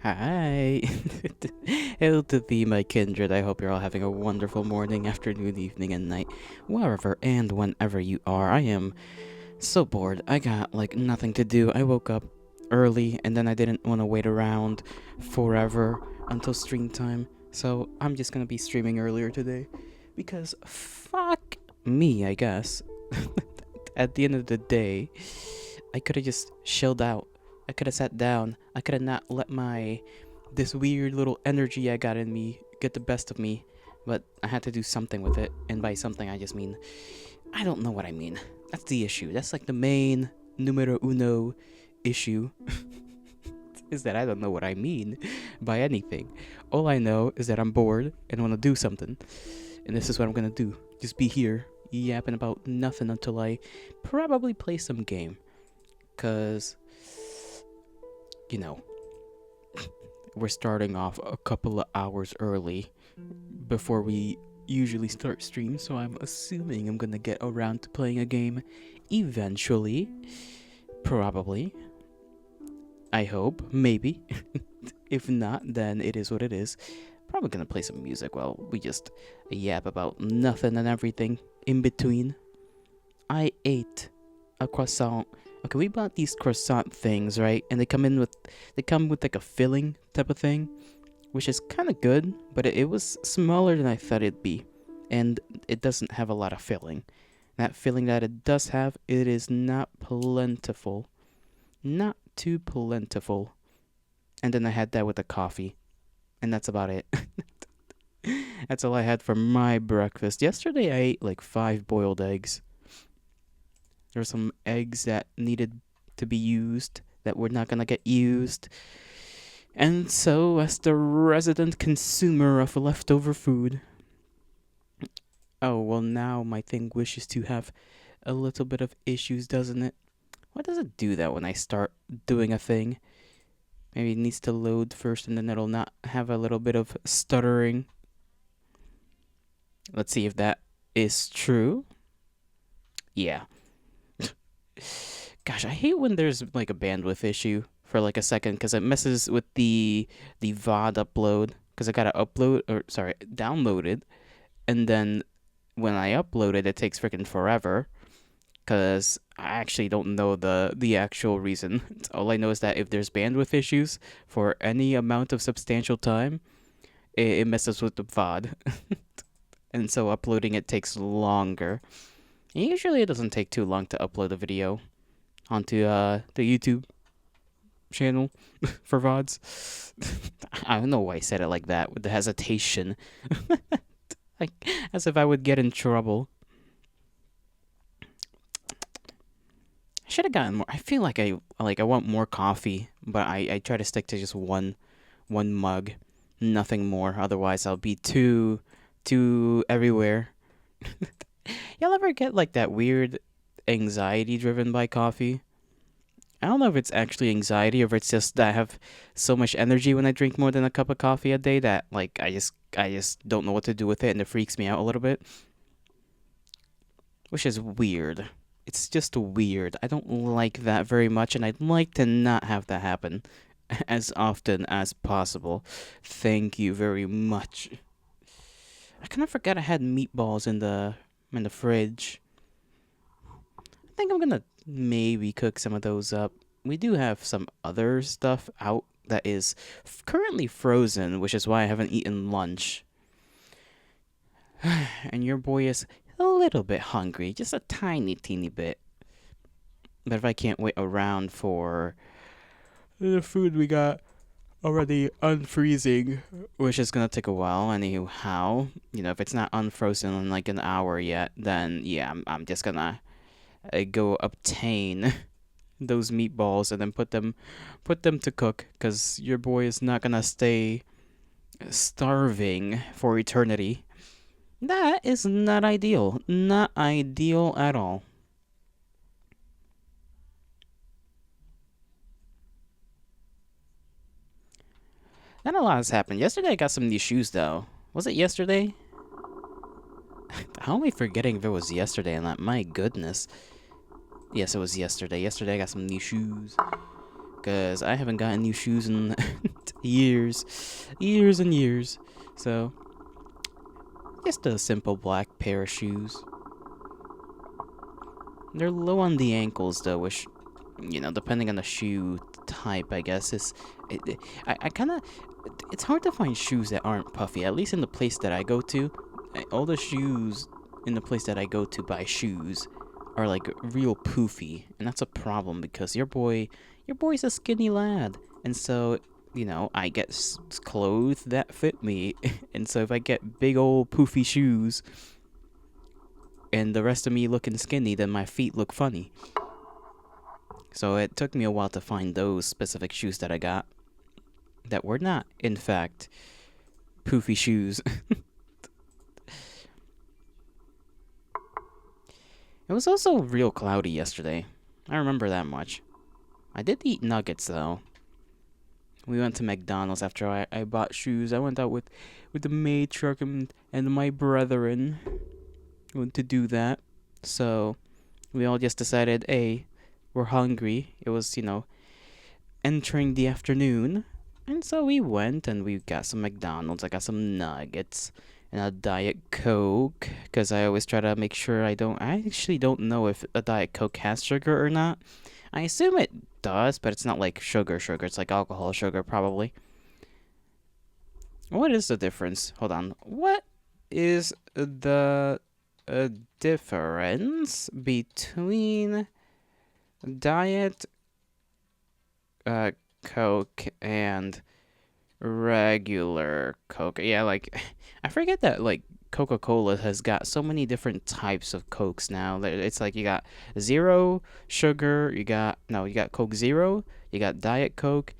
Hi. Hail to thee, my kindred. I hope you're all having a wonderful morning, afternoon, evening, and night, wherever and whenever you are. I am so bored. I got like nothing to do. I woke up early and then I didn't want to wait around forever until stream time. So I'm just gonna be streaming earlier today because fuck me, I guess. At the end of the day, I could have just chilled out. I could have sat down. I could have not let this weird little energy I got in me get the best of me. But I had to do something with it. And by something, I just mean, I don't know what I mean. That's the issue. That's like the main numero uno issue. Is that I don't know what I mean by anything. All I know is that I'm bored and want to do something. And this is what I'm going to do. Just be here, yapping about nothing until I probably play some game. Because, you know, we're starting off a couple of hours early before we usually start streams, so I'm assuming I'm gonna get around to playing a game eventually. Probably. I hope. Maybe. If not, then it is what it is. Probably gonna play some music while we just yap about nothing and everything in between. I ate a croissant. Okay, we bought these croissant things, right? And they come with like a filling type of thing, which is kind of good, but it was smaller than I thought it'd be, and it doesn't have a lot of filling. That filling that it does have, it is not plentiful, not too plentiful. And then I had that with the coffee, and that's about it. That's all I had for my breakfast. Yesterday I ate like 5 boiled eggs. There were some eggs that needed to be used that were not gonna get used. And so, as the resident consumer of leftover food, oh, well, now my thing wishes to have a little bit of issues, doesn't it? Why does it do that when I start doing a thing? Maybe it needs to load first and then it'll not have a little bit of stuttering. Let's see if that is true. Yeah. Gosh, I hate when there's like a bandwidth issue for like a second because it messes with the VOD upload because I gotta download it, and then when I upload it, it takes freaking forever because I actually don't know the actual reason. All I know is that if there's bandwidth issues for any amount of substantial time, it messes with the VOD, and so uploading it takes longer. And usually, it doesn't take too long to upload a video onto the YouTube channel for VODs. I don't know why I said it like that with the hesitation. Like as if I would get in trouble. I should have gotten more. I feel like I want more coffee, but I try to stick to just one mug, nothing more. Otherwise, I'll be too everywhere. Y'all ever get like that weird anxiety driven by coffee? I don't know if it's actually anxiety or if it's just that I have so much energy when I drink more than a cup of coffee a day that like I just don't know what to do with it and it freaks me out a little bit. Which is weird. It's just weird. I don't like that very much and I'd like to not have that happen as often as possible. Thank you very much. I kind of forgot I had meatballs in the fridge. I think I'm gonna maybe cook some of those up. We do have some other stuff out that is currently frozen, which is why I haven't eaten lunch. And your boy is a little bit hungry, just a tiny, teeny bit. But if I can't wait around for the food we got already unfreezing, which is gonna take a while, anyhow, if it's not unfrozen in like an hour yet, then yeah, I'm just gonna go obtain those meatballs and then put them to cook because your boy is not gonna stay starving for eternity. That is not ideal. Not ideal at all. Not a lot has happened. Yesterday I got some new shoes though. Was it yesterday? How am I forgetting if it was yesterday and that? My goodness. Yes, it was yesterday. Yesterday I got some new shoes. because I haven't gotten new shoes in years, years and years. So, just a simple black pair of shoes. They're low on the ankles though, which, depending on the shoe type, I guess is. I kind of. It's hard to find shoes that aren't puffy. At least in the place that I go to, all the shoes in the place that I go to buy shoes are like real poofy, and that's a problem because your boy's a skinny lad, and so I get clothes that fit me, and so if I get big old poofy shoes and the rest of me looking skinny, then my feet look funny. So it took me a while to find those specific shoes that I got that were not, in fact, poofy shoes. It was also real cloudy yesterday. I remember that much. I did eat nuggets though. We went to McDonald's after I bought shoes. I went out with the matriarch and my brethren. Went to do that. So we all just decided, hey, we're hungry. It was, entering the afternoon. And so we went and we got some McDonald's. I got some nuggets and a Diet Coke. Because I always try to make sure I actually don't know if a Diet Coke has sugar or not. I assume it does, but it's not like sugar. It's like alcohol sugar, probably. What is the difference? Hold on. What is the difference between Diet Coke and regular Coke? Yeah, like, I forget that, like, Coca-Cola has got so many different types of Cokes now. It's like you got zero sugar, you got Coke Zero, you got Diet Coke.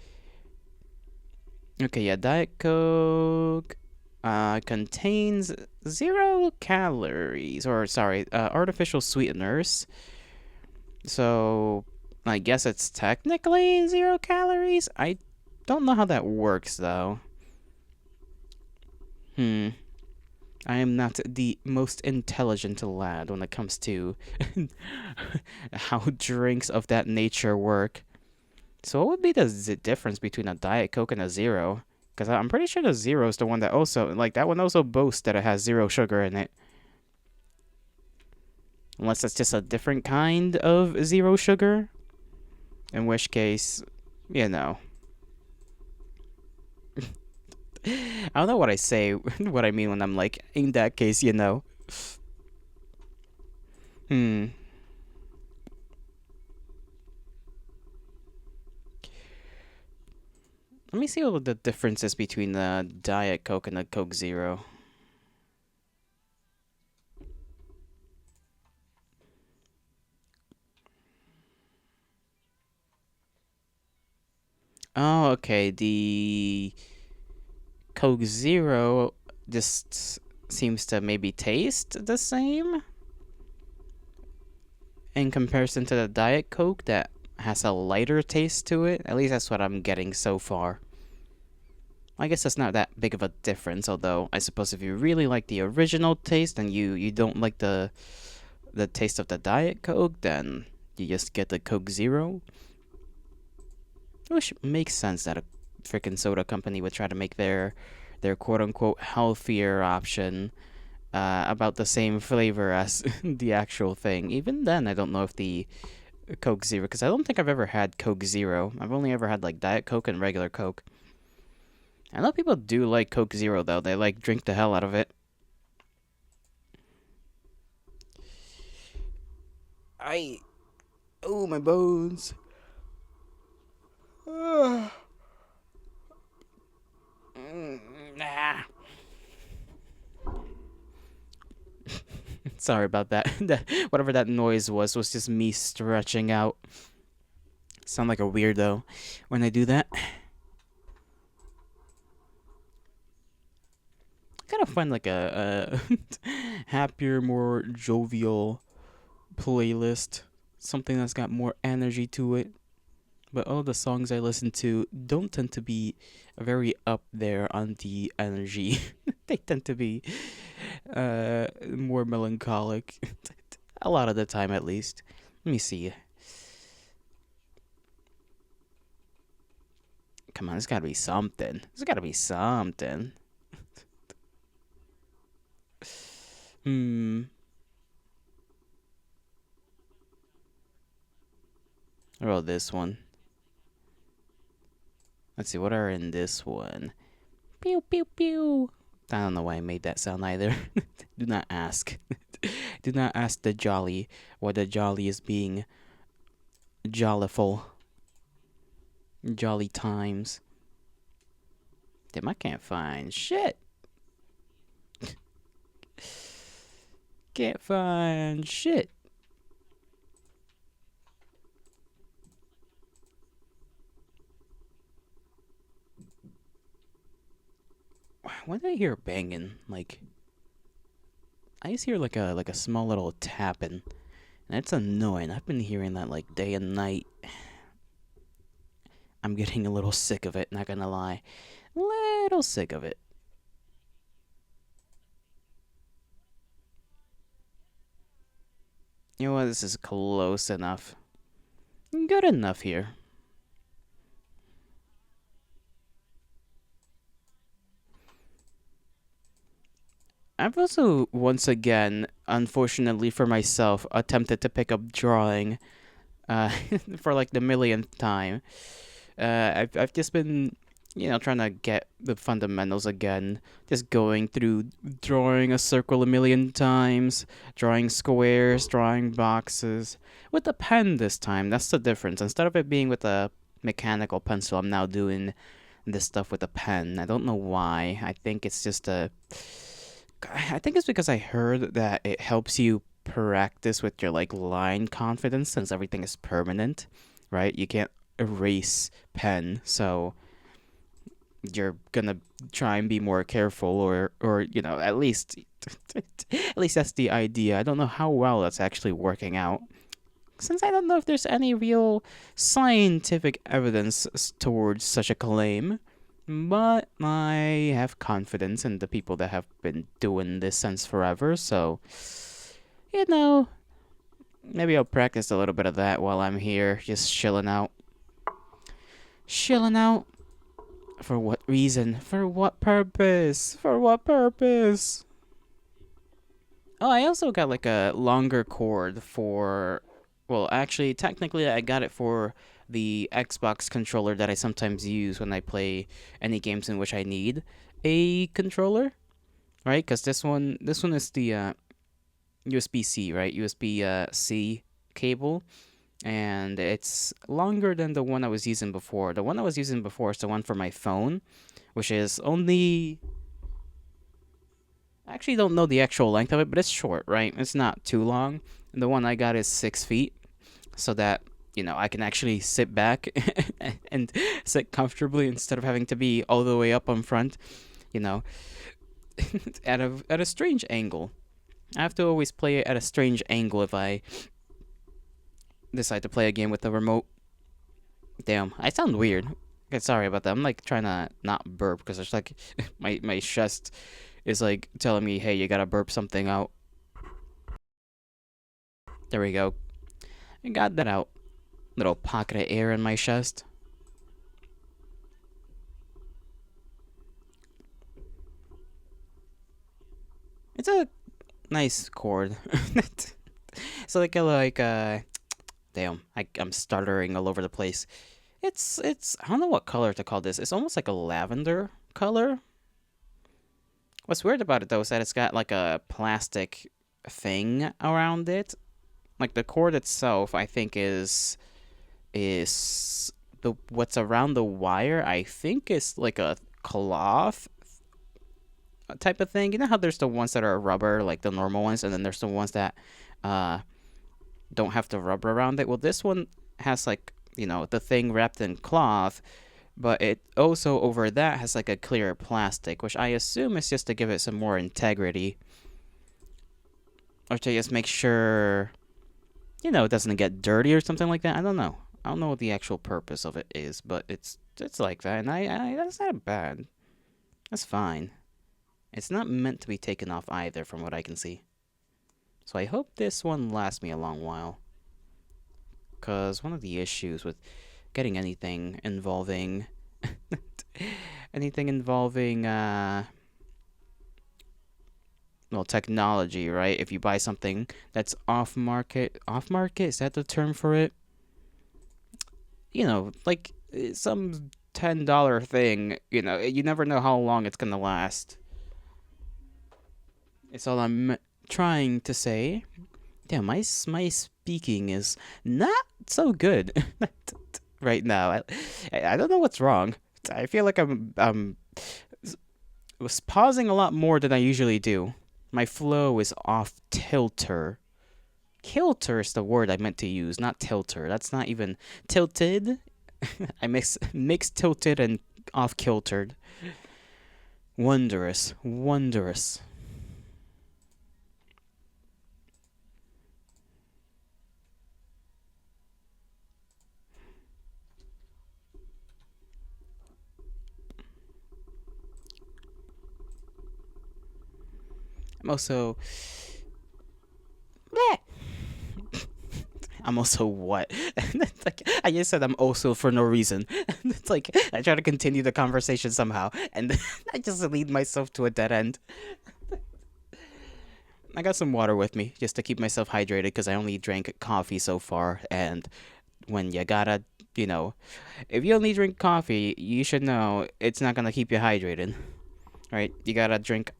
Okay, yeah, Diet Coke contains 0 calories, or sorry, artificial sweeteners. So I guess it's technically 0 calories. I don't know how that works though. I am not the most intelligent lad when it comes to how drinks of that nature work. So what would be the difference between a Diet Coke and a Zero? Because I'm pretty sure the Zero is the one that also, like, that one also boasts that it has zero sugar in it. Unless it's just a different kind of zero sugar. In which case, you know. I don't know what I say, what I mean when I'm like, in that case, you know. Hmm. Let me see what the difference is between the Diet Coke and the Coke Zero. Oh, okay. The Coke Zero just seems to maybe taste the same in comparison to the Diet Coke that has a lighter taste to it. At least that's what I'm getting so far. I guess that's not that big of a difference, although I suppose if you really like the original taste and you don't like the taste of the Diet Coke, then you just get the Coke Zero. Which makes sense that a freaking soda company would try to make their quote unquote healthier option about the same flavor as the actual thing. Even then, I don't know if the Coke Zero, because I don't think I've ever had Coke Zero. I've only ever had like Diet Coke and regular Coke. I know people do like Coke Zero though. They like drink the hell out of it. Oh, my bones. Nah. Sorry about that. Whatever that noise was just me stretching out. Sound like a weirdo when I do that. Gotta find like a happier, more jovial playlist. Something that's got more energy to it. But all the songs I listen to don't tend to be very up there on the energy. They tend to be more melancholic. A lot of the time, at least. Let me see. Come on, there's gotta be something. There's gotta be something. Hmm. What about this one? Let's see, what are in this one? Pew, pew, pew. I don't know why I made that sound either. Do not ask. Do not ask the jolly why the jolly is being jolliful. Jolly times. Damn, I can't find shit. Can't find shit. When did I hear banging? Like, I just hear like a small little tapping, and it's annoying. I've been hearing that like day and night. I'm getting a little sick of it. Not gonna lie, little sick of it. You know what? This is close enough. Good enough here. I've also, once again, unfortunately for myself, attempted to pick up drawing uh, for like the millionth time. I've just been, trying to get the fundamentals again. Just going through drawing a circle a million times, drawing squares, drawing boxes. With a pen this time, that's the difference. Instead of it being with a mechanical pencil, I'm now doing this stuff with a pen. I don't know why. I think it's because I heard that it helps you practice with your like line confidence since everything is permanent, right? You can't erase pen, so you're gonna try and be more careful or at least at least that's the idea. I don't know how well that's actually working out since I don't know if there's any real scientific evidence towards such a claim. But I have confidence in the people that have been doing this since forever, so, you know, maybe I'll practice a little bit of that while I'm here, just chilling out. Chilling out? For what reason? For what purpose? For what purpose? Oh, I also got like a longer cord for. Well, actually, technically, I got it for the Xbox controller that I sometimes use when I play any games in which I need a controller, right? Because this one is the USB C, right? USB C cable, and it's longer than the one I was using before. The one I was using before is the one for my phone, which is only. I actually don't know the actual length of it, but it's short, right? It's not too long. And the one I got is 6 feet, so that I can actually sit back and sit comfortably instead of having to be all the way up on front, you know, at a strange angle. I have to always play it at a strange angle if I decide to play a game with the remote. Damn, I sound weird. Okay, sorry about that. I'm like trying to not burp because it's like my chest is like telling me, hey, you gotta burp something out. There we go. I got that out. Little pocket of air in my chest. It's a nice chord. So damn, I'm stuttering all over the place. It's I don't know what color to call this. It's almost like a lavender color. What's weird about it though is that it's got like a plastic thing around it. Like the cord itself, I think is the what's around the wire. I think is like a cloth type of thing. You know how there's the ones that are rubber, like the normal ones, and then there's the ones that uh don't have the rubber around it. Well, this one has like the thing wrapped in cloth, but it also over that has like a clear plastic, which I assume is just to give it some more integrity, or to just make sure it doesn't get dirty or something like that. I don't know. I don't know what the actual purpose of it is, but it's like that, and I that's not bad. That's fine. It's not meant to be taken off either, from what I can see. So I hope this one lasts me a long while. Because one of the issues with getting anything involving Anything involving well, technology, right? If you buy something that's off market, is that the term for it? Like some $10 thing, you never know how long it's gonna last. It's all I'm trying to say. Yeah, my speaking is not so good right now. I don't know what's wrong. I feel like I'm was pausing a lot more than I usually do. My flow is off tilter. Kilter is the word I meant to use, not tilter. That's not even tilted. I mix tilted and off kiltered. Wondrous, wondrous. I'm also bleh. I'm also what? It's like I just said I'm also for no reason. It's like I try to continue the conversation somehow, and I just lead myself to a dead end. I got some water with me just to keep myself hydrated because I only drank coffee so far, and when you gotta, you know, if you only drink coffee, you should know it's not gonna keep you hydrated, right? You gotta drink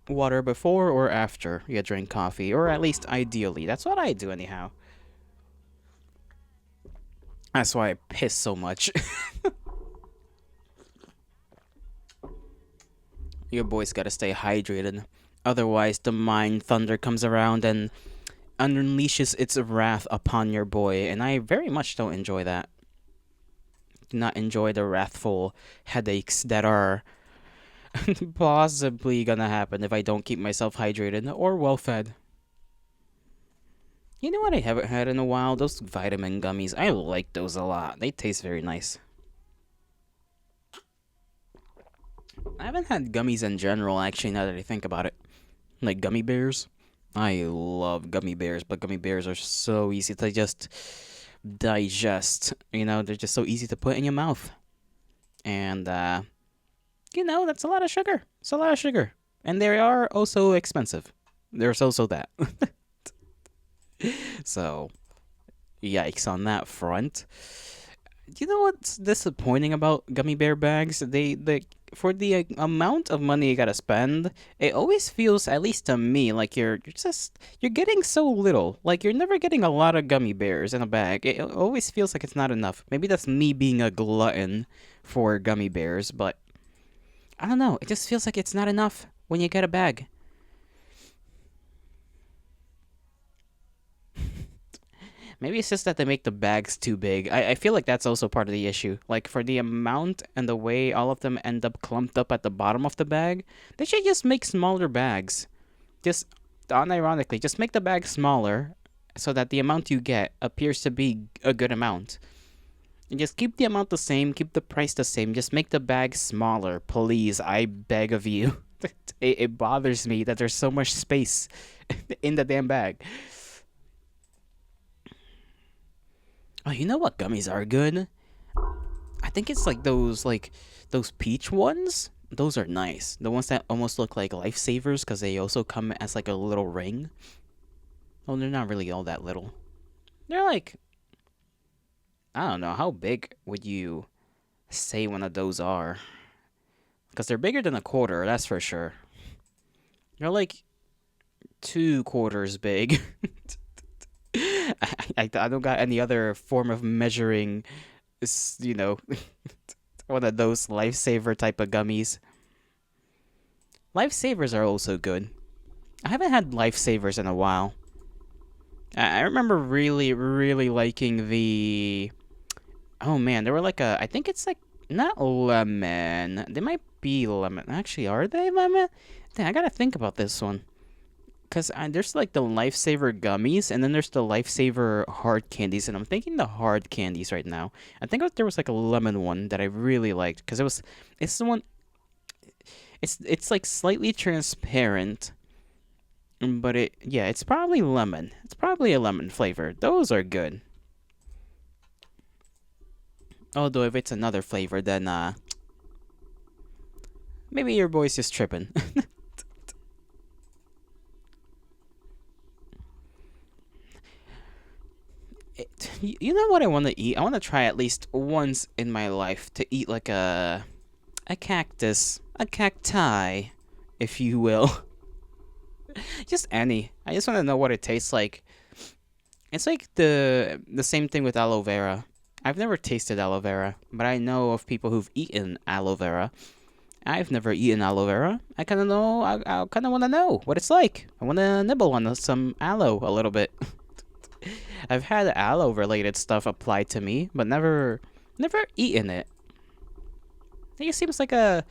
water before or after you drink coffee, or at least ideally. That's what I do anyhow. That's why I piss so much. Your boy's gotta stay hydrated. Otherwise, the mind thunder comes around and unleashes its wrath upon your boy, and I very much don't enjoy that. Do not enjoy the wrathful headaches that are possibly gonna happen if I don't keep myself hydrated or well fed. You know what I haven't had in a while? Those vitamin gummies. I like those a lot. They taste very nice. I haven't had gummies in general, actually, now that I think about it. Like gummy bears. I love gummy bears, but gummy bears are so easy to just digest. They're just so easy to put in your mouth. And, that's a lot of sugar. It's a lot of sugar. And they are also expensive. There's also that. So, yikes on that front. You know what's disappointing about gummy bear bags? They for the amount of money you gotta spend, it always feels, at least to me, like you're getting so little. Like you're never getting a lot of gummy bears in a bag. It always feels like it's not enough. Maybe that's me being a glutton for gummy bears, but I don't know. It just feels like it's not enough when you get a bag. Maybe it's just that they make the bags too big. I feel like that's also part of the issue. Like, for the amount and the way all of them end up clumped up at the bottom of the bag, they should just make smaller bags. Just, unironically, just make the bag smaller so that the amount you get appears to be a good amount. And just keep the amount the same, keep the price the same, just make the bag smaller, please. I beg of you. It bothers me that there's so much space in the damn bag. Oh, you know what gummies are good? I think it's those peach ones. Those are nice. The ones that almost look like lifesavers because they also come as like a little ring. Oh, they're not really all that little. They're like, I don't know, how big would you say one of those are? Because they're bigger than a quarter, that's for sure. They're like 2 quarters big. I don't got any other form of measuring, you know, one of those lifesaver type of gummies. Lifesavers are also good. I haven't had lifesavers in a while. I remember really, really liking the. Oh man, they were like I think it's like not lemon. They might be lemon. Actually, are they lemon? Dang, I gotta think about this one. Because there's like the Lifesaver gummies, and then there's the Lifesaver hard candies, and I'm thinking the hard candies right now. I think there was like a lemon one that I really liked because it's the one. It's like slightly transparent, but it's probably lemon. It's probably a lemon flavor. Those are good. Although if it's another flavor, then Maybe your boy's just tripping. You know what I want to eat? I want to try at least once in my life to eat like a cactus, a cacti, if you will. Just any. I just want to know what it tastes like. It's like the same thing with aloe vera. I've never tasted aloe vera, but I know of people who've eaten aloe vera. I've never eaten aloe vera. I kind of know. I kind of want to know what it's like. I want to nibble on some aloe a little bit. I've had aloe related stuff applied to me, but never eaten it. It seems like a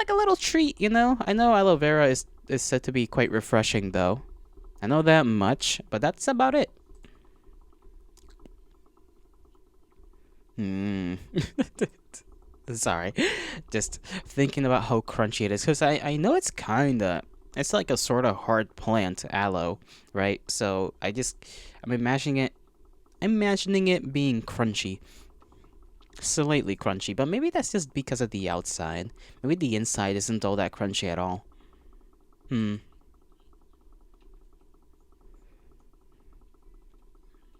little treat, you know. I know aloe vera is said to be quite refreshing, though. I know that much, but that's about it. Hmm. Sorry, just thinking about how crunchy it is, because I know it's like a sort of hard plant, aloe, right? So I'm imagining it being crunchy, slightly crunchy, but maybe that's just because of the outside. Maybe the inside isn't all that crunchy at all. Hmm.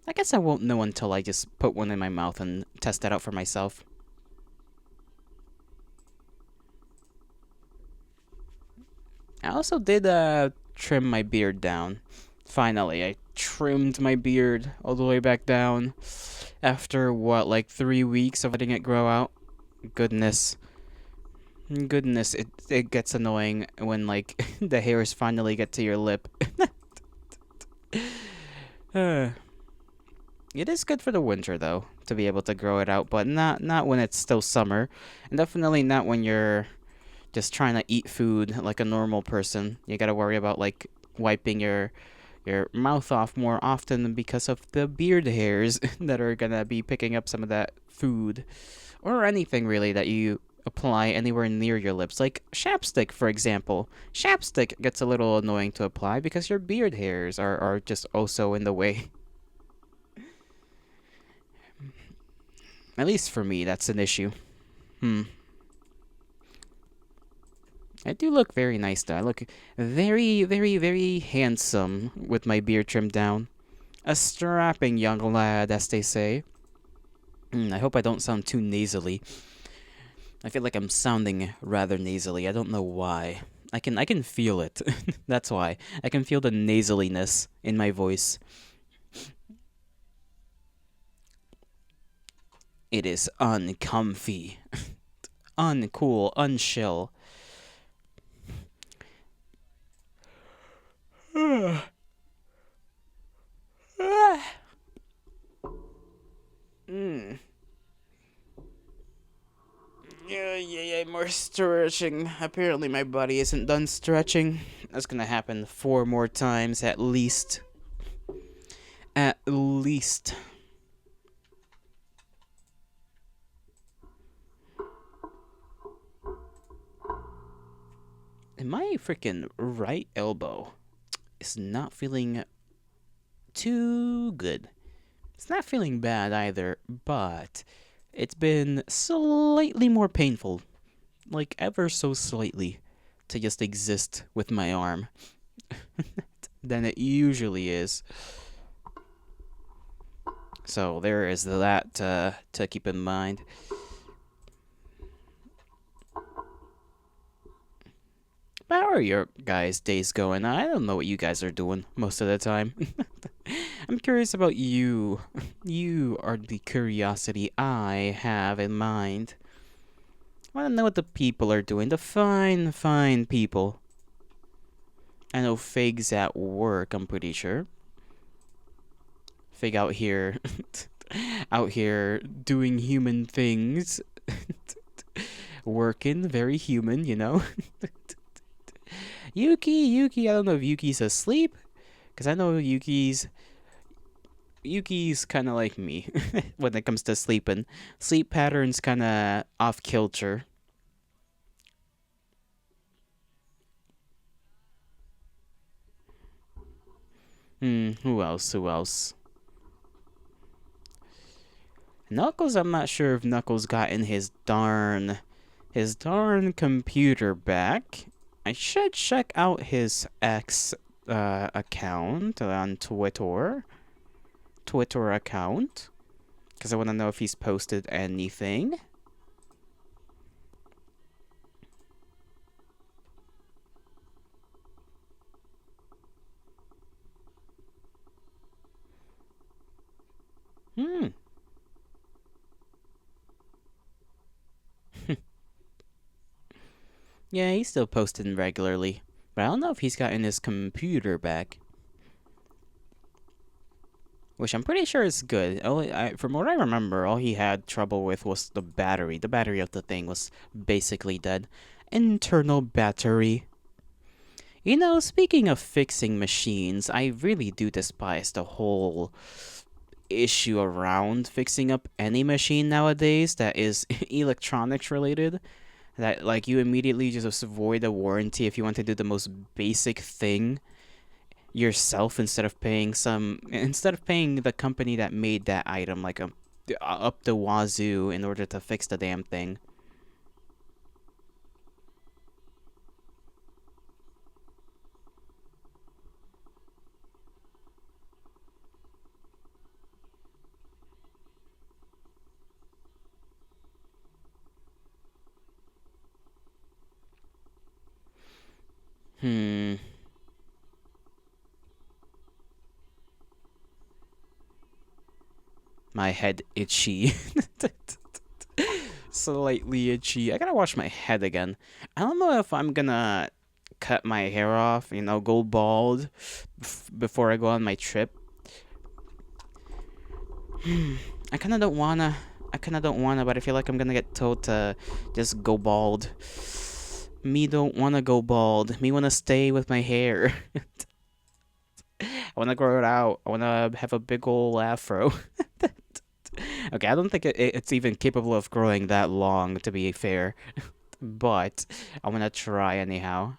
I guess I won't know until I just put one in my mouth and test that out for myself. I also did trim my beard down. Finally, I trimmed my beard all the way back down after what, like 3 weeks of letting it grow out. Goodness, goodness, it gets annoying when like the hairs finally get to your lip. Uh, it is good for the winter though to be able to grow it out, but not when it's still summer, and definitely not when you're just trying to eat food like a normal person. You gotta worry about like wiping your mouth off more often because of the beard hairs that are gonna be picking up some of that food or anything really that you apply anywhere near your lips, like chapstick, for example. Chapstick gets a little annoying to apply because your beard hairs are just also in the way. At least for me, that's an issue. Hmm. I do look very nice though. I look very, very, very handsome with my beard trimmed down. A strapping young lad, as they say. I hope I don't sound too nasally. I feel like I'm sounding rather nasally. I don't know why. I can feel it. That's why. I can feel the nasaliness in my voice. It is uncomfy, uncool, unchill. Mm. Yeah, more stretching. Apparently, my body isn't done stretching. That's gonna happen 4 more times at least. At least. And my freaking right elbow is not feeling too good. It's not feeling bad either, but it's been slightly more painful, like ever so slightly, to just exist with my arm than it usually is. So there is that to keep in mind. How are your guys' days going? I don't know what you guys are doing most of the time. I'm curious about you. You are the curiosity I have in mind. I want to know what the people are doing. The fine, fine people. I know Fig's at work, I'm pretty sure. Fig out here. Out here doing human things. Working, very human, you know? Yuki, I don't know if Yuki's asleep. Because I know Yuki's kind of like me when it comes to sleeping. Sleep patterns kind of off kilter. Who else? Who else? Knuckles, I'm not sure if Knuckles got in his darn his darn computer back. I should check out his X account on Twitter account, because I want to know if he's posted anything. Hmm. Yeah, he's still posting regularly, but I don't know if he's gotten his computer back, which I'm pretty sure is good. From what I remember, all he had trouble with was the battery. The battery of the thing was basically dead. Internal battery. You know, speaking of fixing machines, I really do despise the whole issue around fixing up any machine nowadays that is electronics related. That, like, you immediately just avoid a warranty if you want to do the most basic thing yourself, instead of paying the company that made that item like up the wazoo in order to fix the damn thing. Hmm. My head itchy. Slightly itchy. I gotta wash my head again. I don't know if I'm gonna cut my hair off, go bald before I go on my trip. I kind of don't wanna. I kind of don't wanna, but I feel like I'm gonna get told to just go bald. Me don't wanna go bald. Me wanna stay with my hair. I wanna grow it out. I wanna have a big ol' afro. Okay, I don't think it's even capable of growing that long, to be fair. But I wanna try anyhow.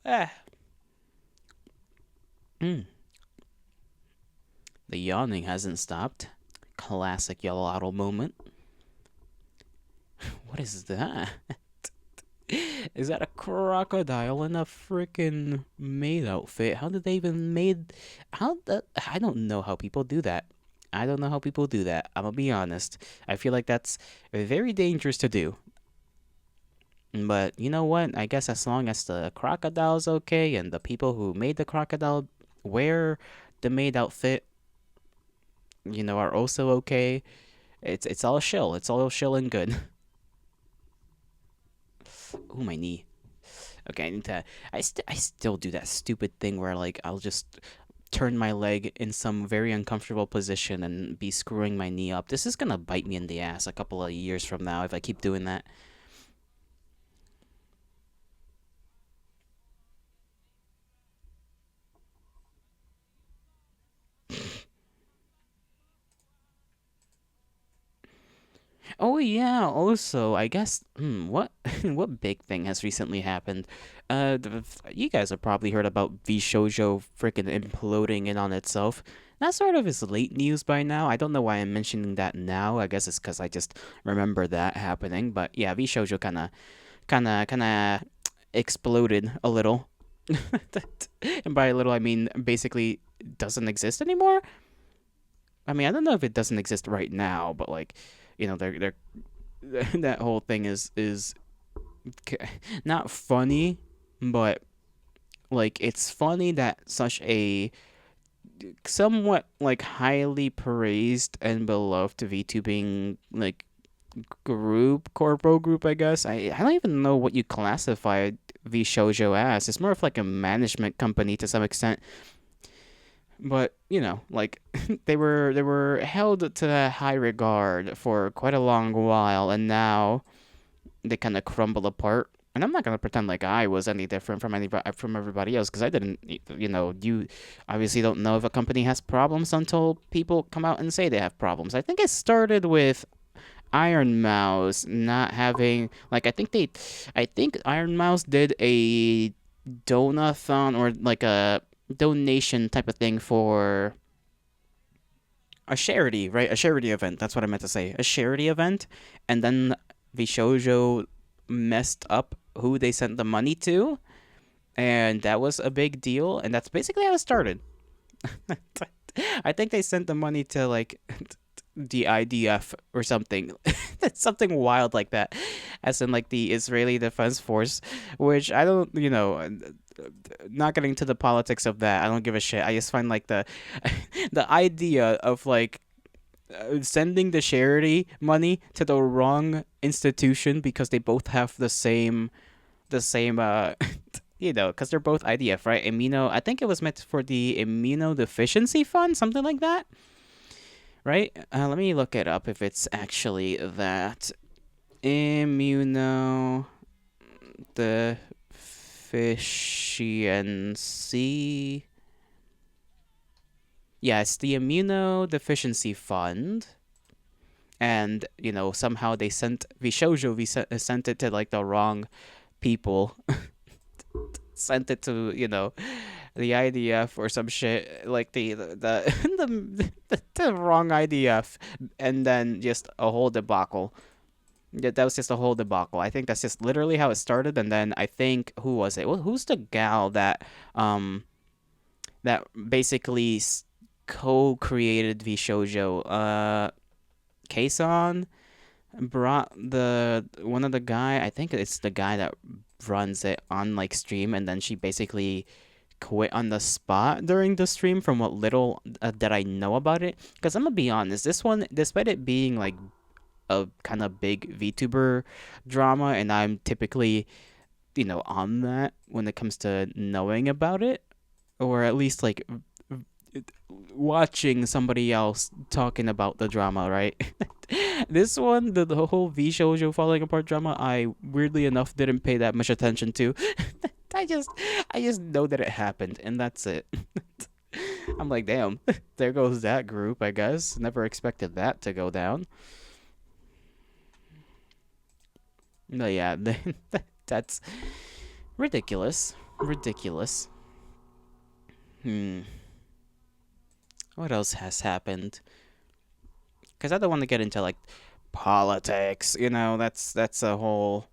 Ah. Mm. The yawning hasn't stopped. Classic yellow owl moment. What is that? Is that a crocodile in a freaking maid outfit? How did they even made? How that? I don't know how people do that. I don't know how people do that. I'm gonna be honest. I feel like that's very dangerous to do. But you know what? I guess as long as the crocodile's okay and the people who made the crocodile wear the maid outfit, are also okay. It's all chill. It's all chill and good. Ooh, my knee. Okay, I need to. I still do that stupid thing where like I'll just turn my leg in some very uncomfortable position and be screwing my knee up. This is gonna bite me in the ass a couple of years from now if I keep doing that. Oh yeah. Also, I guess what what big thing has recently happened? You guys have probably heard about V Shoujo freaking imploding in on itself. That sort of is late news by now. I don't know why I'm mentioning that now. I guess it's because I just remember that happening. But yeah, V Shoujo kind of exploded a little. And by a little, I mean basically doesn't exist anymore. I mean, I don't know if it doesn't exist right now, but like, they're that whole thing is not funny, but like it's funny that such a somewhat like highly praised and beloved VTubing like corpo group, I guess. I don't even know what you classify V Shoujo as. It's more of like a management company to some extent. But, like they were held to high regard for quite a long while, and now they kind of crumble apart. And I'm not gonna pretend like I was any different from everybody else, because I didn't. You obviously don't know if a company has problems until people come out and say they have problems. I think it started with Iron Mouse not having like I think Iron Mouse did a donathon or like a donation type of thing for a charity, right? A charity event. That's what I meant to say. A charity event, and then the shoujo messed up who they sent the money to, and that was a big deal. And that's basically how it started. I think they sent the money to like the IDF or something, something wild like that, as in like the Israeli Defense Force, which I don't, not getting to the politics of that. I don't give a shit. I just find like the the idea of like sending the charity money to the wrong institution because they both have the same because they're both IDF, right? I think it was meant for the immunodeficiency fund, something like that, right? Let me look it up if it's actually that. Immunodeficiency. Yeah, it's the immunodeficiency fund. And, somehow they sent Vishojo, sent it to like the wrong people. Sent it to, the IDF or some shit, like the wrong IDF, and then just a whole debacle. Yeah, that was just a whole debacle. I think that's just literally how it started, and then I think who was it? Well, who's the gal that basically co-created the shoujo? Kason brought the one of the guy. I think it's the guy that runs it on like stream, and then she basically quit on the spot during the stream from what little that I know about it. Because I'm gonna be honest, this one, despite it being like a kind of big VTuber drama, and I'm typically, on that when it comes to knowing about it, or at least like watching somebody else talking about the drama, right? This one, the whole V Shoujo falling apart drama, I weirdly enough didn't pay that much attention to. I just I just know that it happened, and that's it. I'm like, damn, there goes that group, I guess. Never expected that to go down. But yeah, that's ridiculous. Ridiculous. Hmm. What else has happened? Because I don't want to get into like politics. That's a whole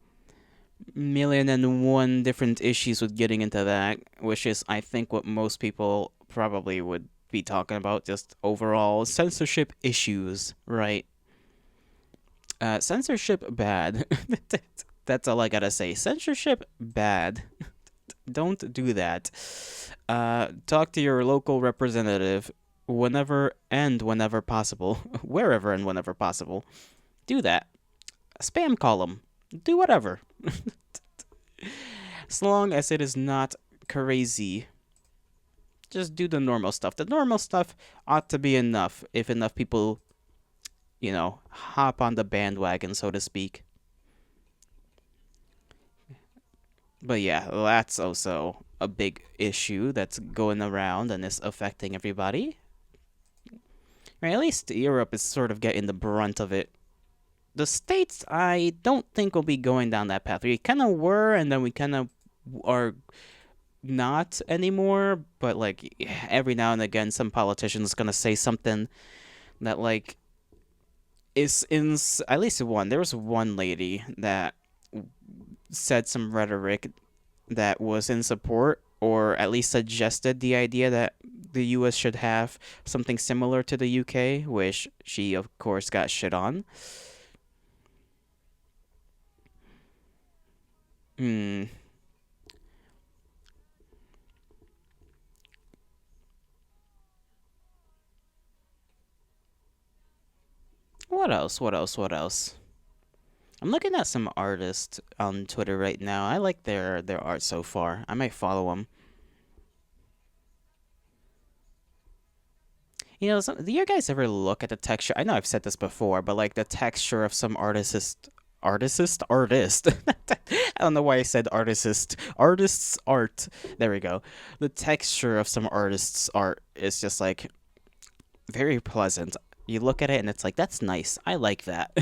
million and one different issues with getting into that, which is I think what most people probably would be talking about. Just overall censorship issues, right? Censorship bad. That's all I gotta say. Censorship bad. Don't do that. Talk to your local representative whenever possible, wherever and whenever possible. Do that. Spam column. Do whatever. As long as it is not crazy, just do the normal stuff. The normal stuff ought to be enough if enough people, hop on the bandwagon, so to speak. But yeah, that's also a big issue that's going around and is affecting everybody. Right, at least Europe is sort of getting the brunt of it. The States, I don't think will be going down that path. We kind of were, and then we kind of are not anymore. But like every now and again, some politician's gonna say something that like is in at least one. There was one lady that said some rhetoric that was in support, or at least suggested the idea that the U.S. should have something similar to the UK, which she of course got shit on. Hmm. What else? What else? What else? I'm looking at some artists on Twitter right now. I like their art so far. I might follow them. Do you guys ever look at the texture? I know I've said this before, but like the texture of some artist. I don't know why I said artist. Artist's art. There we go. The texture of some artists' art is just like very pleasant. You look at it and it's like that's nice. I like that.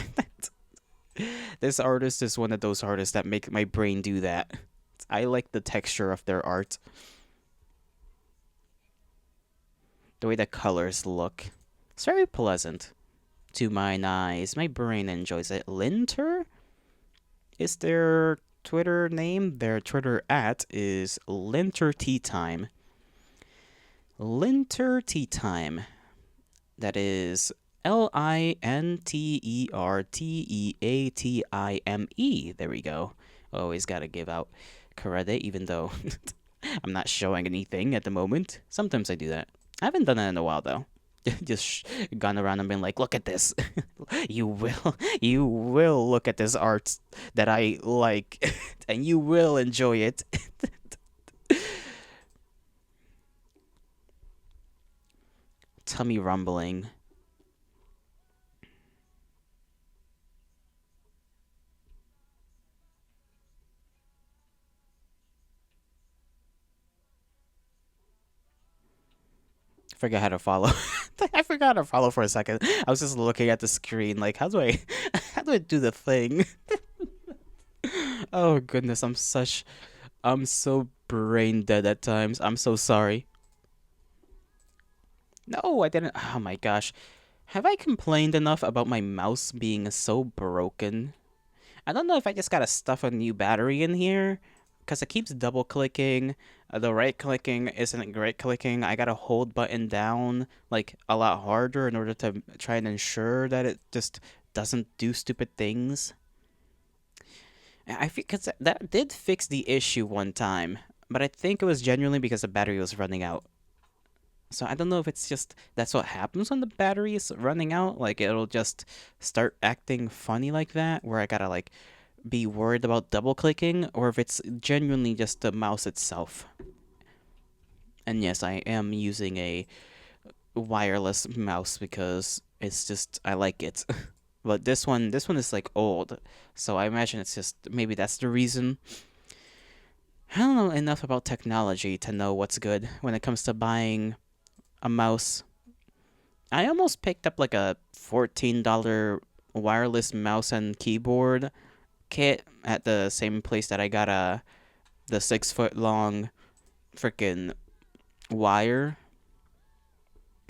This artist is one of those artists that make my brain do that. I like the texture of their art. The way the colors look. It's very pleasant to mine eyes. My brain enjoys it. Linter is their Twitter name. Their Twitter at is Linter Tea Time. Linter Tea Time. That is LINTERTEATIME. There we go. Always gotta give out credit, even though I'm not showing anything at the moment. Sometimes I do that. I haven't done that in a while though. Just gone around and been like, look at this. You will look at this art that I like, and you will enjoy it. Tummy rumbling. Forgot how to follow. I forgot how to follow for a second. I was just looking at the screen, like, how do I, how do I do the thing? Oh goodness, I'm so brain dead at times. I'm so sorry. No, I didn't. Oh my gosh, have I complained enough about my mouse being so broken? I don't know if I just gotta stuff a new battery in here, because it keeps double clicking. The right clicking isn't right clicking. I gotta hold button down like a lot harder in order to try and ensure that it just doesn't do stupid things. I feel because that did fix the issue one time, but I think it was genuinely because the battery was running out. So I don't know if it's just that's what happens when the battery is running out. Like it'll just start acting funny like that, where I gotta like be worried about double clicking, or if it's genuinely just the mouse itself. And yes, I am using a wireless mouse because it's just I like it. But this one is like old, so I imagine it's just maybe that's the reason. I don't know enough about technology to know what's good when it comes to buying a mouse. I almost picked up like a $14 wireless mouse and keyboard kit at the same place that I got the 6 foot long freaking wire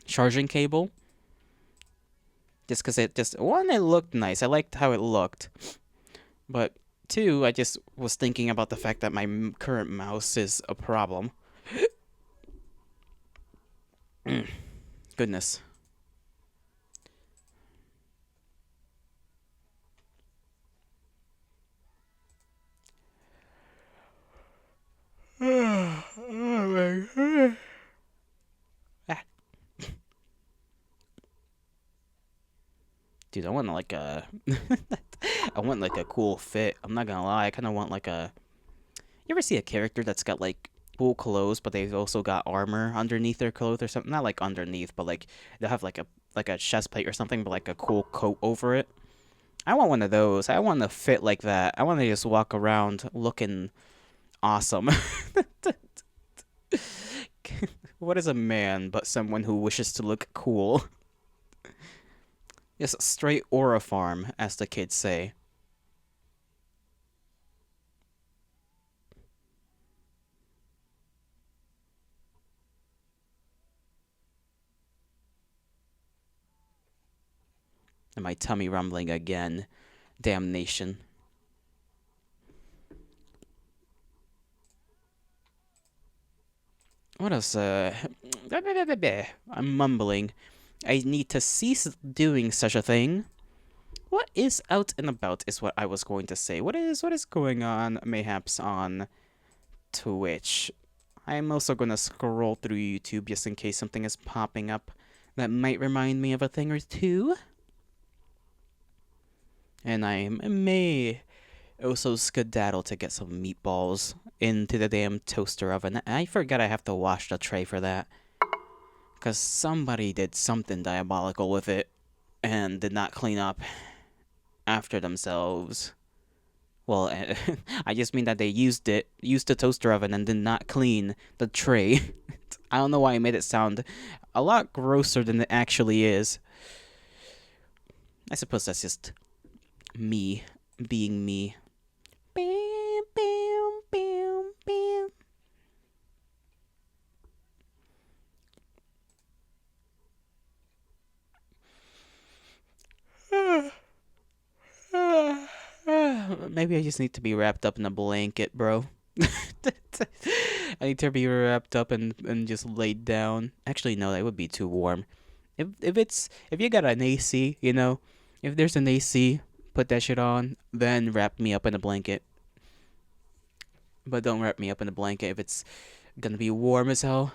charging cable. Just because it just one, it looked nice. I liked how it looked, but two, I just was thinking about the fact that my current mouse is a problem. Goodness. Oh my god. Ah, dude, I want like a, I want like a cool fit. I'm not gonna lie. I kind of want like a. You ever see a character that's got like cool clothes, but they've also got armor underneath their clothes or something? Not like underneath, but like they'll have like a chest plate or something, but like a cool coat over it. I want one of those. I want to fit like that. I want to just walk around looking awesome. What is a man but someone who wishes to look cool? Yes, straight aura farm, as the kids say. And my tummy rumbling again. Damnation. What else? I'm mumbling. I need to cease doing such a thing. What is out and about is what I was going to say. What is going on mayhaps on Twitch? I'm also gonna scroll through YouTube just in case something is popping up that might remind me of a thing or two. And I may also skedaddle to get some meatballs into the damn toaster oven. I forgot I have to wash the tray for that. Because somebody did something diabolical with it and did not clean up after themselves. Well, I just mean that they used the toaster oven and did not clean the tray. I don't know why I made it sound a lot grosser than it actually is. I suppose that's just me being me. Bam, bam, bam, bam. maybe I just need to be wrapped up in a blanket, bro. I need to be wrapped up and just laid down. Actually, no, that would be too warm. If you got an AC, if there's an AC, put that shit on, then wrap me up in a blanket. But don't wrap me up in a blanket if it's gonna be warm as hell.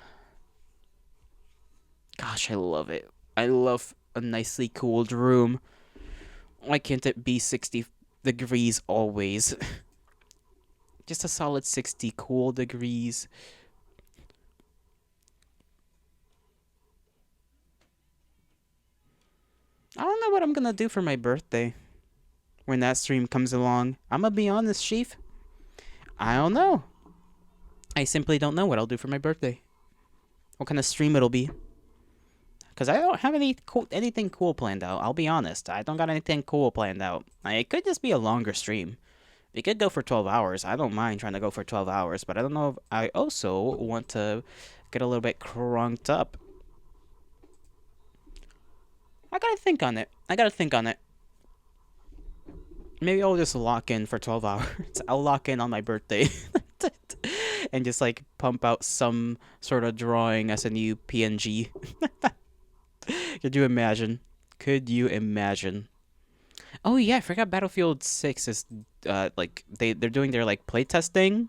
Gosh, I love it. I love a nicely cooled room. Why can't it be 60 degrees always? Just a solid 60 cool degrees. I don't know what I'm gonna do for my birthday when that stream comes along. I'm gonna be honest, Chief. I don't know. I simply don't know what I'll do for my birthday. What kind of stream it'll be. Because I don't have anything cool planned out. I'll be honest. I don't got anything cool planned out. It could just be a longer stream. We could go for 12 hours. I don't mind trying to go for 12 hours, but I don't know if I also want to get a little bit crunked up. I gotta think on it. Maybe I'll just lock in for 12 hours. I'll lock in on my birthday. And just like pump out some sort of drawing as a new PNG. Could you imagine? Could you imagine? Oh yeah, I forgot Battlefield 6 is like they're doing their like playtesting,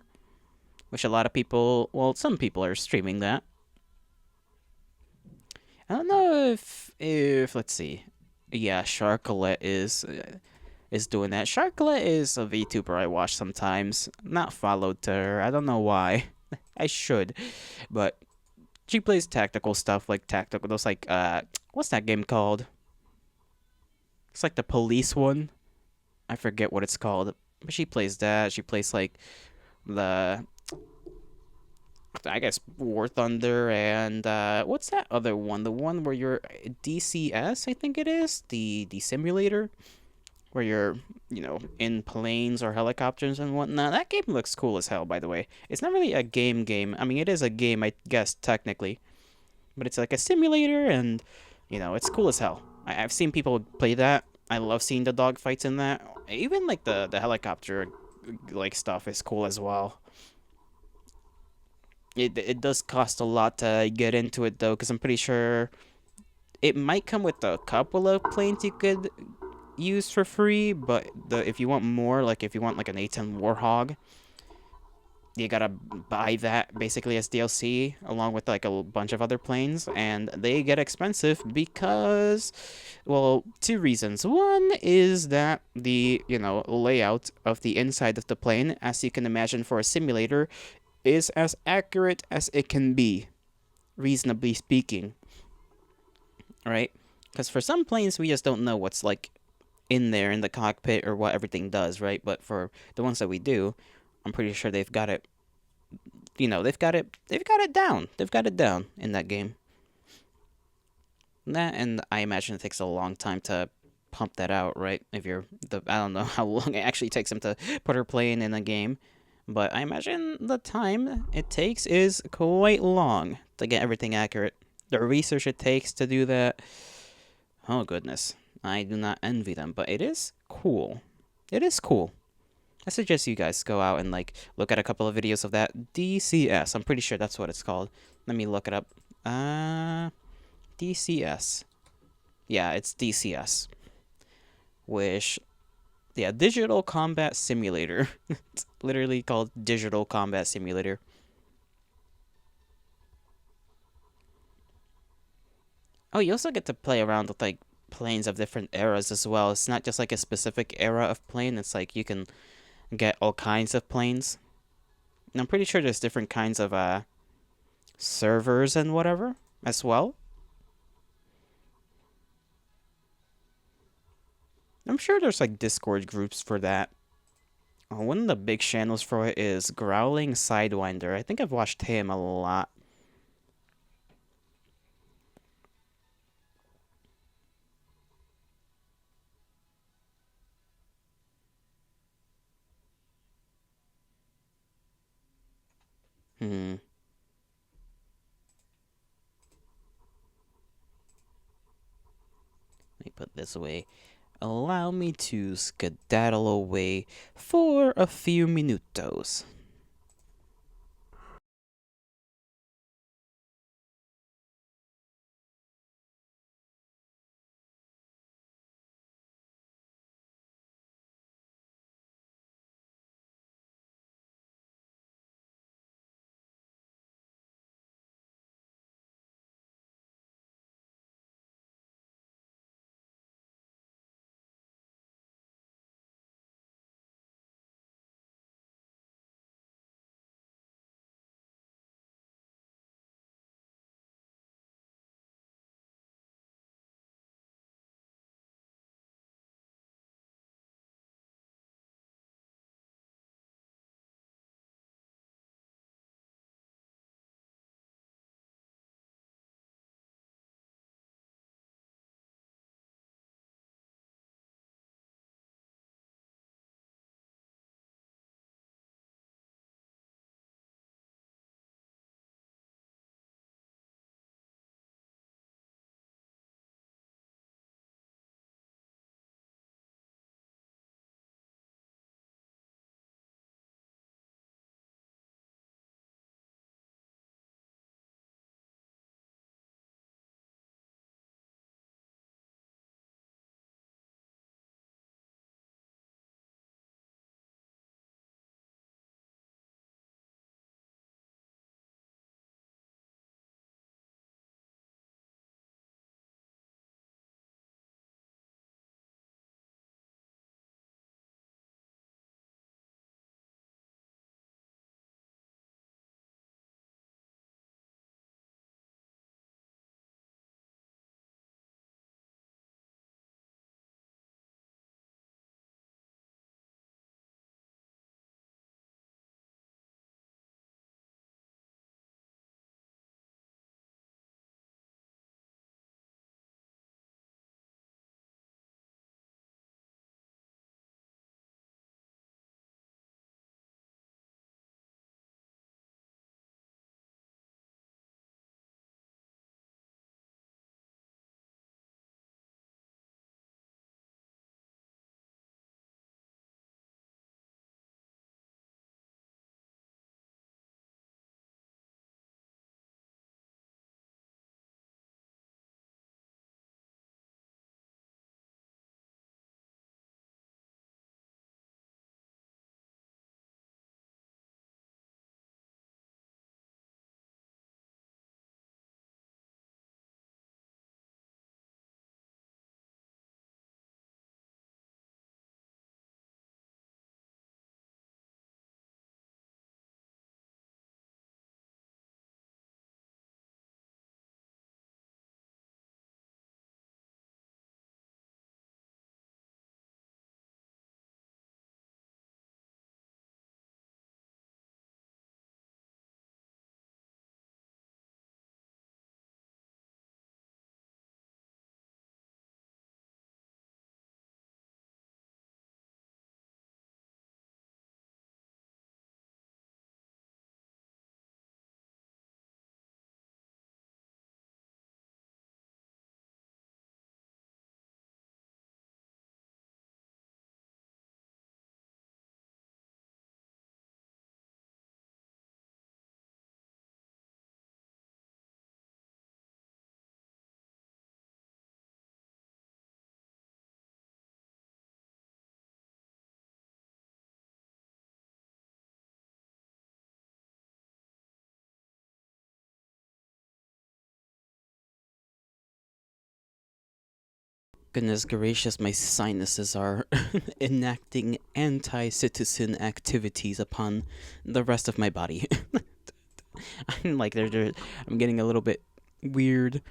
which a lot of people, well, some people are streaming that. I don't know if let's see. Yeah, Sharklet is doing that. Sharklet is a VTuber I watch sometimes. Not followed to her. I don't know why. I should, but she plays tactical stuff like tactical. Those like what's that game called? It's like the police one. I forget what it's called. But she plays that. She plays like the I guess War Thunder and what's that other one? The one where you're DCS, I think it is the simulator where you're in planes or helicopters and whatnot. That game looks cool as hell. By the way, it's not really a game. I mean, it is a game, I guess technically, but it's like a simulator and it's cool as hell. I've seen people play that. I love seeing the dogfights in that. Even like the helicopter like stuff is cool as well. It does cost a lot to get into it though, because I'm pretty sure it might come with a couple of planes you could use for free, but if you want more, like if you want like an A10 Warhog, you gotta buy that basically as DLC along with like a bunch of other planes, and they get expensive because, well, two reasons. One is that the layout of the inside of the plane, as you can imagine for a simulator, is as accurate as it can be, reasonably speaking, right? Because for some planes we just don't know what's like in there in the cockpit or what everything does, right? But for the ones that we do, I'm pretty sure they've got it. They've got it down. They've got it down in that game. That, and I imagine it takes a long time to pump that out, right? If you're I don't know how long it actually takes them to put her plane in a game, but I imagine the time it takes is quite long to get everything accurate. The research it takes to do that. Oh goodness, I do not envy them, but it is cool. It is cool. I suggest you guys go out and like look at a couple of videos of that DCS. I'm pretty sure that's what it's called. Let me look it up. DCS. Yeah, it's DCS. Which, yeah, Digital Combat Simulator. It's literally called Digital Combat Simulator. Oh, you also get to play around with like planes of different eras as well. It's not just like a specific era of plane. It's like you can get all kinds of planes. And I'm pretty sure there's different kinds of servers and whatever as well. I'm sure there's like Discord groups for that. One of the big channels for it is Growling Sidewinder. I think I've watched him a lot. Hmm. Let me put this away. allow me to skedaddle away for a few minutos. Goodness gracious, my sinuses are enacting anti citizen activities upon the rest of my body. I'm like, I'm getting a little bit weird. A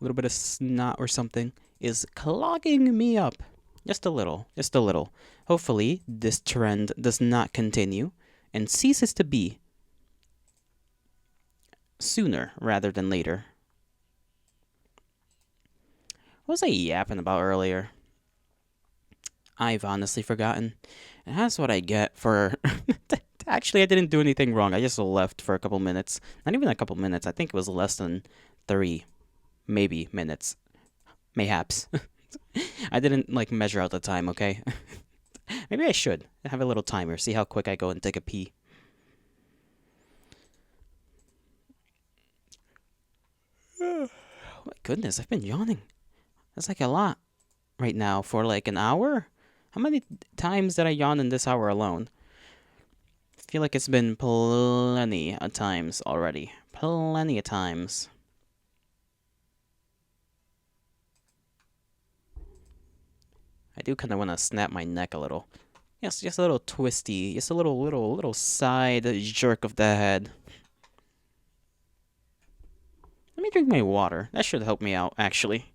little bit of snot or something is clogging me up. Just a little. Just a little. Hopefully, this trend does not continue and ceases to be sooner rather than later. What was I yapping about earlier? I've honestly forgotten. And that's what I get for. Actually, I didn't do anything wrong. I just left for a couple minutes. Not even a couple minutes. I think it was less than 3, maybe, minutes. Mayhaps. I didn't like measure out the time, okay? Maybe I should have a little timer, see how quick I go and take a pee. Oh my goodness, I've been yawning. That's like a lot right now for like an hour. How many times did I yawn in this hour alone? I feel like it's been plenty of times already. Plenty of times. I do kind of want to snap my neck a little. Yes, just a little twisty. Just a little side jerk of the head. Let me drink my water. That should help me out, actually.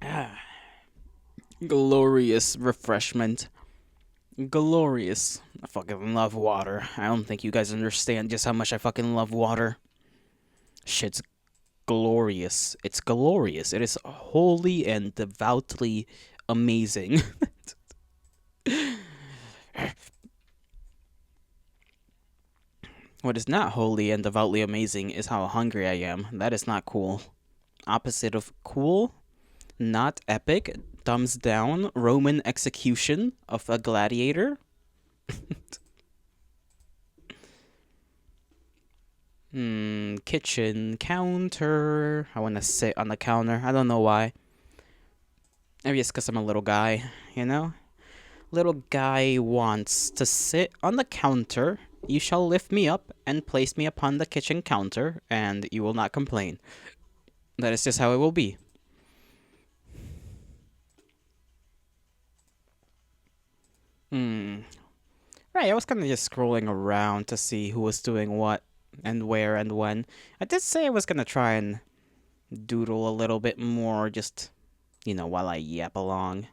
Ah, glorious refreshment. Glorious. I fucking love water. I don't think you guys understand just how much I fucking love water. Shit's glorious. It's glorious. It is wholly and devoutly amazing. What is not wholly and devoutly amazing is how hungry I am. That is not cool. Opposite of cool, not epic, thumbs down, Roman execution of a gladiator. Kitchen counter. I want to sit on the counter. I don't know why. Maybe it's because I'm a little guy, you know? Little guy wants to sit on the counter. You shall lift me up and place me upon the kitchen counter, and you will not complain. That is just how it will be. Right, I was kind of just scrolling around to see who was doing what and where and when. I did say I was going to try and doodle a little bit more, just, while I yap along.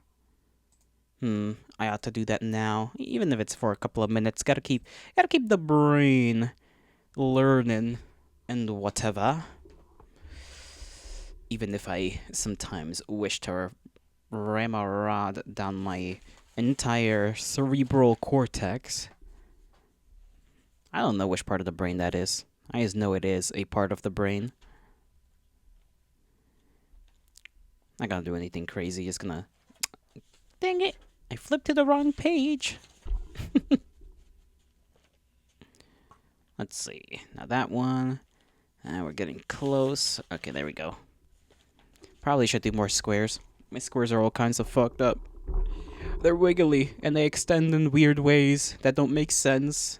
I ought to do that now, even if it's for a couple of minutes. Gotta keep the brain learning and whatever. Even if I sometimes wish to ram a rod down my entire cerebral cortex. I don't know which part of the brain that is. I just know it is a part of the brain. Not gonna do anything crazy, just gonna... Dang it! I flipped to the wrong page! Let's see. Now that one. And we're getting close. Okay, there we go. Probably should do more squares. My squares are all kinds of fucked up. They're wiggly, and they extend in weird ways that don't make sense.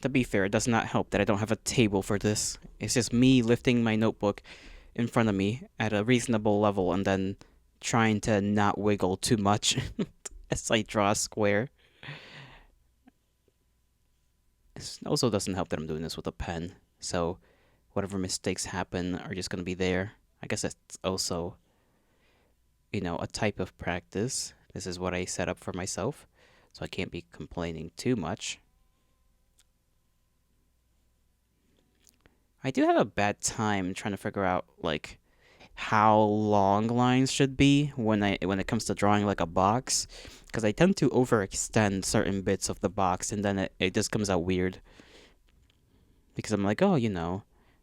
To be fair, it does not help that I don't have a table for this. It's just me lifting my notebook in front of me at a reasonable level and then trying to not wiggle too much as I draw a square. It also doesn't help that I'm doing this with a pen, so whatever mistakes happen are just going to be there. I guess that's also, a type of practice. This is what I set up for myself, so I can't be complaining too much. I do have a bad time trying to figure out, like, how long lines should be when it comes to drawing, like, a box, because I tend to overextend certain bits of the box, and then it just comes out weird. Because I'm like, oh,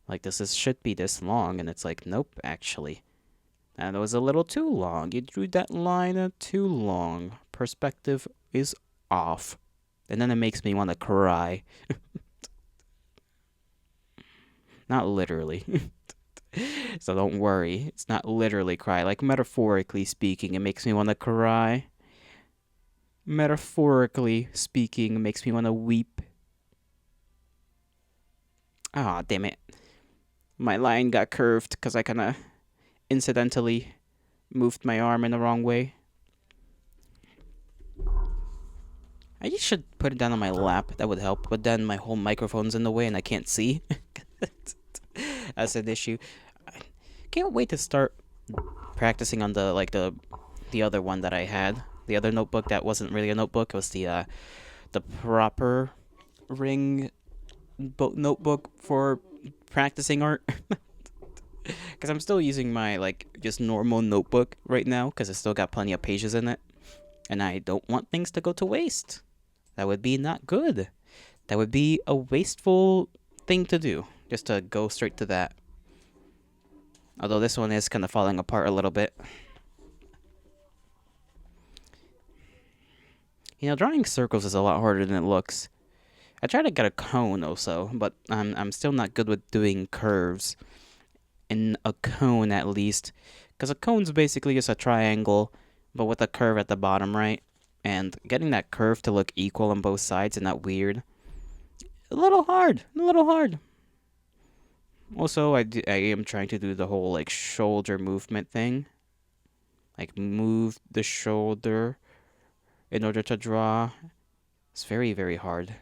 like, should be this long, and it's like, nope, actually. That was a little too long. You drew that line too long. Perspective is off. And then it makes me want to cry. Not literally. So don't worry. It's not literally cry. Like, metaphorically speaking, it makes me want to cry. Metaphorically speaking, it makes me want to weep. Ah, damn it. My line got curved because I kind of incidentally moved my arm in the wrong way. I just should put it down on my lap. That would help. But then my whole microphone's in the way and I can't see. That's an issue. I can't wait to start practicing on the other one that I had. The other notebook that wasn't really a notebook. It was the proper ring notebook for practicing art. Because I'm still using my just normal notebook right now because it's still got plenty of pages in it. And I don't want things to go to waste. That would be not good. That would be a wasteful thing to do, just to go straight to that. Although this one is kind of falling apart a little bit. You know, drawing circles is a lot harder than it looks. I tried to get a cone also, but I'm still not good with doing curves in a cone at least, because a cone's basically just a triangle, but with a curve at the bottom, right? And getting that curve to look equal on both sides and not weird, a little hard, a little hard. Also, I am trying to do the whole like shoulder movement thing, like move the shoulder in order to draw. It's very, very hard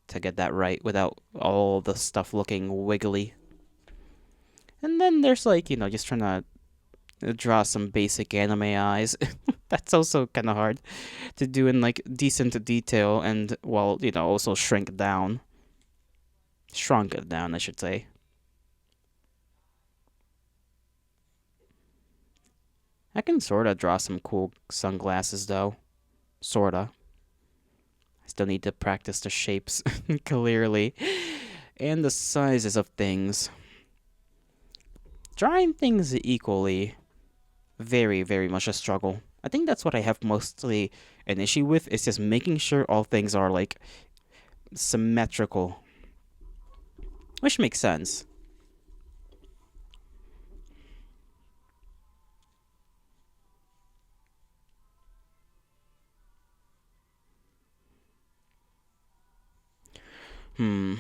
to get that right without all the stuff looking wiggly. And then there's like, just trying to draw some basic anime eyes. That's also kind of hard to do in like decent detail and, well, also shrink down. Shrunk it down, I should say. I can sorta draw some cool sunglasses though. Sorta. I still need to practice the shapes clearly and the sizes of things. Drawing things equally, very, very much a struggle. I think that's what I have mostly an issue with, is just making sure all things are like symmetrical. Which makes sense. Hmm.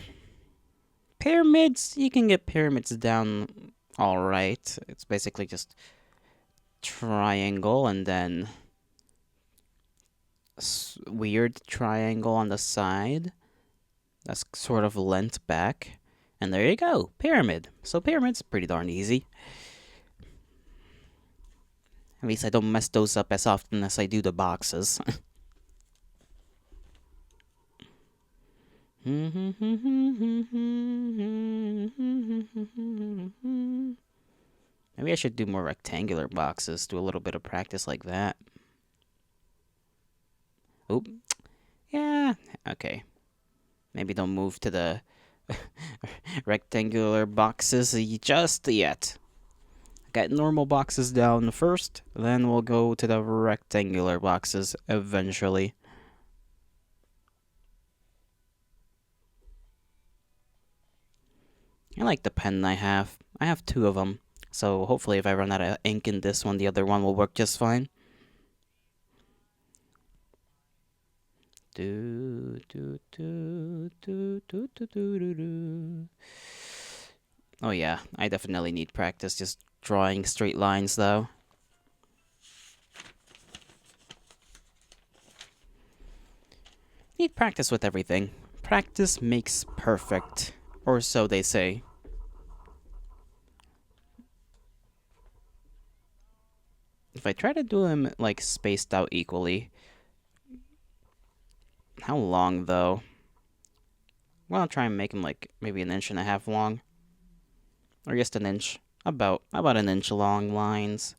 Pyramids, you can get pyramids down alright. It's basically just triangle and then weird triangle on the side. That's sort of lent back. And there you go, pyramid. So pyramid's pretty darn easy. At least I don't mess those up as often as I do the boxes. Maybe I should do more rectangular boxes, do a little bit of practice like that. Oop. Yeah, okay. Maybe don't move to the rectangular boxes just yet. Get normal boxes down first, then we'll go to the rectangular boxes eventually. I like the pen I have. I have two of them, so hopefully if I run out of ink in this one, the other one will work just fine. Do, do, do, do, do, do, do, do, do. Oh yeah, I definitely need practice just drawing straight lines though. Need practice with everything. Practice makes perfect, or so they say. If I try to do them like spaced out equally, how long though? Well, I'll try and make them like maybe an inch and a half long, or just an inch. About an inch long lines.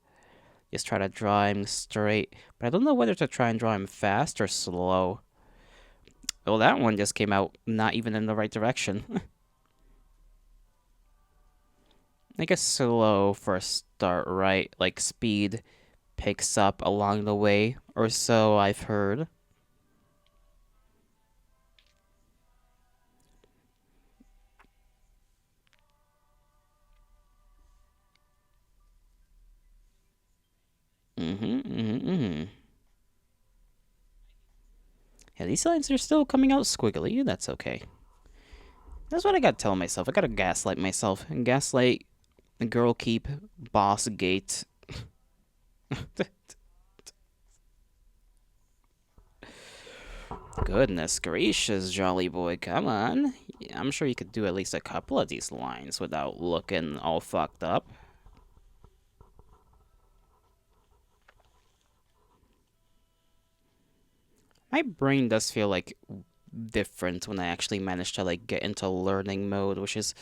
Just try to draw him straight, but I don't know whether to try and draw him fast or slow. Well, that one just came out not even in the right direction. I guess slow for a start, right? Like speed picks up along the way, or so I've heard. Yeah, these lines are still coming out squiggly. That's okay. That's what I gotta tell myself. I gotta gaslight myself. And gaslight girl keep boss gate. Goodness gracious, Jolly Boy, come on. Yeah, I'm sure you could do at least a couple of these lines without looking all fucked up. My brain does feel like different when I actually manage to like get into learning mode, which is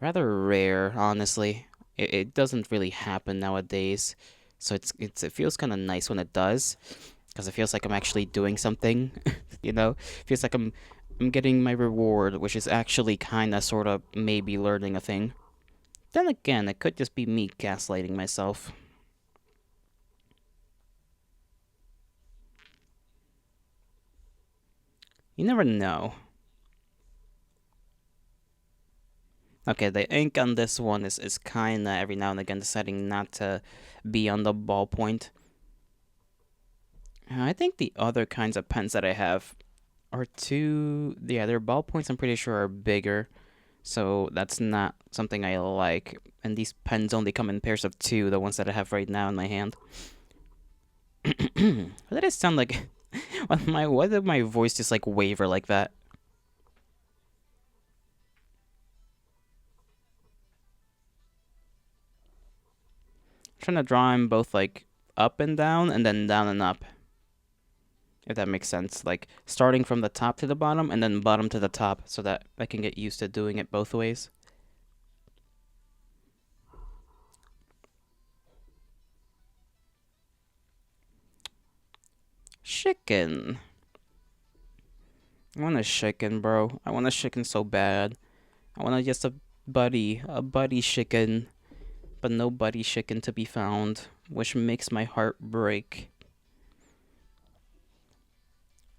rather rare, honestly. It doesn't really happen nowadays, so it feels kind of nice when it does. because it feels like I'm actually doing something. You know, feels like I'm getting my reward, which is actually kind of, sort of, maybe learning a thing. Then again, it could just be me gaslighting myself. You never know. Okay, the ink on this one is kinda every now and again deciding not to be on the ballpoint. I think the other kinds of pens that I have are too. Yeah, their ballpoints I'm pretty sure are bigger, so that's not something I like. And these pens only come in pairs of two, the ones that I have right now in my hand. What did it sound like? Why did my voice just like waver like that? I'm trying to draw them both like up and down, and then down and up. If that makes sense. Like starting from the top to the bottom, and then bottom to the top, so that I can get used to doing it both ways. Chicken. I want a chicken, bro. I want a chicken so bad. I want just a buddy chicken, but no buddy chicken to be found, which makes my heart break.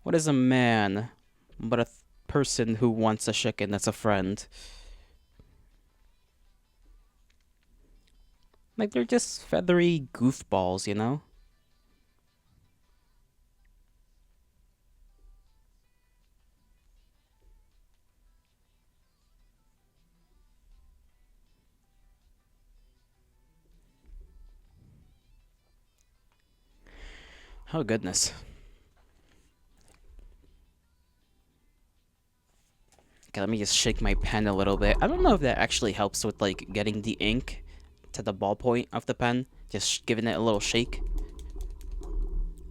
What is a man but a person who wants a chicken that's a friend? Like, they're just feathery goofballs, you know? Oh, goodness. Okay, let me just shake my pen a little bit. I don't know if that actually helps with, like, getting the ink to the ballpoint of the pen. Just giving it a little shake.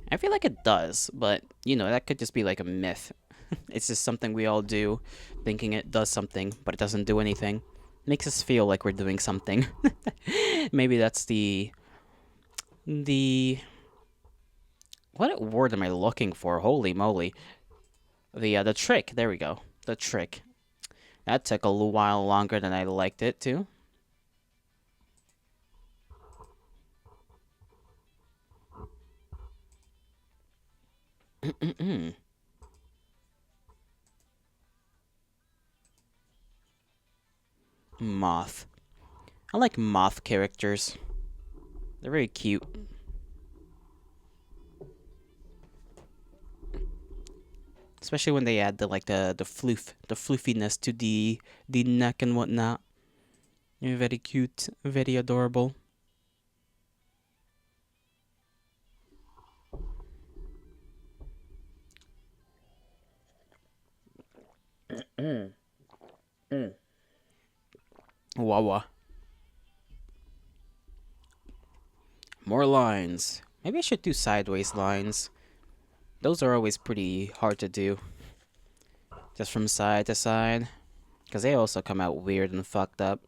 I feel like it does, but, you know, that could just be like a myth. It's just something we all do, thinking it does something, but it doesn't do anything. Makes us feel like we're doing something. Maybe that's the what word am I looking for? Holy moly. The trick. There we go. The trick. That took a little while longer than I liked it to. Moth. I like moth characters. They're very cute. Especially when they add the floofiness to the neck and whatnot. They're very cute, very adorable. Wawa. More lines. Maybe I should do sideways lines. Those are always pretty hard to do. Just from side to side. Because they also come out weird and fucked up.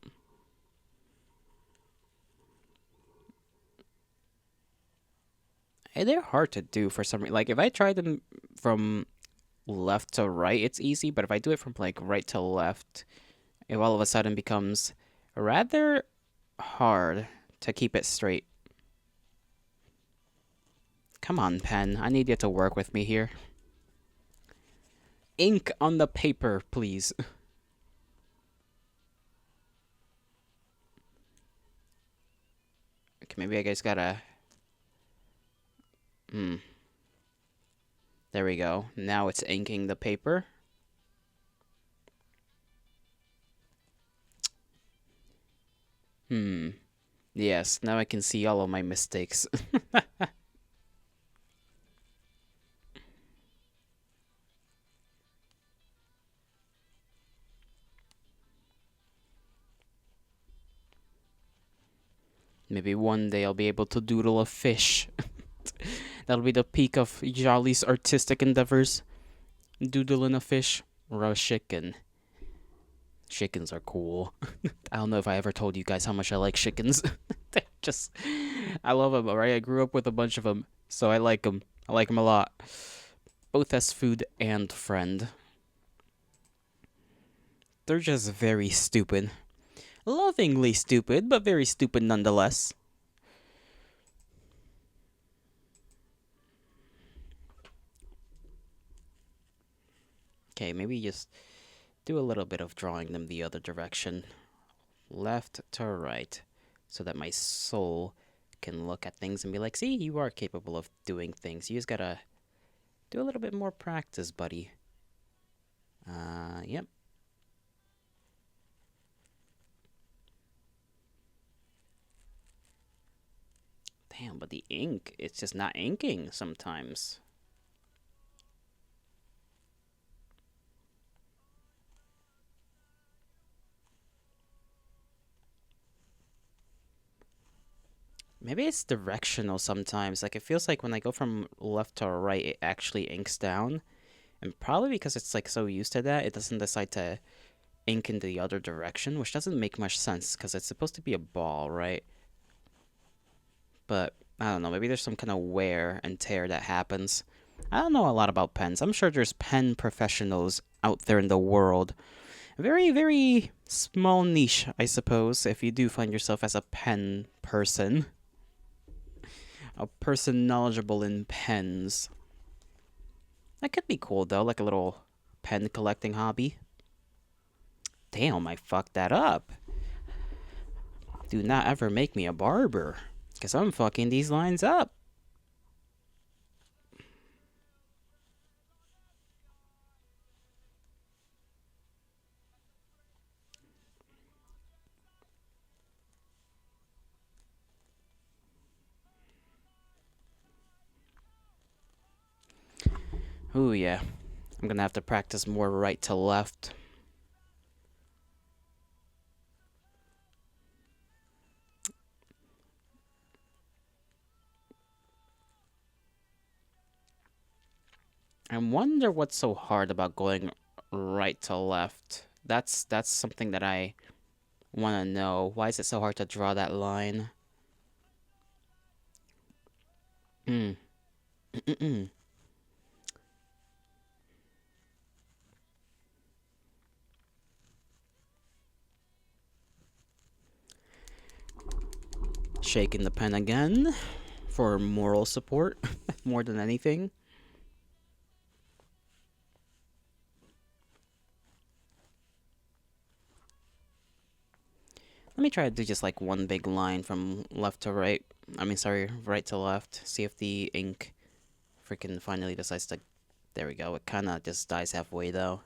Hey, they're hard to do for some reason. Like, if I try them from left to right, it's easy. But if I do it from, like, right to left, it all of a sudden becomes rather hard to keep it straight. Come on, pen. I need you to work with me here. Ink on the paper, please. Okay, maybe I guys gotta... There we go. Now it's inking the paper. Yes, now I can see all of my mistakes. Maybe one day I'll be able to doodle a fish. That'll be the peak of Jolly's artistic endeavors. Doodling a fish or a chicken. Chickens are cool. I don't know if I ever told you guys how much I like chickens. Just, I love them, alright? I grew up with a bunch of them, so I like them. I like them a lot, both as food and friend. They're just very stupid. Lovingly stupid, but very stupid nonetheless. Okay, maybe just do a little bit of drawing them the other direction. Left to right. So that my soul can look at things and be like, see, you are capable of doing things. You just gotta do a little bit more practice, buddy. Yep. Damn, but the ink, it's just not inking sometimes. Maybe it's directional sometimes. Like, it feels like when I go from left to right, it actually inks down. And probably because it's, like, so used to that, it doesn't decide to ink in the other direction, which doesn't make much sense because it's supposed to be a ball, right? But I don't know, maybe there's some kind of wear and tear that happens. I don't know a lot about pens. I'm sure there's pen professionals out there in the world. Very, very small niche, I suppose, if you do find yourself as a pen person. A person knowledgeable in pens. That could be cool, though, like a little pen collecting hobby. Damn, I fucked that up. Do not ever make me a barber, because I'm fucking these lines up. Ooh, yeah. I'm gonna have to practice more right to left. I wonder what's so hard about going right to left. That's something that I want to know. Why is it so hard to draw that line? Hmm. Shaking the pen again for moral support more than anything. Let me try to do just like one big line from left to right. I mean, sorry, right to left. See if the ink freaking finally decides to. There we go. It kind of just dies halfway though.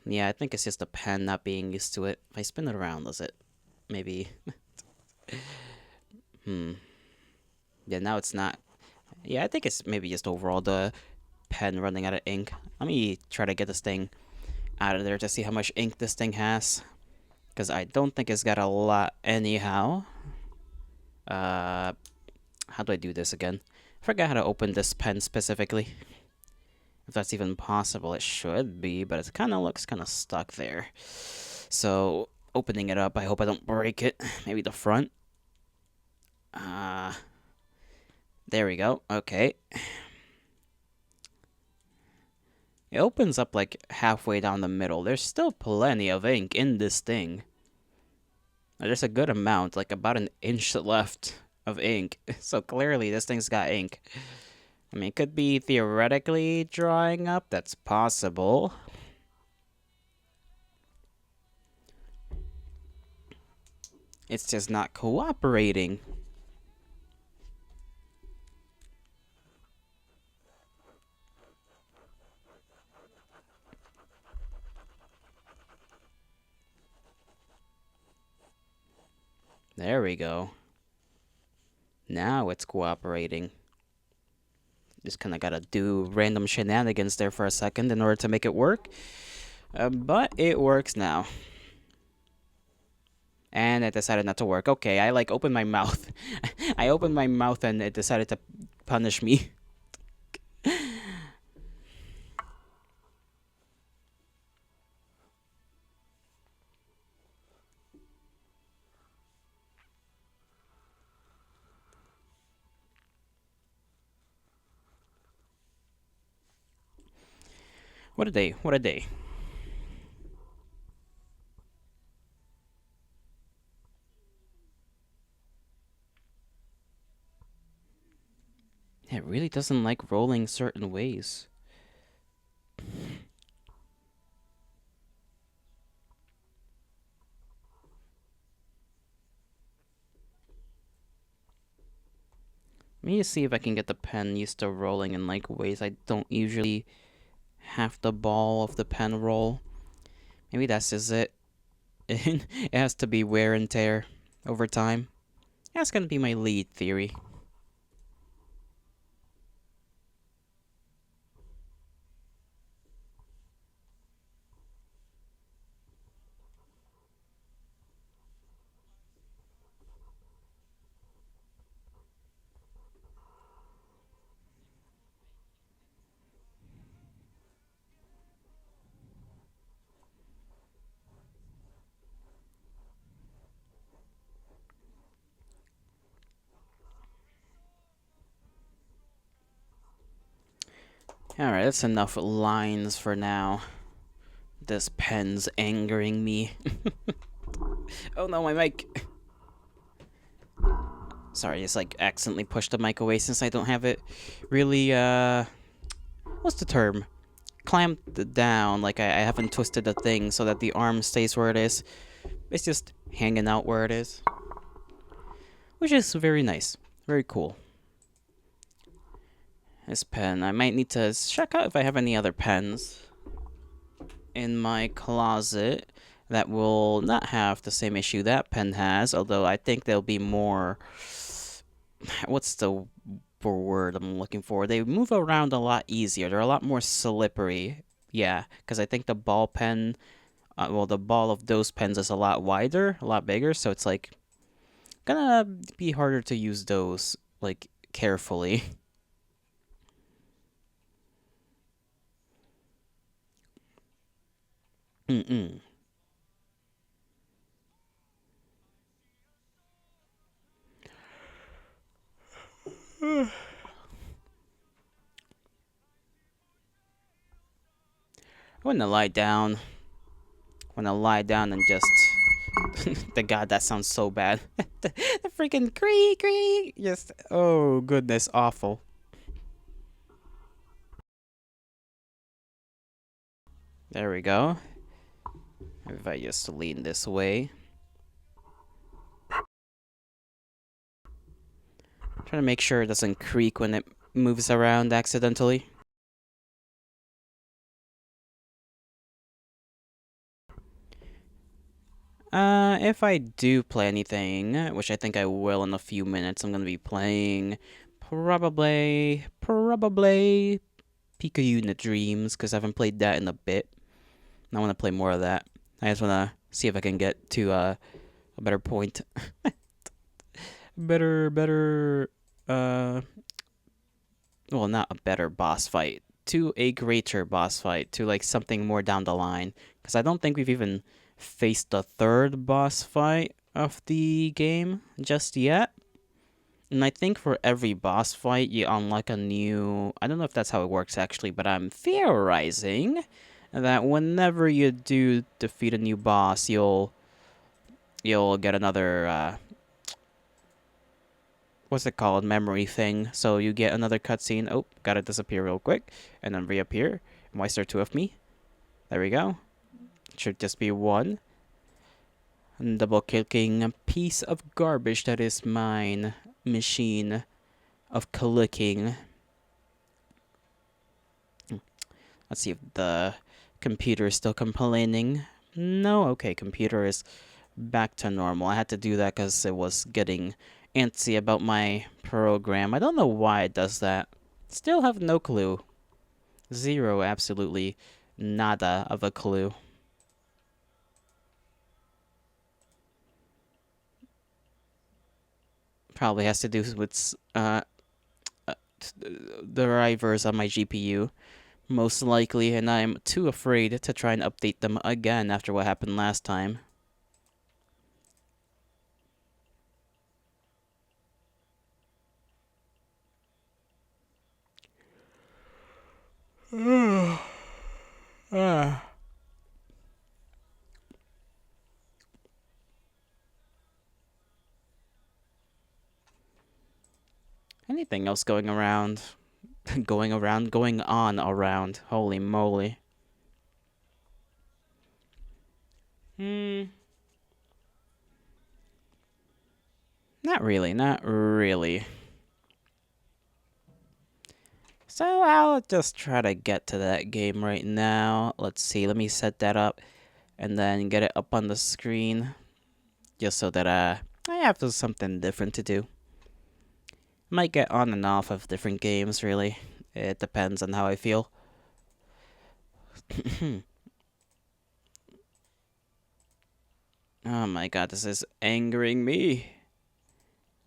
Yeah, I think it's just the pen not being used to it. If I spin it around, does it? Maybe. Hmm. Yeah, now it's not. Yeah, I think it's maybe just overall the pen running out of ink. Let me try to get this thing out of there to see how much ink this thing has. Because I don't think it's got a lot anyhow. Uh, how do I do this again? I forgot how to open this pen specifically. If that's even possible, it should be, but it kind of looks kind of stuck there. So, opening it up, I hope I don't break it. Maybe the front. Uh, there we go. Okay. It opens up like halfway down the middle. There's still plenty of ink in this thing. There's a good amount, like about an inch left of ink. So clearly this thing's got ink. I mean, it could be theoretically drying up. That's possible. It's just not cooperating. There we go. Now it's cooperating. Just kind of gotta do random shenanigans there for a second in order to make it work. But it works now. And it decided not to work. Okay, I like opened my mouth. I opened my mouth and it decided to punish me. What a day. What a day. It really doesn't like rolling certain ways. Let me just see if I can get the pen used to rolling in like ways I don't usually have the ball of the pen roll. Maybe that's just it. It has to be wear and tear over time. That's gonna be my lead theory. Alright, that's enough lines for now. This pen's angering me. Oh no, my mic. Sorry, it's like accidentally pushed the mic away since I don't have it really, what's the term? Clamped down, like I haven't twisted the thing so that the arm stays where it is. It's just hanging out where it is. Which is very nice. Very cool. This pen, I might need to check out if I have any other pens in my closet that will not have the same issue that pen has, although I think they'll be more... What's the word I'm looking for? They move around a lot easier. They're a lot more slippery. Yeah, because I think the ball pen, well, the ball of those pens is a lot wider, a lot bigger, so it's like gonna be harder to use those, like, carefully. Mm-mm. I want to lie down. I want to lie down and just... the God, that sounds so bad. The freaking creak, creak. Just, oh, goodness, awful. There we go. If I just lean this way. Trying to make sure it doesn't creak when it moves around accidentally. If I do play anything, which I think I will in a few minutes, I'm gonna be playing probably Picayune Dreams, because I haven't played that in a bit. I want to play more of that. I just want to see if I can get to a better point. better, well, not a better boss fight, to a greater boss fight, to like something more down the line. Because I don't think we've even faced the third boss fight of the game just yet. And I think for every boss fight, you unlock a new... I don't know if that's how it works actually, but I'm theorizing that whenever you do defeat a new boss, you'll get another what's it called, memory thing. So you get another cutscene. Oh, gotta disappear real quick and then reappear. Why is there two of me? There we go. Should just be one. And double clicking a piece of garbage that is mine. Machine of clicking. Let's see if the computer is still complaining. No, okay, computer is back to normal. I had to do that because it was getting antsy about my program. I don't know why it does that. Still have no clue. Zero, absolutely nada of a clue. Probably has to do with the drivers on my GPU, most likely, and I'm too afraid to try and update them again after what happened last time. Anything else going around? Going on around. Holy moly. Not really, not really. So I'll just try to get to that game right now. Let's see, let me set that up and then get it up on the screen. Just so that I have something different to do. Might get on and off of different games, really. It depends on how I feel. Oh my god, this is angering me.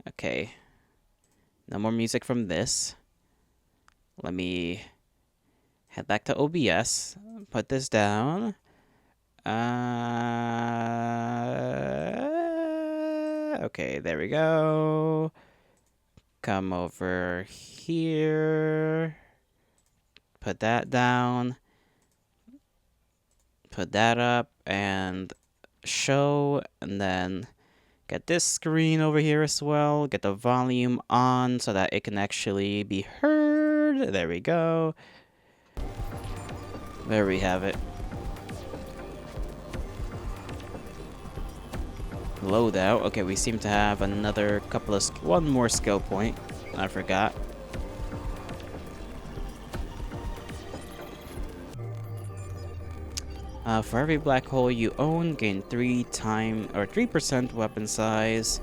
Okay. No more music from this. Let me head back to OBS. Put this down. Okay, there we go. Come over here. Put that down. Put that up and show, and then get this screen over here as well. Get the volume on so that it can actually be heard. There we go. There we have it. Loadout. Okay, we seem to have another couple of... one more skill point. I forgot. For every black hole you own, gain 3% weapon size.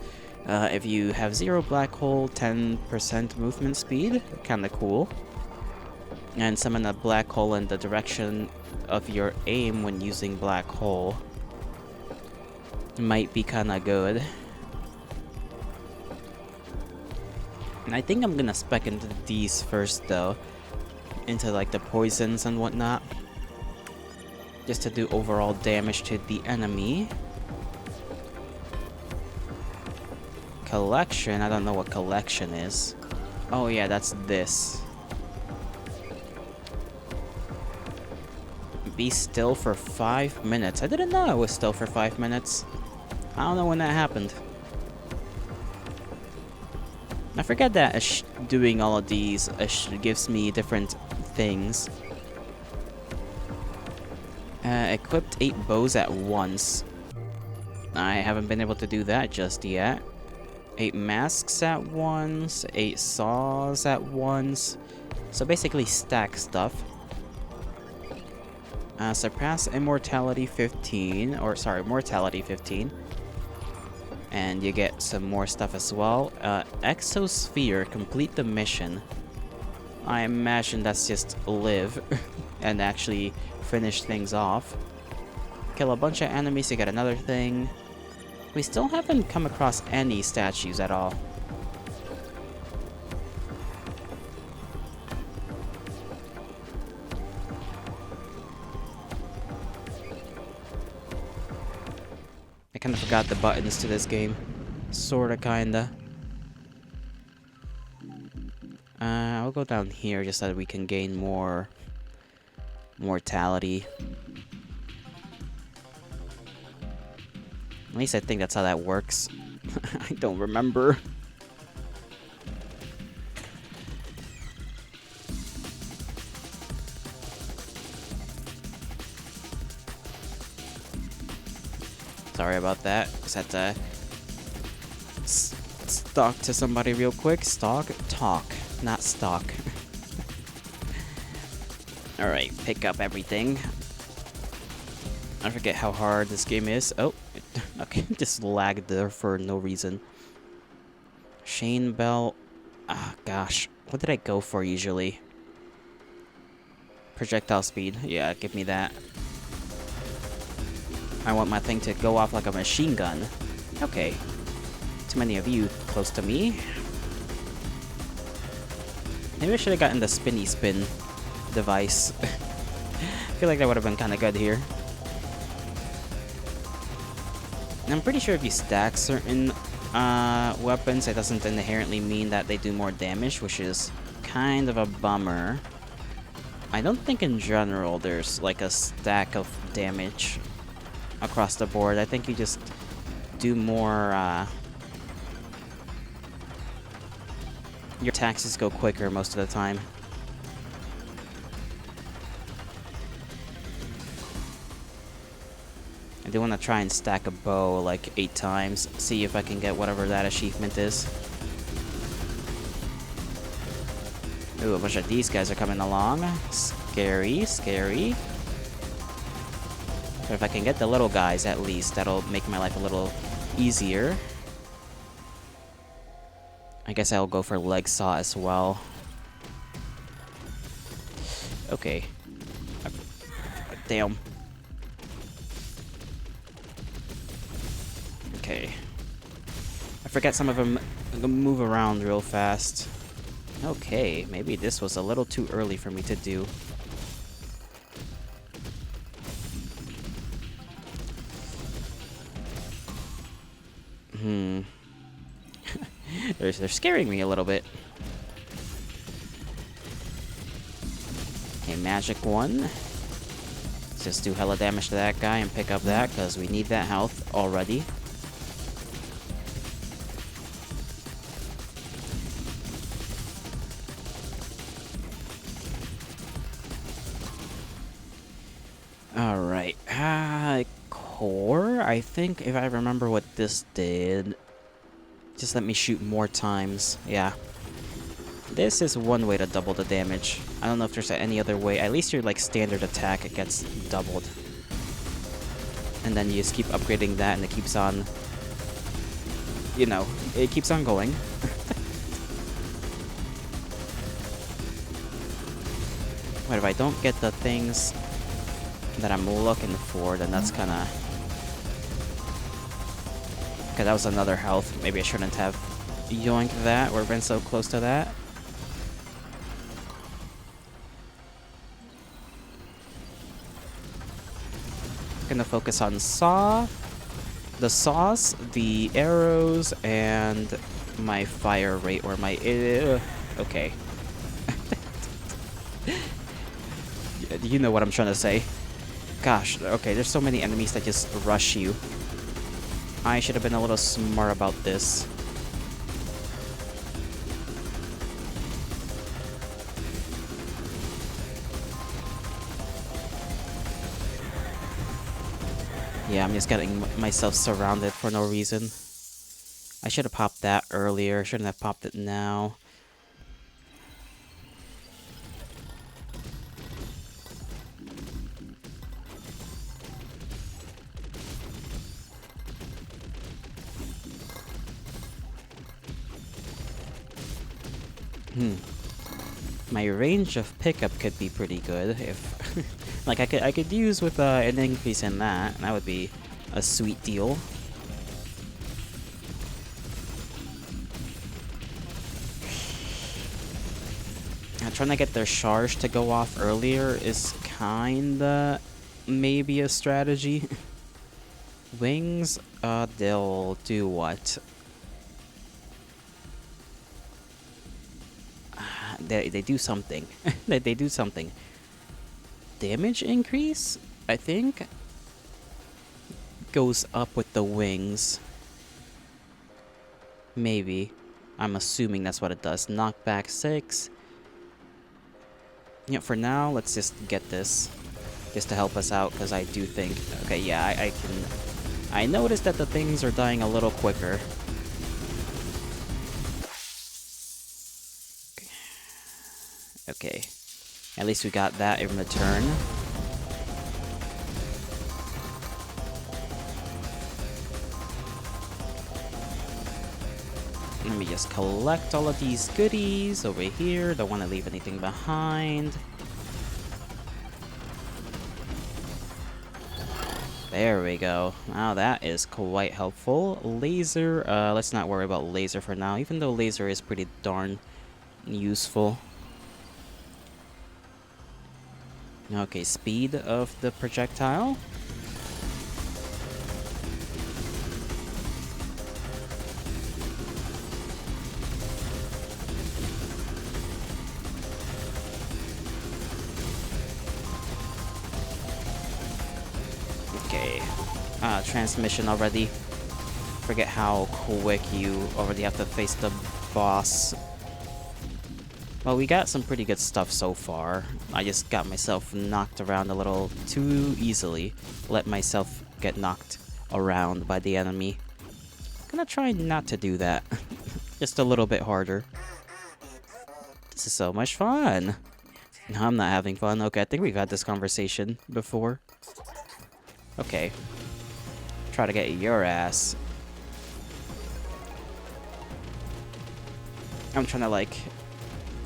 If you have 0 black hole, 10% movement speed. Kinda cool. And summon a black hole in the direction of your aim when using black hole. Might be kinda good. And I think I'm gonna spec into these first though. Into like the poisons and whatnot. Just to do overall damage to the enemy. Collection, I don't know what collection is. Oh yeah, that's this. Be still for 5 minutes. I didn't know I was still for 5 minutes. I don't know when that happened. I forget that doing all of these gives me different things. Equipped 8 bows at once. I haven't been able to do that just yet. 8 masks at once, 8 saws at once. So basically stack stuff. Surpass immortality 15, or sorry, mortality 15. And you get some more stuff as well. Exosphere, complete the mission. I imagine that's just live and actually finish things off. Kill a bunch of enemies to get another thing. We still haven't come across any statues at all. I kind of forgot the buttons to this game. Sorta, kinda. I'll go down here just so that we can gain more mortality. At least I think that's how that works. I don't remember. Sorry about that. Just had to talk to somebody real quick. Talk, not stalk. Alright, pick up everything. I forget how hard this game is. Oh, okay, just lagged there for no reason. Shane Bell. Ah, gosh. What did I go for usually? Projectile speed. Yeah, give me that. I want my thing to go off like a machine gun. Okay. Too many of you close to me. Maybe I should have gotten the spinny spin device. I feel like that would have been kind of good here. And I'm pretty sure if you stack certain weapons, it doesn't inherently mean that they do more damage, which is kind of a bummer. I don't think in general there's like a stack of damage across the board. I think you just do more, your attacks go quicker most of the time. I do want to try and stack a bow like 8 times, see if I can get whatever that achievement is. Ooh, a bunch of these guys are coming along. Scary, scary. But if I can get the little guys at least, that'll make my life a little easier. I guess I'll go for leg saw as well. Okay. Damn. Okay. I forget some of them move around real fast. Okay, maybe this was a little too early for me to do. They're scaring me a little bit. Okay, magic one. Let's just do hella damage to that guy and pick up that, because we need that health already. Alright, core, I think, if I remember what this did. Just let me shoot more times, yeah. This is one way to double the damage. I don't know if there's any other way. At least your, like, standard attack, it gets doubled. And then you just keep upgrading that and it keeps on... You know, it keeps on going. But if I don't get the things that I'm looking for, then that's kind of... Okay, that was another health. Maybe I shouldn't have yoinked that or been so close to that. Gonna focus on saw, the saws, the arrows, and my fire rate or my... okay. You know what I'm trying to say. Gosh, okay, there's so many enemies that just rush you. I should have been a little smart about this. Yeah, I'm just getting myself surrounded for no reason. I should have popped that earlier. Shouldn't have popped it now. My range of pickup could be pretty good if, like, I could use with an increase in that. That would be a sweet deal. Trying to get their charge to go off earlier is kinda maybe a strategy. Wings, they'll do what? They do something. they do something. Damage increase, I think, goes up with the wings. Maybe. I'm assuming that's what it does. Knockback 6. Yeah, for now, let's just get this. Just to help us out, because I do think... Okay, yeah, I can... I noticed that the things are dying a little quicker. Okay. At least we got that in return. Let me just collect all of these goodies over here. Don't want to leave anything behind. There we go. Now that is quite helpful. Laser, let's not worry about laser for now, even though laser is pretty darn useful. Okay, speed of the projectile. Okay. Transmission already. Forget how quick you already have to face the boss. Well, we got some pretty good stuff so far. I just got myself knocked around a little too easily. Let myself get knocked around by the enemy. Gonna try not to do that. Just a little bit harder. This is so much fun. No, I'm not having fun. Okay, I think we've had this conversation before. Okay. Try to get your ass. I'm trying to, like,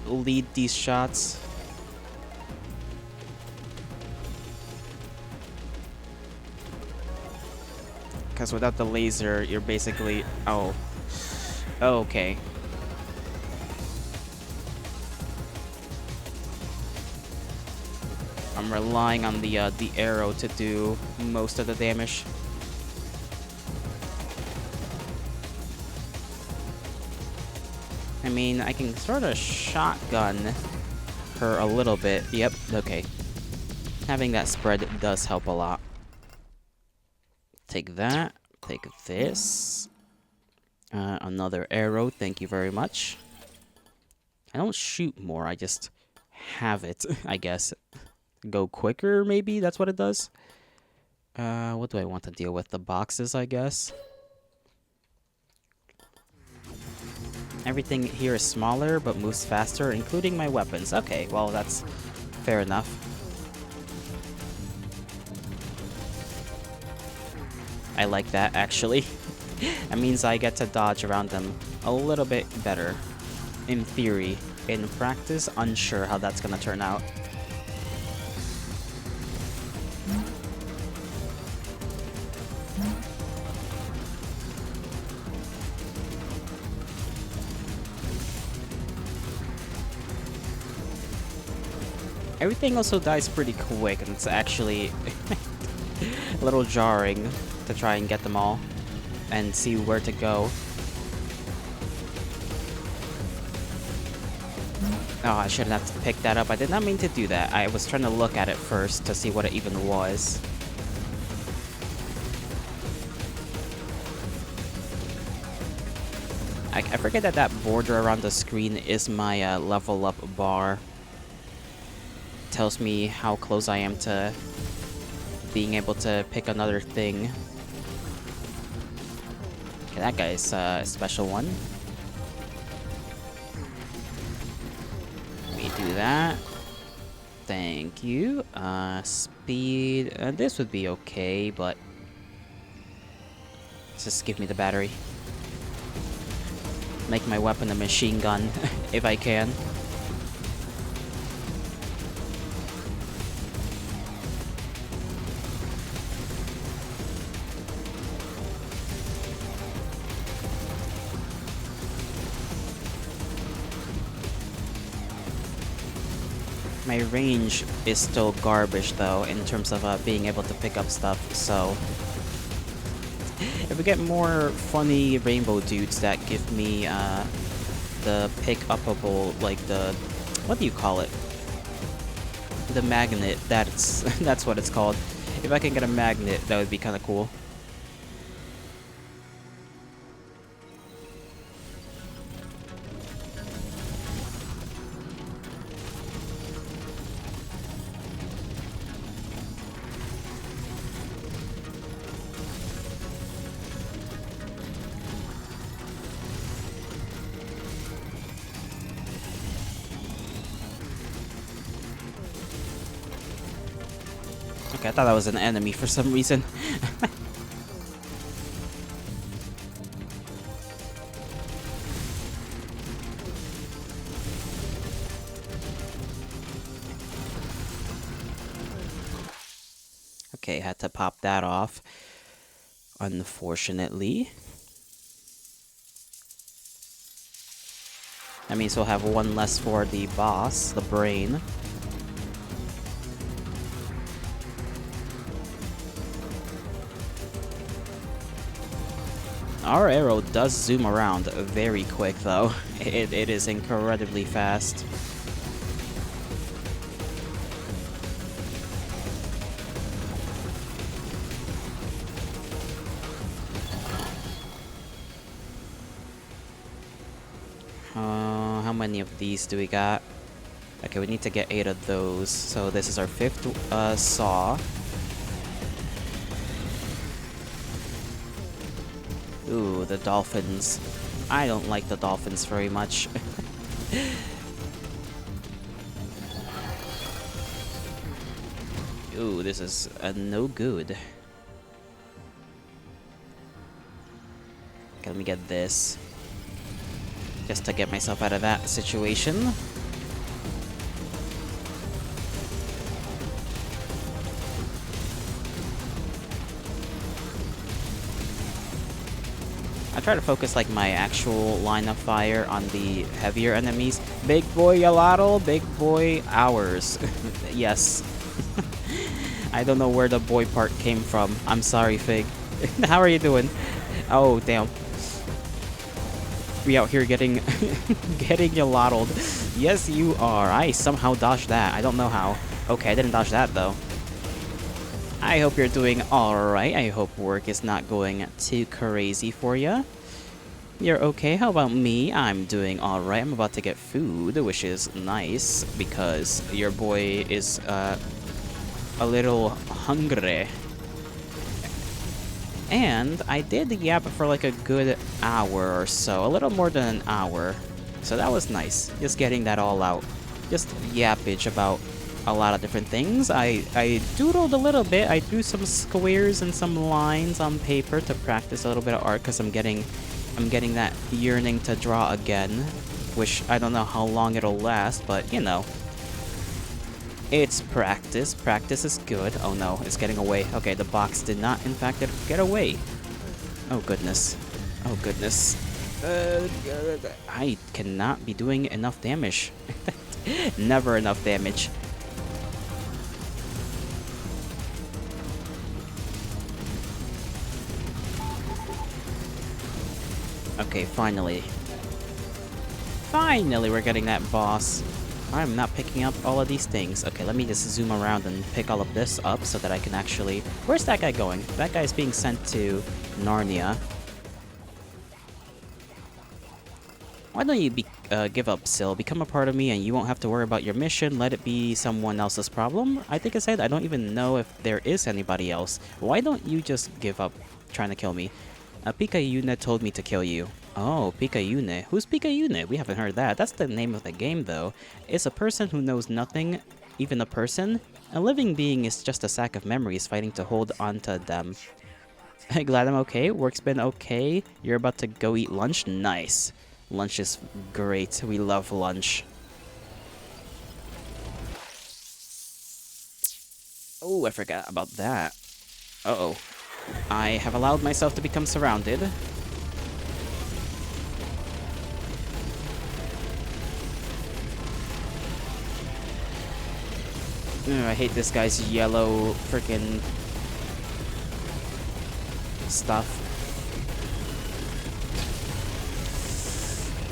lead these shots. Because without the laser, you're basically... Oh. Oh, okay. I'm relying on the arrow to do most of the damage. I mean, I can sort of shotgun her a little bit. Yep, okay. Having that spread does help a lot. Take that. Take this. Another arrow, thank you very much. I don't shoot more, I just have it, I guess. Go quicker, maybe? That's what it does? What do I want to deal with? The boxes, I guess? Everything here is smaller, but moves faster, including my weapons. Okay, well, that's fair enough. I like that, actually. That means I get to dodge around them a little bit better. In theory. In practice, unsure how that's gonna turn out. Everything also dies pretty quick, and it's actually a little jarring to try and get them all and see where to go. Oh, I shouldn't have to pick that up. I did not mean to do that. I was trying to look at it first to see what it even was. I forget that that border around the screen is my level up bar. Tells me how close I am to being able to pick another thing. Okay, that guy's a special one. Let me do that. Thank you. Speed. This would be okay, but just give me the battery. Make my weapon a machine gun, if I can. My range is still garbage, though, in terms of being able to pick up stuff, so... If we get more funny rainbow dudes that give me the pick-upable, like the... What do you call it? The magnet, that's what it's called. If I can get a magnet, that would be kind of cool. Okay, I thought that was an enemy for some reason. Okay, had to pop that off. Unfortunately. That means we'll have one less for the boss, the brain. Our arrow does zoom around very quick, though. It is incredibly fast. many of these do we got? Okay, we need to get 8 of those. So this is our 5th saw. Ooh, the dolphins. I don't like the dolphins very much. Ooh, this is no good. Okay, let me get this. Just to get myself out of that situation. I try to focus like my actual line of fire on the heavier enemies. Big boy Yalato, big boy ours. Yes. I don't know where the boy part came from. I'm sorry, Fig. How are you doing? Oh, damn. We out here getting getting Yalato. Yes, you are. I somehow dodged that. I don't know how. Okay, I didn't dodge that, though. I hope you're doing alright. I hope work is not going too crazy for you. You're okay? How about me? I'm doing alright. I'm about to get food, which is nice, because your boy is a little hungry. And I did yap for like a good hour or so. A little more than an hour. So that was nice. Just getting that all out. Just yappage about a lot of different things. I doodled a little bit. I drew some squares and some lines on paper to practice a little bit of art because I'm getting that yearning to draw again, which I don't know how long it'll last, but you know. It's practice. Practice is good. Oh no, it's getting away. Okay, the box did not in fact get away. Oh goodness. Oh goodness. I cannot be doing enough damage. Never enough damage. Okay, finally. Finally, we're getting that boss. I'm not picking up all of these things. Okay, let me just zoom around and pick all of this up so that I can actually... Where's that guy going? That guy's being sent to Narnia. Why don't you give up, Syl? Become a part of me and you won't have to worry about your mission. Let it be someone else's problem. I think I said I don't even know if there is anybody else. Why don't you just give up trying to kill me? Picayune told me to kill you. Oh, Picayune. Who's Picayune? We haven't heard that. That's the name of the game, though. It's a person who knows nothing, even a person. A living being is just a sack of memories fighting to hold onto them. Glad I'm okay. Work's been okay. You're about to go eat lunch? Nice. Lunch is great. We love lunch. Oh, I forgot about that. Uh-oh. I have allowed myself to become surrounded. Ugh, I hate this guy's yellow freaking stuff.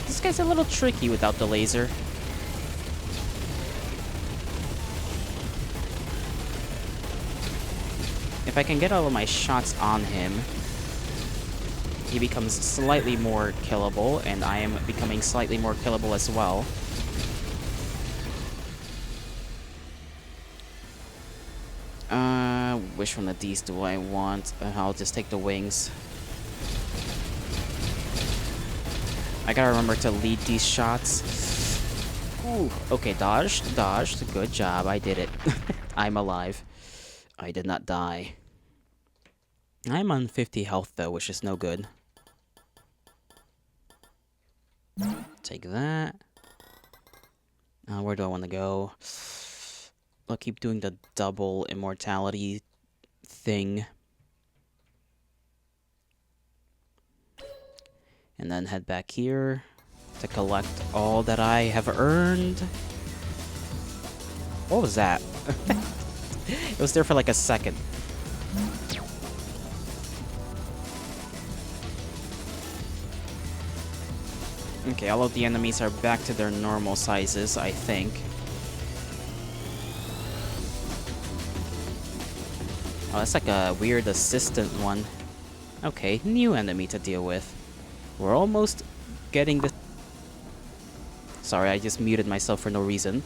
This guy's a little tricky without the laser. If I can get all of my shots on him, he becomes slightly more killable, and I am becoming slightly more killable as well. Which one of these do I want? I'll just take the wings. I gotta remember to lead these shots. Ooh, okay, dodged, dodged. Good job, I did it. I'm alive. I did not die. I'm on 50 health though, which is no good. Take that. Where do I want to go? I'll keep doing the double immortality thing. And then head back here to collect all that I have earned. What was that? It was there for like a second. Okay, all of the enemies are back to their normal sizes, I think. Oh, that's like a weird assistant one. Okay, new enemy to deal with. We're almost getting this Sorry, I just muted myself for no reason.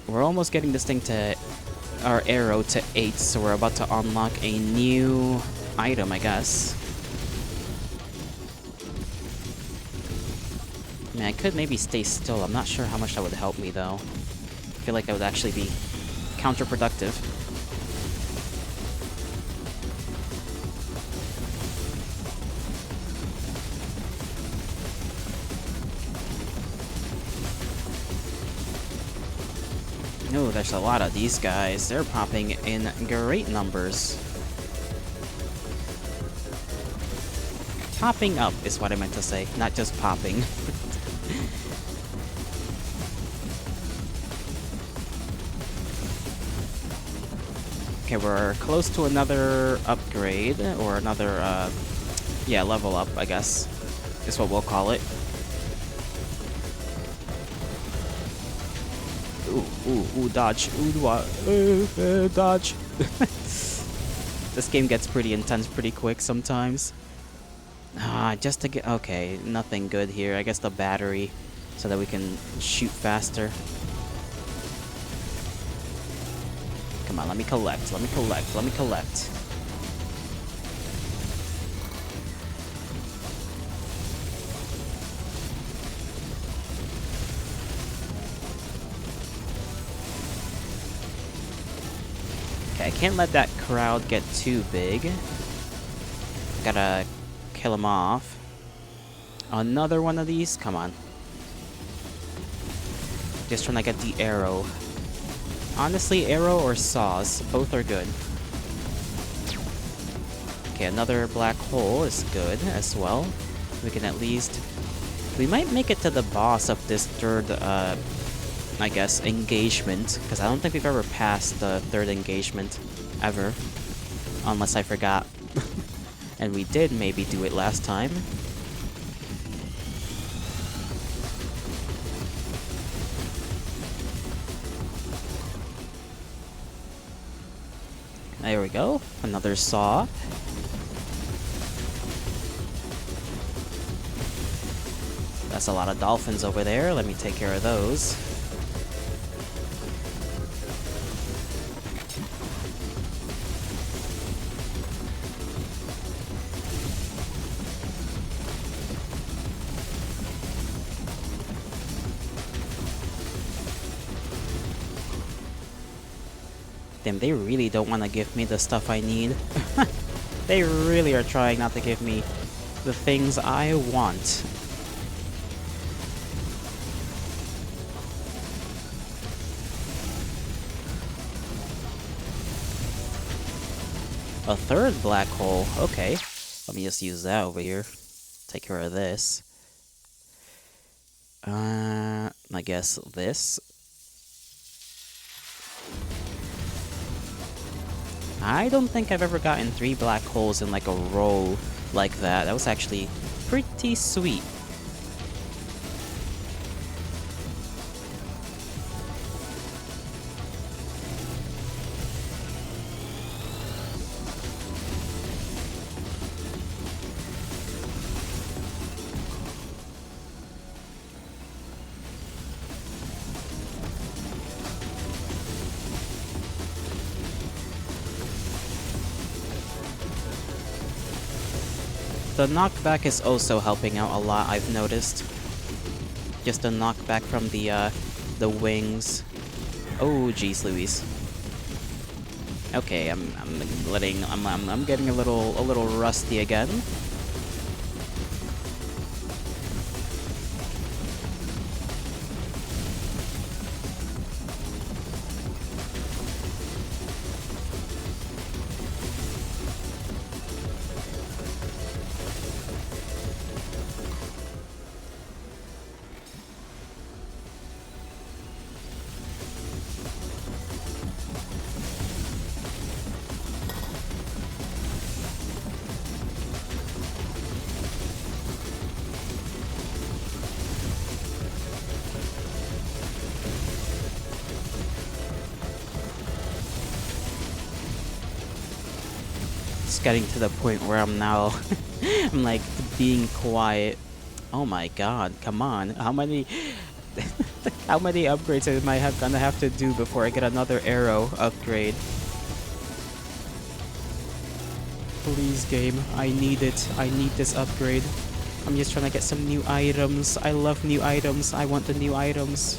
We're almost getting this thing to our arrow to 8, so we're about to unlock a new item, I guess. I mean, I could maybe stay still. I'm not sure how much that would help me, though. I feel like that would actually be counterproductive. Oh, there's a lot of these guys. They're popping in great numbers. Popping up is what I meant to say, not just popping. Okay, we're close to another upgrade, or another, yeah, level up, I guess, is what we'll call it. Ooh, dodge. Dodge. This game gets pretty intense pretty quick sometimes. Just to get... Okay, nothing good here. I guess the battery, so that we can shoot faster. Come on, let me collect. Okay, I can't let that crowd get too big. Gotta kill him off. Another one of these? Come on. Just trying to get the arrow. Honestly, arrow or saws, both are good. Okay, another black hole is good as well. We can at least... We might make it to the boss of this third, I guess, engagement. Because I don't think we've ever passed the third engagement. Ever. Unless I forgot. And we did maybe do it last time. There we go. Another saw. That's a lot of dolphins over there. Let me take care of those. Damn, they really don't want to give me the stuff I need. They really are trying not to give me the things I want. A third black hole. Okay. Let me just use that over here. Take care of this. I guess this. I don't think I've ever gotten 3 black holes in like a row like that. That was actually pretty sweet. The knockback is also helping out a lot, I've noticed. Just a knockback from the wings. Oh, jeez Louise. Okay, I'm getting a little rusty again. Getting to the point where I'm now I'm like being quiet Oh my god, come on. How many how many upgrades am I gonna have to do before I get another arrow upgrade? Please, game. I need it. I need this upgrade. I'm just trying to get some new items. I love new items. I want the new items.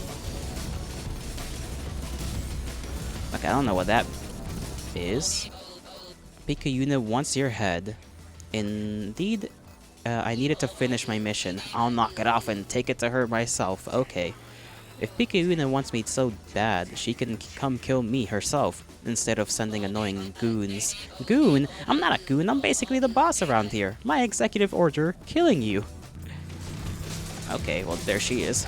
Okay, I don't know what that is. Picayune wants your head. Indeed, I needed to finish my mission. I'll knock it off and take it to her myself. Okay. If Picayune wants me so bad, she can come kill me herself, instead of sending annoying goons. Goon? I'm not a goon, I'm basically the boss around here. My executive order, killing you. Okay, well there she is.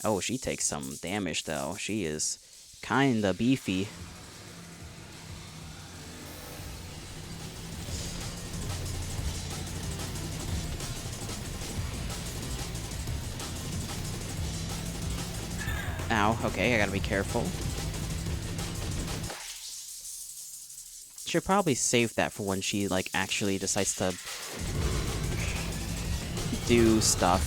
Oh, she takes some damage though. She is kinda beefy. Ow, okay, I gotta be careful. Should probably save that for when she, like, actually decides to do stuff.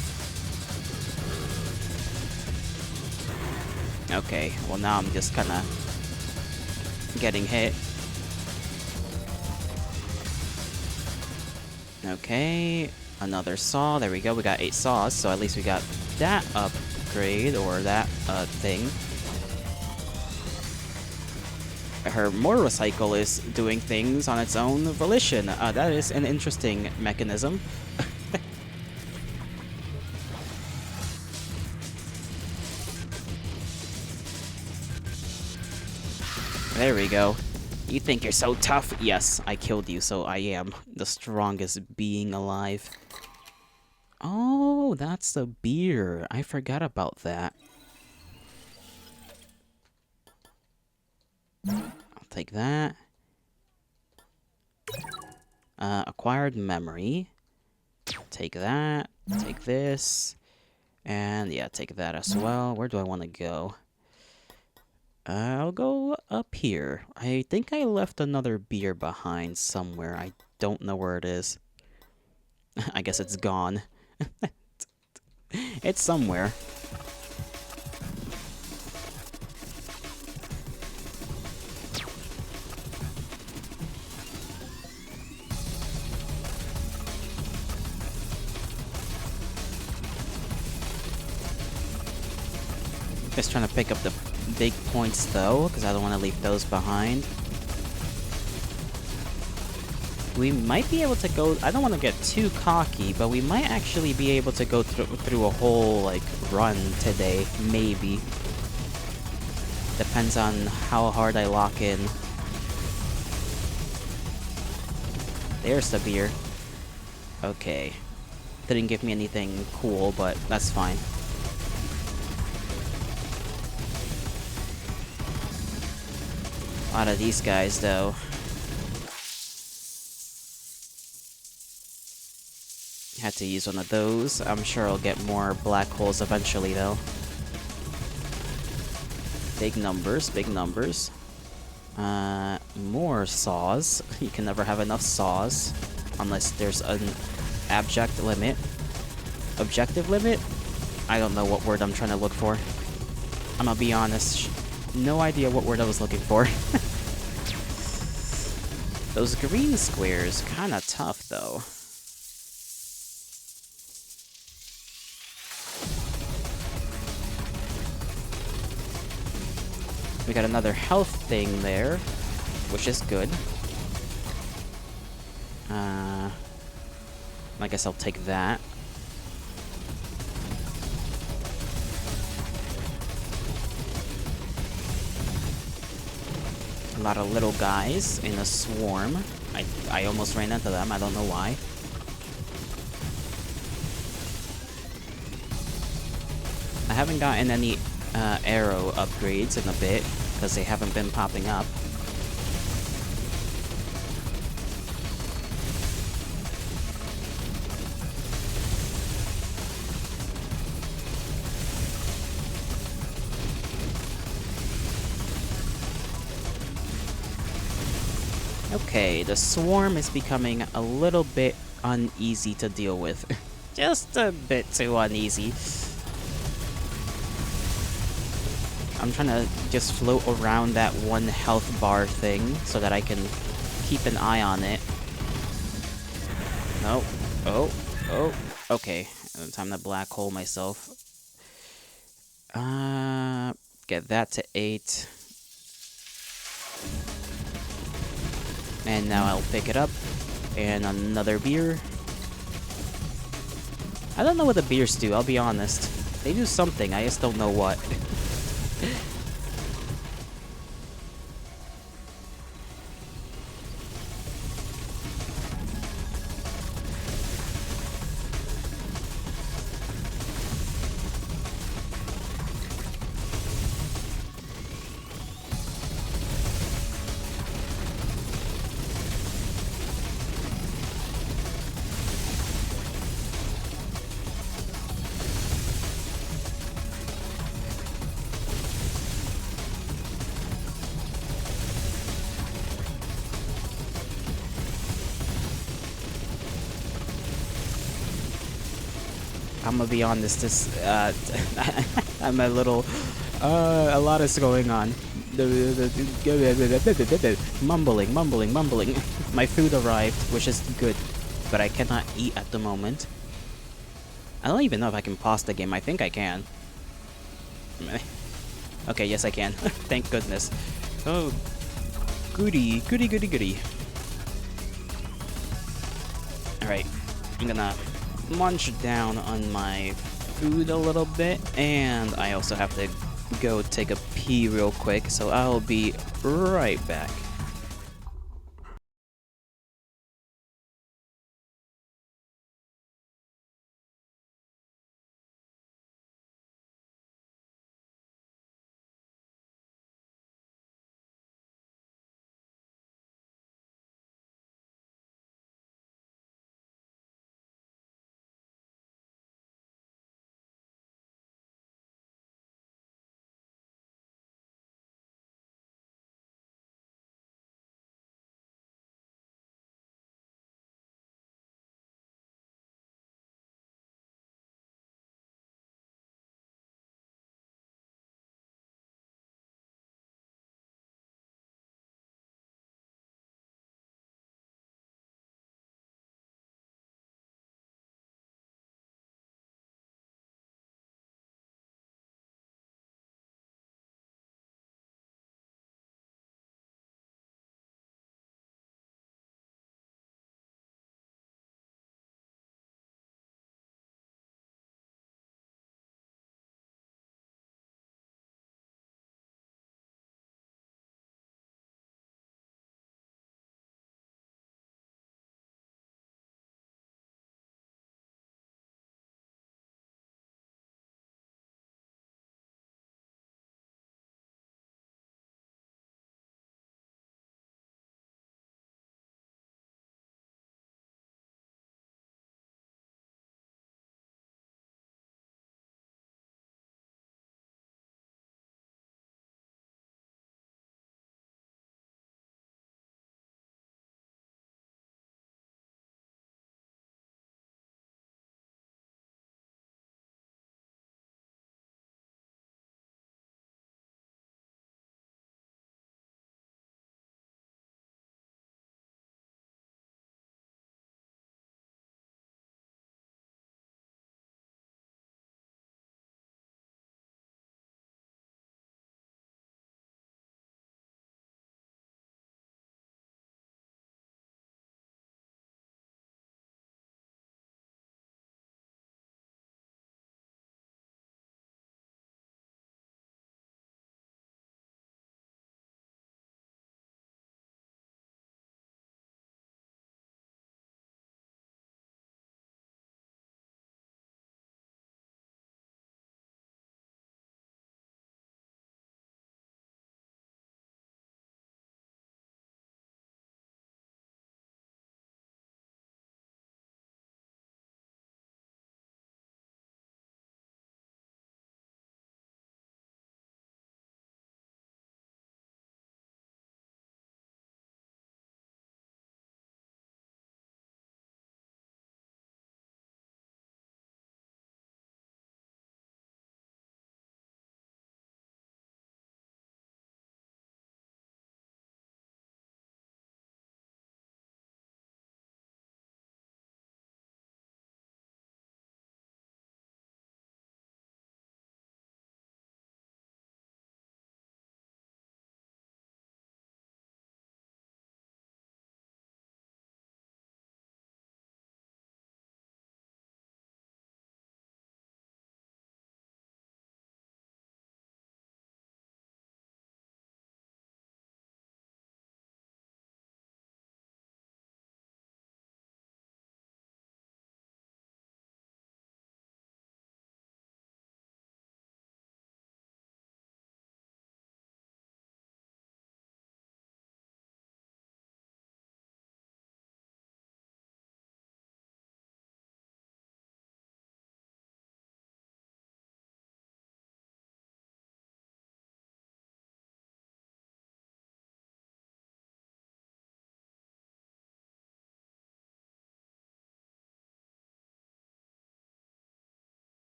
Okay, well now I'm just kinda getting hit. Okay, another saw. There we go, we got 8 saws, so at least we got that upgrade, or that, thing. Her motorcycle is doing things on its own volition. That is an interesting mechanism. There we go. You think you're so tough? Yes, I killed you, so I am the strongest being alive. Oh, that's the beer. I forgot about that. I'll take that. Acquired memory. Take that. Take this. And yeah, take that as well. Where do I want to go? I'll go up here. I think I left another beer behind somewhere. I don't know where it is. I guess it's gone. It's somewhere. Just trying to pick up the big points though, because I don't want to leave those behind. We might be able to go... I don't want to get too cocky, but we might actually be able to go through a whole, like, run today. Maybe. Depends on how hard I lock in. There's the beer. Okay. Didn't give me anything cool, but that's fine. A lot of these guys, though. Had to use one of those. I'm sure I'll get more black holes eventually, though. Big numbers, big numbers. More saws. You can never have enough saws. Unless there's an abject limit. Objective limit? I don't know what word I'm trying to look for. I'm gonna be honest. No idea what word I was looking for. Those green squares, kinda tough, though. We got another health thing there, which is good. I guess I'll take that. A lot of little guys in a swarm. I almost ran into them, I don't know why. I haven't gotten any arrow upgrades in a bit, because they haven't been popping up. Okay, the swarm is becoming a little bit uneasy to deal with. just a bit too uneasy. I'm trying to just float around that one health bar thing so that I can keep an eye on it. No. Oh. Oh. Okay. Time to black hole myself. Get that to 8. And now I'll pick it up. And another beer. I don't know what the beers do, I'll be honest. They do something, I just don't know what. I'm gonna be honest, I'm a little, a lot is going on. Mumbling, mumbling, mumbling. My food arrived, which is good, but I cannot eat at the moment. I don't even know if I can pause the game. I think I can. Okay, yes I can. Thank goodness. Oh, goody, goody, goody, goody. Alright, I'm gonna munch down on my food a little bit, and I also have to go take a pee real quick, so I'll be right back.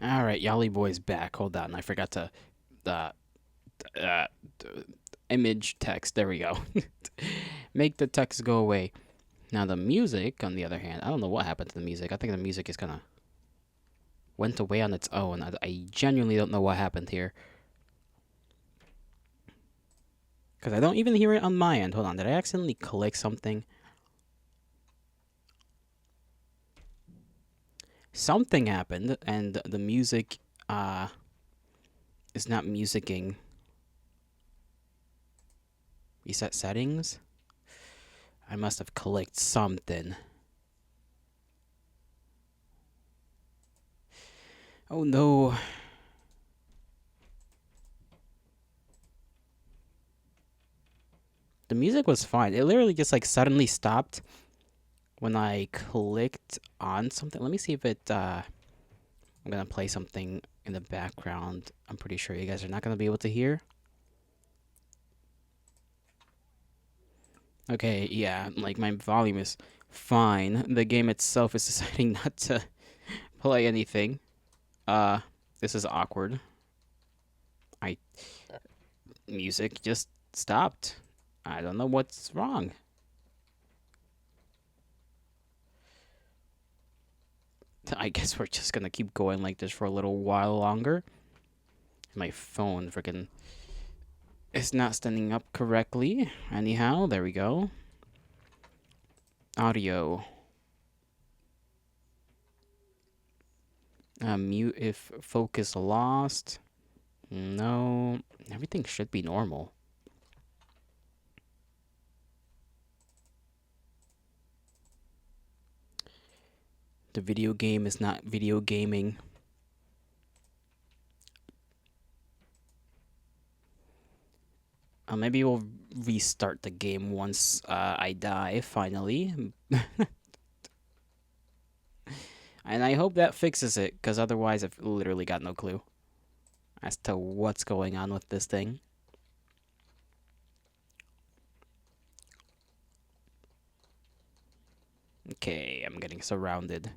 All right, Yali Boy's back. Hold on, I forgot to uh, uh image text. There we go. Make the text go away. Now the music, on the other hand, I don't know what happened to the music. I think the music is kind of went away on its own. I genuinely don't know what happened here because I don't even hear it on my end. Hold on, did I accidentally click something? Something happened, and the music uh is not musicking. Reset settings. I must have clicked something. Oh no. The music was fine. It literally just like suddenly stopped when I clicked on something. Let me see if it I'm gonna play something in the background. I'm pretty sure you guys are not gonna be able to hear. Okay, yeah, like my volume is fine. The game itself is deciding not to play anything. Uh this is awkward. I music just stopped. I don't know what's wrong. I guess we're just gonna keep going like this for a little while longer. My phone freaking is not standing up correctly. Anyhow, there we go. Audio. Mute if focus lost. No, everything should be normal. The video game is not video gaming. Maybe we'll restart the game once I die, finally. And I hope that fixes it, because otherwise I've literally got no clue as to what's going on with this thing. Okay, I'm getting surrounded.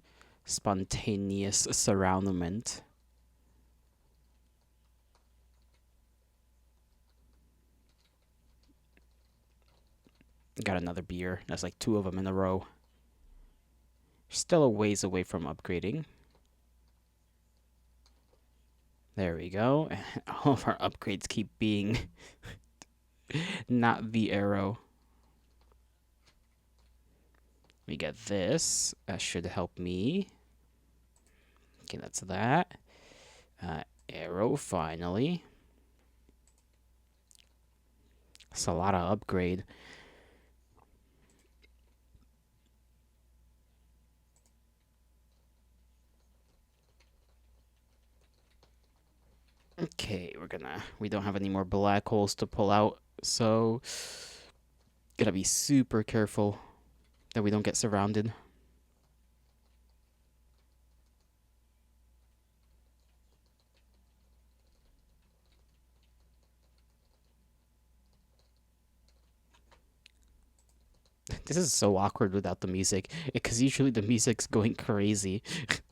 Spontaneous surroundment. Got another beer. That's like two of them in a row. Still a ways away from upgrading. There we go. All of our upgrades keep being not the arrow. We get this. That should help me. Okay, that's that. Arrow, finally. That's a lot of upgrade. Okay, we don't have any more black holes to pull out, so gotta be super careful that we don't get surrounded. This is so awkward without the music, because usually the music's going crazy.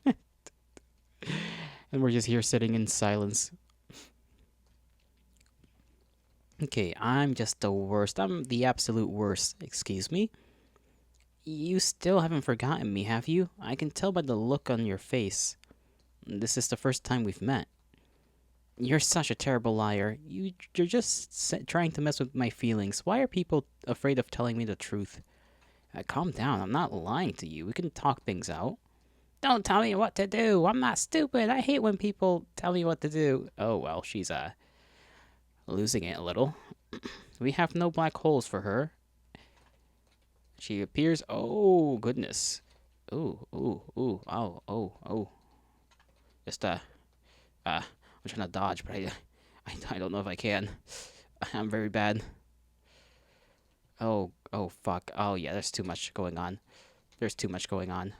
And we're just here sitting in silence. Okay, I'm just the worst. I'm the absolute worst. Excuse me? You still haven't forgotten me, have you? I can tell by the look on your face. This is the first time we've met. You're such a terrible liar. You're just trying to mess with my feelings. Why are people afraid of telling me the truth? Calm down. I'm not lying to you. We can talk things out. Don't tell me what to do. I'm not stupid. I hate when people tell me what to do. Oh, well, she's losing it a little. We have no black holes for her. She appears. Oh, goodness. Ooh, ooh, ooh. Oh, oh, oh. Just, I'm trying to dodge, but I don't know if I can. I'm very bad. Oh, oh, fuck. Oh, yeah, there's too much going on. There's too much going on.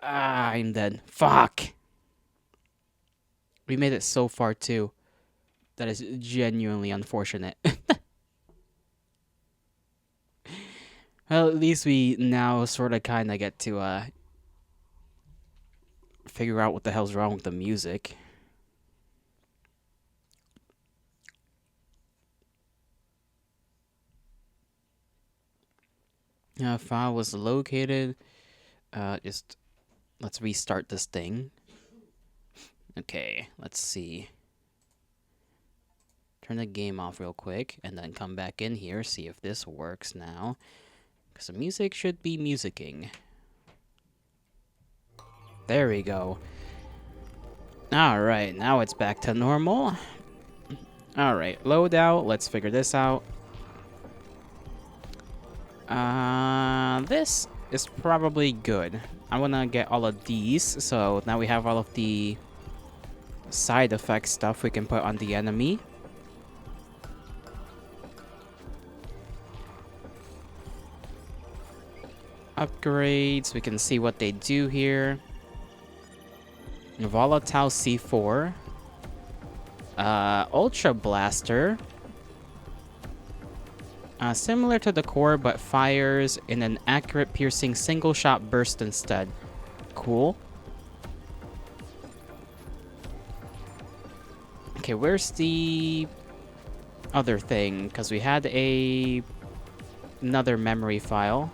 Ah, I'm dead. Fuck! We made it so far, too. That is genuinely unfortunate. Well, at least we now sort of kind of get to, figure out what the hell's wrong with the music. File was located. Just let's restart this thing. Okay, let's see. Turn the game off real quick and then come back in here, see if this works now. Because the music should be musicking. There we go. Alright, now it's back to normal. Alright, loadout. Let's figure this out. This is probably good. I want to get all of these, so now we have all of the side effect stuff we can put on the enemy. Upgrades, we can see what they do here. Volatile C4. Ultra Blaster. Similar to the core, but fires in an accurate piercing single shot burst instead. Cool. Okay, where's the other thing? Because we had another memory file.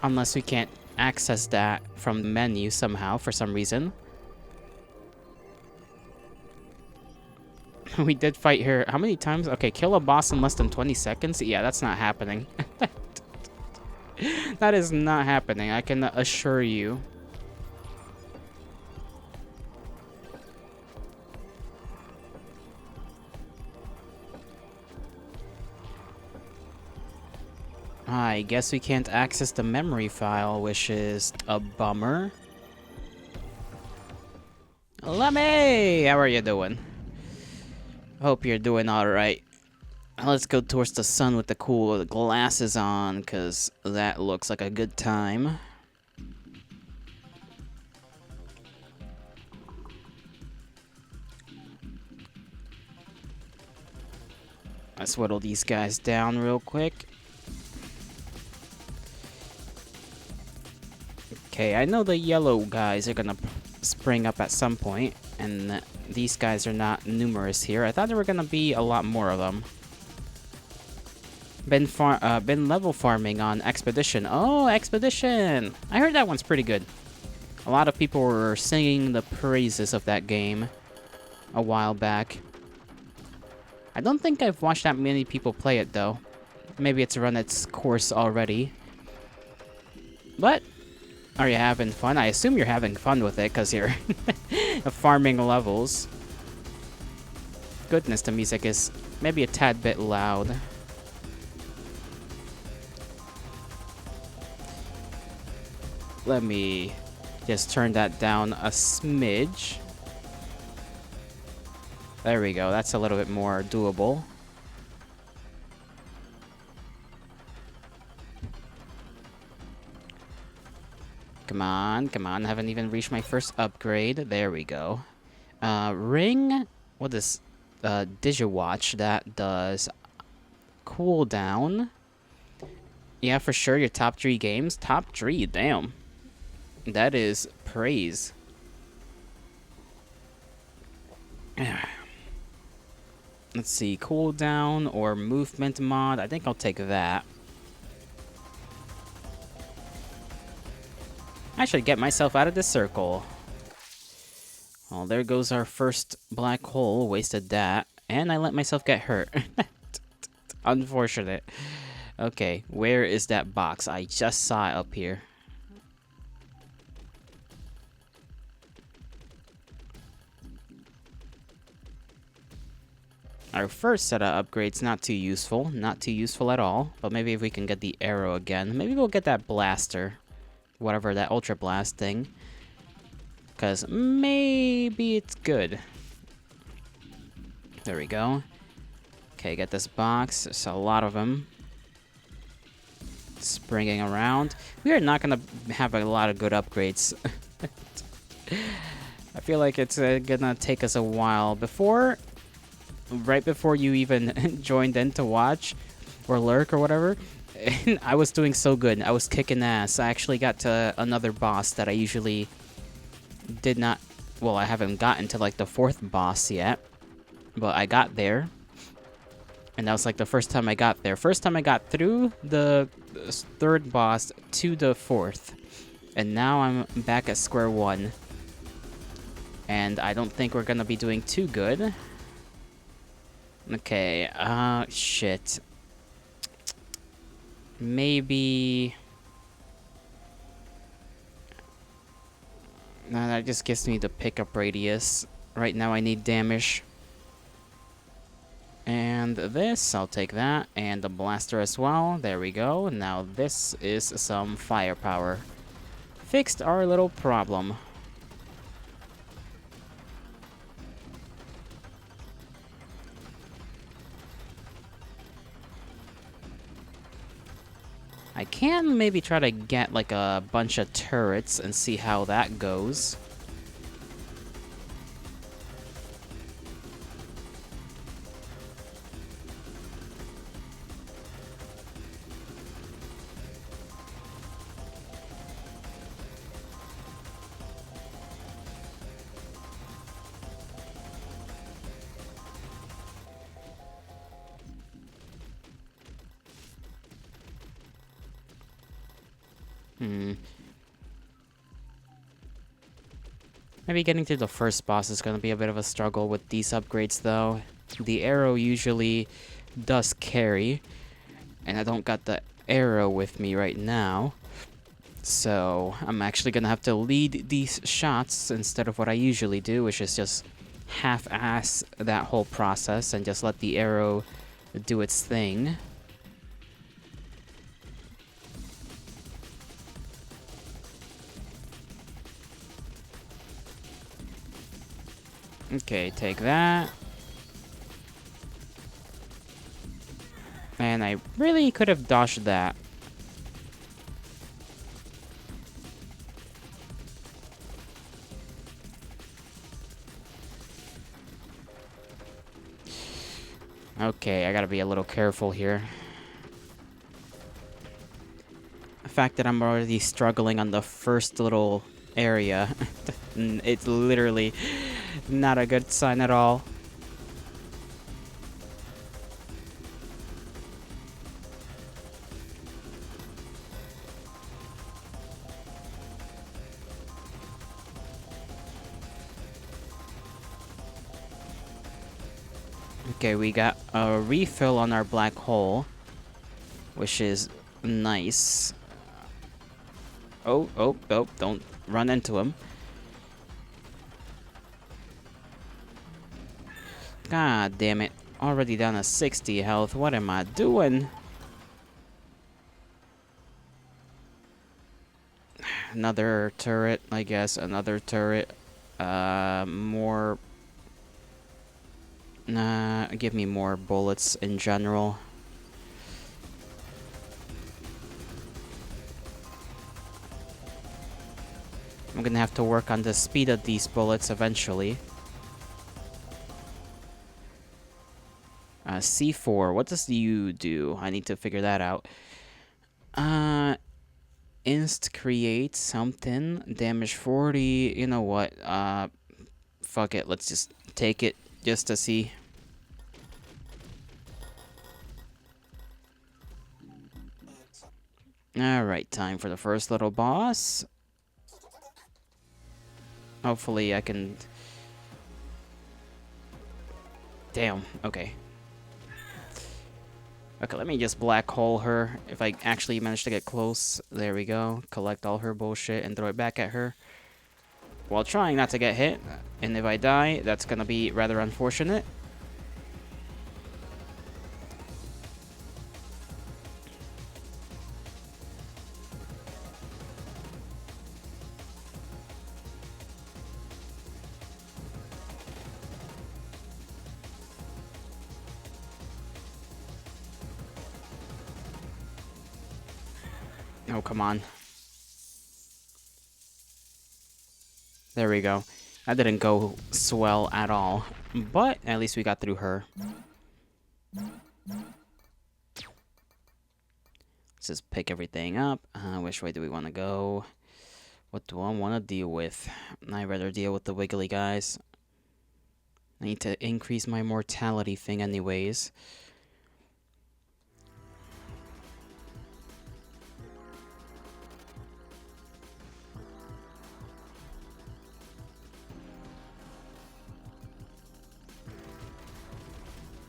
Unless we can't access that from the menu somehow for some reason. We did fight here. How many times? Okay, kill a boss in less than 20 seconds? Yeah, that's not happening. That is not happening, I can assure you. I guess we can't access the memory file, which is a bummer. Lemmy! How are you doing? Hope you're doing alright. Let's go towards the sun with the cool glasses on, because that looks like a good time. Let's whittle these guys down real quick. Okay, I know the yellow guys are gonna spring up at some point, and these guys are not numerous here. I thought there were gonna be a lot more of them. Been level farming on Expedition. Oh, Expedition! I heard that one's pretty good. A lot of people were singing the praises of that game a while back. I don't think I've watched that many people play it, though. Maybe it's run its course already. But are you having fun? I assume you're having fun with it because you're farming levels. Goodness, the music is maybe a tad bit loud. Let me just turn that down a smidge. There we go. That's a little bit more doable. Come on, come on. I haven't even reached my first upgrade. There we go. Ring. What is Digiwatch? That does cooldown. Yeah, for sure. Your top 3 games. Top 3. Damn. That is praise. Let's see. Cooldown or movement mod. I think I'll take that. I should get myself out of this circle. Well, there goes our first black hole. Wasted that. And I let myself get hurt. Unfortunate. Okay, where is that box? I just saw it up here. Our first set of upgrades, not too useful. Not too useful at all. But maybe if we can get the arrow again. Maybe we'll get that blaster. Whatever, that Ultra Blast thing. Because maybe it's good. There we go. Okay, get this box. There's a lot of them. Springing around. We are not going to have a lot of good upgrades. I feel like it's going to take us a while. Right before you even joined in to watch or lurk or whatever, I was doing so good. I was kicking ass. I actually got to another boss that I usually did not... Well, I haven't gotten to, like, the 4th boss yet. But I got there. And that was, like, the first time I got there. First time I got through the 3rd boss to the 4th. And now I'm back at square one. And I don't think we're gonna be doing too good. Okay, shit. Maybe... No, that just gives me the pickup radius. Right now I need damage. And this, I'll take that. And the blaster as well. There we go. Now this is some firepower. Fixed our little problem. I can maybe try to get like a bunch of turrets and see how that goes. Maybe getting through the first boss is going to be a bit of a struggle with these upgrades, though. The arrow usually does carry, and I don't got the arrow with me right now. So I'm actually going to have to lead these shots instead of what I usually do, which is just half-ass that whole process and just let the arrow do its thing. Okay, take that. And I really could have dodged that. Okay, I gotta be a little careful here. The fact that I'm already struggling on the first little area, it's literally not a good sign at all. Okay, we got a refill on our black hole, which is nice. Oh, don't run into him. God damn it. Already down to 60 health. What am I doing? Another turret, I guess. Another turret. More... Nah, give me more bullets in general. I'm gonna have to work on the speed of these bullets eventually. C4, what does you do? I need to figure that out. Inst create something. Damage 40. You know what? Fuck it. Let's just take it just to see. Alright, time for the first little boss. Hopefully I can... Damn, okay. Okay, let me just black hole her. If I actually manage to get close. There we go. Collect all her bullshit and throw it back at her. While trying not to get hit. And if I die, that's gonna be rather unfortunate. Oh, come on. There we go. That didn't go swell at all. But at least we got through her. Let's just pick everything up. Which way do we want to go? What do I want to deal with? I'd rather deal with the wiggly guys. I need to increase my mortality thing anyways.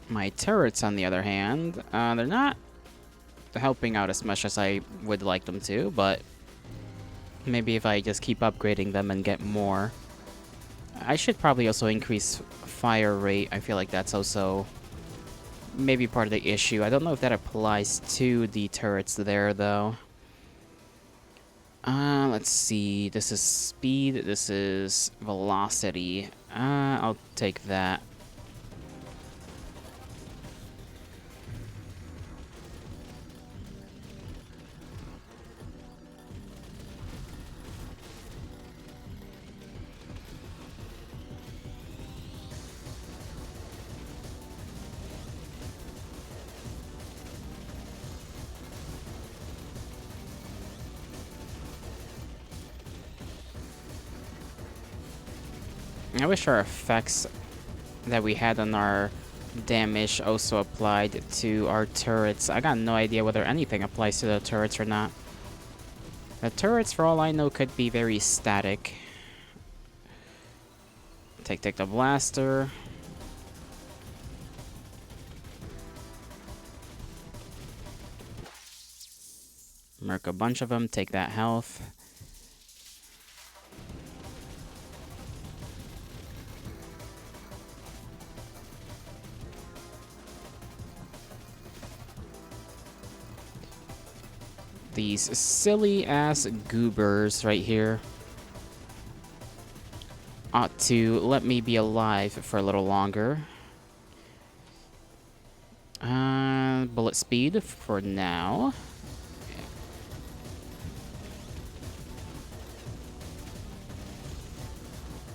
My turrets, on the other hand, they're not helping out as much as I would like them to, but maybe if I just keep upgrading them and get more. I should probably also increase fire rate. I feel like that's also maybe part of the issue. I don't know if that applies to the turrets there, though. Let's see. This is speed. This is velocity. I'll take that. I wish our effects that we had on our damage also applied to our turrets. I got no idea whether anything applies to the turrets or not. The turrets, for all I know, could be very static. Take the blaster. Murk a bunch of them, take that health. These silly-ass goobers right here ought to let me be alive for a little longer. Bullet speed for now.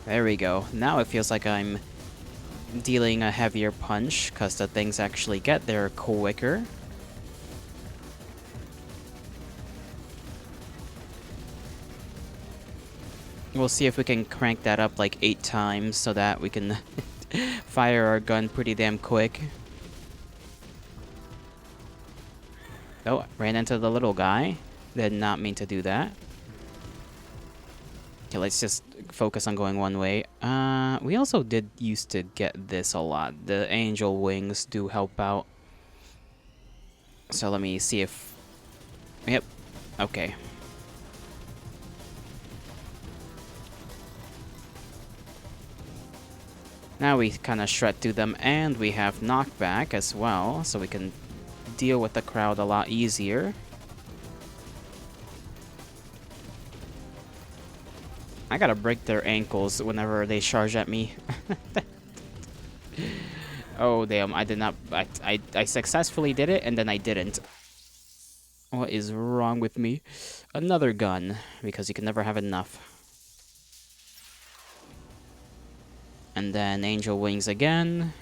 There we go. Now it feels like I'm dealing a heavier punch, because the things actually get there quicker. We'll see if we can crank that up like 8 times so that we can fire our gun pretty damn quick. Oh, ran into the little guy. Did not mean to do that. Okay, let's just focus on going one way. We also did used to get this a lot. The angel wings do help out. So let me see if... Yep. Okay. Now we kind of shred through them, and we have knockback as well, so we can deal with the crowd a lot easier. I gotta break their ankles whenever they charge at me. Oh damn, I did not... I successfully did it, and then I didn't. What is wrong with me? Another gun, because you can never have enough. And then angel wings again.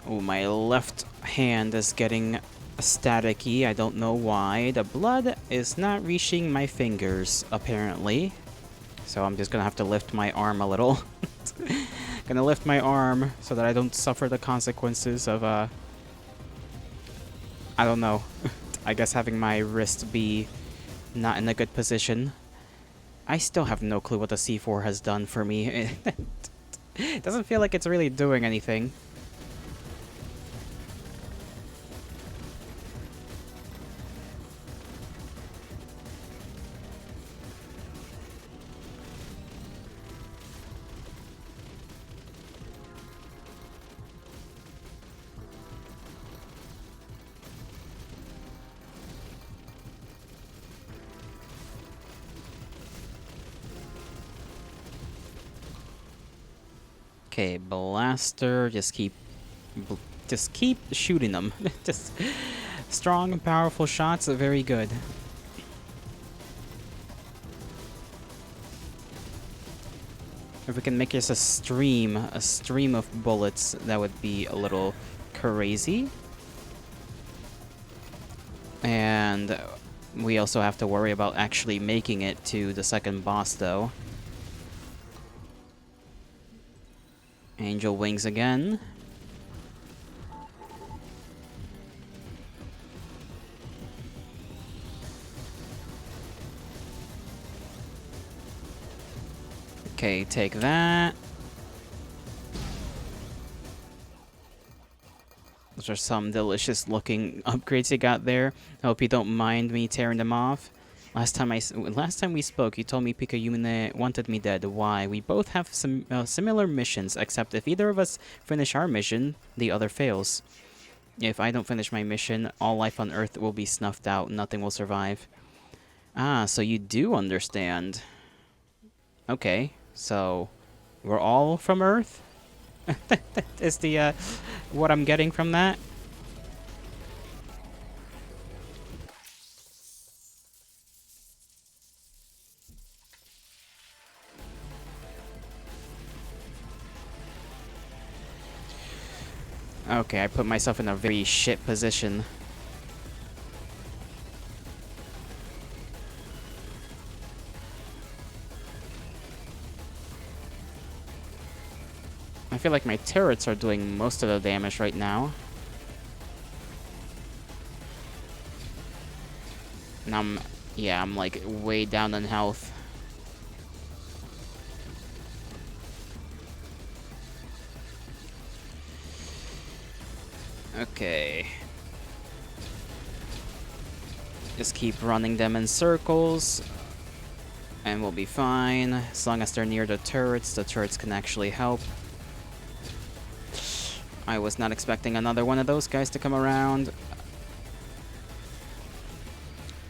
Oh, my left hand is getting staticky. I don't know why. The blood is not reaching my fingers, apparently. So I'm just gonna have to lift my arm a little. Gonna lift my arm so that I don't suffer the consequences of, I don't know. I guess having my wrist be not in a good position. I still have no clue what the C4 has done for me. It doesn't feel like it's really doing anything. Okay, blaster. Just keep shooting them. Just strong and powerful shots are very good. If we can make this a stream of bullets, that would be a little crazy. And we also have to worry about actually making it to the second boss, though. Angel wings again. Okay, take that. Those are some delicious looking upgrades you got there. I hope you don't mind me tearing them off. Last time we spoke, you told me Picayune wanted me dead. Why? We both have some similar missions, except if either of us finish our mission, the other fails. If I don't finish my mission, all life on Earth will be snuffed out. Nothing will survive. Ah, so you do understand. Okay, so we're all from Earth? Is the what I'm getting from that? Okay, I put myself in a very shit position. I feel like my turrets are doing most of the damage right now. And I'm like way down in health. Okay. Just keep running them in circles. And we'll be fine. As long as they're near the turrets can actually help. I was not expecting another one of those guys to come around.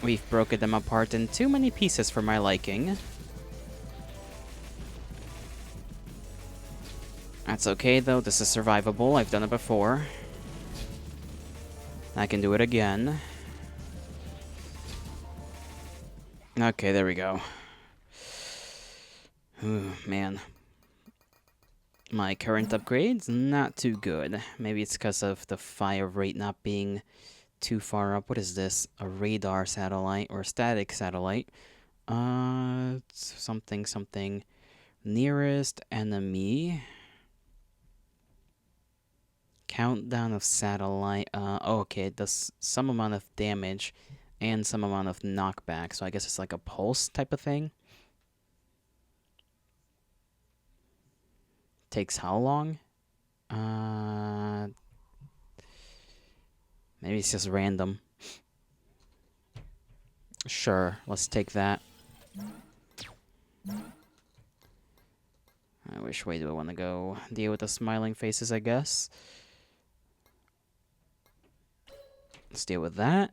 We've broken them apart in too many pieces for my liking. That's okay though, this is survivable. I've done it before. I can do it again. Okay, there we go. Ooh, man. My current upgrade's not too good. Maybe it's because of the fire rate not being too far up. What is this? A radar satellite or static satellite? Something. Nearest enemy. Countdown of satellite. Okay, it does some amount of damage and some amount of knockback. So I guess it's like a pulse type of thing. Takes how long? Maybe it's just random. Sure, let's take that. Which way do I want to go? Deal with the smiling faces, I guess. Let's deal with that.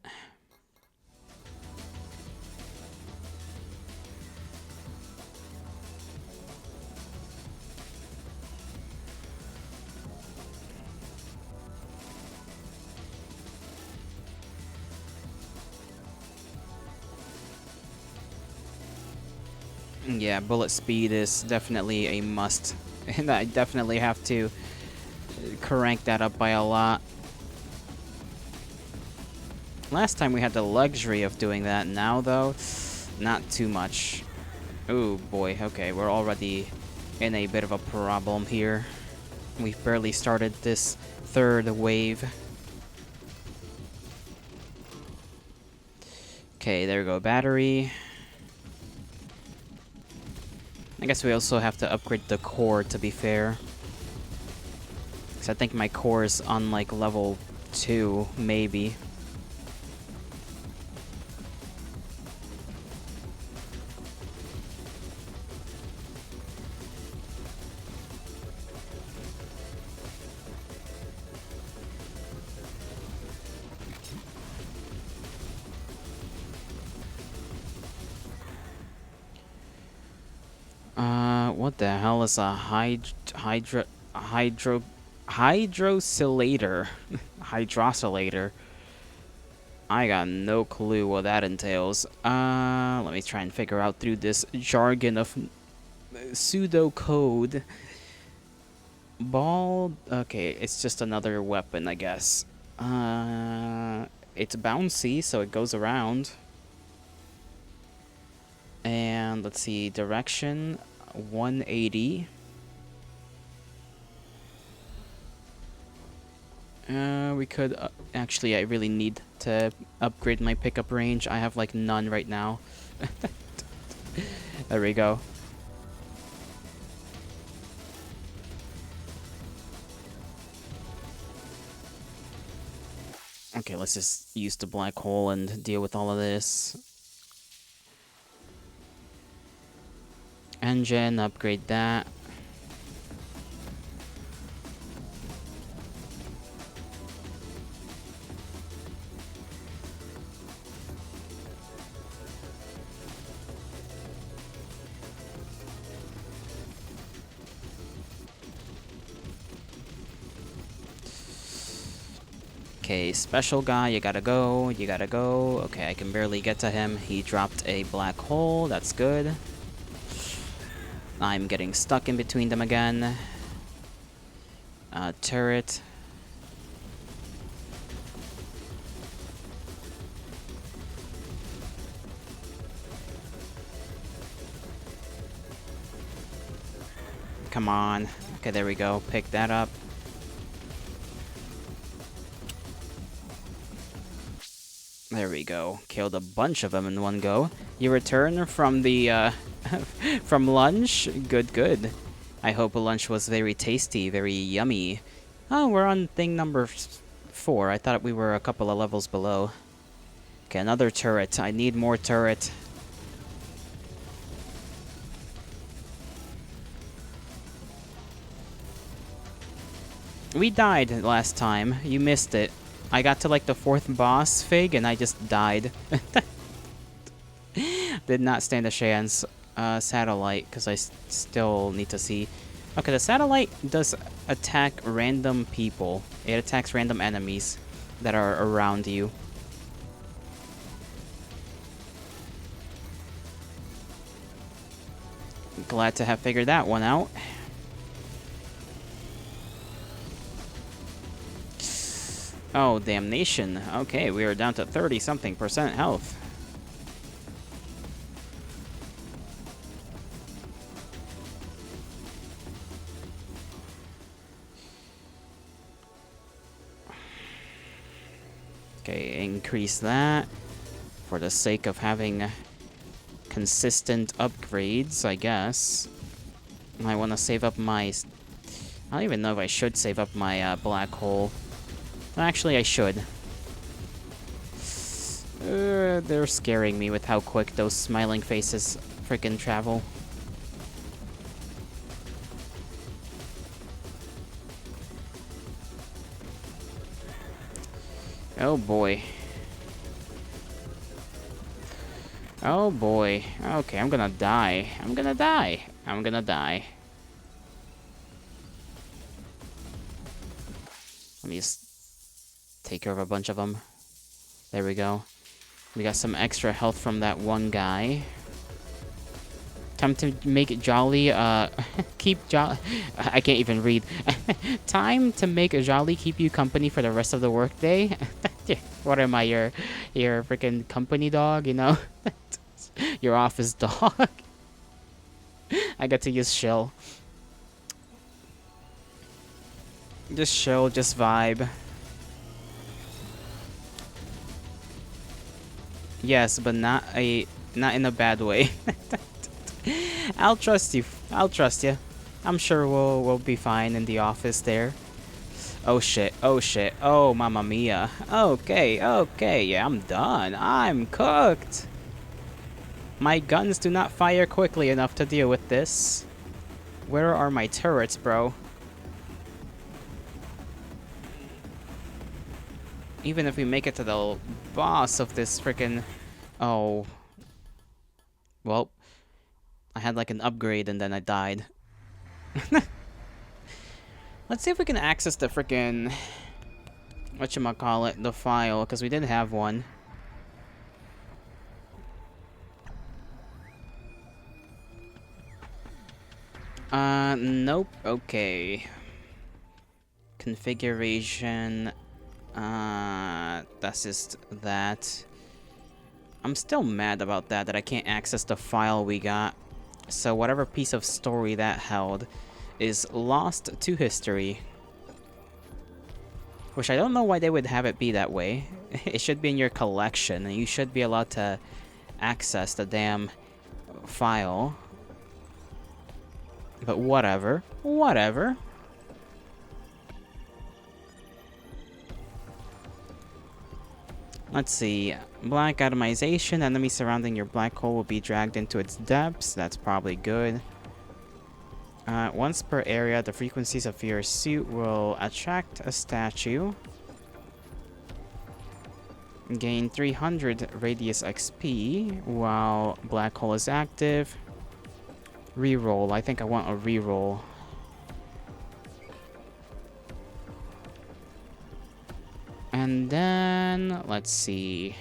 Yeah, bullet speed is definitely a must. And I definitely have to crank that up by a lot. Last time we had the luxury of doing that. Now, though, not too much. Oh, boy. Okay, we're already in a bit of a problem here. We've barely started this third wave. Okay, there we go. Battery. I guess we also have to upgrade the core, to be fair. Because I think my core is on, like, level 2, maybe. What the hell is a Hydra? Hydro... Hydrocylator. Hydrocylator. I got no clue what that entails. Let me try and figure out through this jargon of pseudocode. Ball... Okay, it's just another weapon, I guess. It's bouncy, so it goes around. And let's see, direction 180. We could... actually, I really need to upgrade my pickup range. I have, like, none right now. There we go. Okay, let's just use the black hole and deal with all of this. Engine, upgrade that. Okay, special guy, you gotta go, you gotta go. Okay, I can barely get to him. He dropped a black hole, that's good. I'm getting stuck in between them again. Turret. Come on. Okay, there we go. Pick that up. There we go. Killed a bunch of them in one go. You return from the, from lunch? Good, good. I hope lunch was very tasty, very yummy. Oh, we're on thing number 4. I thought we were a couple of levels below. Okay, another turret. I need more turret. We died last time. You missed it. I got to like the 4th boss fig and I just died. Did not stand a chance. Satellite, because I still need to see. Okay, the satellite does attack random people. It attacks random enemies that are around you. Glad to have figured that one out. Oh, damnation. Okay, we are down to 30-something% health. Okay, increase that for the sake of having consistent upgrades, I guess. I want to save up my... I don't even know if I should save up my black hole. Actually, I should. They're scaring me with how quick those smiling faces freaking travel. Oh boy. Oh boy. Okay, I'm gonna die. I'm gonna die. I'm gonna die. Let me just take care of a bunch of them. There we go. We got some extra health from that one guy. Time to make it jolly, keep jolly. I can't even read. Time to make a jolly keep you company for the rest of the workday. What am I, your freaking company dog, you know? Your office dog. I got to use chill. Just chill, just vibe. Yes, but not in a bad way. I'll trust you. I'll trust you. I'm sure we'll be fine in the office there. Oh shit. Oh shit. Oh mamma mia. Okay. Okay. Yeah, I'm done. I'm cooked. My guns do not fire quickly enough to deal with this. Where are my turrets, bro? Even if we make it to the boss of this freaking... Oh. Well, I had like an upgrade and then I died. Let's see if we can access the frickin' whatchamacallit, the file, because we did have one. Nope. Okay. Configuration. That's just that. I'm still mad about that I can't access the file we got. So whatever piece of story that held is lost to history. Which I don't know why they would have it be that way. It should be in your collection, and you should be allowed to access the damn file. But whatever. Whatever. Let's see. Black atomization. Enemies surrounding your black hole will be dragged into its depths. That's probably good. Once per area, the frequencies of your suit will attract a statue. Gain 300 radius XP while black hole is active. Reroll. I think I want a reroll. And then, let's see.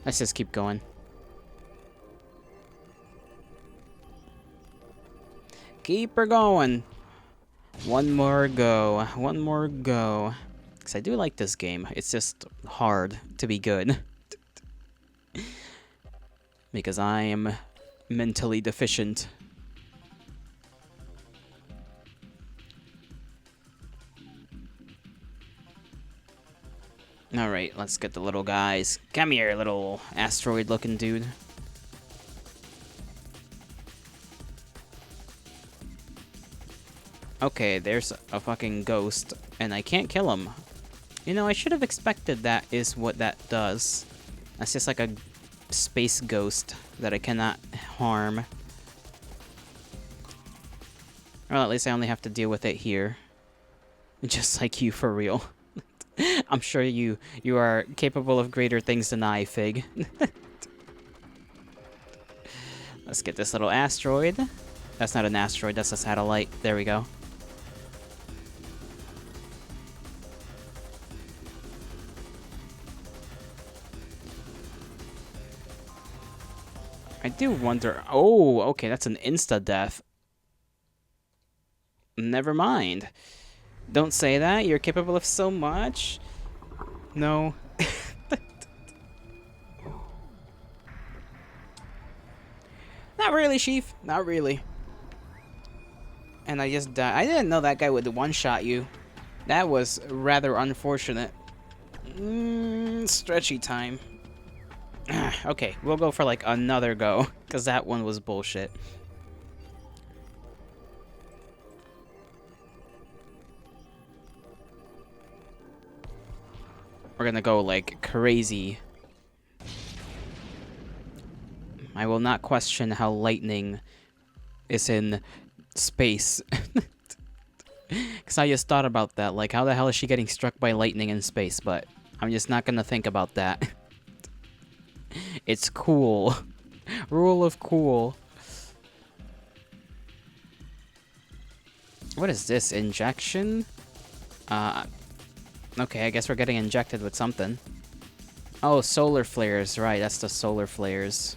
Let's just keep going. Keep her going. One more go. One more go. Because I do like this game. It's just hard to be good. Because I am mentally deficient. Alright, let's get the little guys. Come here, little asteroid-looking dude. Okay, there's a fucking ghost, and I can't kill him. You know, I should have expected that is what that does. That's just like a space ghost that I cannot harm. Well, at least I only have to deal with it here. Just like you, for real. I'm sure you are capable of greater things than I, Fig. Let's get this little asteroid. That's not an asteroid, that's a satellite. There we go. I do wonder... Oh, okay, that's an insta-death. Never mind. Don't say that. You're capable of so much. No. Not really, Sheaf. Not really. And I just died. I didn't know that guy would one-shot you. That was rather unfortunate. Stretchy time. Okay, we'll go for like another go, because that one was bullshit. We're gonna go like crazy. I will not question how lightning is in space. Because I just thought about that, like how the hell is she getting struck by lightning in space? But I'm just not gonna think about that. It's cool. Rule of cool. What is this? Injection? Okay, I guess we're getting injected with something. Oh, solar flares. Right, that's the solar flares.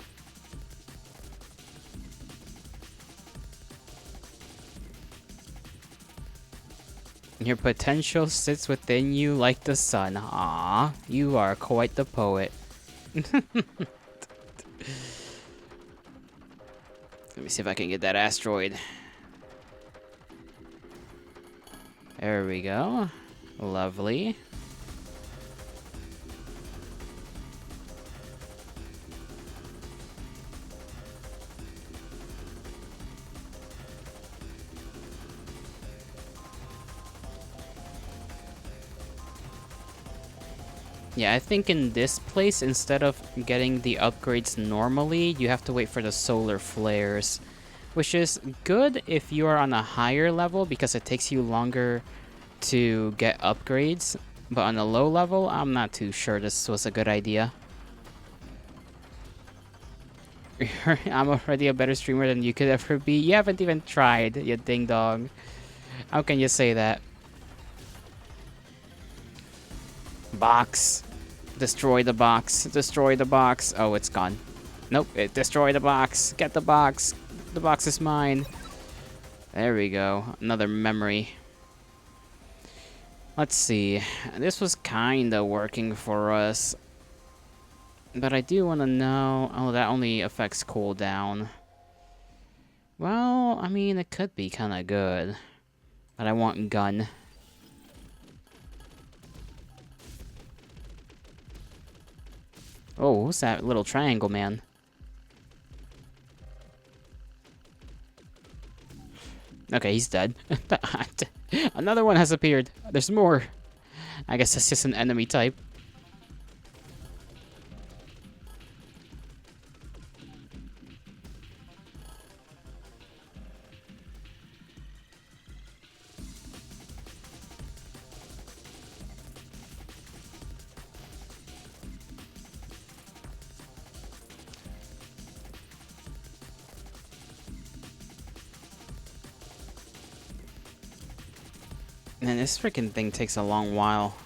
Your potential sits within you like the sun. Ah, you are quite the poet. Let me see if I can get that asteroid. There we go. Lovely. Yeah, I think in this place, instead of getting the upgrades normally, you have to wait for the solar flares. Which is good if you are on a higher level, because it takes you longer to get upgrades. But on a low level, I'm not too sure this was a good idea. I'm already a better streamer than you could ever be. You haven't even tried, you ding dong. How can you say that? Box. Destroy the box. Destroy the box. Oh, it's gone. Nope, it destroyed the box. Get the box. The box is mine. There we go. Another memory. Let's see. This was kinda working for us. But I do want to know... Oh, that only affects cooldown. Well, I mean, it could be kinda good. But I want gun. Oh, who's that little triangle man? Okay, he's dead. Another one has appeared. There's more. I guess that's just an enemy type. Man, this freaking thing takes a long while.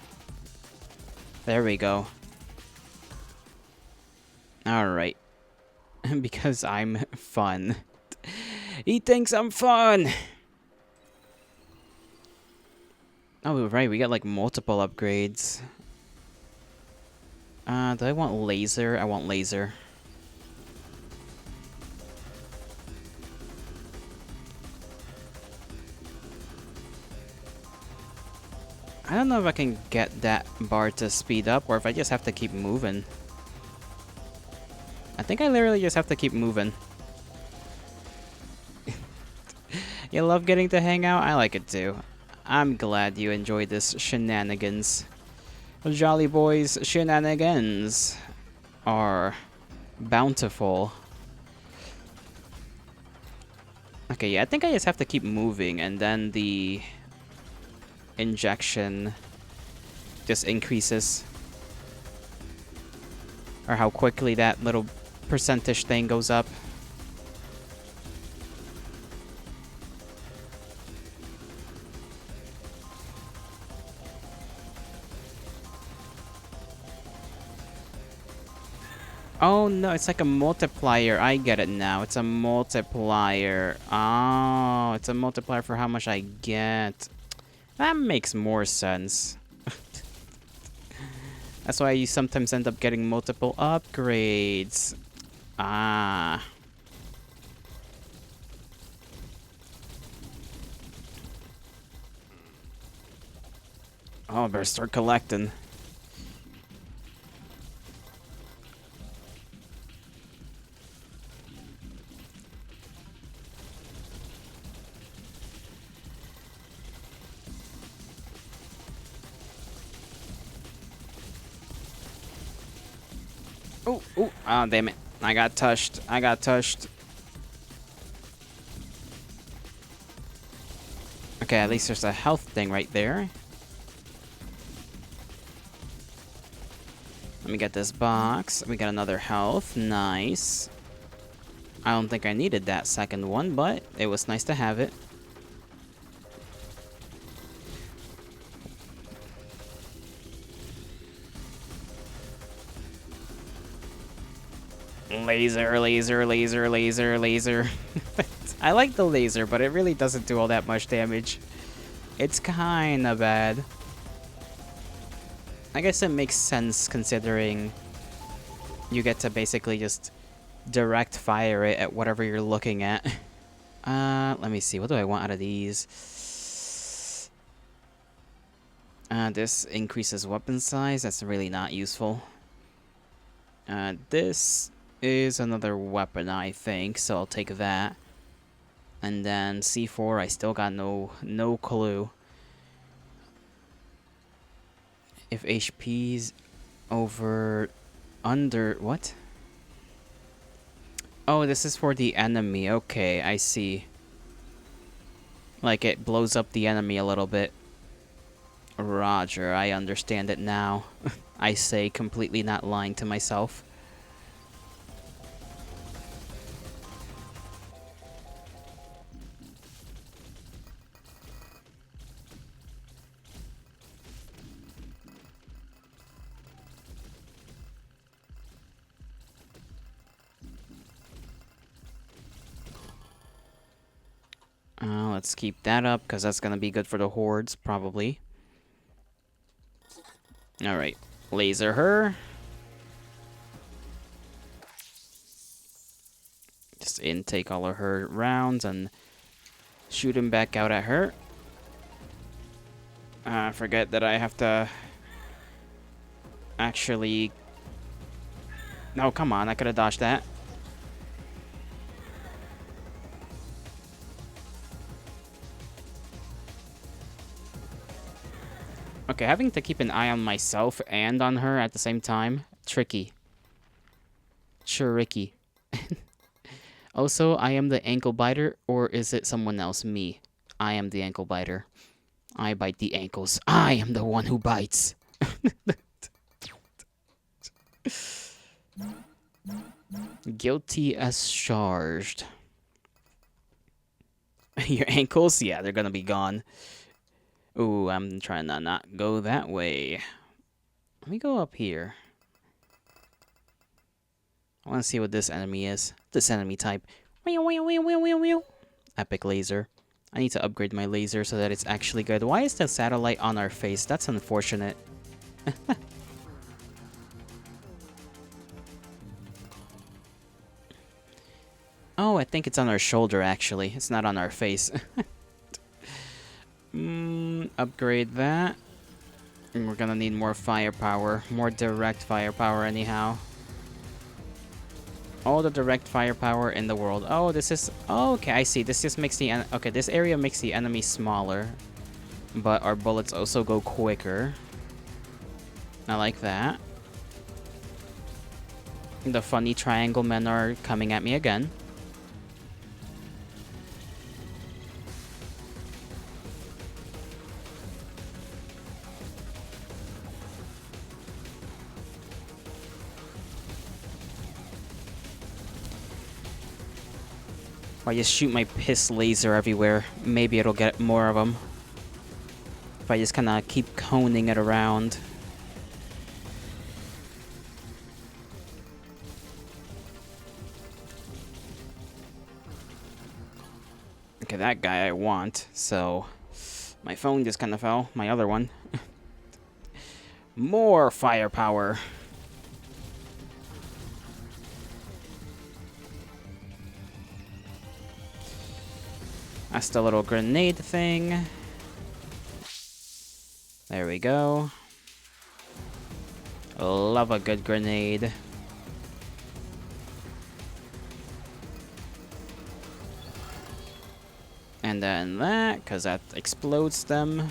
There we go. Alright. Because I'm fun. He thinks I'm fun! Oh, right, we got like multiple upgrades. Do I want laser? I want laser. I don't know if I can get that bar to speed up or if I just have to keep moving. I think I literally just have to keep moving. You love getting to hang out? I like it too. I'm glad you enjoyed this shenanigans. Jolly Boys shenanigans are bountiful. Okay, yeah, I think I just have to keep moving and then the injection just increases. Or how quickly that little percentage thing goes up. Oh no, it's like a multiplier. I get it now. It's a multiplier. Oh, it's a multiplier for how much I get. That makes more sense. That's why you sometimes end up getting multiple upgrades. Ah. Oh, I better start collecting. Oh, oh, oh, damn it. I got touched. I got touched. Okay, at least there's a health thing right there. Let me get this box. We got another health. Nice. I don't think I needed that second one, but it was nice to have it. Laser, laser, laser, laser, laser. I like the laser, but it really doesn't do all that much damage. It's kinda bad. I guess it makes sense considering you get to basically just direct fire it at whatever you're looking at. Let me see. What do I want out of these? This increases weapon size. That's really not useful. This is another weapon, I think, so I'll take that. And then C4, I still got no clue. If HP's under, what? Oh, this is for the enemy. Okay, I see. Like, it blows up the enemy a little bit. Roger, I understand it now. I say, completely not lying to myself. let's keep that up, because that's going to be good for the hordes, probably. Alright. Laser her. Just intake all of her rounds and shoot him back out at her. Forget that I have to actually... No, come on, I could have dodged that. Okay, having to keep an eye on myself and on her at the same time. Tricky. Tricky. Also, I am the ankle biter, or is it someone else? Me. I am the ankle biter. I bite the ankles. I am the one who bites. Guilty as charged. Your ankles? Yeah, they're gonna be gone. Ooh, I'm trying to not go that way. Let me go up here. I want to see what this enemy is. This enemy type. Epic laser. I need to upgrade my laser so that it's actually good. Why is the satellite on our face? That's unfortunate. Oh, I think it's on our shoulder, actually. It's not on our face. Upgrade that. And we're gonna need more firepower. More direct firepower, anyhow. All the direct firepower in the world. Oh, this is... Oh, okay, I see. This just makes the... Okay, this area makes the enemy smaller. But our bullets also go quicker. I like that. The funny triangle men are coming at me again. If I just shoot my piss laser everywhere, maybe it'll get more of them. If I just kind of keep coning it around. Okay, that guy I want, so... My phone just kind of fell, my other one. More firepower. That's the little grenade thing. There we go. Love a good grenade. And then that, because that explodes them.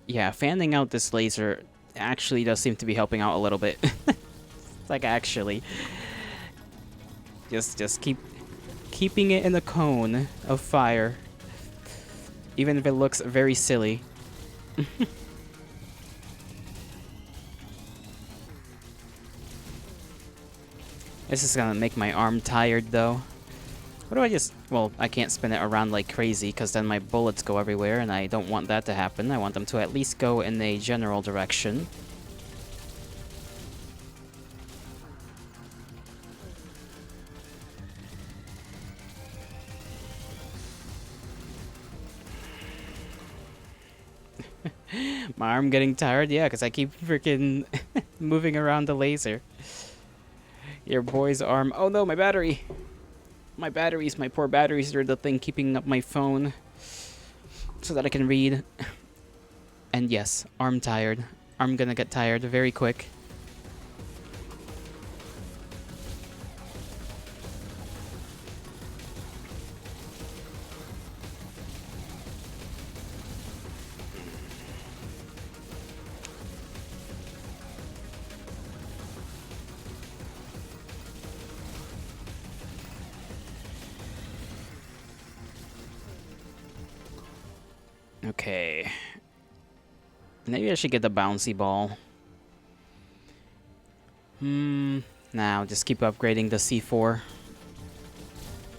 Yeah, fanning out this laser actually does seem to be helping out a little bit. Like, actually. Just keeping it in a cone of fire. Even if it looks very silly. This is gonna make my arm tired, though. What do I just... Well, I can't spin it around like crazy, because then my bullets go everywhere, and I don't want that to happen. I want them to at least go in a general direction. My arm getting tired? Yeah, because I keep freaking moving around the laser. Your boy's arm... Oh no, my battery! My batteries, my poor batteries, are the thing keeping up my phone so that I can read. And yes, arm tired. Arm gonna get tired very quick. Okay. Maybe I should get the bouncy ball. Now just keep upgrading the C4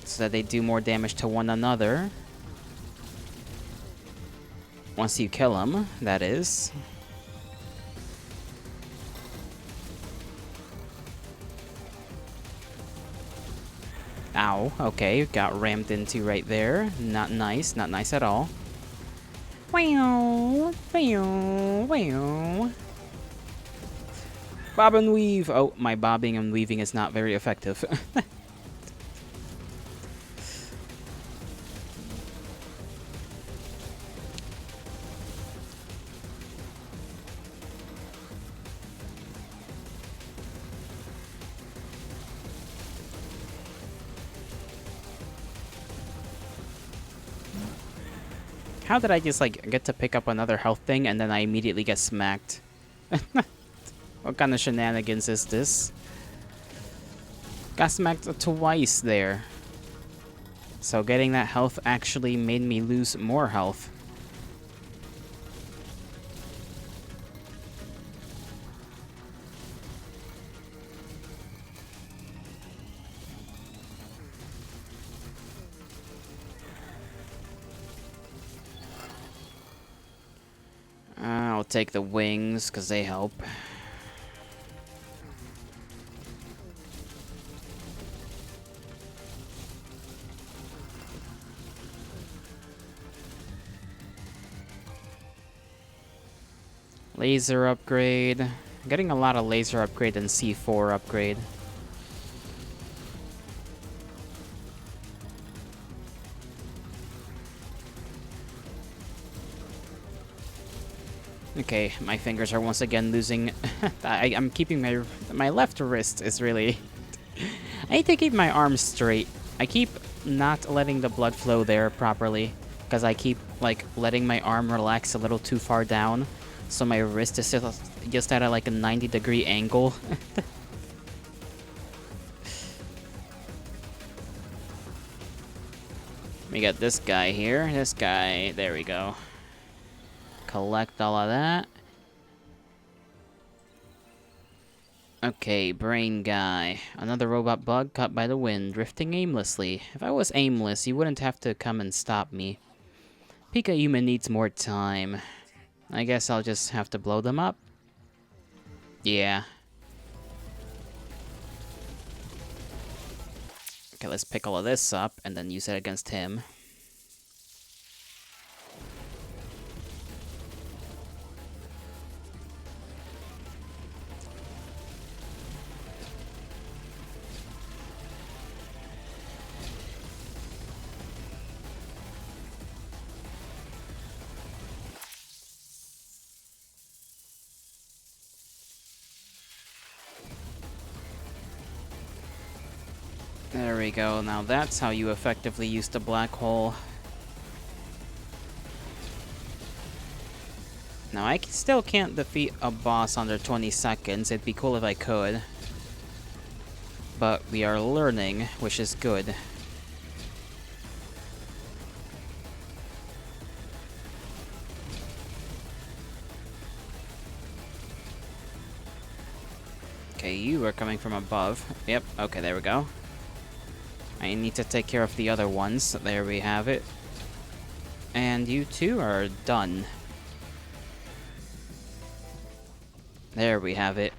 so that they do more damage to one another. Once you kill them, that is. Ow, okay, got rammed into right there. Not nice, not nice at all. Wow, wow, wow. Bob and weave. Oh, my bobbing and weaving is not very effective. How did I just, like, get to pick up another health thing and then I immediately get smacked? What kind of shenanigans is this? Got smacked twice there. So getting that health actually made me lose more health. I'll take the wings, because they help. Laser upgrade. I'm getting a lot of laser upgrade and C4 upgrade. Okay, my fingers are once again losing. I'm keeping my left wrist is really. I need to keep my arms straight. I keep not letting the blood flow there properly because I keep like letting my arm relax a little too far down, so my wrist is just at like a 90-degree angle. We got this guy here. This guy. There we go. Collect all of that. Okay, brain guy. Another robot bug caught by the wind, drifting aimlessly. If I was aimless, you wouldn't have to come and stop me. Picayune needs more time. I guess I'll just have to blow them up. Yeah. Okay, let's pick all of this up and then use it against him. There we go. Now that's how you effectively use the black hole. Now I still can't defeat a boss under 20 seconds. It'd be cool if I could. But we are learning, which is good. Okay, you are coming from above. Yep, okay, there we go. I need to take care of the other ones. There we have it. And you two are done. There we have it.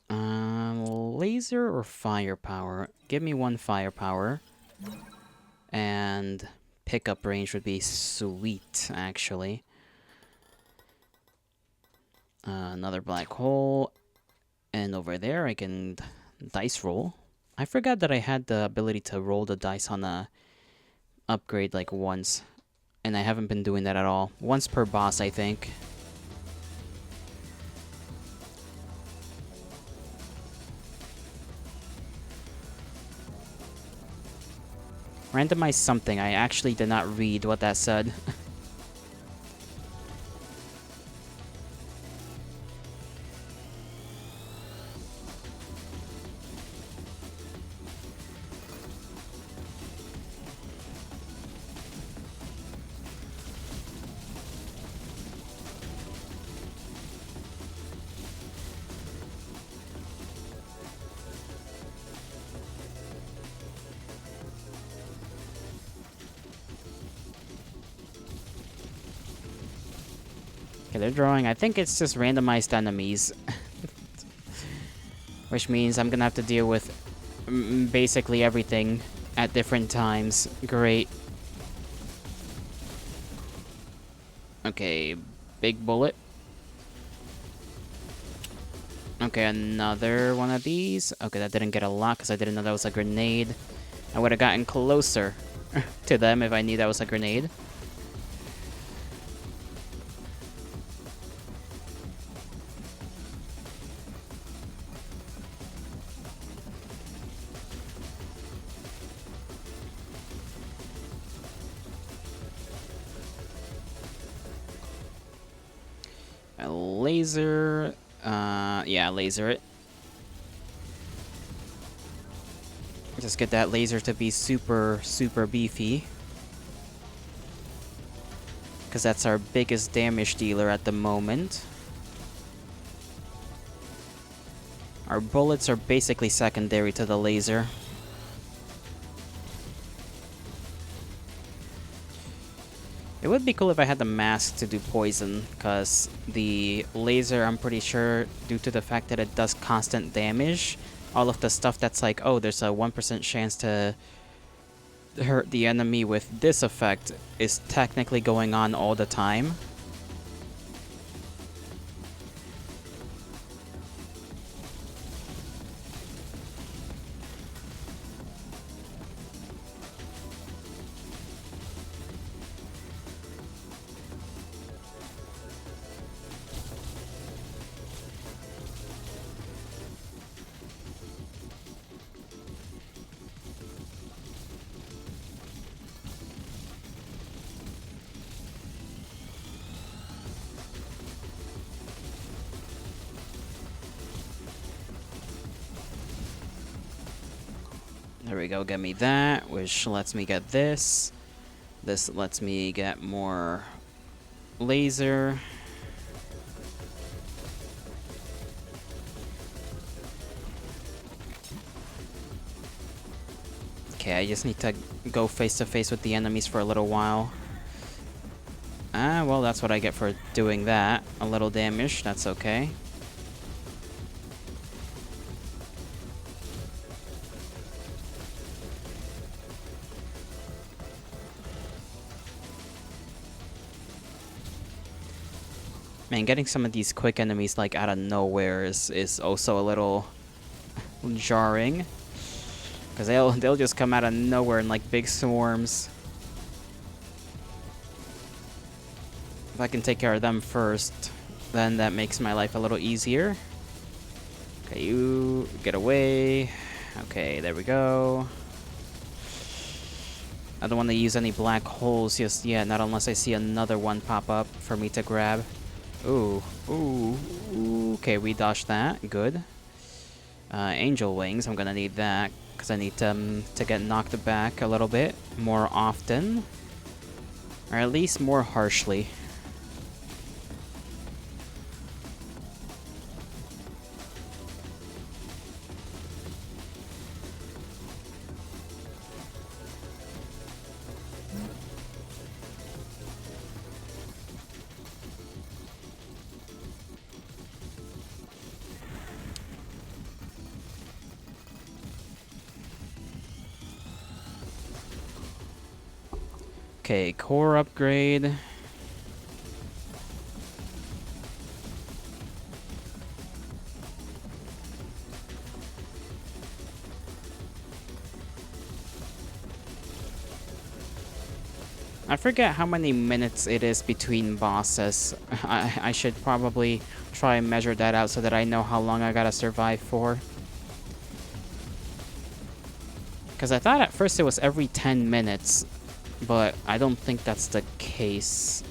Laser or firepower? Give me one firepower. And pickup range would be sweet, actually. Another black hole. And over there I can dice roll. I forgot that I had the ability to roll the dice on a upgrade like once. And I haven't been doing that at all. Once per boss, I think. Randomize something. I actually did not read what that said. Okay, they're drawing. I think it's just randomized enemies. Which means I'm gonna have to deal with basically everything at different times. Great. Okay, big bullet. Okay, another one of these. Okay, that didn't get a lot because I didn't know that was a grenade. I would have gotten closer to them if I knew that was a grenade. A laser. Yeah, laser it. Just get that laser to be super, super beefy. Because that's our biggest damage dealer at the moment. Our bullets are basically secondary to the laser. It would be cool if I had the mask to do poison, because the laser, I'm pretty sure, due to the fact that it does constant damage, all of the stuff that's like, oh, there's a 1% chance to hurt the enemy with this effect is technically going on all the time. There we go, get me that, which lets me get this. This lets me get more laser. Okay, I just need to go face to face with the enemies for a little while. Ah, well, that's what I get for doing that. A little damage, that's okay. Man, getting some of these quick enemies like out of nowhere is also a little jarring. Because they'll just come out of nowhere in like big swarms. If I can take care of them first, then that makes my life a little easier. Okay, you get away. Okay, there we go. I don't want to use any black holes just yet, not unless I see another one pop up for me to grab. Ooh, ooh, ooh. Okay, we dodged that. Good. Angel wings, I'm gonna need that, because I need to get knocked back a little bit more often. Or at least more harshly. Okay, core upgrade. I forget how many minutes it is between bosses. I should probably try and measure that out so that I know how long I gotta survive for. Because I thought at first it was every 10 minutes, but I don't think that's the case.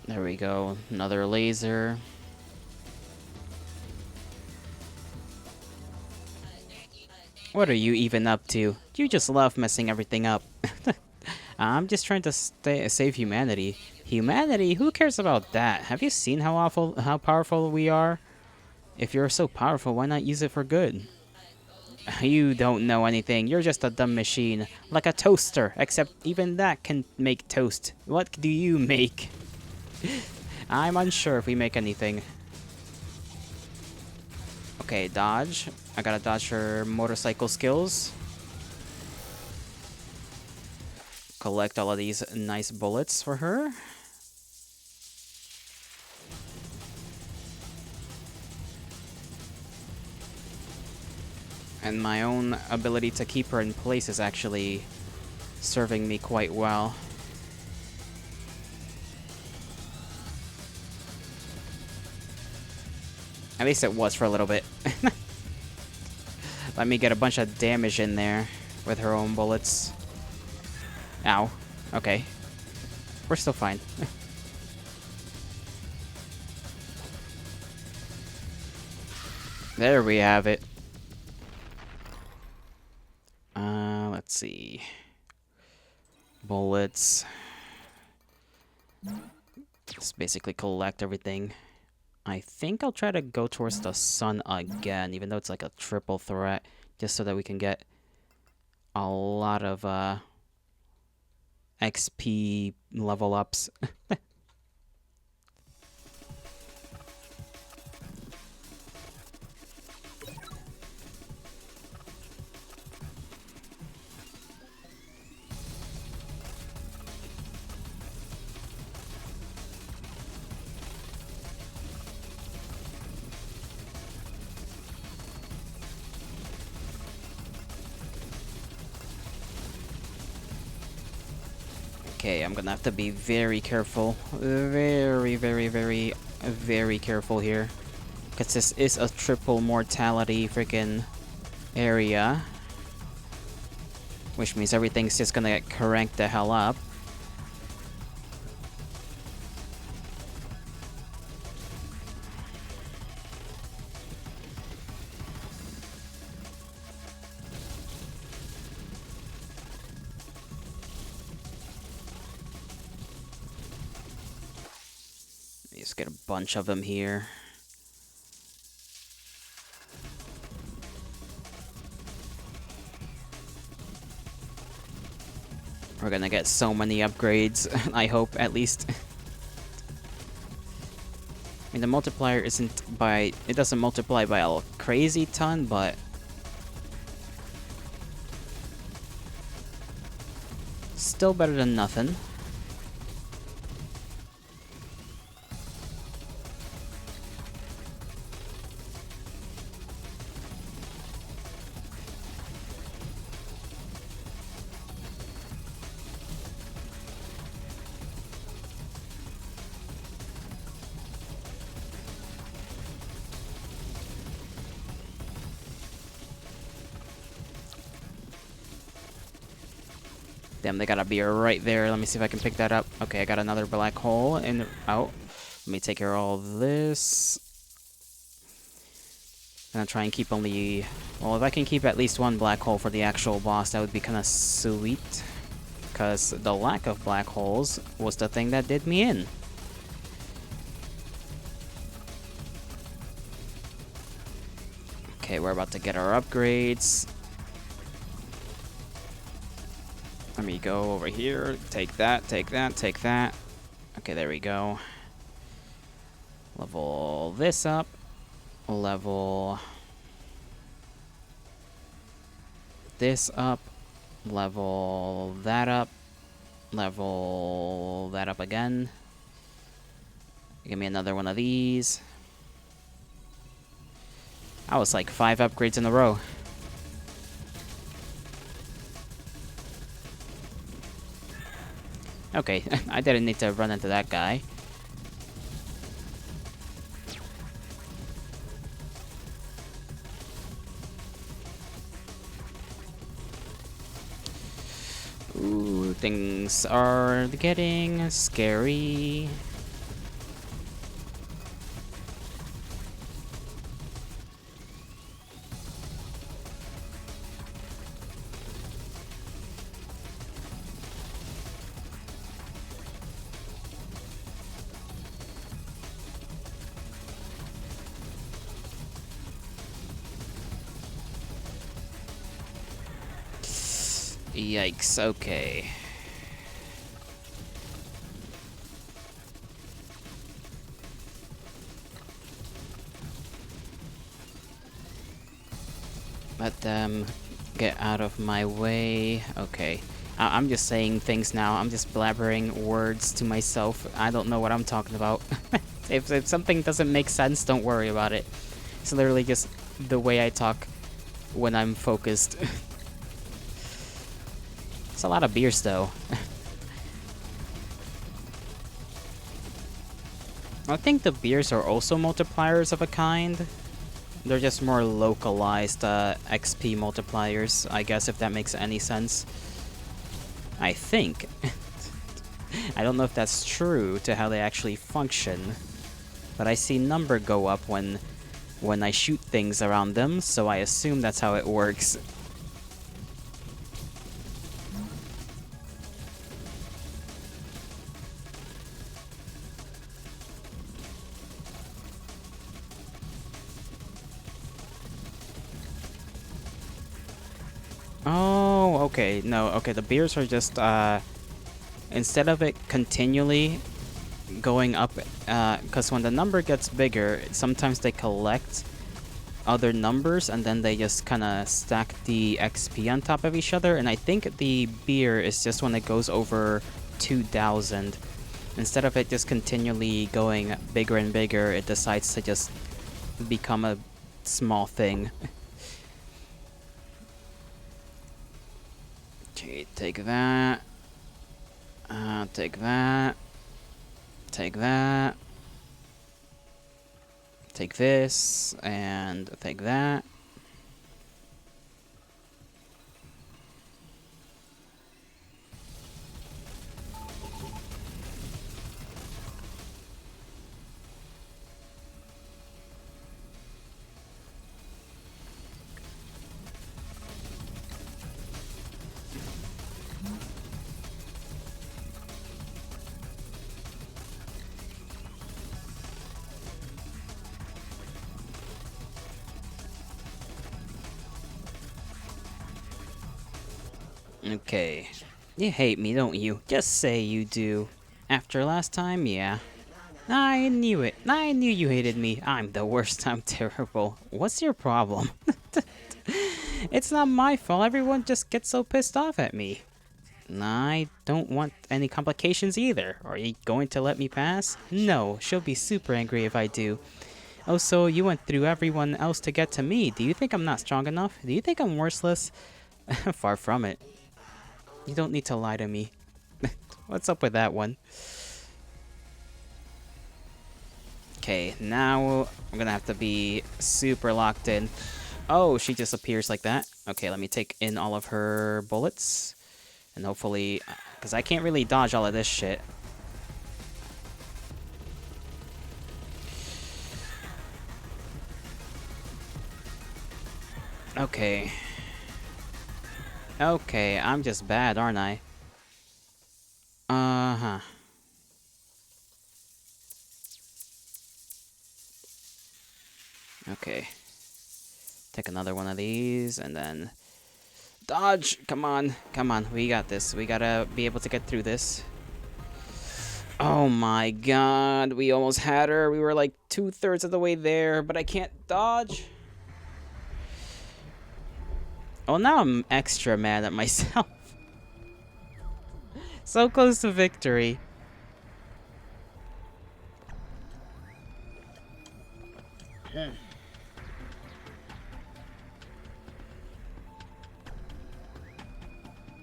There we go, another laser. What are you even up to? You just love messing everything up. I'm just trying to save humanity. Humanity? Who cares about that? Have you seen how powerful we are? If you're so powerful, why not use it for good? You don't know anything. You're just a dumb machine. Like a toaster, except even that can make toast. What do you make? I'm unsure if we make anything. Okay, dodge. I gotta dodge her motorcycle skills. Collect all of these nice bullets for her. And my own ability to keep her in place is actually serving me quite well. At least it was for a little bit. Let me get a bunch of damage in there with her own bullets. Ow. Okay. We're still fine. There we have it. Let's see. Bullets. Just basically collect everything. I think I'll try to go towards the sun again, even though it's like a triple threat, just so that we can get a lot of XP level ups. Okay, I'm gonna have to be very careful. Very, very, very, very careful here. Because this is a triple mortality freaking area. Which means everything's just gonna get cranked the hell up. Just get a bunch of them here. We're gonna get so many upgrades, I hope, at least. I mean, the multiplier isn't by... It doesn't multiply by a crazy ton, but... Still better than nothing. Damn, they gotta be right there. Let me see if I can pick that up. Okay, I got another black hole in out. Let me take care of all this. I'm gonna try and keep only... Well, if I can keep at least one black hole for the actual boss, that would be kind of sweet. Because the lack of black holes was the thing that did me in. Okay, we're about to get our upgrades. Let me go over here. Take that, take that, take that. Okay, there we go. Level this up. Level this up. Level that up. Level that up again. Give me another one of these. I was like 5 upgrades in a row. Okay, I didn't need to run into that guy. Ooh, things are getting scary. Yikes, okay. Let them get out of my way. Okay. I'm just saying things now. I'm just blabbering words to myself. I don't know what I'm talking about. If something doesn't make sense, don't worry about it. It's literally just the way I talk when I'm focused. It's a lot of beers, though. I think the beers are also multipliers of a kind. They're just more localized XP multipliers, I guess, if that makes any sense. I think. I don't know if that's true to how they actually function, but I see number go up when I shoot things around them, so I assume that's how it works. Oh, okay. No, okay, the beers are just, instead of it continually going up, because when the number gets bigger, sometimes they collect other numbers and then they just kind of stack the XP on top of each other, and I think the beer is just when it goes over 2,000. Instead of it just continually going bigger and bigger, it decides to just become a small thing. Okay, take that. Take that. Take that. Take this, and take that. Okay. You hate me, don't you? Just say you do. After last time, yeah. I knew it. I knew you hated me. I'm the worst. I'm terrible. What's your problem? It's not my fault. Everyone just gets so pissed off at me. I don't want any complications either. Are you going to let me pass? No, she'll be super angry if I do. Oh, so you went through everyone else to get to me. Do you think I'm not strong enough? Do you think I'm worthless? Far from it. You don't need to lie to me. What's up with that one? Okay, now I'm gonna have to be super locked in. Oh, she just appears like that. Okay, let me take in all of her bullets. And hopefully... because I can't really dodge all of this shit. Okay. Okay, I'm just bad, aren't I? Uh-huh. Okay. Take another one of these, and then... dodge! Come on. Come on, we got this. We gotta be able to get through this. Oh my god, we almost had her. We were like 2/3 of the way there, but I can't dodge. Oh, now I'm extra mad at myself. So close to victory.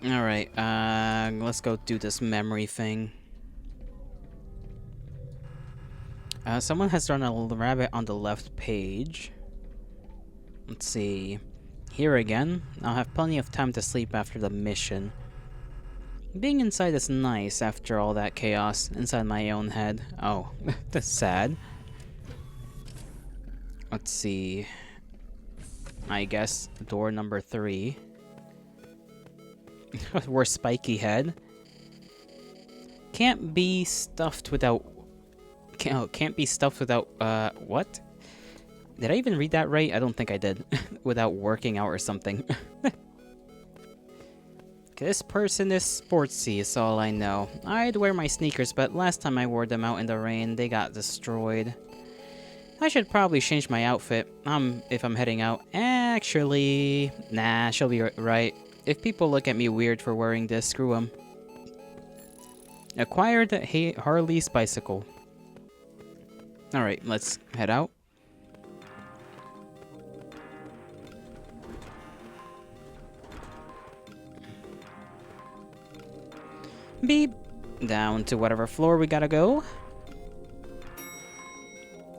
Alright, let's go do this memory thing. Someone has drawn a rabbit on the left page. Let's see. Here again. I'll have plenty of time to sleep after the mission. Being inside is nice after all that chaos inside my own head. Oh, that's sad. Let's see. I guess door number 3. We're spiky head. Can't be stuffed without... Can't be stuffed without... what? Did I even read that right? I don't think I did. Without working out or something. This person is sportsy, is all I know. I'd wear my sneakers, but last time I wore them out in the rain, they got destroyed. I should probably change my outfit, if I'm heading out. Actually, nah, she'll be right. If people look at me weird for wearing this, screw them. Acquired Harley's bicycle. Alright, let's head out. Beep. Down to whatever floor we gotta go.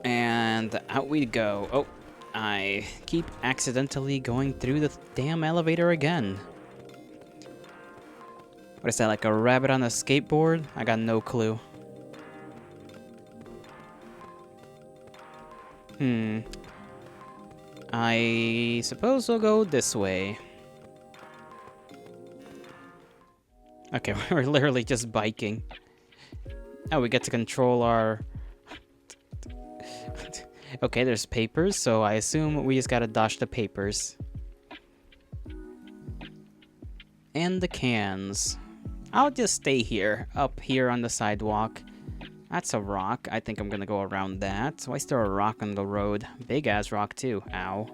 And out we go. Oh, I keep accidentally going through the damn elevator again. What is that, like a rabbit on a skateboard? I got no clue. I suppose we'll go this way. Okay, we're literally just biking. Oh, we get to control our... Okay, there's papers, so I assume we just gotta dodge the papers. And the cans. I'll just stay here, up here on the sidewalk. That's a rock. I think I'm gonna go around that. Why is there a rock on the road? Big ass rock too. Ow.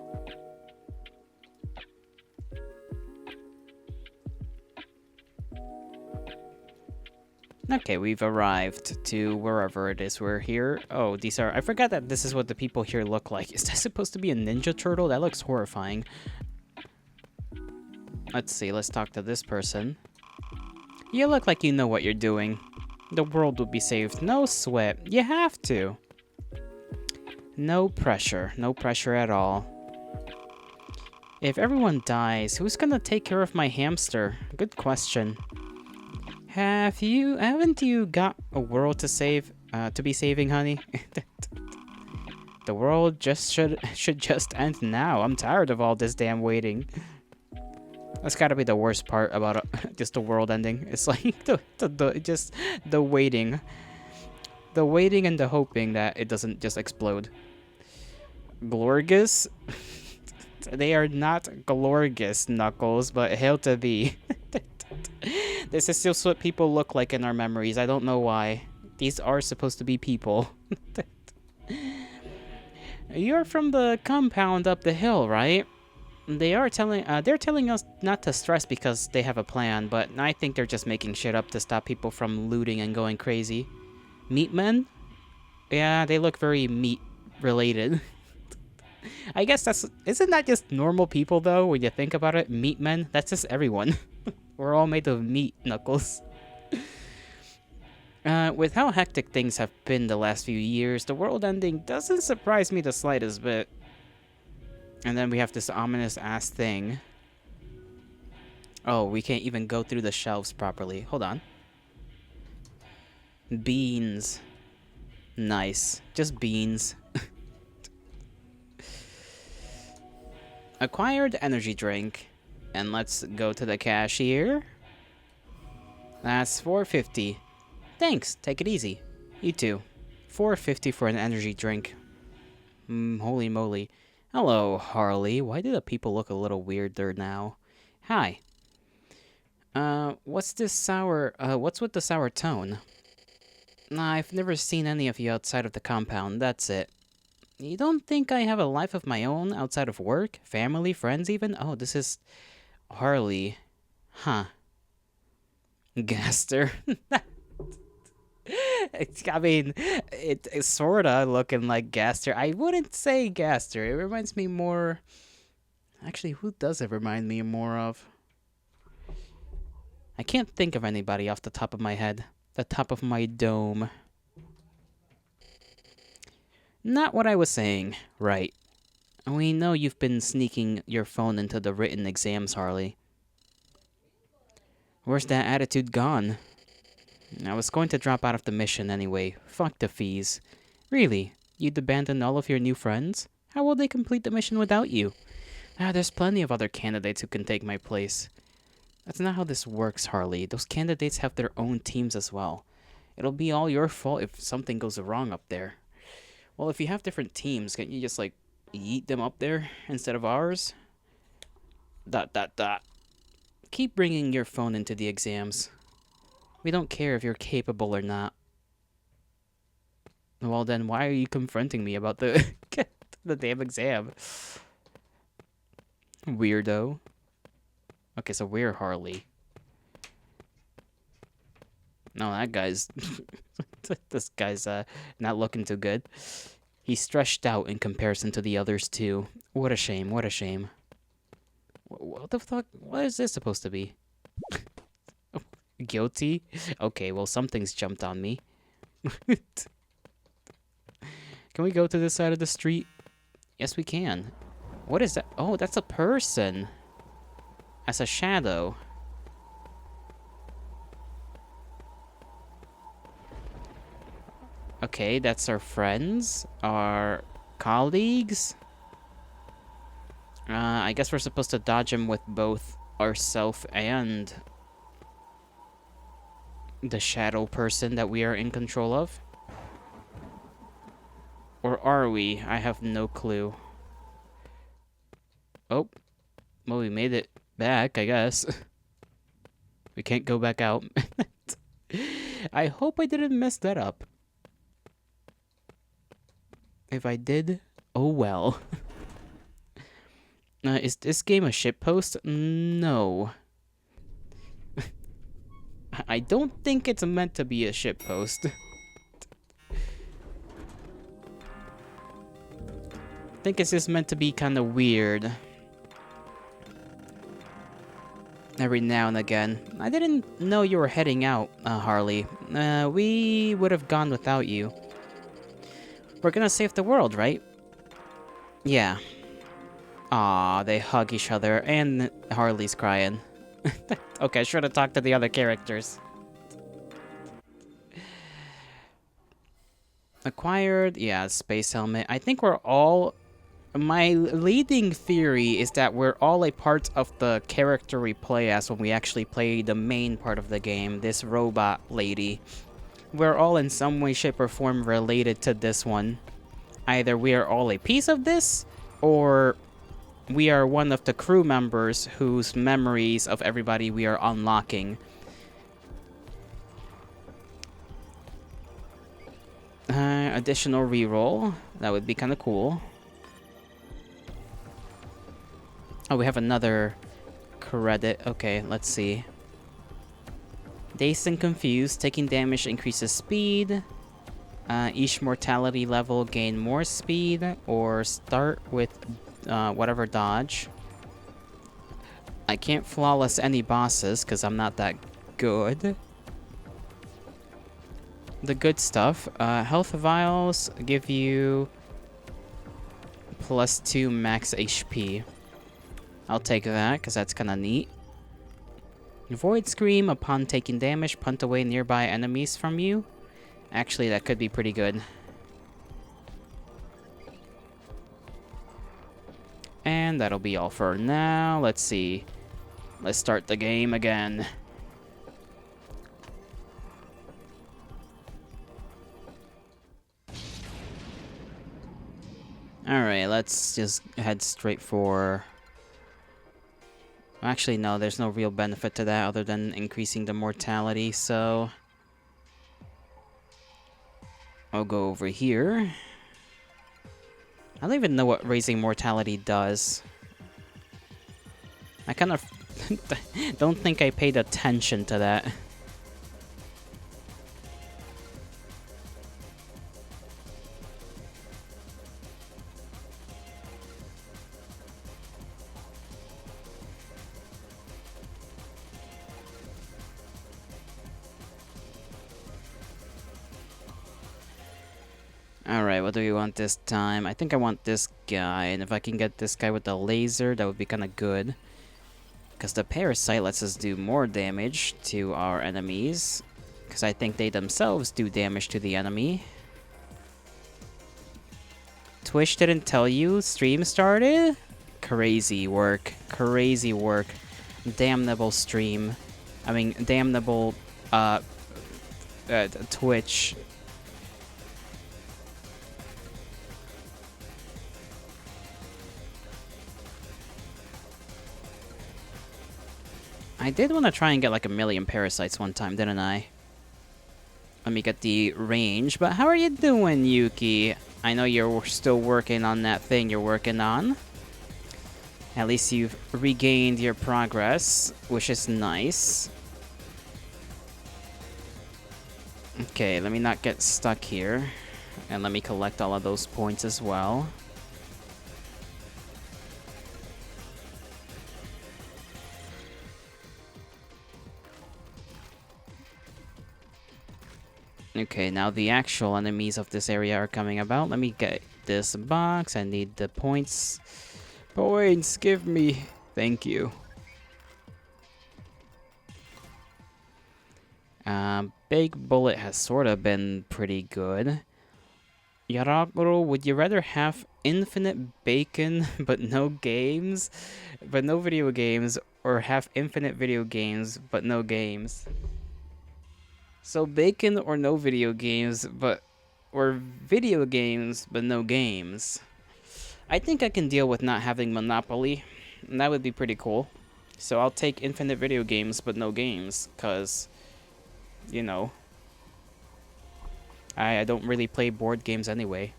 Okay, we've arrived to wherever it is we're here. Oh, these are... I forgot that this is what the people here look like. Is that supposed to be a ninja turtle? That looks horrifying. Let's see, let's talk to this person. You look like you know what you're doing. The world will be saved. No sweat. You have to. No pressure. No pressure at all. If everyone dies, who's gonna take care of my hamster? Good question. Haven't you got a world to save, to be saving, honey? The world just should just end now. I'm tired of all this damn waiting. That's gotta be the worst part about just the world ending. It's like just the waiting. The waiting and the hoping that it doesn't just explode. Glorgus? They are not Glorgus, Knuckles, but hail to thee. This is just what people look like in our memories. I don't know why. These are supposed to be people. You're from the compound up the hill, right? They're telling us not to stress because they have a plan, but I think they're just making shit up to stop people from looting and going crazy. Meat men? Yeah, they look very meat related. I guess isn't that just normal people though, when you think about it? Meat men? That's just everyone. We're all made of meat, Knuckles. With how hectic things have been the last few years, the world ending doesn't surprise me the slightest bit. And then we have this ominous-ass thing. Oh, we can't even go through the shelves properly. Hold on. Beans. Nice. Just beans. Acquired energy drink. And let's go to the cashier. That's $4.50. Thanks, take it easy. You too. $4.50 for an energy drink. Holy moly. Hello, Harley. Why do the people look a little weirder now? Hi. What's with the sour tone? Nah, I've never seen any of you outside of the compound, that's it. You don't think I have a life of my own outside of work? Family, friends even? Oh, this is... Harley. Huh. Gaster. I mean, it's sorta looking like Gaster. I wouldn't say Gaster. It reminds me more... Actually, who does it remind me more of? I can't think of anybody off the top of my head. The top of my dome. Not what I was saying. Right. We know you've been sneaking your phone into the written exams, Harley. Where's that attitude gone? I was going to drop out of the mission anyway. Fuck the fees. Really? You'd abandon all of your new friends? How will they complete the mission without you? There's plenty of other candidates who can take my place. That's not how this works, Harley. Those candidates have their own teams as well. It'll be all your fault if something goes wrong up there. Well, if you have different teams, can't you just, like, yeet them up there instead of ours? ... keep bringing your phone into the exams. We don't care if you're capable or not. Well then, why are you confronting me about the the damn exam? Weirdo. Okay, so we're Harley. No, that guy's... this guy's not looking too good. He's stretched out in comparison to the others too. What a shame, what a shame. What the fuck? What is this supposed to be? Guilty? Okay, well something's jumped on me. Can we go to this side of the street? Yes, we can. What is that? Oh, that's a person. As a shadow. Okay, that's our friends. Our colleagues. I guess we're supposed to dodge him with both ourself and the shadow person that we are in control of. Or are we? I have no clue. Oh. Well, we made it back, I guess. We can't go back out. I hope I didn't mess that up. If I did, oh well. Is this game a shitpost? No. I don't think it's meant to be a shitpost. I think it's just meant to be kind of weird. Every now and again. I didn't know you were heading out, Harley. We would have gone without you. We're gonna save the world, right? Yeah. Aw, they hug each other, and Harley's crying. Okay, I should have talked to the other characters. Acquired, yeah, space helmet. I think we're all... My leading theory is that we're all a part of the character we play as when we actually play the main part of the game, this robot lady. We're all in some way, shape, or form related to this one. Either we are all a piece of this, or we are one of the crew members whose memories of everybody we are unlocking. Additional reroll. That would be kind of cool. Oh, we have another credit. Okay, let's see. Dazed and confused. Taking damage increases speed. Each mortality level gain more speed. Or start with whatever dodge. I can't flawless any bosses because I'm not that good. The good stuff. Health vials give you +2 max HP. I'll take that, because that's kind of neat. Void Scream. Upon taking damage, punt away nearby enemies from you. Actually, that could be pretty good. And that'll be all for now. Let's see. Let's start the game again. Alright, let's just head straight for... Actually, no, there's no real benefit to that other than increasing the mortality, so... I'll go over here. I don't even know what raising mortality does. I kind of don't think I paid attention to that. Alright, what do we want this time? I think I want this guy, and if I can get this guy with the laser, that would be kind of good. Because the parasite lets us do more damage to our enemies. Because I think they themselves do damage to the enemy. Twitch didn't tell you stream started? Crazy work. Crazy work. Damnable stream. I mean, damnable, Twitch. I did want to try and get like a million parasites one time, didn't I? Let me get the range. But how are you doing, Yuki? I know you're still working on that thing you're working on. At least you've regained your progress, which is nice. Okay, let me not get stuck here. And let me collect all of those points as well. Okay, now the actual enemies of this area are coming about. Let me get this box. I need the points. Points, give me. Thank you. Big Bullet has sort of been pretty good. Yaraguro, would you rather have infinite bacon but no games? But no video games, or have infinite video games but no games? So bacon or no video games, or video games but no games. I think I can deal with not having Monopoly. And that would be pretty cool. So I'll take infinite video games but no games, cause you know, I don't really play board games anyway.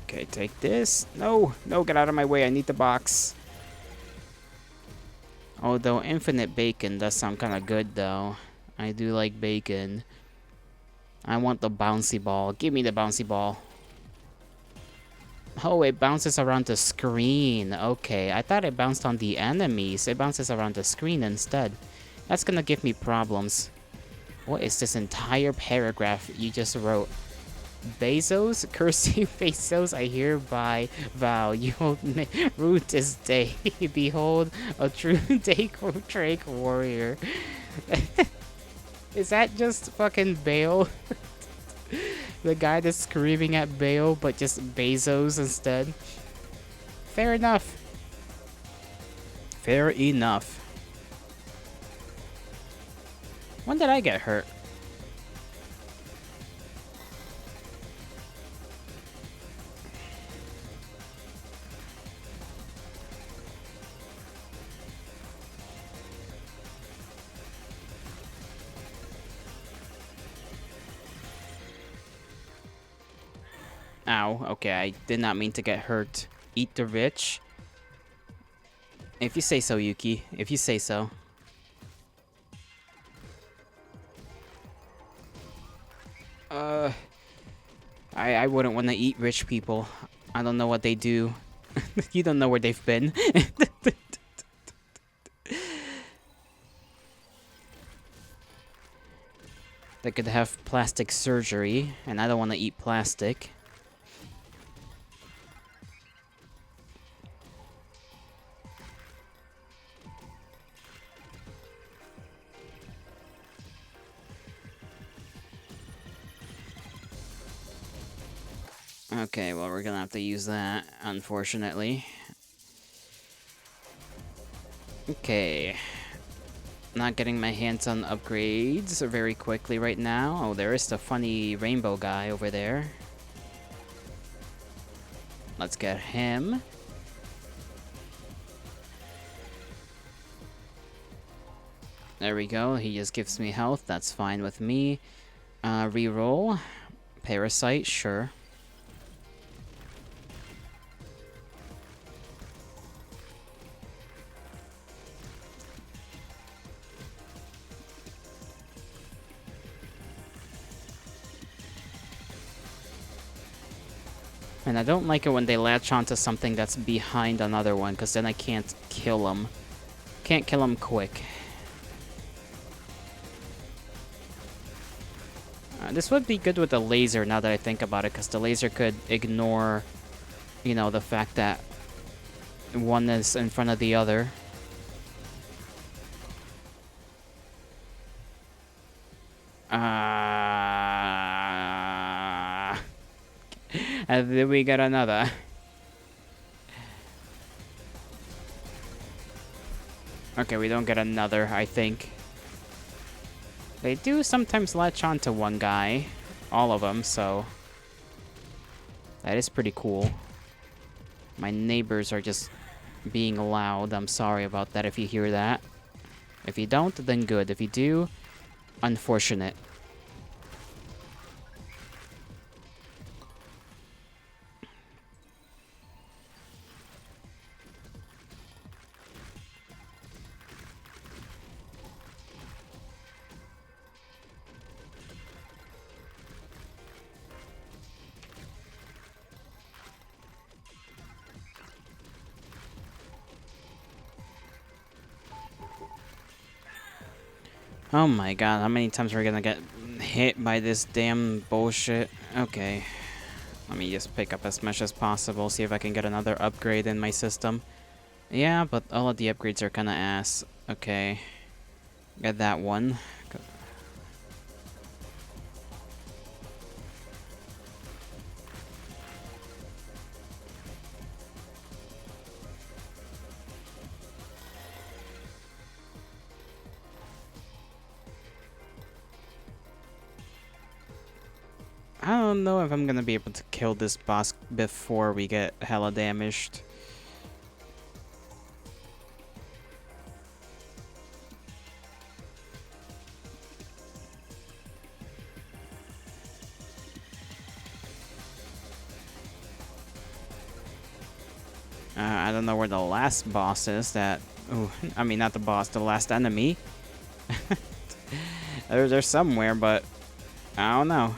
Okay, take this. No, no, get out of my way. I need the box. Although infinite bacon does sound kind of good, though. I do like bacon. I want the bouncy ball. Give me the bouncy ball. Oh, it bounces around the screen. Okay, I thought it bounced on the enemies. It bounces around the screen instead. That's gonna give me problems. What is this entire paragraph you just wrote? Bezos, cursing Bezos, I hereby vow you will rule this day. Behold, a true Drake warrior. Is that just fucking Bale? The guy that's screaming at Bale, but just Bezos instead? Fair enough. Fair enough. When did I get hurt? Ow, okay, I did not mean to get hurt. Eat the rich. If you say so, Yuki. If you say so. I wouldn't want to eat rich people. I don't know what they do. You don't know where they've been. They could have plastic surgery, and I don't want to eat plastic. Okay, well, we're gonna have to use that, unfortunately. Okay. Not getting my hands on upgrades very quickly right now. Oh, there is the funny rainbow guy over there. Let's get him. There we go. He just gives me health. That's fine with me. Reroll. Parasite, sure. And I don't like it when they latch onto something that's behind another one, because then I can't kill them. Can't kill them quick. This would be good with the laser, now that I think about it, because the laser could ignore, you know, the fact that one is in front of the other. And then we got another. Okay, we don't get another, I think. They do sometimes latch onto one guy. all of them, so that is pretty cool. My neighbors are just being loud. I'm sorry about that if you hear that. If you don't, then good. If you do, unfortunate. Oh my god, how many times are we gonna get hit by this damn bullshit? Okay. Let me just pick up as much as possible, see if I can get another upgrade in my system. Yeah, but all of the upgrades are kinda ass. Okay. Get that one. I don't know if I'm gonna be able to kill this boss before we get hella damaged. I don't know where the last boss is that... Ooh, I mean, not the boss, the last enemy. There's somewhere, but I don't know.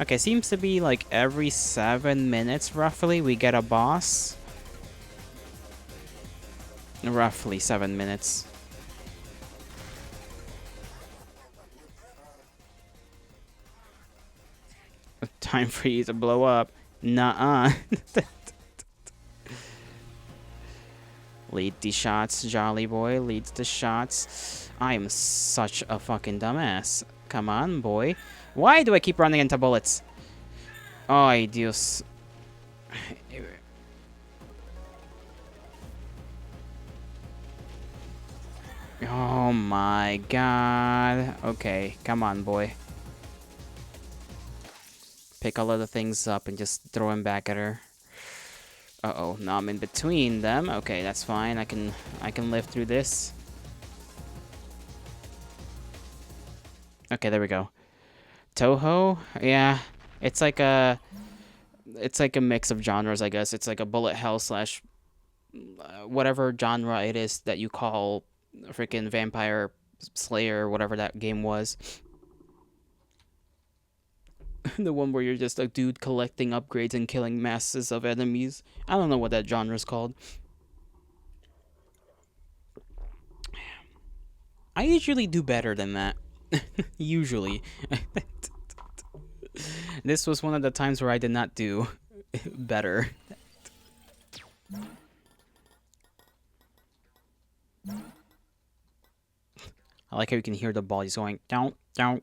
Okay, seems to be like every 7 minutes, roughly, we get a boss. Roughly 7 minutes. Time for you to blow up. Nuh-uh. Lead the shots, jolly boy. Leads the shots. I am such a fucking dumbass. Come on, boy. Why do I keep running into bullets? Ay, Dios. Oh my god. Okay, come on, boy. Pick all of the things up and just throw them back at her. Uh-oh, now I'm in between them. Okay, that's fine. I can live through this. Okay, there we go. Toho? Yeah. It's like a mix of genres, I guess. It's like a bullet hell slash whatever genre it is that you call freaking Vampire Slayer, whatever that game was. The one where you're just a dude collecting upgrades and killing masses of enemies. I don't know what that genre is called. I usually do better than that. Usually. This was one of the times where I did not do better. I like how you can hear the ball just going down, down.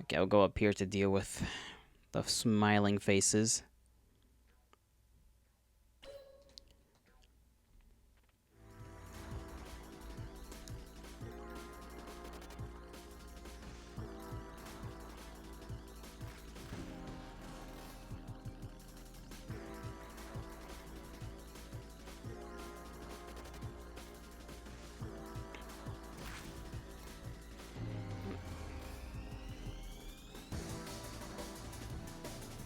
Okay, I'll go up here to deal with the smiling faces.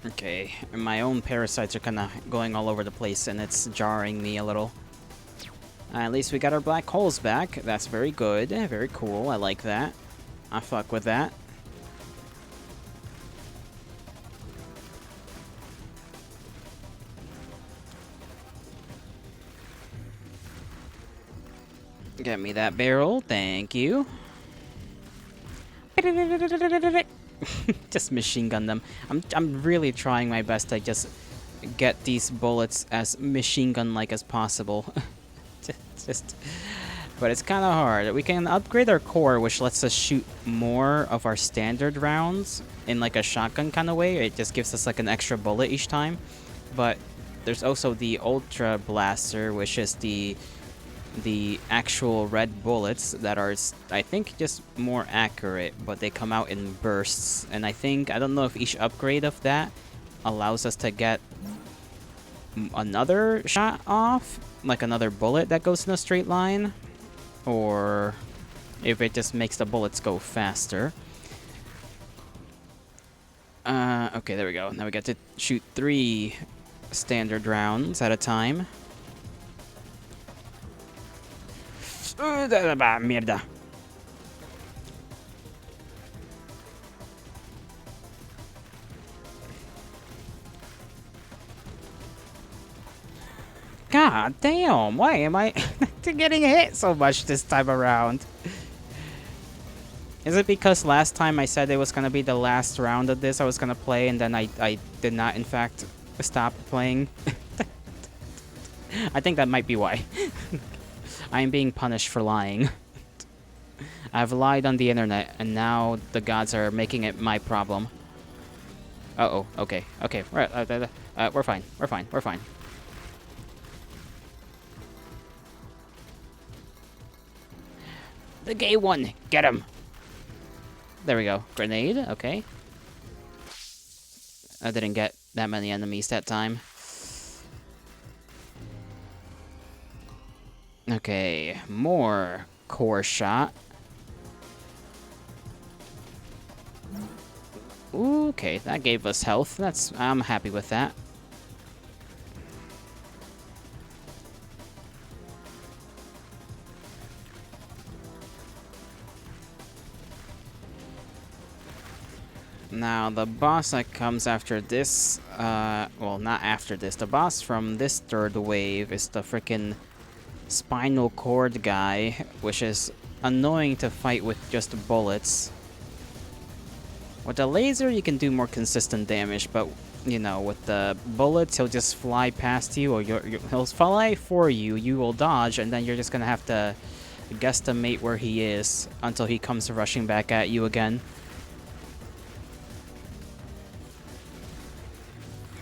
Okay, my own parasites are kind of going all over the place and it's jarring me a little. At least we got our black holes back. That's very good. Very cool. I like that. I fuck with that. Get me that barrel. Thank you. Just machine gun them. I'm really trying my best to just get these bullets as machine gun like as possible. But it's kind of hard. We can upgrade our core, which lets us shoot more of our standard rounds in like a shotgun kind of way. It just gives us like an extra bullet each time. But there's also the Ultra Blaster, which is the the actual red bullets that are, I think, just more accurate, but they come out in bursts. And I don't know if each upgrade of that allows us to get another shot off, like another bullet that goes in a straight line, or if it just makes the bullets go faster. Okay, there we go. Now we get to shoot 3 standard rounds at a time. Mierda. God damn, why am I getting hit so much this time around? Is it because last time I said it was going to be the last round of this I was going to play, and then I did not, in fact, stop playing? I think that might be why. I am being punished for lying. I've lied on the internet, and now the gods are making it my problem. Uh-oh, okay, okay, we're fine, we're fine, we're fine. The gay one, get him! There we go. Grenade, okay. I didn't get that many enemies that time. Okay, more core shot. Okay, that gave us health. I'm happy with that. Now, the boss that comes after this, well, not after this. The boss from this third wave is the frickin' spinal cord guy, which is annoying to fight with just bullets. With the laser, you can do more consistent damage, but, you know, with the bullets, he'll just fly past you, or he'll fly for you, you will dodge, and then you're just gonna have to guesstimate where he is until he comes rushing back at you again.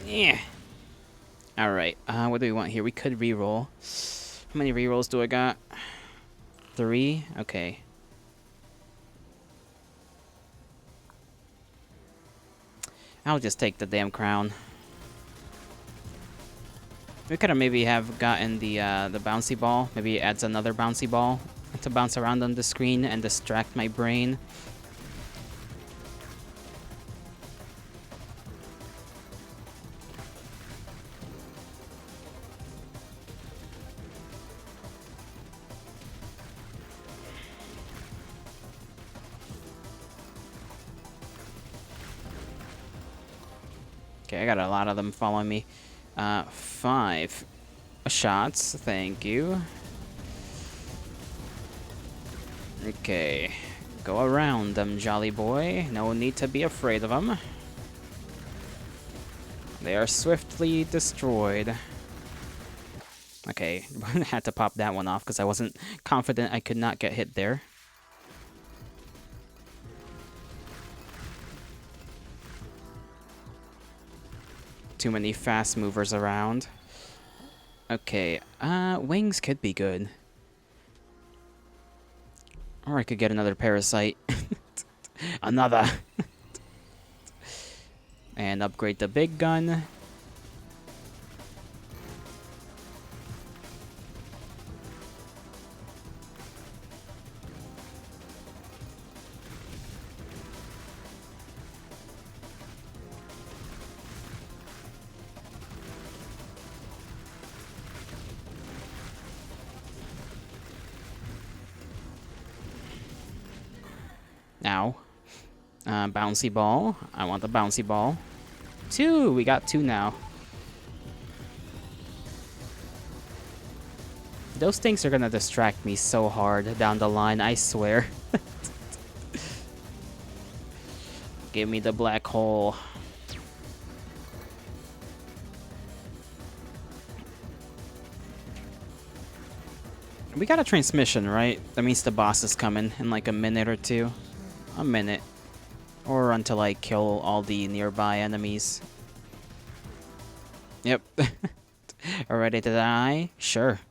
Yeah. Alright, what do we want here? We could reroll. How many rerolls do I got? 3? Okay. I'll just take the damn crown. We could have maybe have gotten the bouncy ball. Maybe it adds another bouncy ball to bounce around on the screen and distract my brain. Okay, I got a lot of them following me. 5 shots, thank you. Okay, go around them, jolly boy. No need to be afraid of them. They are swiftly destroyed. Okay, had to pop that one off because I wasn't confident I could not get hit there. Too many fast movers around. Okay, wings could be good. Or I could get another parasite. Another! And upgrade the big gun. Now, bouncy ball. I want the bouncy ball. 2! We got 2 now. Those things are gonna distract me so hard down the line, I swear. Give me the black hole. We got a transmission, right? That means the boss is coming in like a minute or 2. A minute. Or until I kill all the nearby enemies. Yep. Ready to die? Sure.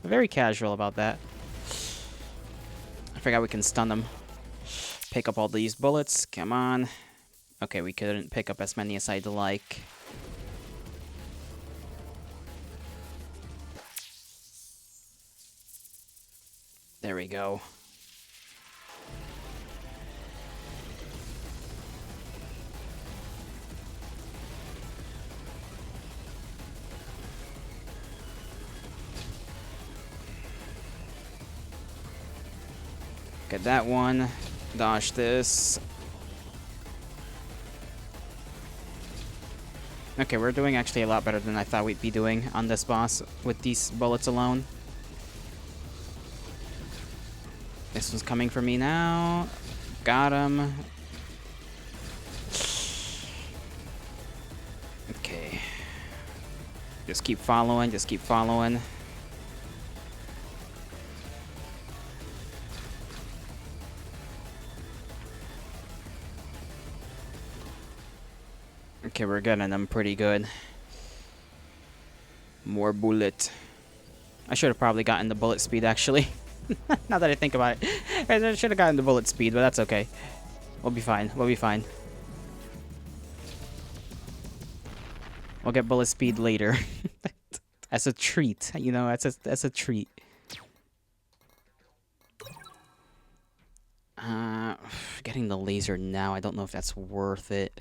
Very casual about that. I forgot we can stun them. Pick up all these bullets. Come on. Okay, we couldn't pick up as many as I'd like. There we go. Get that one. Dodge this. Okay, we're doing actually a lot better than I thought we'd be doing on this boss with these bullets alone. This one's coming for me now. Got him. Okay. Just keep following, just keep following. Okay, we're getting them pretty good. More bullet. I should have probably gotten the bullet speed, actually. Now that I think about it. I should have gotten the bullet speed, but that's okay. We'll be fine. We'll be fine. We'll get bullet speed later. As a treat. You know, as a treat. Getting the laser now, I don't know if that's worth it.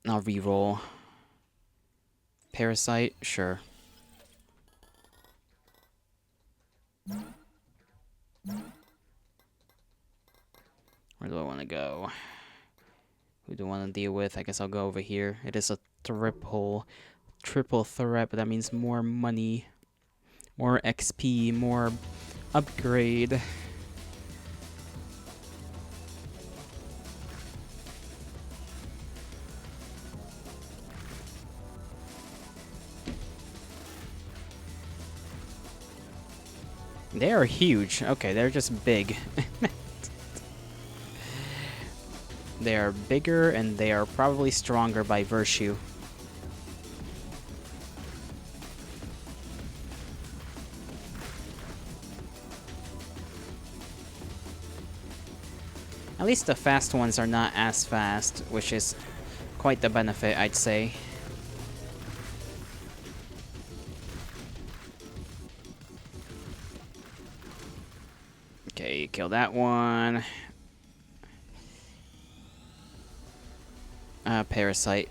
I'll reroll. Parasite, sure. Where do I want to go? Who do I want to deal with? I guess I'll go over here. It is a triple threat, but that means more money, more XP, more upgrade. They are huge. Okay, they're just big. They are bigger, and they are probably stronger by virtue. At least the fast ones are not as fast, which is quite the benefit, I'd say. Okay, kill that one. Parasite.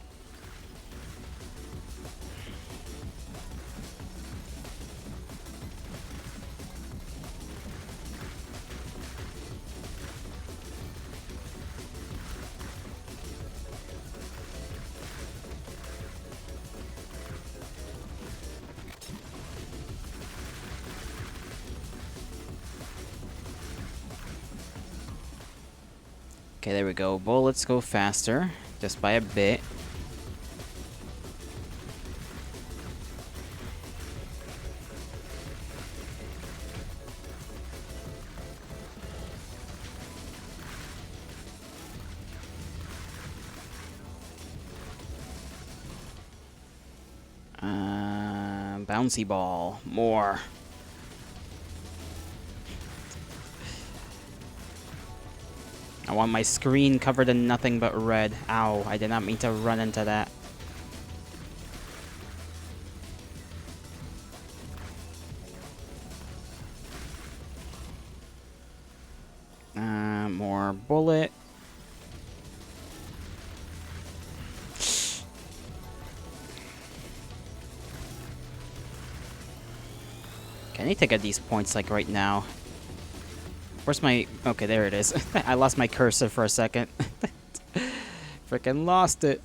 Okay, there we go. Bullets go faster, just by a bit. Bouncy ball. More. I want my screen covered in nothing but red. Ow, I did not mean to run into that. More bullet. Okay, I need to get these points like right now. Where's my... Okay, there it is. I lost my cursor for a second. Freaking lost it.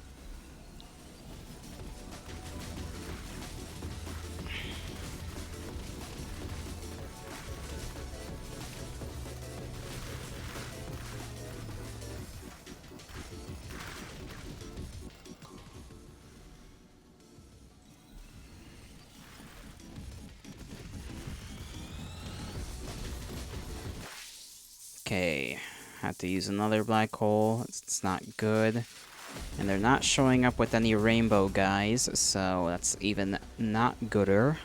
Okay, have to use another black hole. It's not good. And they're not showing up with any rainbow guys, so that's even not gooder.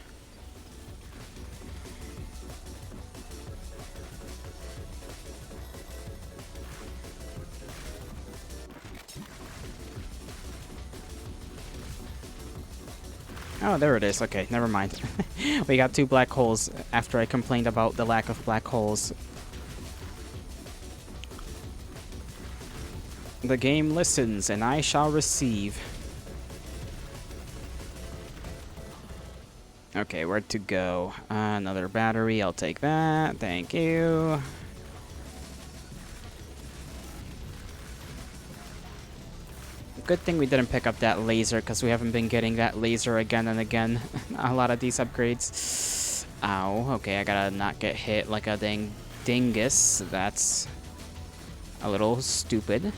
Oh, there it is. Okay, never mind. We got 2 black holes after I complained about the lack of black holes. The game listens, and I shall receive. Okay, where to go? Another battery. I'll take that. Thank you. Good thing we didn't pick up that laser, because we haven't been getting that laser again and again. A lot of these upgrades. Ow. Okay, I gotta not get hit like a dang dingus. That's a little stupid.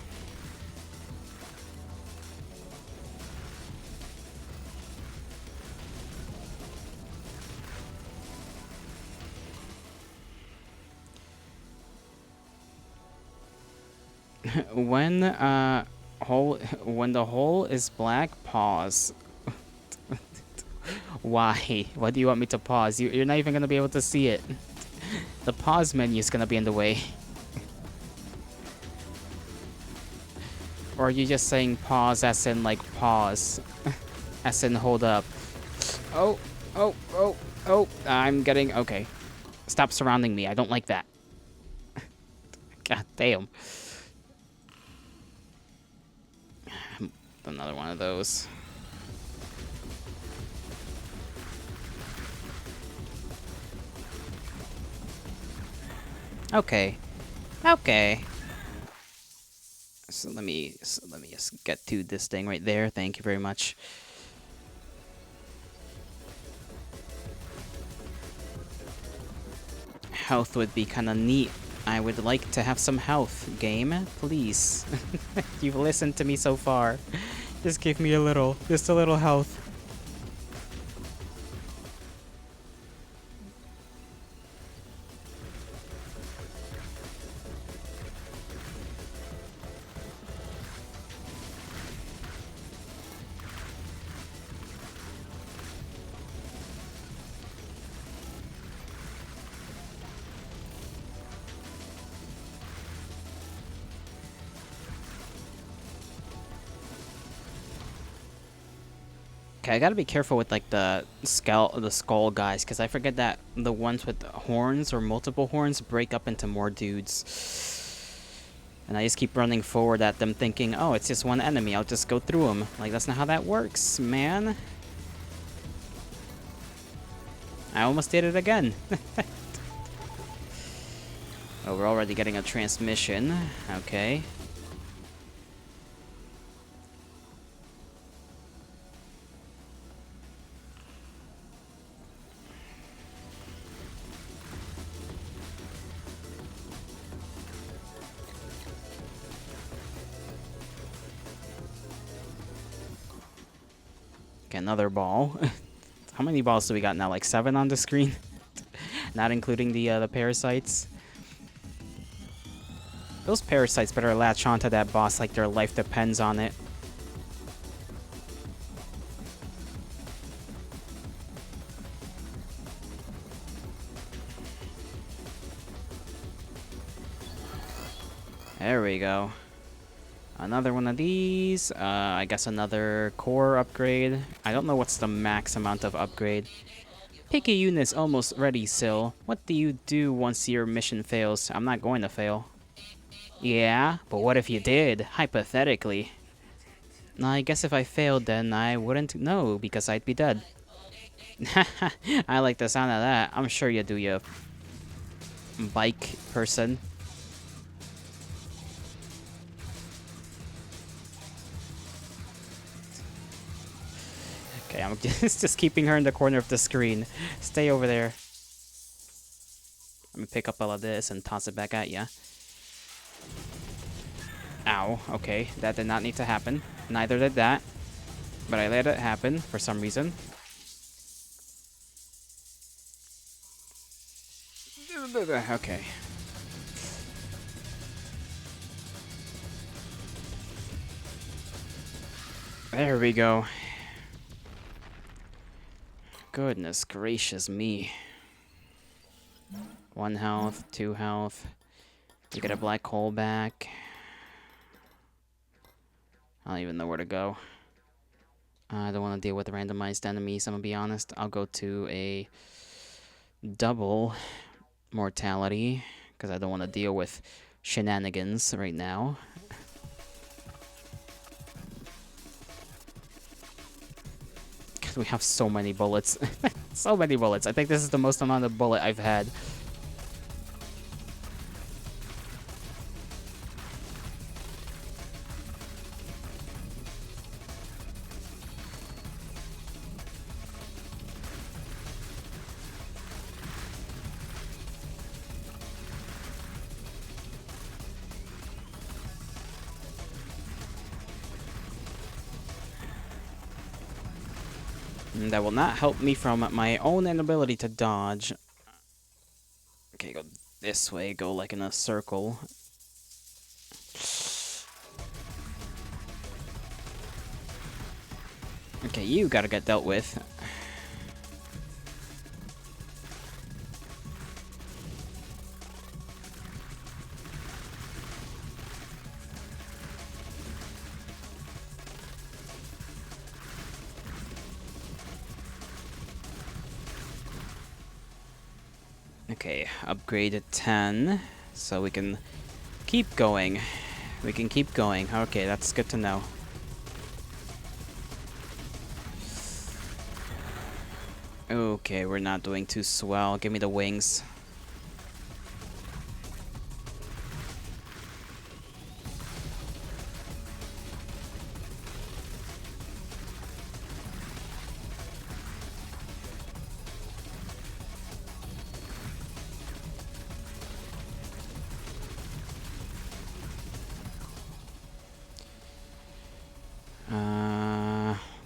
When the hole is black, pause. Why? What do you want me to pause? You're not even gonna be able to see it. The pause menu is gonna be in the way. Or are you just saying pause as in like pause? As in hold up. Oh, oh, oh, oh, I'm getting, okay. Stop surrounding me, I don't like that. God damn. Another one of those. Okay. Okay. So let me just get to this thing right there. Thank you very much. Health would be kind of neat. I would like to have some health, game, please. You've listened to me so far. Just give me just a little health. Okay, I gotta be careful with like the skull guys, because I forget that the ones with horns or multiple horns break up into more dudes. And I just keep running forward at them thinking, oh, it's just one enemy, I'll just go through them. Like, that's not how that works, man. I almost did it again. Oh, we're already getting a transmission. Okay. Okay, another ball. How many balls do we got now? Like 7 on the screen? Not including the parasites. Those parasites better latch onto that boss like their life depends on it. There we go. Another one of these. I guess another core upgrade. I don't know what's the max amount of upgrade. Picayune is almost ready, Sil. What do you do once your mission fails? I'm not going to fail. Yeah, but what if you did? Hypothetically. I guess if I failed, then I wouldn't know, because I'd be dead. I like the sound of that. I'm sure you do, you bike person. Okay, I'm just keeping her in the corner of the screen. Stay over there. Let me pick up all of this and toss it back at ya. Ow, okay, that did not need to happen. Neither did that. But I let it happen for some reason. Okay. There we go. Goodness gracious me. 1 health, 2 health. We get a black hole back. I don't even know where to go. I don't want to deal with randomized enemies, I'm gonna be honest. I'll go to a double mortality, because I don't want to deal with shenanigans right now. We have so many bullets. So many bullets. I think this is the most amount of bullet I've had. That will not help me from my own inability to dodge. Okay, go this way, go like in a circle. Okay, you gotta get dealt with. Okay, upgraded 10, so we can keep going. We can keep going. Okay, that's good to know. Okay, we're not doing too swell. Give me the wings.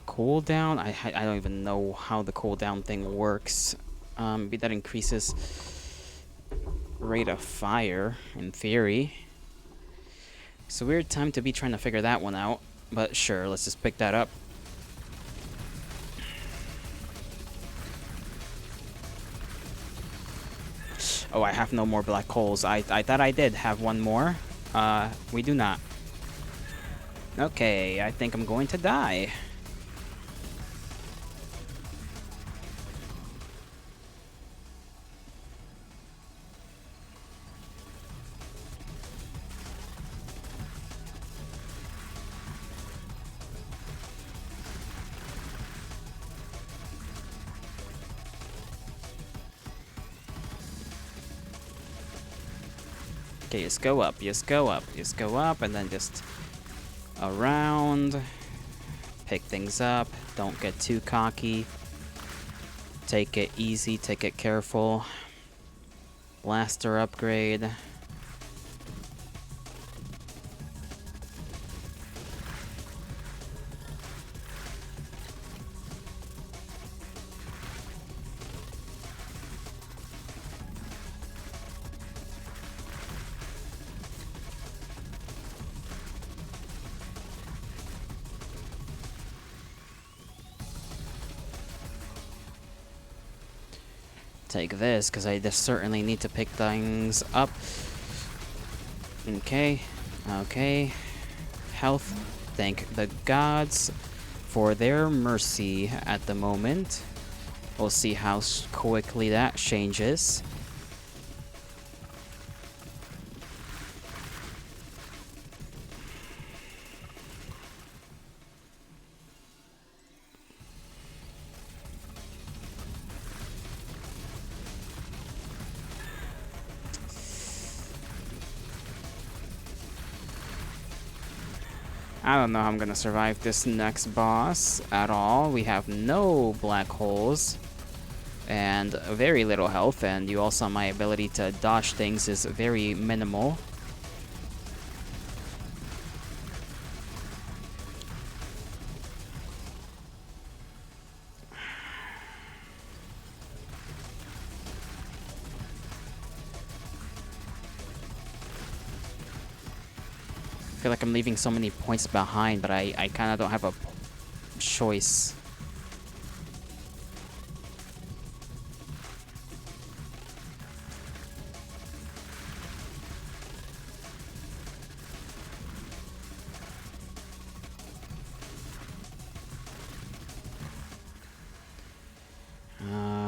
Cooldown? I don't even know how the cooldown thing works. Maybe that increases rate of fire, in theory. It's a weird time to be trying to figure that one out, but sure, let's just pick that up. Oh, I have no more black holes. I thought I did have one more. We do not. Okay, I think I'm going to die. Okay, just go up, just go up, just go up, and then just around. Pick things up. Don't get too cocky. Take it easy, take it careful. Blaster upgrade. Take this, because I just certainly need to pick things up. Okay, okay. Health, thank the gods for their mercy at the moment. We'll see how quickly that changes. I don't know how I'm gonna survive this next boss at all. We have no black holes and very little health, and you also, my ability to dodge things is very minimal. I feel like I'm leaving so many points behind, but I kind of don't have a choice.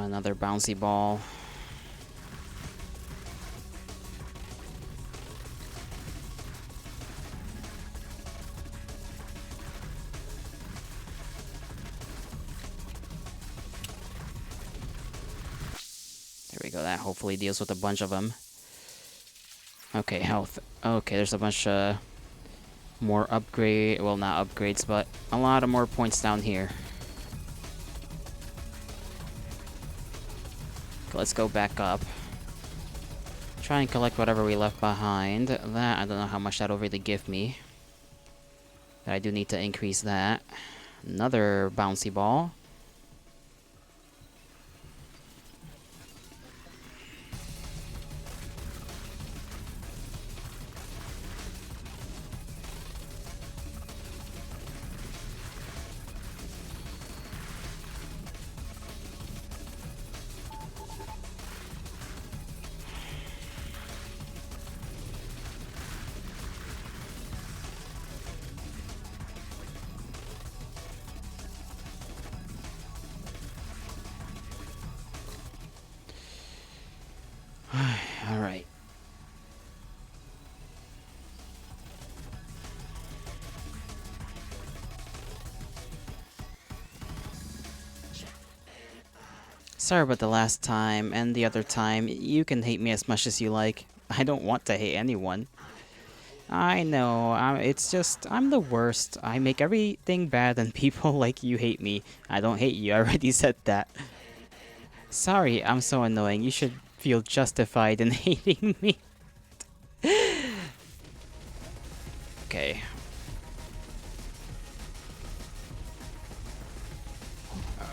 Another bouncy ball. There we go. That hopefully deals with a bunch of them. Okay, health. Okay, there's a bunch more upgrade. Well, not upgrades, but a lot of more points down here. Let's go back up. Try and collect whatever we left behind. That, I don't know how much that'll really give me. But I do need to increase that. Another bouncy ball. Alright. Sorry about the last time and the other time. You can hate me as much as you like. I don't want to hate anyone. I know, it's just, I'm the worst. I make everything bad and people like you hate me. I don't hate you, I already said that. Sorry, I'm so annoying. You should feel justified in hating me. Okay.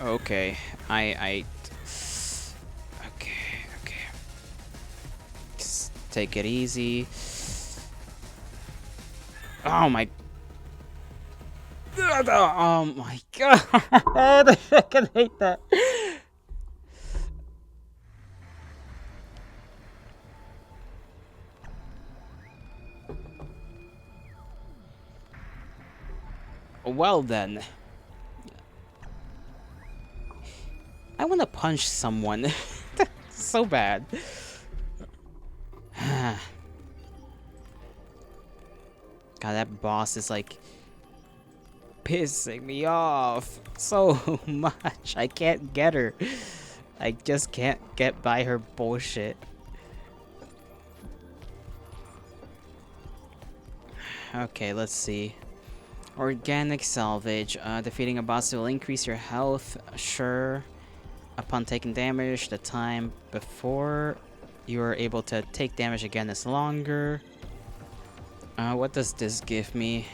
Okay. Okay. Just take it easy. Oh my... Oh my god! I fucking hate that. Well then. I want to punch someone. So bad. God, that boss is like pissing me off so much. I can't get her. I just can't get by her bullshit. Okay, let's see. Organic salvage. Defeating a boss will increase your health. Sure. Upon taking damage, the time before you are able to take damage again is longer. What does this give me?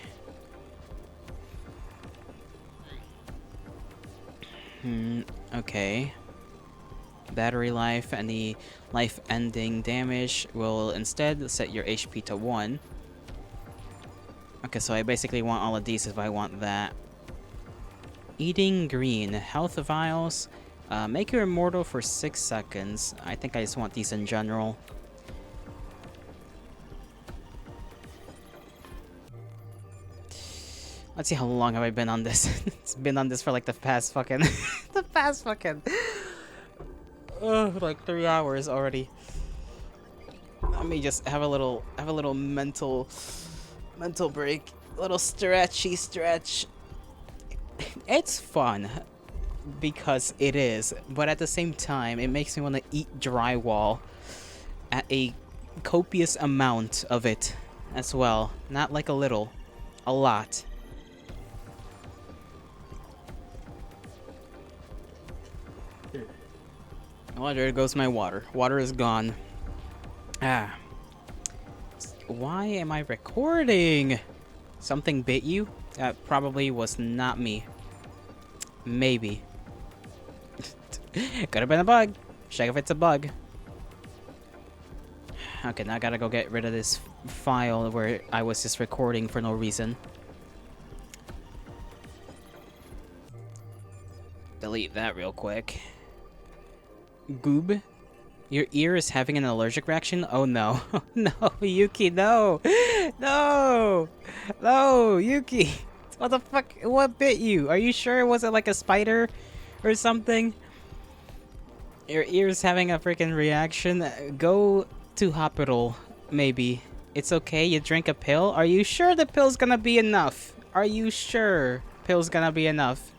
Okay. Battery life. Any life-ending damage will instead set your HP to 1. Okay, so I basically want all of these if I want that. Eating green. Health vials. Make you immortal for 6 seconds. I think I just want these in general. Let's see how long have I been on this. It's been on this for like the past fucking... the past fucking... like 3 hours already. Let me just have a little mental break. A little stretch. It's fun. Because it is. But at the same time, it makes me want to eat drywall. At a copious amount of it as well. Not like a little. A lot. Oh, there goes my water. Water is gone. Ah. Why am I recording? Something bit you? That probably was not me. Maybe. Could have been a bug. Check if it's a bug. Okay, now I gotta go get rid of this file where I was just recording for no reason. delete that real quick. Goob, your ear is having an allergic reaction? Oh no. No, Yuki, no! No! No, Yuki! What the fuck? What bit you? Are you sure it wasn't like a spider or something? Your ear's having a freaking reaction? Go to hospital, maybe. It's okay, you drink a pill? Are you sure the pill's gonna be enough? Are you sure pill's gonna be enough?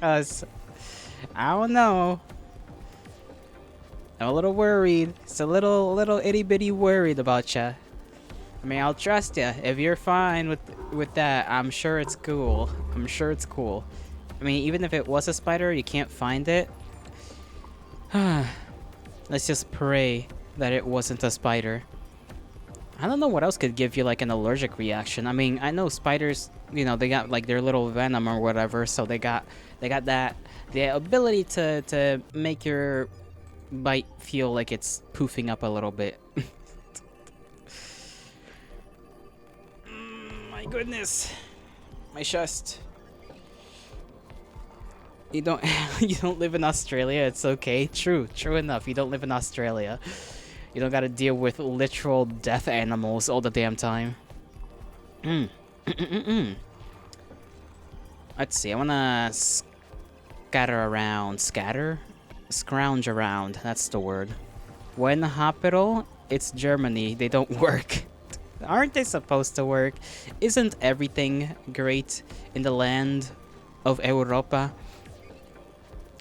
Cause, I don't know. I'm a little worried. It's a little itty bitty worried about ya. I mean, I'll trust ya. If you're fine with that, I'm sure it's cool. I'm sure it's cool. I mean, even if it was a spider, you can't find it. Let's just pray that it wasn't a spider. I don't know what else could give you like an allergic reaction. I mean, I know spiders, you know, they got like their little venom or whatever, so they got that the ability to make your bite feel like it's poofing up a little bit. My goodness, my chest. You don't you don't live in Australia. It's okay. True enough. You don't live in Australia. You don't gotta deal with literal death animals all the damn time. Let's see. I wanna scatter around. Scatter? Scrounge around. That's the word. When the hospital, it's Germany. They don't work. Aren't they supposed to work? Isn't everything great in the land of Europa?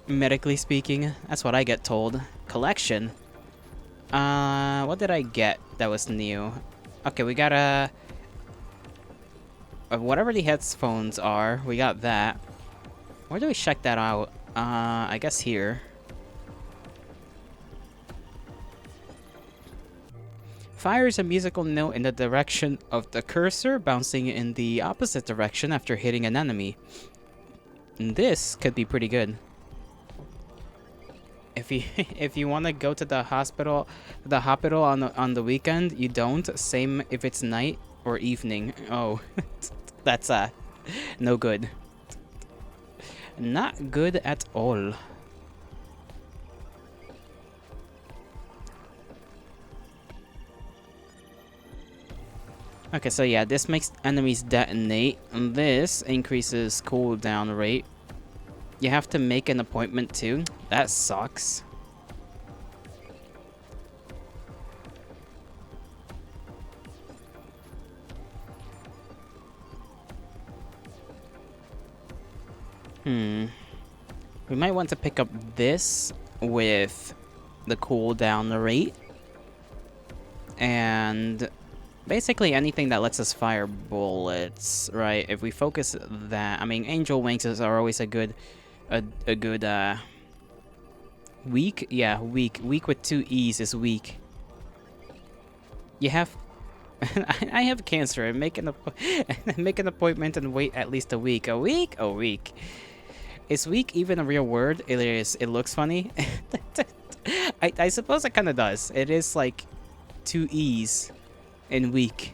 Medically speaking, that's what I get told. Collection. What did I get that was new? Okay, we got whatever the headphones are, we got that. Where do we check that out? I guess here. Fires a musical note in the direction of the cursor, bouncing in the opposite direction after hitting an enemy. And this could be pretty good. If you want to go to the hospital on the weekend, you don't. Same if it's night or evening. Oh, that's no good. Not good at all. Okay, so yeah, this makes enemies detonate, and this increases cooldown rate. You have to make an appointment too. That sucks. We might want to pick up this with the cooldown rate. And basically anything that lets us fire bullets, right? If we focus that, I mean, angel wings are always a good weak? Yeah, weak. Weak with 2 E's is weak. You have... I have cancer. Make an appointment and wait at least a week. A week? A week. Is weak even a real word? It is. It looks funny. I suppose it kind of does. It is like 2 E's in weak.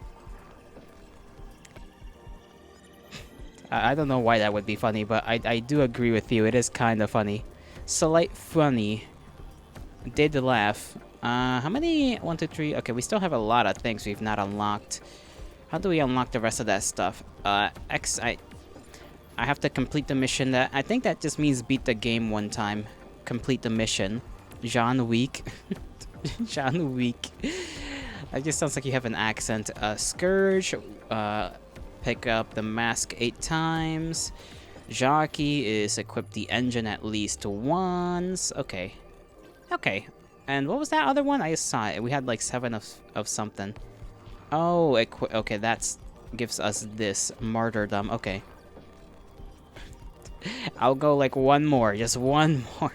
I don't know why that would be funny, but I do agree with you. It is kind of funny. Slight funny. Did laugh. How many? 1, 2, 3. Okay, we still have a lot of things we've not unlocked. How do we unlock the rest of that stuff? I have to complete the mission. That I think that just means beat the game one time. Complete the mission. John Week. John Week. That just sounds like you have an accent. Scourge. Pick up the mask 8 times. Jockey is equip the engine at least once. Okay. Okay. And what was that other one? I just saw it. We had like 7 of something. Oh, okay, that's gives us this martyrdom. Okay. I'll go like one more. Just one more.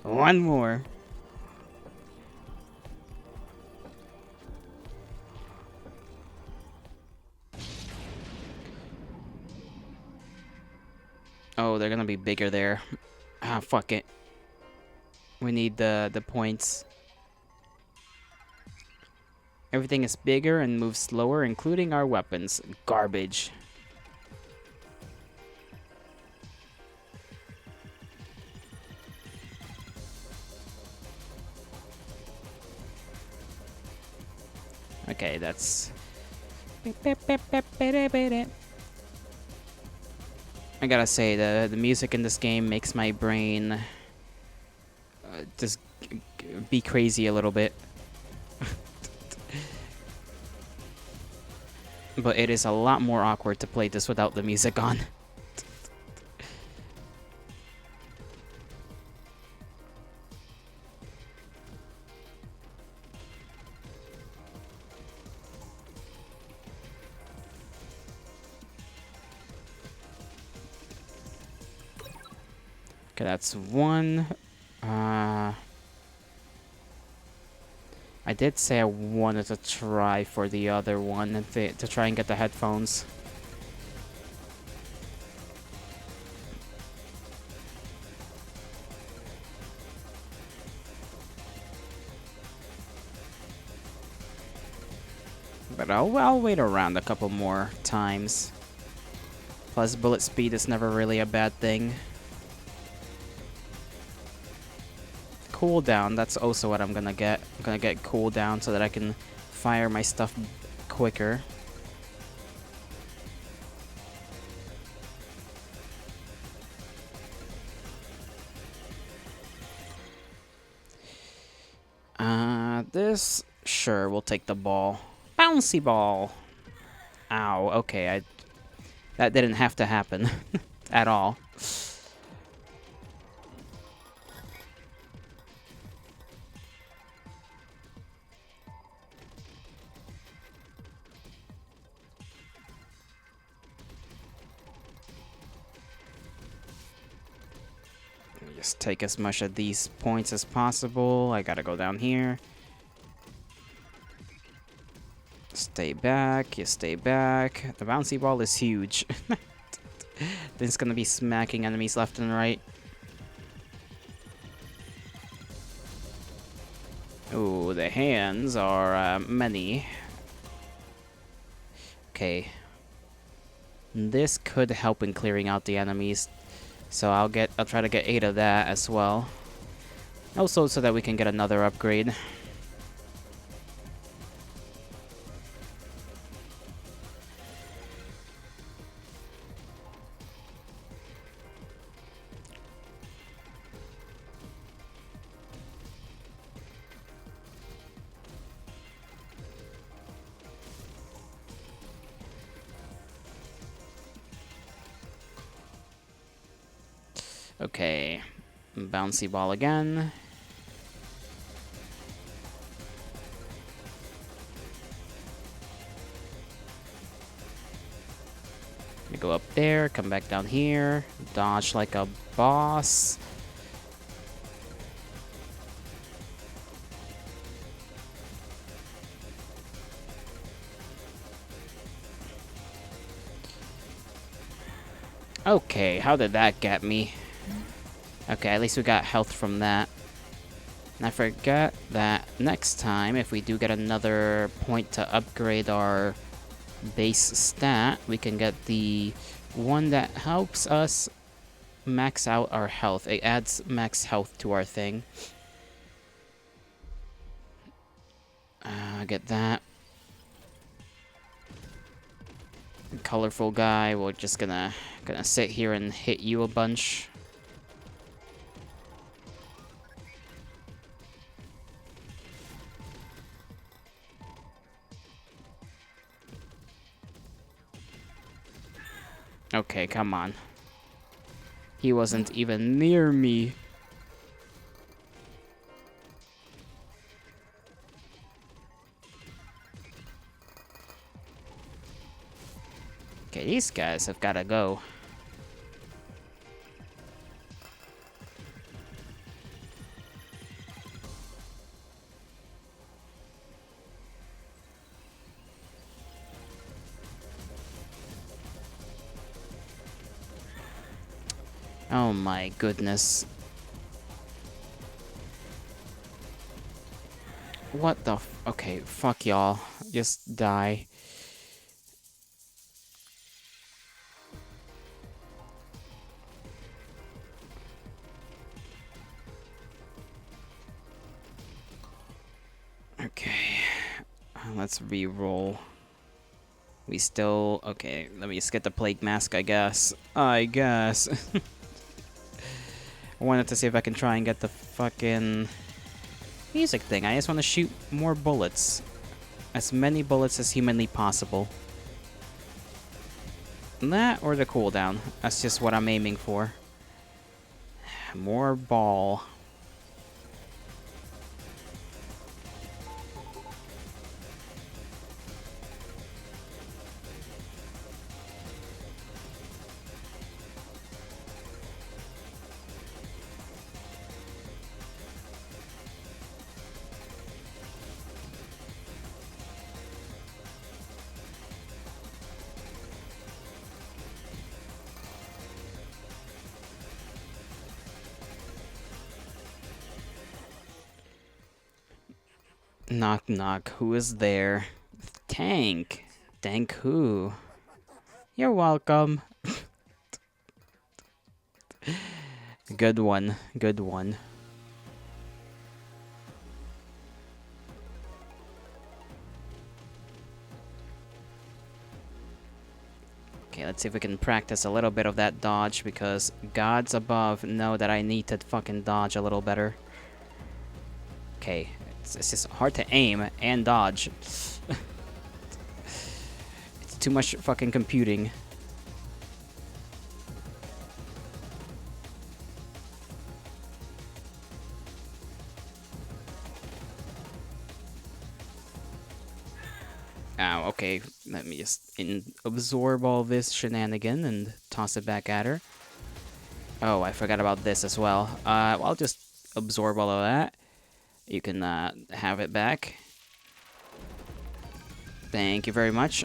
One more. Oh, they're gonna be bigger there. Ah, fuck it. We need the points. Everything is bigger and moves slower, including our weapons. Garbage. Okay, that's... I gotta say, the music in this game makes my brain just be crazy a little bit. But it is a lot more awkward to play this without the music on. Okay, that's one. I did say I wanted to try for the other one to try and get the headphones. But I'll wait around a couple more times. Plus, bullet speed is never really a bad thing. Cooldown, that's also what I'm gonna get. I'm gonna get cooldown so that I can fire my stuff quicker. This, sure, we'll take the ball. Bouncy ball! Ow, okay, that didn't have to happen at all. Just take as much of these points as possible. I gotta go down here. Stay back, you stay back. The bouncy ball is huge. Then it's gonna be smacking enemies left and right. Ooh, the hands are many. Okay. This could help in clearing out the enemies. So I'll try to get 8 of that as well. Also so that we can get another upgrade. Okay, bouncy ball again. We go up there, come back down here, dodge like a boss. Okay, how did that get me? Okay, at least we got health from that. And I forgot that next time, if we do get another point to upgrade our base stat, we can get the one that helps us max out our health. It adds max health to our thing. Get that. Colorful guy, we're just gonna sit here and hit you a bunch. Okay, come on. He wasn't even near me. Okay, these guys have gotta go. Oh my goodness. What the okay, fuck y'all. Just die. Okay. let's re-roll. We still... Okay, let me just get the Plague Mask, I guess. I wanted to see if I can try and get the fucking music thing. I just want to shoot more bullets. As many bullets as humanly possible. That or the cooldown. That's just what I'm aiming for. More ball. Knock knock, who is there? Tank. Tank who? You're welcome. Good one, good one. Okay, let's see if we can practice a little bit of that dodge, because gods above know that I need to fucking dodge a little better. Okay, it's just hard to aim and dodge. It's too much fucking computing. Oh, okay. Let me just absorb all this shenanigan and toss it back at her. Oh, I forgot about this as well. Well, I'll just absorb all of that. You can have it back. Thank you very much.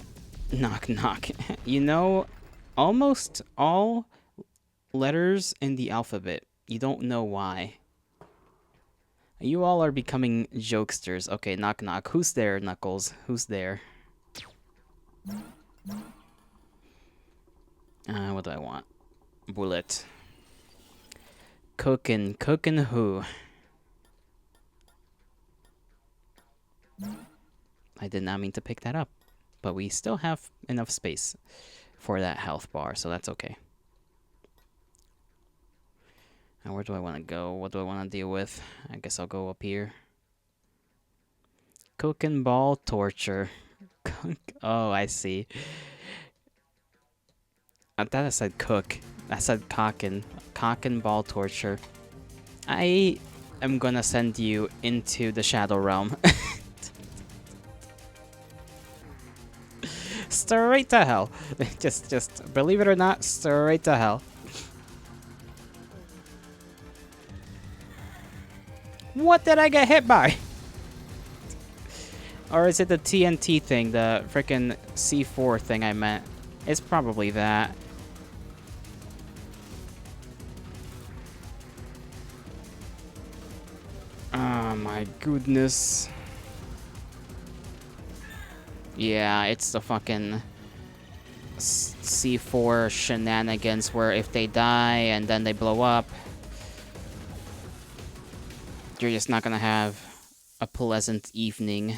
Knock, knock. You know, almost all letters in the alphabet. You don't know why. You all are becoming jokesters. Okay, knock, knock. Who's there, Knuckles? Who's there? What do I want? Bullet. Cookin' who? I did not mean to pick that up, but we still have enough space for that health bar, so that's okay. Now, where do I want to go? What do I want to deal with? I guess I'll go up here. Cookin' ball torture. Oh, I see. I thought I said cook. I said cockin'. Cockin' ball torture. I am gonna send you into the Shadow Realm. Straight to hell. Just believe it or not, straight to hell. What did I get hit by? Or is it the TNT thing, the frickin' C4 thing I meant? It's probably that. Oh my goodness. Yeah, it's the fucking C4 shenanigans where if they die and then they blow up, you're just not gonna have a pleasant evening.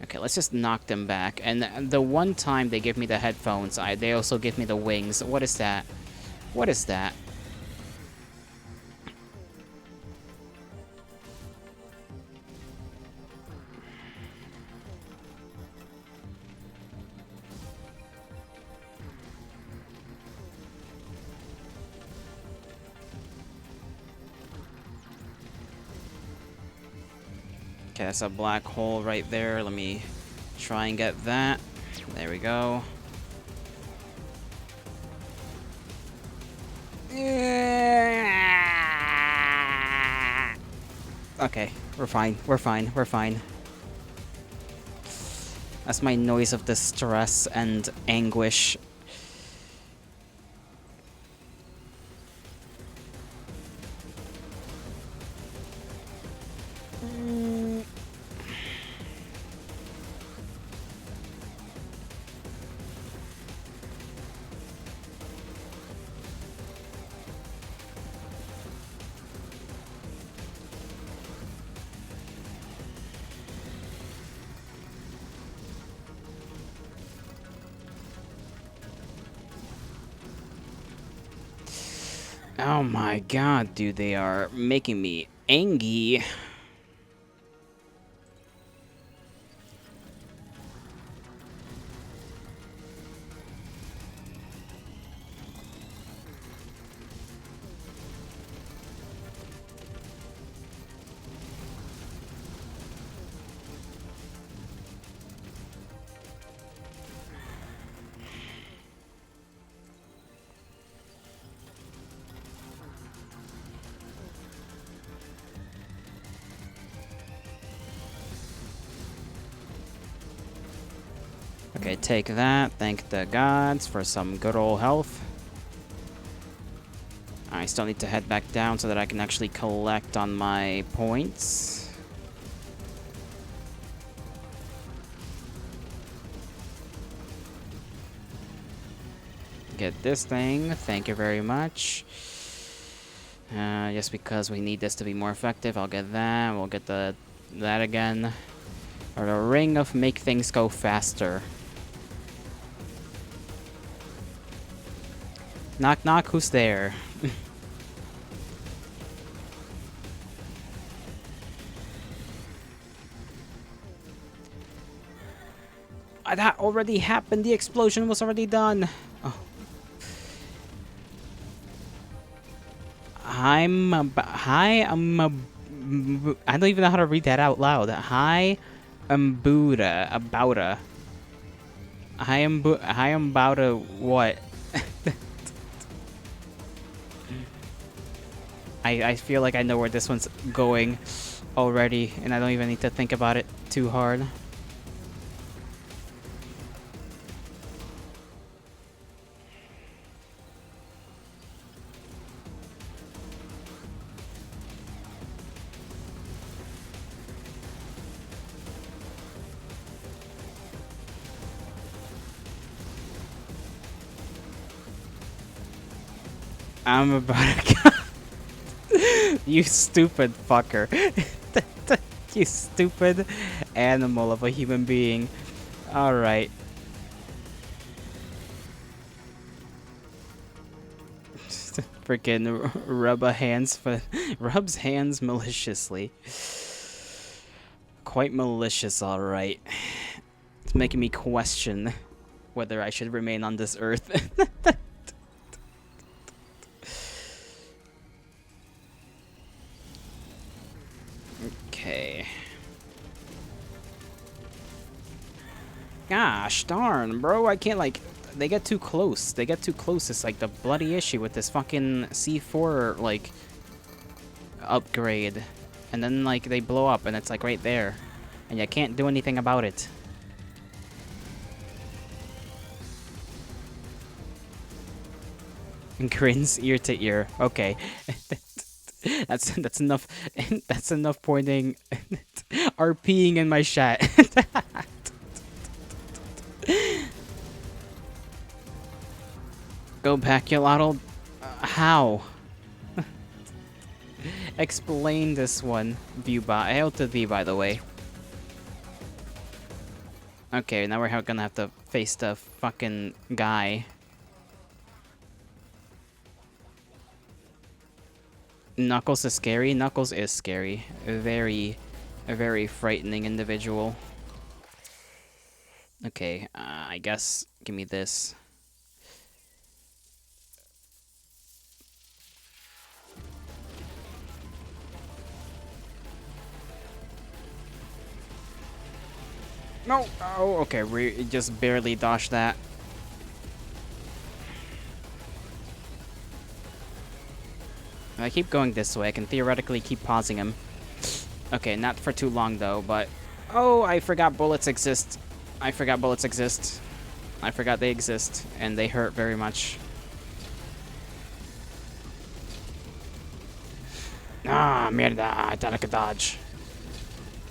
Okay, let's just knock them back. And the one time they give me the headphones, they also give me the wings. What is that? What is that? Okay, that's a black hole right there. Let me try and get that. There we go. Okay, we're fine. We're fine. We're fine. That's my noise of distress and anguish. Oh my god, dude, they are making me angry. Okay, take that. Thank the gods for some good old health. I still need to head back down so that I can actually collect on my points. Get this thing. Thank you very much. Just because we need this to be more effective, I'll get that. We'll get that again. Or the ring of make things go faster. Knock knock, who's there? That already happened. The explosion was already done. Oh. I don't even know how to read that out loud. Hi, Buddha, Abouta. Hi, Bouda, what? I feel like I know where this one's going already, and I don't even need to think about it too hard. I'm about to... You stupid fucker. You stupid animal of a human being. Alright. Freaking rubs hands maliciously. Quite malicious, alright. It's making me question whether I should remain on this earth. Okay. Gosh darn, bro, I can't, like, they get too close. They get too close. It's like the bloody issue with this fucking C4, like, upgrade. And then, like, they blow up and it's, like, right there. And you can't do anything about it. Grins ear to ear. Okay. That's enough. That's enough pointing. RPing in my chat. Go back, you lotto. How? Explain this one, Viewbot. Hail to thee, by the way. Okay, now we're gonna have to face the fucking guy. Knuckles is scary. Knuckles is scary. A very frightening individual. Okay, I guess give me this. No! Oh, okay, we just barely dodged that. If I keep going this way, I can theoretically keep pausing him. Okay, not for too long though, but... Oh, I forgot bullets exist. I forgot bullets exist. I forgot they exist, and they hurt very much. Ah, mierda, I thought I could dodge.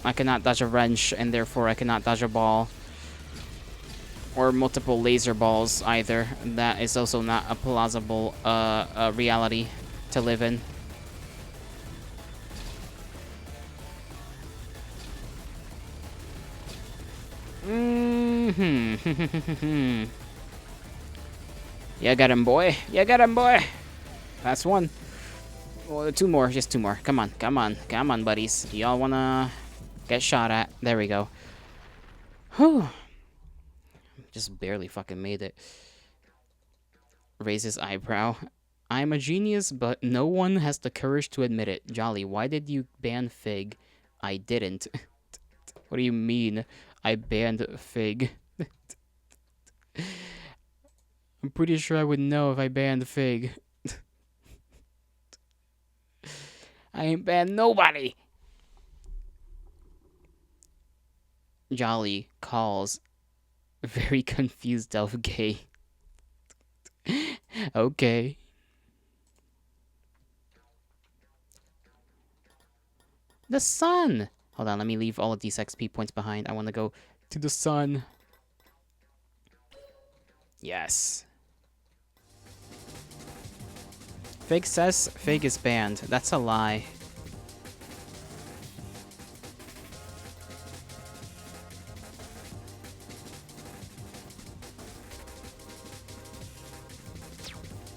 I cannot dodge a wrench, and therefore I cannot dodge a ball. Or multiple laser balls, either. That is also not a plausible reality to live in. You got him, boy. You got him, boy. That's one. Well, two more, just two more. Come on, come on, come on, buddies. Y'all wanna get shot at? There we go. Whew. Just barely fucking made it. Raise his eyebrow. I'm a genius, but no one has the courage to admit it. Jolly, why did you ban Fig? I didn't. What do you mean? I banned Fig. I'm pretty sure I would know if I banned Fig. I ain't banned nobody. Jolly calls very confused elf gay. Okay. The sun! Hold on, let me leave all of these XP points behind. I want to go to the sun. Yes. Fig says Fig is banned. That's a lie.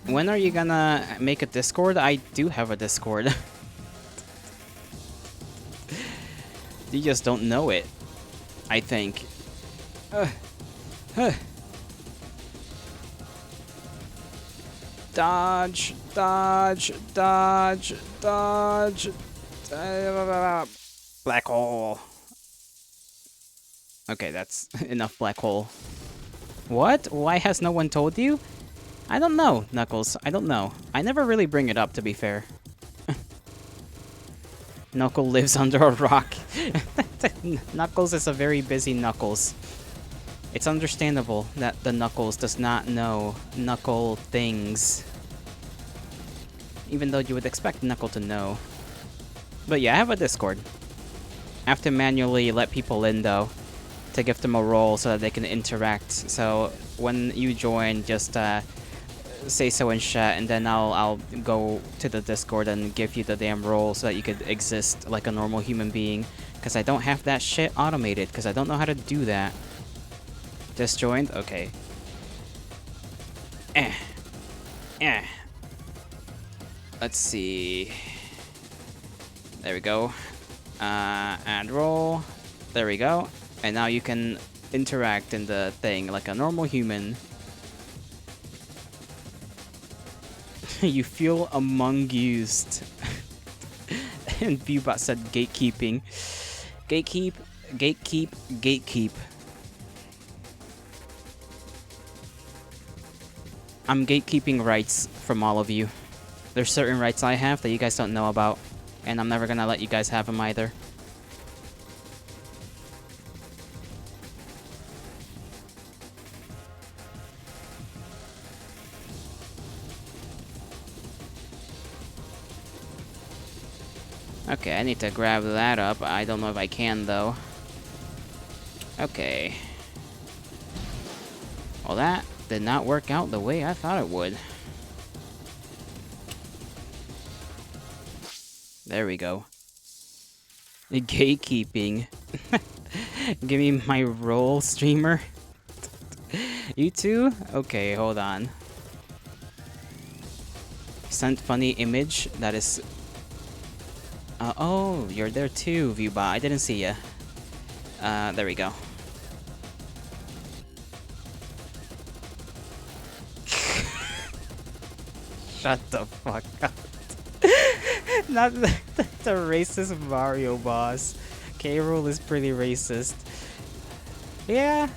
When are you gonna make a Discord? I do have a Discord. You just don't know it, I think. Dodge, dodge, dodge, dodge. Black hole. Okay, that's enough black hole. What? Why has no one told you? I don't know, Knuckles. I don't know. I never really bring it up, to be fair. Knuckles lives under a rock. Knuckles is a very busy Knuckles. It's understandable that the Knuckles does not know Knuckle things. Even though you would expect Knuckle to know. But yeah, I have a Discord. I have to manually let people in, though, to give them a role so that they can interact. So when you join, just say so in chat, and then I'll go to the Discord and give you the damn role so that you could exist like a normal human being. Because I don't have that shit automated, because I don't know how to do that. Just joined? Okay. Let's see. There we go. Add role. There we go. And now you can interact in the thing like a normal human. You feel among used. And Viewbot said gatekeeping. Gatekeep, gatekeep, gatekeep. I'm gatekeeping rights from all of you. There's certain rights I have that you guys don't know about, and I'm never gonna let you guys have them either. Okay, I need to grab that up. I don't know if I can, though. Okay. Well, that did not work out the way I thought it would. There we go. The gatekeeping. Give me my role, streamer. You too? Okay, hold on. Sent funny image. That is... oh, you're there too, Viewbot. I didn't see ya. There we go. Shut the fuck up. Not the racist Mario boss. K-Rool is pretty racist. Yeah.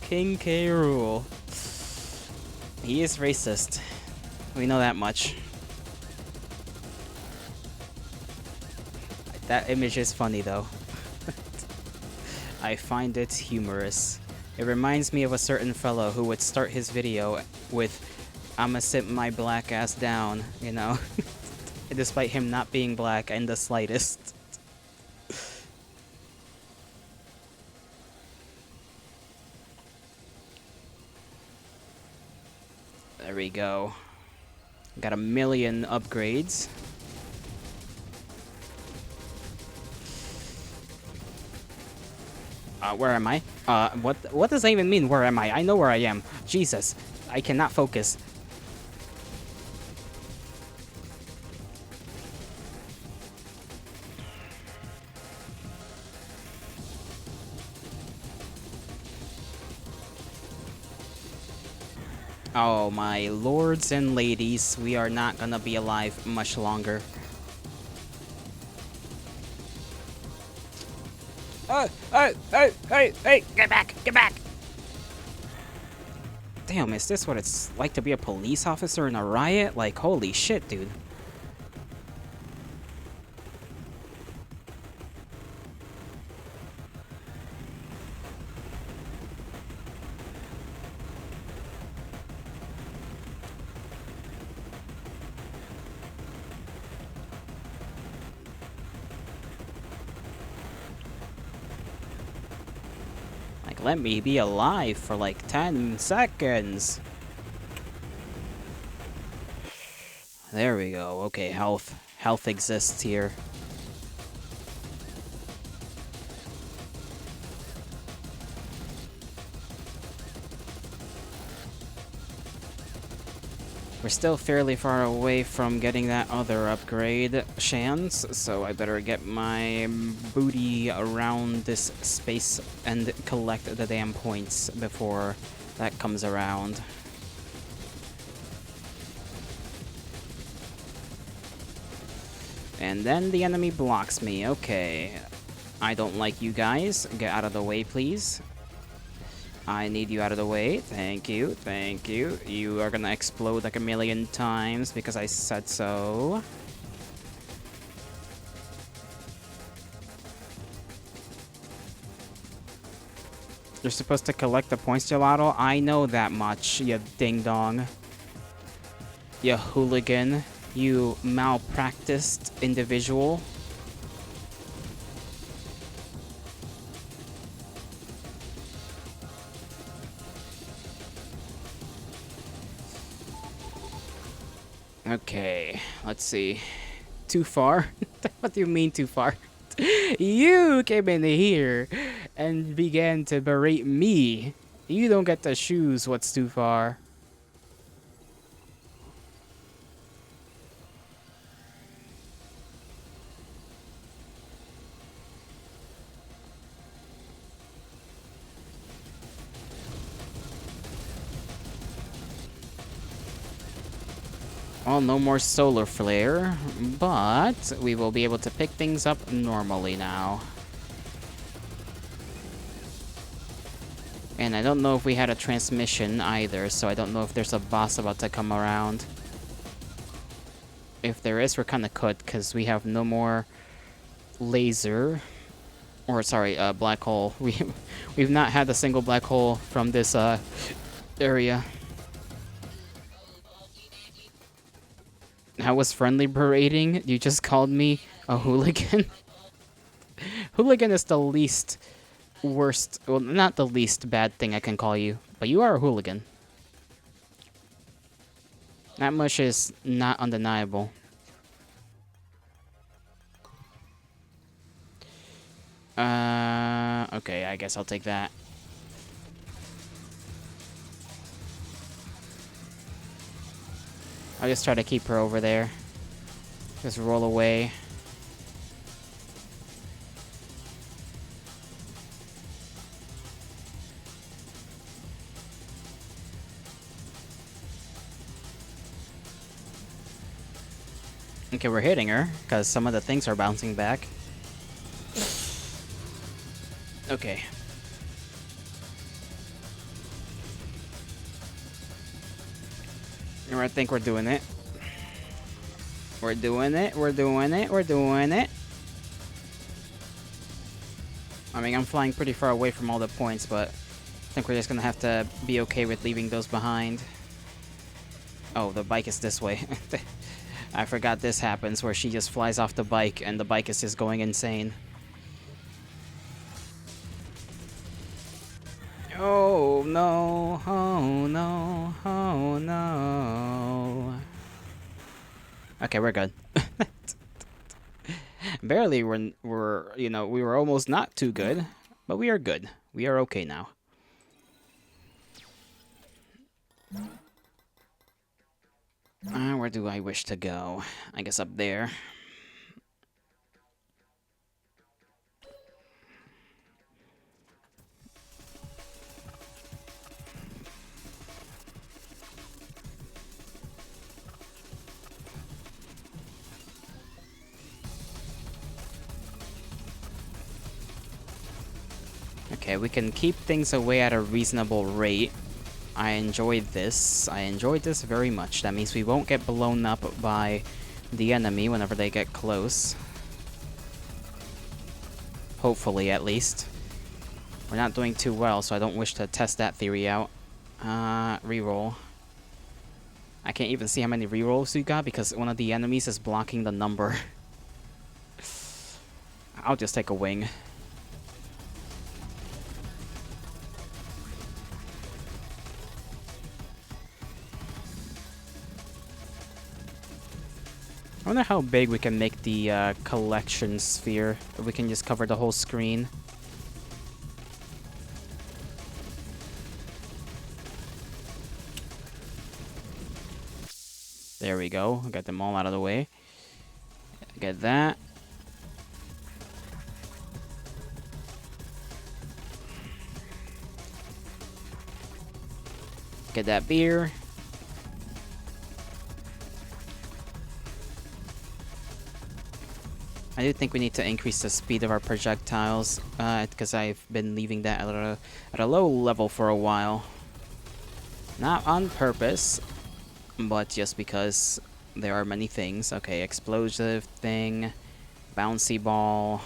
King K-Rool. He is racist. We know that much. That image is funny, though. I find it humorous. It reminds me of a certain fellow who would start his video with, "I'ma sit my black ass down," you know? Despite him not being black in the slightest. There we go. Got 1,000,000 upgrades. Where am I? What does that even mean, where am I? I know where I am. Jesus. I cannot focus. Oh, my lords and ladies, we are not gonna be alive much longer. Hey, get back, get back! Damn, is this what it's like to be a police officer in a riot? Like, holy shit, dude. Like, let me be alive for like 10 seconds. There we go. Okay, health. Health exists here. We're still fairly far away from getting that other upgrade, Shans, so I better get my booty around this space and collect the damn points before that comes around. And then the enemy blocks me. Okay. I don't like you guys. Get out of the way, please. I need you out of the way. Thank you. Thank you. You are gonna explode like a million times because I said so. You're supposed to collect the points, Gelato? I know that much, you ding-dong. You hooligan. You malpracticed individual. Okay, let's see. Too far? What do you mean too far? You came in here and began to berate me. You don't get to choose what's too far. Well, no more solar flare, but we will be able to pick things up normally now. And I don't know if we had a transmission either, so I don't know if there's a boss about to come around. If there is, we're kind of cut, because we have no more laser. Or, sorry, black hole. We've not had a single black hole from this area. I was friendly berating. You just called me a hooligan. Hooligan is the least worst, well, not the least bad thing I can call you, but you are a hooligan. That much is not undeniable. Okay, I guess I'll take that. I'll just try to keep her over there. Just roll away. Okay, we're hitting her, because some of the things are bouncing back. Okay. I think we're doing it. We're doing it, we're doing it, we're doing it. I mean, I'm flying pretty far away from all the points, but I think we're just gonna have to be okay with leaving those behind. Oh, the bike is this way. I forgot this happens, where she just flies off the bike and the bike is just going insane. Oh no, oh no, oh no. Okay, we're good. Barely we're, you know, we were almost not too good, but we are good. We are okay now. Where do I wish to go? I guess up there. Okay, we can keep things away at a reasonable rate. I enjoyed this. I enjoyed this very much. That means we won't get blown up by the enemy whenever they get close. Hopefully, at least. We're not doing too well, so I don't wish to test that theory out. Reroll. I can't even see how many rerolls we got because one of the enemies is blocking the number. I'll just take a wing. I wonder how big we can make the collection sphere. If we can just cover the whole screen. There we go. Got them all out of the way. Get that. Get that beer. I do think we need to increase the speed of our projectiles, because I've been leaving that at a low level for a while. Not on purpose, but just because there are many things. Okay, explosive thing, bouncy ball.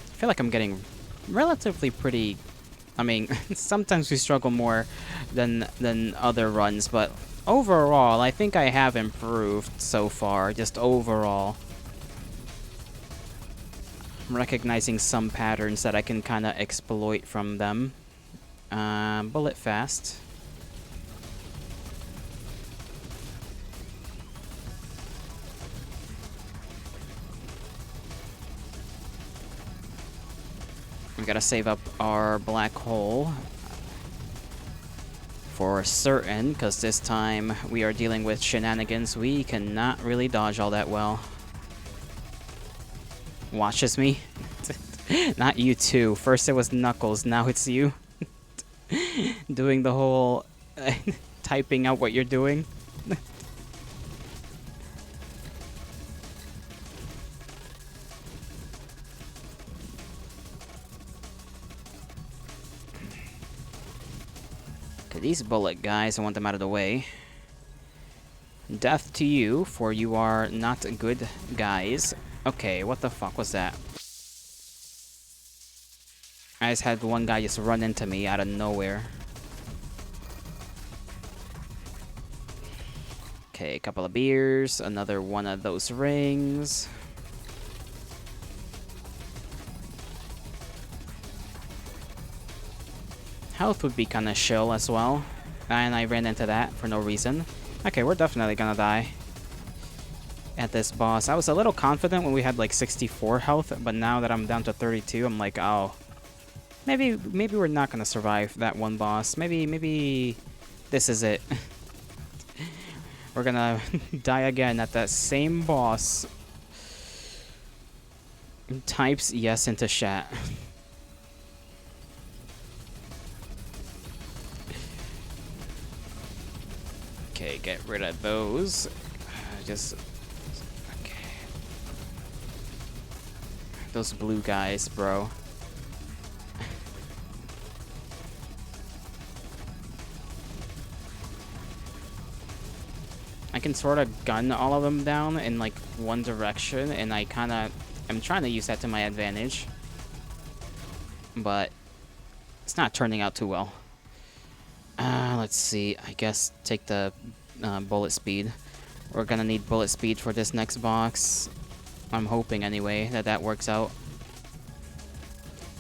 I feel like I'm getting relatively pretty. I mean, sometimes we struggle more than other runs, but overall, I think I have improved so far. Just overall, I'm recognizing some patterns that I can kind of exploit from them. Bullet fast. We gotta save up our black hole for certain, because this time we are dealing with shenanigans. We cannot really dodge all that well. Watches me. Not you too. First it was Knuckles, now it's you. Doing the whole typing out what you're doing. These bullet guys, I want them out of the way. Death to you, for you are not good guys. Okay, what the fuck was that? I just had one guy just run into me out of nowhere. Okay, a couple of beers, another one of those rings. Health would be kind of chill as well. And I ran into that for no reason. Okay, we're definitely gonna die at this boss. I was a little confident when we had like 64 health, but now that I'm down to 32, I'm like, oh, maybe we're not gonna survive that one boss. Maybe this is it. We're gonna die again at that same boss. Types yes into chat. Okay, get rid of those. Just... okay. Those blue guys, bro. I can sort of gun all of them down in like one direction, and I kind of am trying to use that to my advantage. But it's not turning out too well. Let's see. I guess take the bullet speed. We're gonna need bullet speed for this next box. I'm hoping anyway that that works out.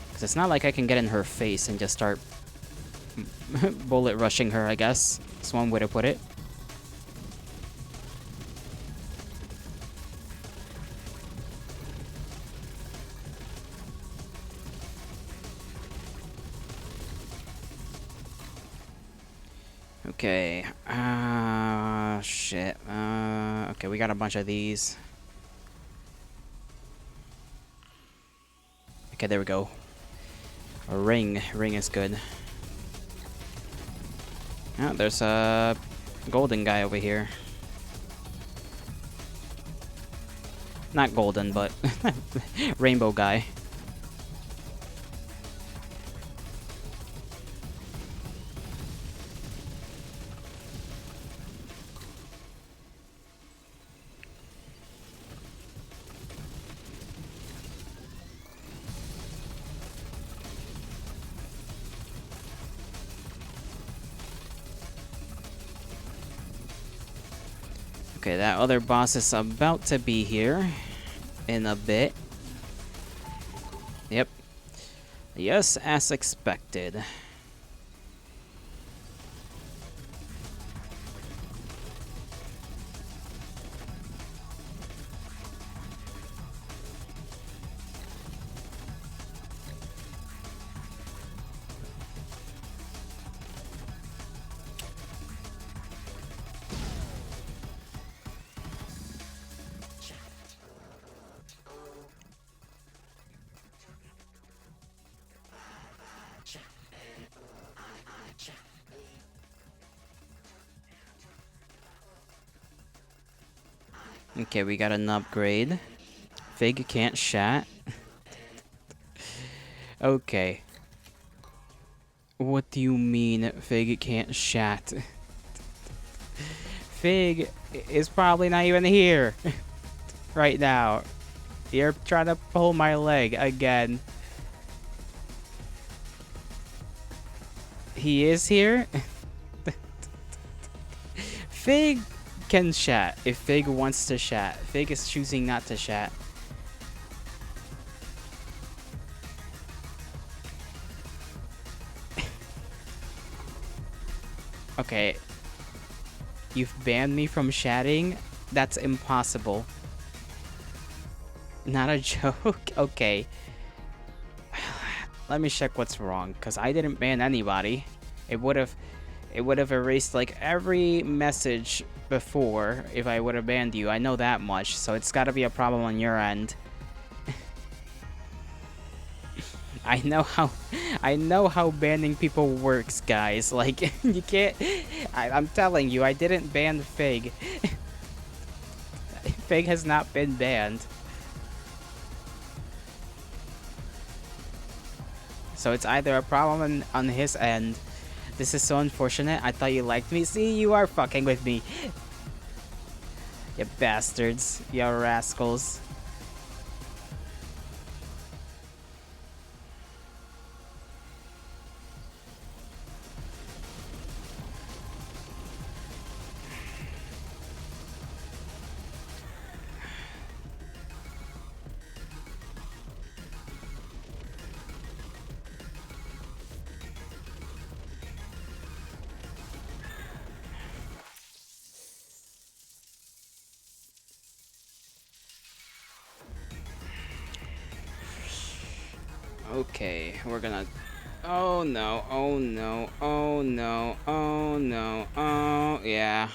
Because it's not like I can get in her face and just start bullet rushing her, I guess. That's one way to put it. Okay, shit. Okay, we got a bunch of these. Okay, there we go. A ring. Ring is good. Oh, there's a golden guy over here. Not golden, but rainbow guy. Okay, that other boss is about to be here in a bit. Yep. Yes, as expected. Okay, we got an upgrade. Fig can't shat. Okay. What do you mean Fig can't shat? Fig is probably not even here right now. You're trying to pull my leg again. He is here? Fig can chat if Fig wants to chat. Fig is choosing not to chat. Okay. You've banned me from chatting? That's impossible. Not a joke? Okay. Let me check what's wrong, because I didn't ban anybody. It would have erased like every message before if I would have banned you. I know that much, so it's gotta be a problem on your end. I know how banning people works, guys. Like, you can't... I'm telling you, I didn't ban Fig. Fig has not been banned. So it's either a problem on his end. This is so unfortunate. I thought you liked me. See, you are fucking with me. You bastards. You rascals. Okay, we're gonna... Oh no, oh no, oh no, oh no, oh yeah.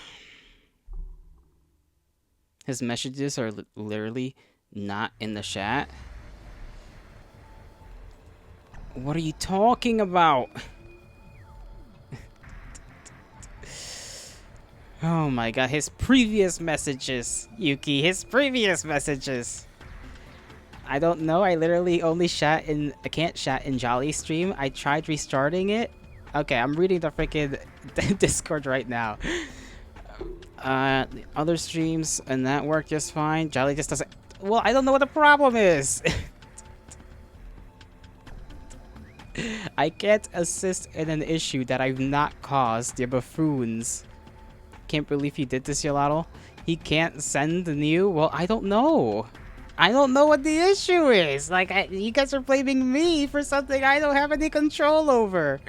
His messages are literally not in the chat. What are you talking about? Oh my god, his previous messages, Yuki, his previous messages. I don't know. I literally only I can't chat in Jolly stream. I tried restarting it. Okay, I'm reading the freaking Discord right now. The other streams and that work just fine. Jolly just doesn't... Well, I don't know what the problem is. I can't assist in an issue that I've not caused, you buffoons. Can't believe he did this, Yolato. He can't send the new... Well, I don't know. I don't know what the issue is. Like, you guys are blaming me for something I don't have any control over.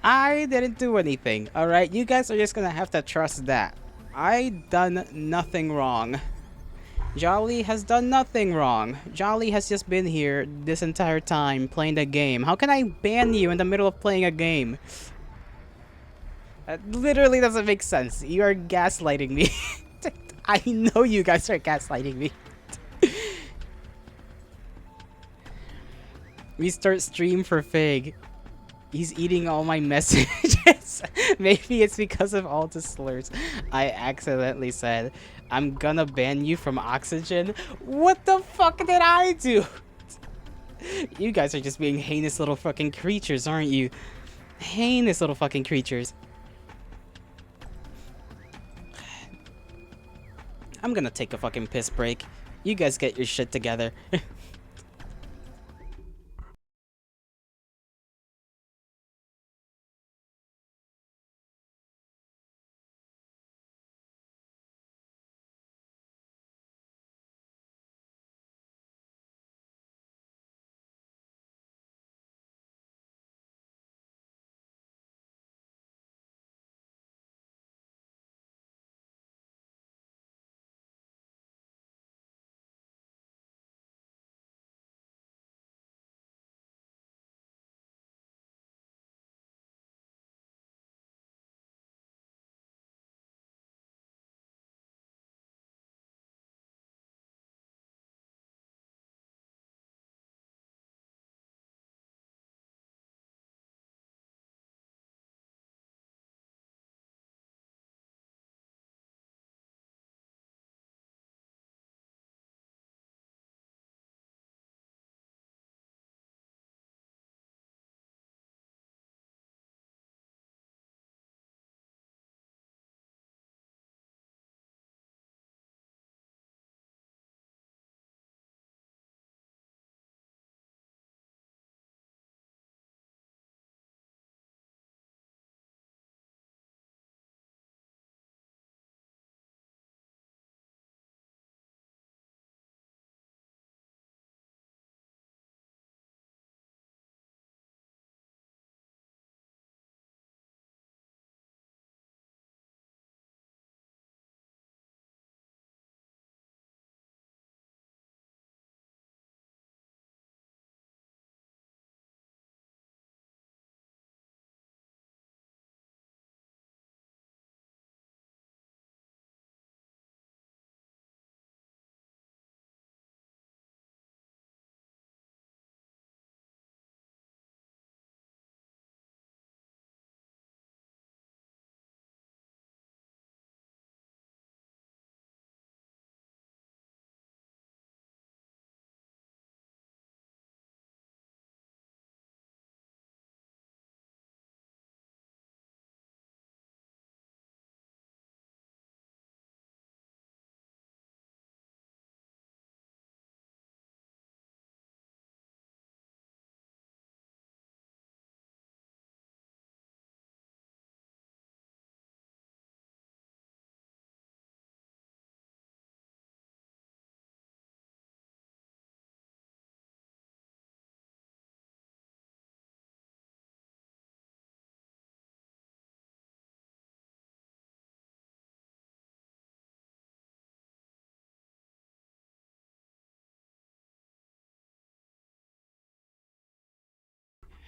I didn't do anything, alright? You guys are just gonna have to trust that. I done nothing wrong. Jolly has done nothing wrong. Jolly has just been here this entire time playing the game. How can I ban you in the middle of playing a game? That literally doesn't make sense. You are gaslighting me. I know you guys are gaslighting me. Restart stream for Fig. He's eating all my messages. Maybe it's because of all the slurs I accidentally said. I'm gonna ban you from oxygen. What the fuck did I do? You guys are just being heinous little fucking creatures, aren't you? Heinous little fucking creatures. I'm gonna take a fucking piss break. You guys get your shit together.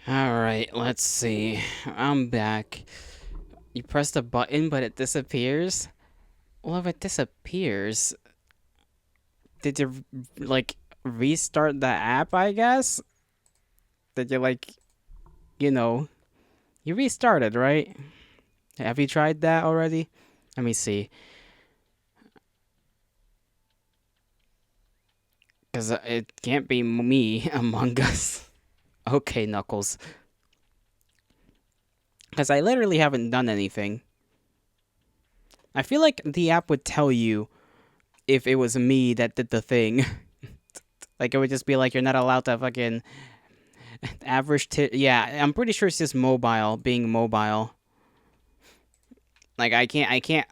Alright, let's see. I'm back. You press the button, but it disappears? Well, if it disappears, did you, like, restart the app, I guess? Did you, like, you know, you restarted, right? Have you tried that already? Let me see. Because it can't be me among us. Okay, Knuckles. Because I literally haven't done anything. I feel like the app would tell you if it was me that did the thing. Like, it would just be like, you're not allowed to fucking average yeah, I'm pretty sure it's just mobile, being mobile. Like,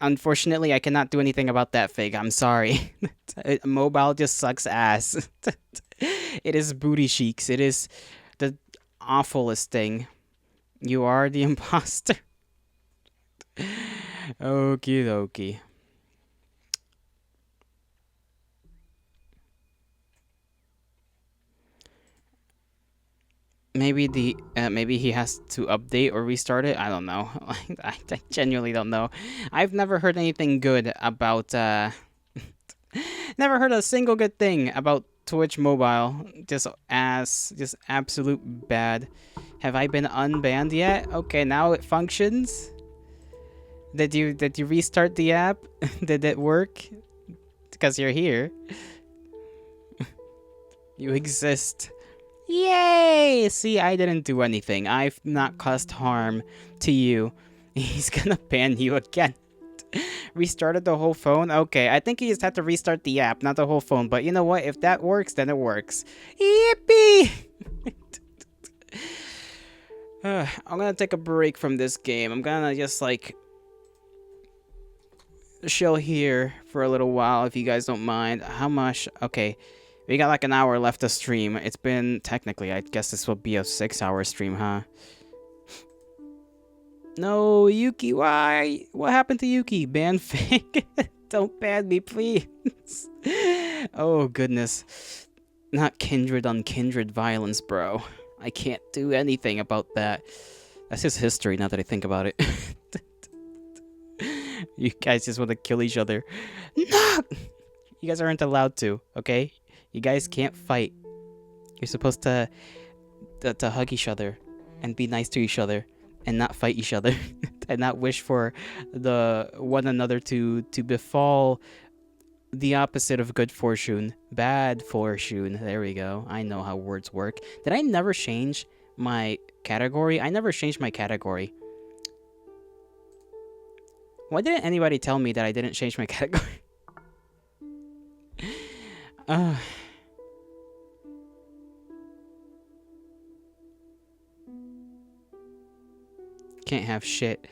unfortunately, I cannot do anything about that fig. I'm sorry. Mobile just sucks ass. It is booty cheeks. It is the awfulest thing. You are the imposter. Okie dokie. Maybe he has to update or restart it. I don't know. I genuinely don't know. I've never heard anything good about never heard a single good thing about Twitch mobile. Just ass. Just absolute bad. Have I been unbanned yet? Okay, now it functions. Did you restart the app? Did it work? Because you're here. You exist. Yay! See, I didn't do anything. I've not caused harm to you. He's gonna ban you again. Restarted the whole phone? Okay, I think he just had to restart the app, not the whole phone. But you know what? If that works, then it works. Yippee! I'm gonna take a break from this game. I'm gonna just, like, chill here for a little while, if you guys don't mind. How much? Okay, we got like an hour left to stream. It's been, technically, I guess this will be a 6-hour stream, huh? No, Yuki, why? What happened to Yuki? Ban fake? Don't ban me, please. Oh, goodness. Not kindred on kindred violence, bro. I can't do anything about that. That's just history now that I think about it. You guys just want to kill each other. No! You guys aren't allowed to, okay? You guys can't fight. You're supposed to hug each other and be nice to each other and not fight each other and not wish for the one another to befall the opposite of good fortune. Bad fortune. There we go. I know how words work. Did I never change my category? I never changed my category. Why didn't anybody tell me that I didn't change my category? Can't have shit.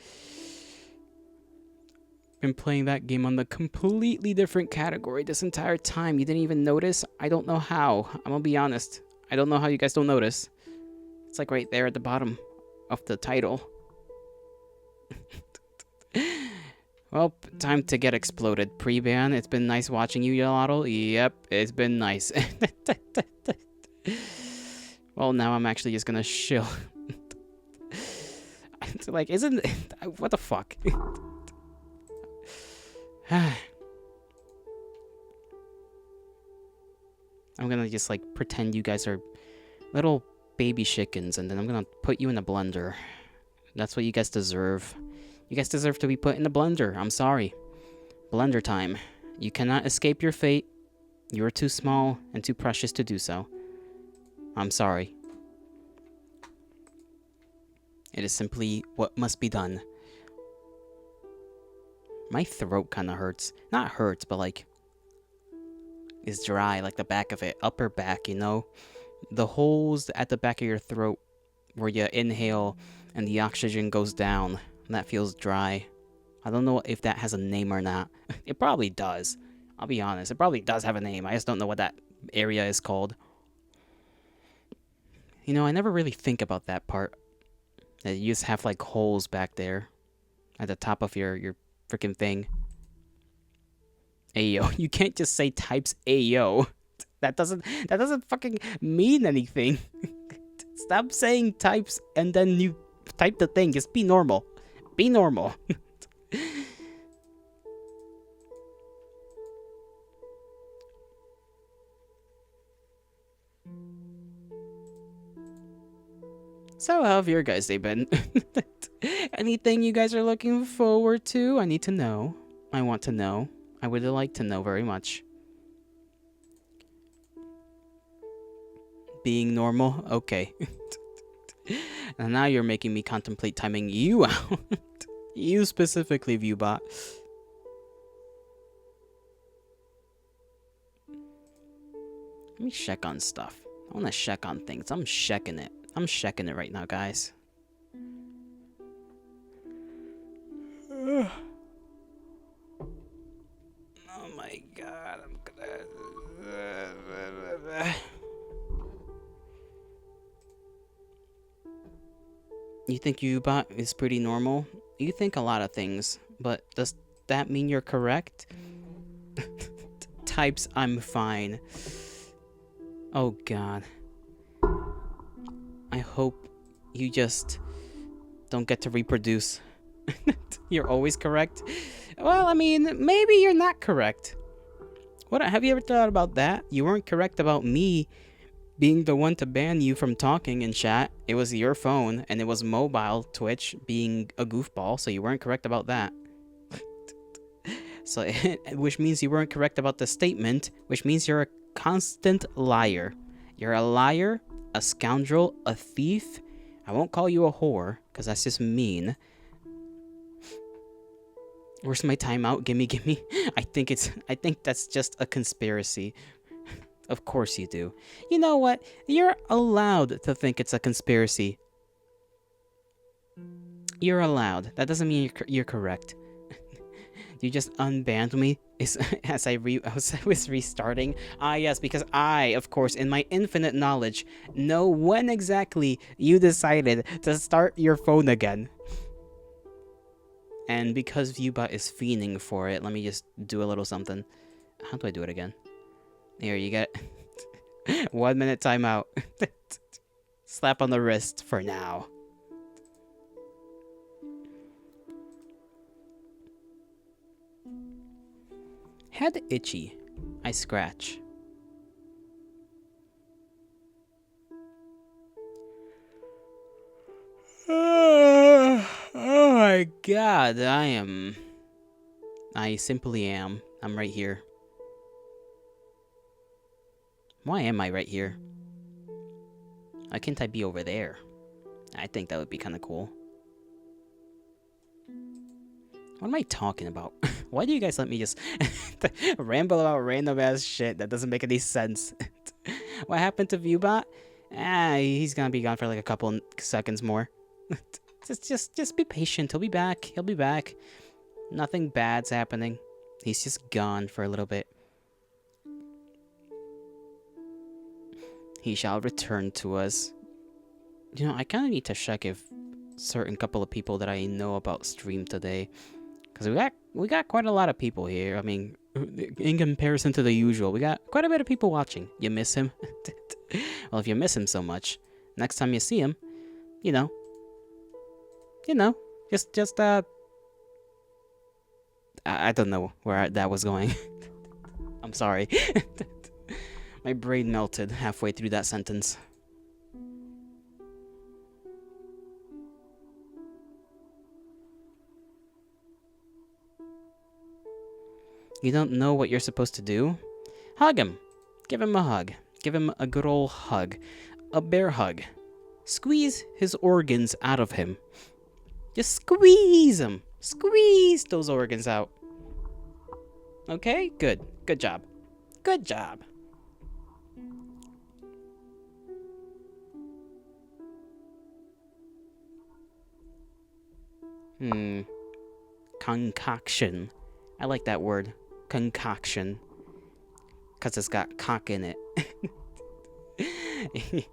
Been playing that game on the completely different category this entire time. You didn't even notice? I don't know how. I'm gonna be honest. I don't know how you guys don't notice. It's like right there at the bottom of the title. Well, time to get exploded. Pre-ban. It's been nice watching you, Yolotl. Yep, it's been nice. Well, now I'm actually just gonna chill. Like, isn't... What the fuck? I'm gonna just, like, pretend you guys are little baby chickens, and then I'm gonna put you in a blender. That's what you guys deserve. You guys deserve to be put in the blender. I'm sorry. Blender time. You cannot escape your fate. You are too small and too precious to do so. I'm sorry. It is simply what must be done. My throat kind of hurts. Not hurts, but like... is dry, like the back of it. Upper back, you know? The holes at the back of your throat where you inhale and the oxygen goes down. And that feels dry. I don't know if that has a name or not. It probably does. I'll be honest. It probably does have a name. I just don't know what that area is called. You know, I never really think about that part. That you just have like holes back there. At the top of your freaking thing. Ayo. You can't just say types Ayo. That doesn't fucking mean anything. Stop saying types and then you type the thing. Just be normal. Be normal. So how have your guys' day been? Anything you guys are looking forward to? I need to know. I want to know. I would like to know very much. Being normal? Okay. And now you're making me contemplate timing you out. You specifically, Viewbot. Let me check on stuff. I want to check on things. I'm checking it. I'm checking it right now, guys. Oh my god, I'm gonna... You think Ubot is pretty normal? You think a lot of things, but does that mean you're correct? Types, I'm fine. Oh god. I hope you just don't get to reproduce. You're always correct? Well, I mean, maybe you're not correct. What have you ever thought about that? You weren't correct about me being the one to ban you from talking in chat. It was your phone, and it was mobile Twitch being a goofball, so you weren't correct about that. So, which means you weren't correct about the statement, which means you're a constant liar. You're a liar, a scoundrel, a thief. I won't call you a whore, because that's just mean. Where's my timeout? Gimme. I think that's just a conspiracy. Of course you do. You know what? You're allowed to think it's a conspiracy. You're allowed. That doesn't mean you're correct. You just unbanned me as I was restarting. Ah, yes, because I, of course, in my infinite knowledge, know when exactly you decided to start your phone again. And because Viewbot is fiending for it, let me just do a little something. How do I do it again? Here, you get 1 minute timeout. Slap on the wrist for now. Head itchy. I scratch. Oh my god, I simply am. I'm right here. Why am I right here? Why can't I be over there? I think that would be kind of cool. What am I talking about? Why do you guys let me just ramble about random ass shit that doesn't make any sense? What happened to Viewbot? He's gonna be gone for like a couple seconds more. just be patient. He'll be back. He'll be back. Nothing bad's happening. He's just gone for a little bit. He shall return to us. You know, I kind of need to check if certain couple of people that I know about stream today, because we got quite a lot of people here. I mean, in comparison to the usual, we got quite a bit of people watching. You miss him? Well, if you miss him so much, next time you see him, you know, just I don't know where that was going. I'm sorry. My brain melted halfway through that sentence. You don't know what you're supposed to do? Hug him. Give him a hug. Give him a good old hug. A bear hug. Squeeze his organs out of him. Just squeeze him. Squeeze those organs out. Okay? Good. Good job. Good job. Concoction. I like that word. Concoction. Because it's got cock in it.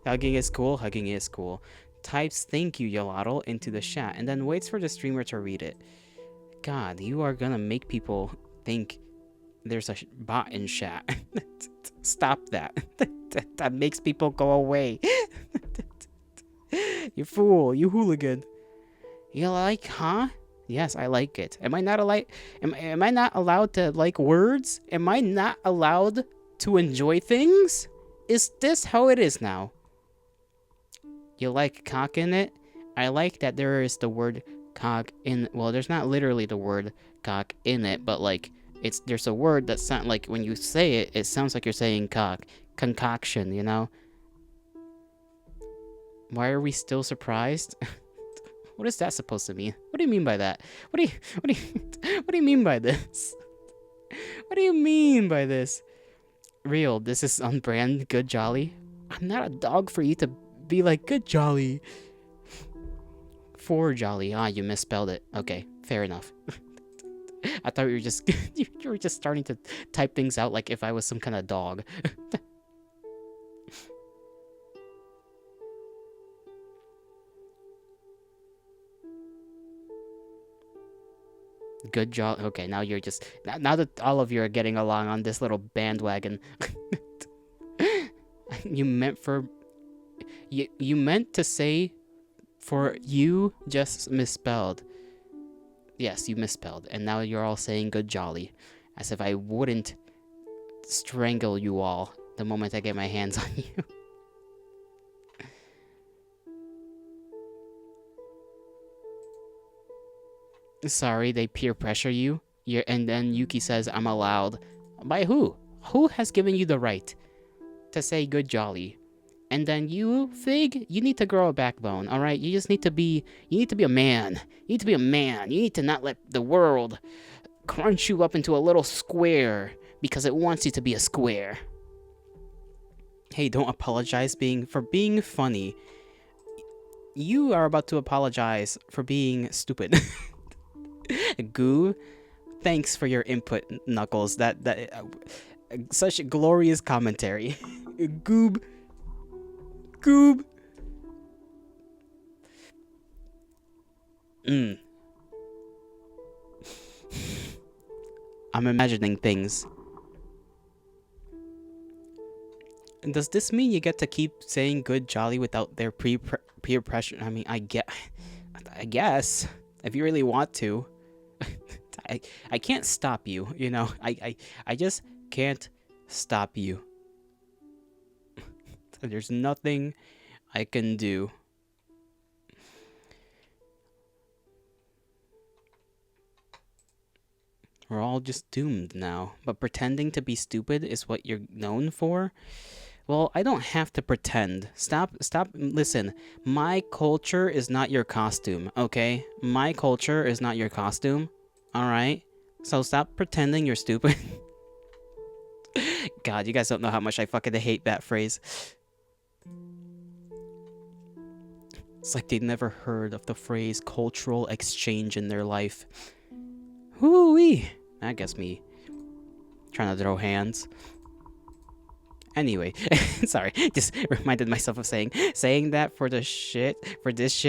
Hugging is cool. Hugging is cool. Types thank you, Yolotl, into the chat and then waits for the streamer to read it. God, you are gonna make people think there's a bot in chat. Stop that. That makes people go away. You fool. You hooligan. You like, huh? Yes, I like it. Am I not am I not allowed to like words? Am I not allowed to enjoy things? Is this how it is now? You like cock in it? I like that there is the word cock in, well, there's not literally the word cock in it, but like there's a word that sound like when you say it, it sounds like you're saying cock. Concoction, you know? Why are we still surprised? What is that supposed to mean? What do you mean by that? What do you mean by this? What do you mean by this? Real, this is on brand, good jolly. I'm not a dog for you to be like, good jolly. For jolly. Ah, you misspelled it. Okay, fair enough. I thought you were just you were just starting to type things out like if I was some kind of dog. Good job. Okay, now you're just now that all of you are getting along on this little bandwagon. You meant to say for you just misspelled. Yes, you misspelled, and now you're all saying good jolly, as if I wouldn't strangle you all the moment I get my hands on you. Sorry, they peer pressure you. And then Yuki says, I'm allowed. By who? Who has given you the right to say good jolly? And then you, Fig, you need to grow a backbone, alright? You just need to be, you need to be a man. You need to be a man. You need to not let the world crunch you up into a little square because it wants you to be a square. Hey, don't apologize for being funny. You are about to apologize for being stupid. Goo, thanks for your input, Knuckles. Such glorious commentary. Goob. Goob. I'm imagining things. And does this mean you get to keep saying good jolly without their peer pressure? I mean, I guess if you really want to. I can't stop you, you know. I just can't stop you. There's nothing I can do. We're all just doomed now. But pretending to be stupid is what you're known for? Well, I don't have to pretend. Stop, listen. My culture is not your costume, okay? My culture is not your costume, alright? So stop pretending you're stupid. God, you guys don't know how much I fucking hate that phrase. It's like they never heard of the phrase cultural exchange in their life. Hoo-wee! I guess me trying to throw hands. Anyway, sorry, just reminded myself of saying that for this shit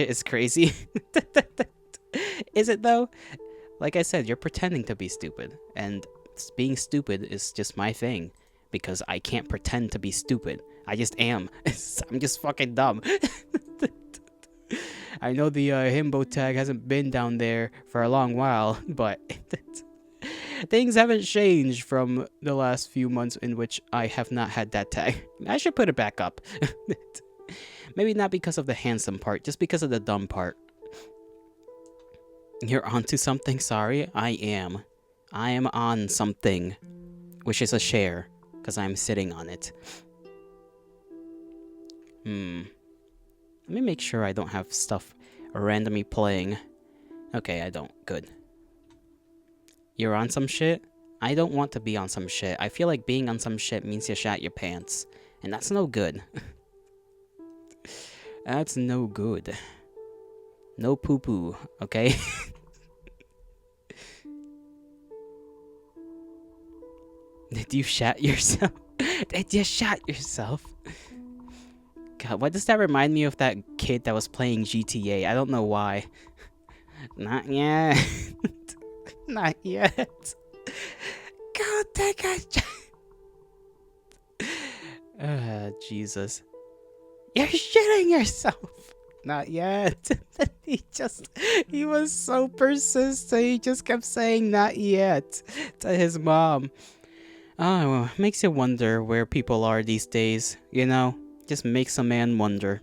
is crazy. Is it though? Like I said, you're pretending to be stupid, and being stupid is just my thing because I can't pretend to be stupid. I just am. I'm just fucking dumb. I know the himbo tag hasn't been down there for a long while, but things haven't changed from the last few months in which I have not had that tag. I should put it back up. Maybe not because of the handsome part, just because of the dumb part. You're onto something? Sorry, I am. I am on something, which is a chair, because I'm sitting on it. Let me make sure I don't have stuff randomly playing. Okay, I don't. Good. You're on some shit? I don't want to be on some shit. I feel like being on some shit means you shat your pants. And that's no good. That's no good. No poo-poo, okay? Did you shat yourself? Did you shat yourself? God, why does that remind me of that kid that was playing GTA? I don't know why. Not yet. Not yet. God, that guy. Jesus. You're shitting yourself. Not yet. He was so persistent. He just kept saying not yet to his mom. Oh, makes you wonder where people are these days, you know? Just makes a man wonder.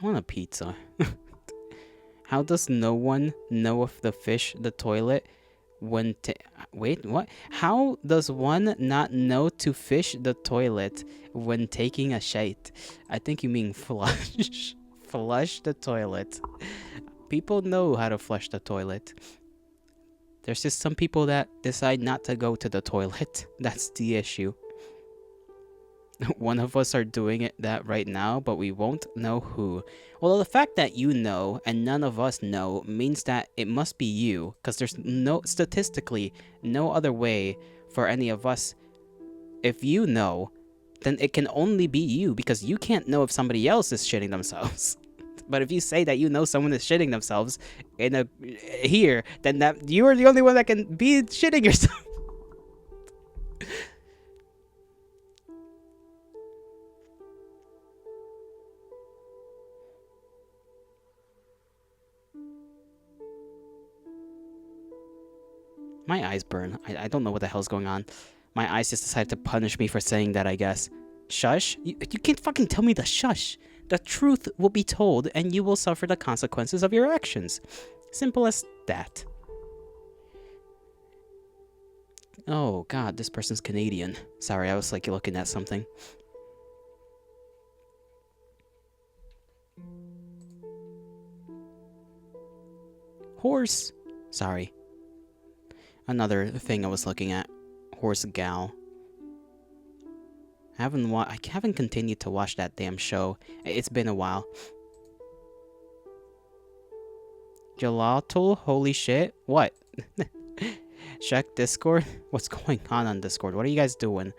I want a pizza. How does no one know if the fish the toilet when wait, what? How does one not know to fish the toilet when taking a shite? I think you mean flush. Flush the toilet. People know how to flush the toilet. There's just some people that decide not to go to the toilet. That's the issue. One of us are doing that right now, but we won't know who. Well, the fact that you know and none of us know means that it must be you, because there's statistically no other way for any of us. If you know, then it can only be you, because you can't know if somebody else is shitting themselves. But if you say that you know someone is shitting themselves here, then that you are the only one that can be shitting yourself. My eyes burn. I don't know what the hell's going on. My eyes just decided to punish me for saying that, I guess. Shush? You can't fucking tell me to shush. The truth will be told, and you will suffer the consequences of your actions. Simple as that. Oh, God, this person's Canadian. Sorry, I was, like, looking at something. Horse. Sorry. Another thing I was looking at. Horse gal. I haven't continued to watch that damn show. It's been a while. Gelato? Holy shit. What? Check Discord? What's going on Discord? What are you guys doing?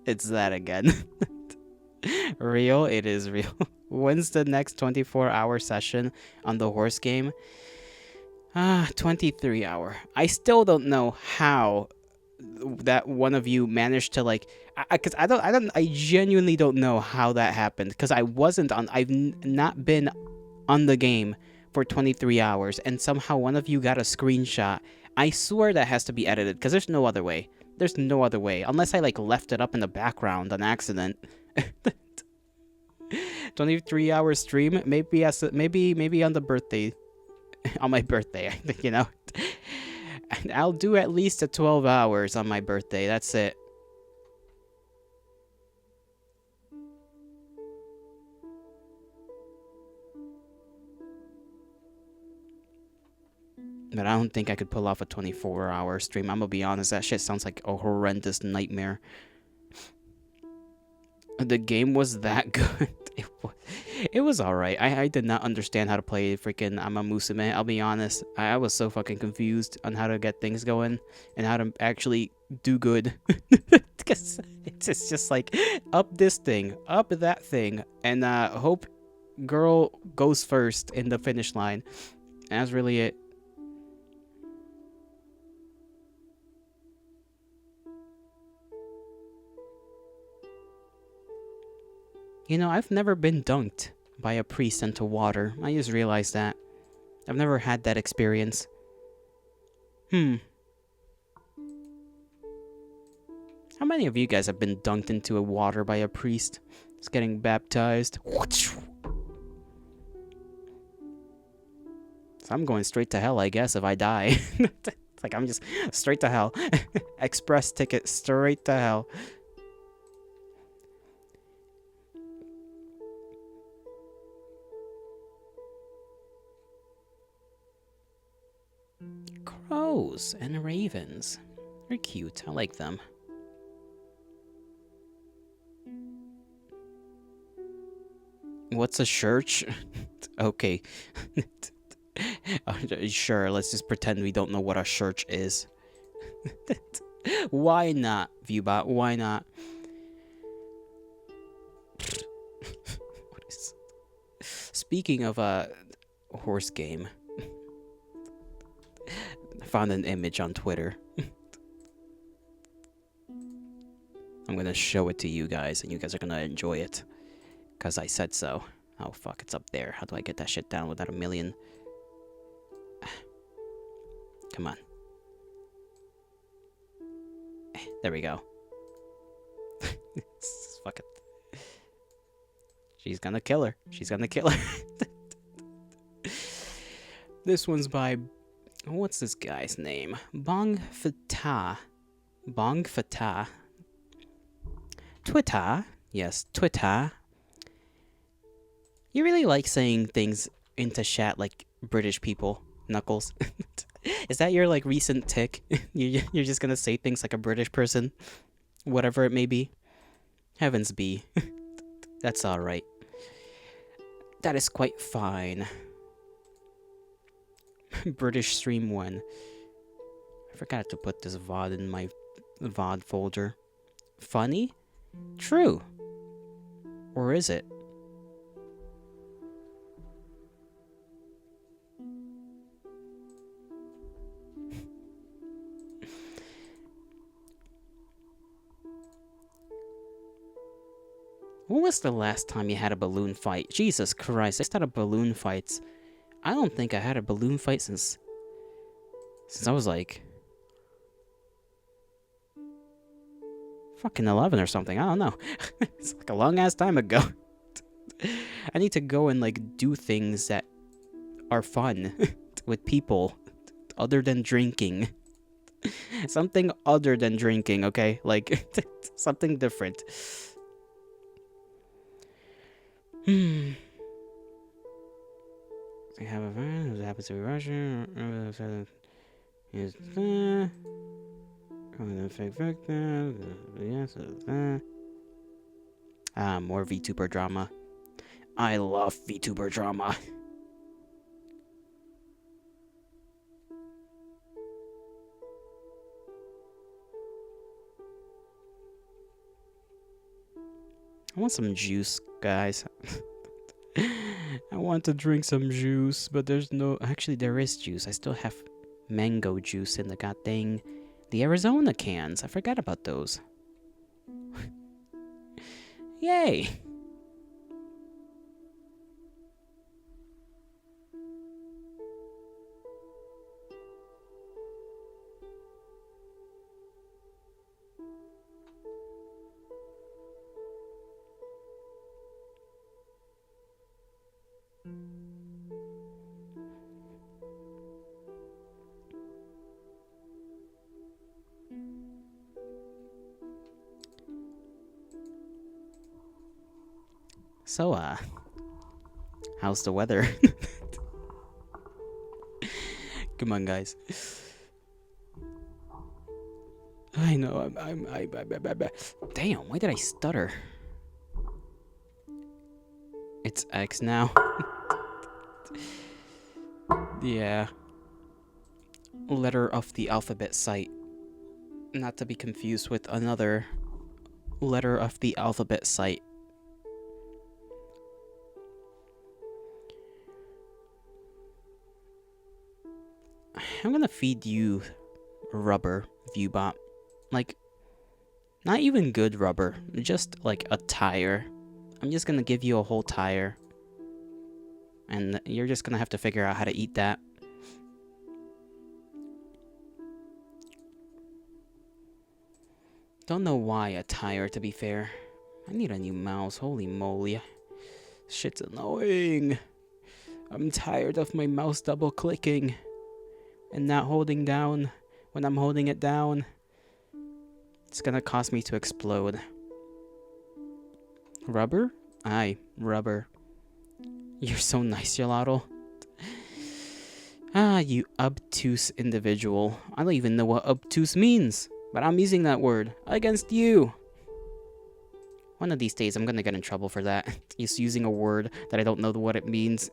It's that again. Real? It is real. When's the next 24-hour session on the horse game? 23 hour. I still don't know how that one of you managed to, like, because I genuinely don't know how that happened, because I've not been on the game for 23 hours, and somehow one of you got a screenshot. I swear that has to be edited, because there's no other way. There's no other way, unless I, like, left it up in the background on accident. 23-hour stream, maybe on the birthday, on my birthday, I think, you know. And I'll do at least 12 hours on my birthday. That's it. But I don't think I could pull off a 24-hour stream. I'm gonna be honest, that shit sounds like a horrendous nightmare. The game was that good. It was alright. I did not understand how to play freaking Amamusume. I'll be honest. I was so fucking confused on how to get things going and how to actually do good. Because it's just like, up this thing, up that thing, and hope girl goes first in the finish line. And that's really it. You know, I've never been dunked by a priest into water. I just realized that. I've never had that experience. How many of you guys have been dunked into a water by a priest? It's getting baptized. So I'm going straight to hell, I guess, if I die. It's like, I'm just straight to hell. Express ticket straight to hell. Crows and ravens. They're cute. I like them. What's a church? Okay. Sure, let's just pretend we don't know what a church is. Why not, Viewbot? Why not? Speaking of a horse game, I found an image on Twitter. I'm gonna show it to you guys, and you guys are gonna enjoy it. Because I said so. Oh, fuck, it's up there. How do I get that shit down without a million? Come on. There we go. Fuck it. She's gonna kill her. She's gonna kill her. This one's by... What's this guy's name? Bong Fatah. Bong Fatah. Twitter. Yes, Twitter. You really like saying things into chat like British people, Knuckles. Is that your, like, recent tick? You're just gonna say things like a British person? Whatever it may be? Heavens be. That's alright. That is quite fine. British Stream 1. I forgot to put this VOD in my VOD folder. Funny? True. Or is it? When was the last time you had a balloon fight? Jesus Christ, I just had a balloon fight. I don't think I had a balloon fight since I was like fucking 11 or something. I don't know. It's like a long ass time ago. I need to go and like do things that are fun with people other than drinking. Something other than drinking, okay? Like something different. I have a friend who happens to be Russian. He's more VTuber drama. I love VTuber drama. I want some juice, guys. I want to drink some juice, but there's no... Actually, there is juice. I still have mango juice in the goddamn... The Arizona cans. I forgot about those. Yay! So, how's the weather? Come on, guys. I know, damn, why did I stutter? It's X now. Yeah. Letter of the alphabet site. Not to be confused with another letter of the alphabet site. I'm gonna feed you rubber, Viewbot. Like, not even good rubber, just like a tire. I'm just gonna give you a whole tire. And you're just gonna have to figure out how to eat that. Don't know why a tire, to be fair. I need a new mouse, holy moly. Shit's annoying. I'm tired of my mouse double clicking and not holding down when I'm holding it down. It's gonna cause me to explode. Rubber? Aye, rubber. You're so nice, Gelato. Ah, you obtuse individual. I don't even know what obtuse means, but I'm using that word against you. One of these days, I'm gonna get in trouble for that. Just using a word that I don't know what it means.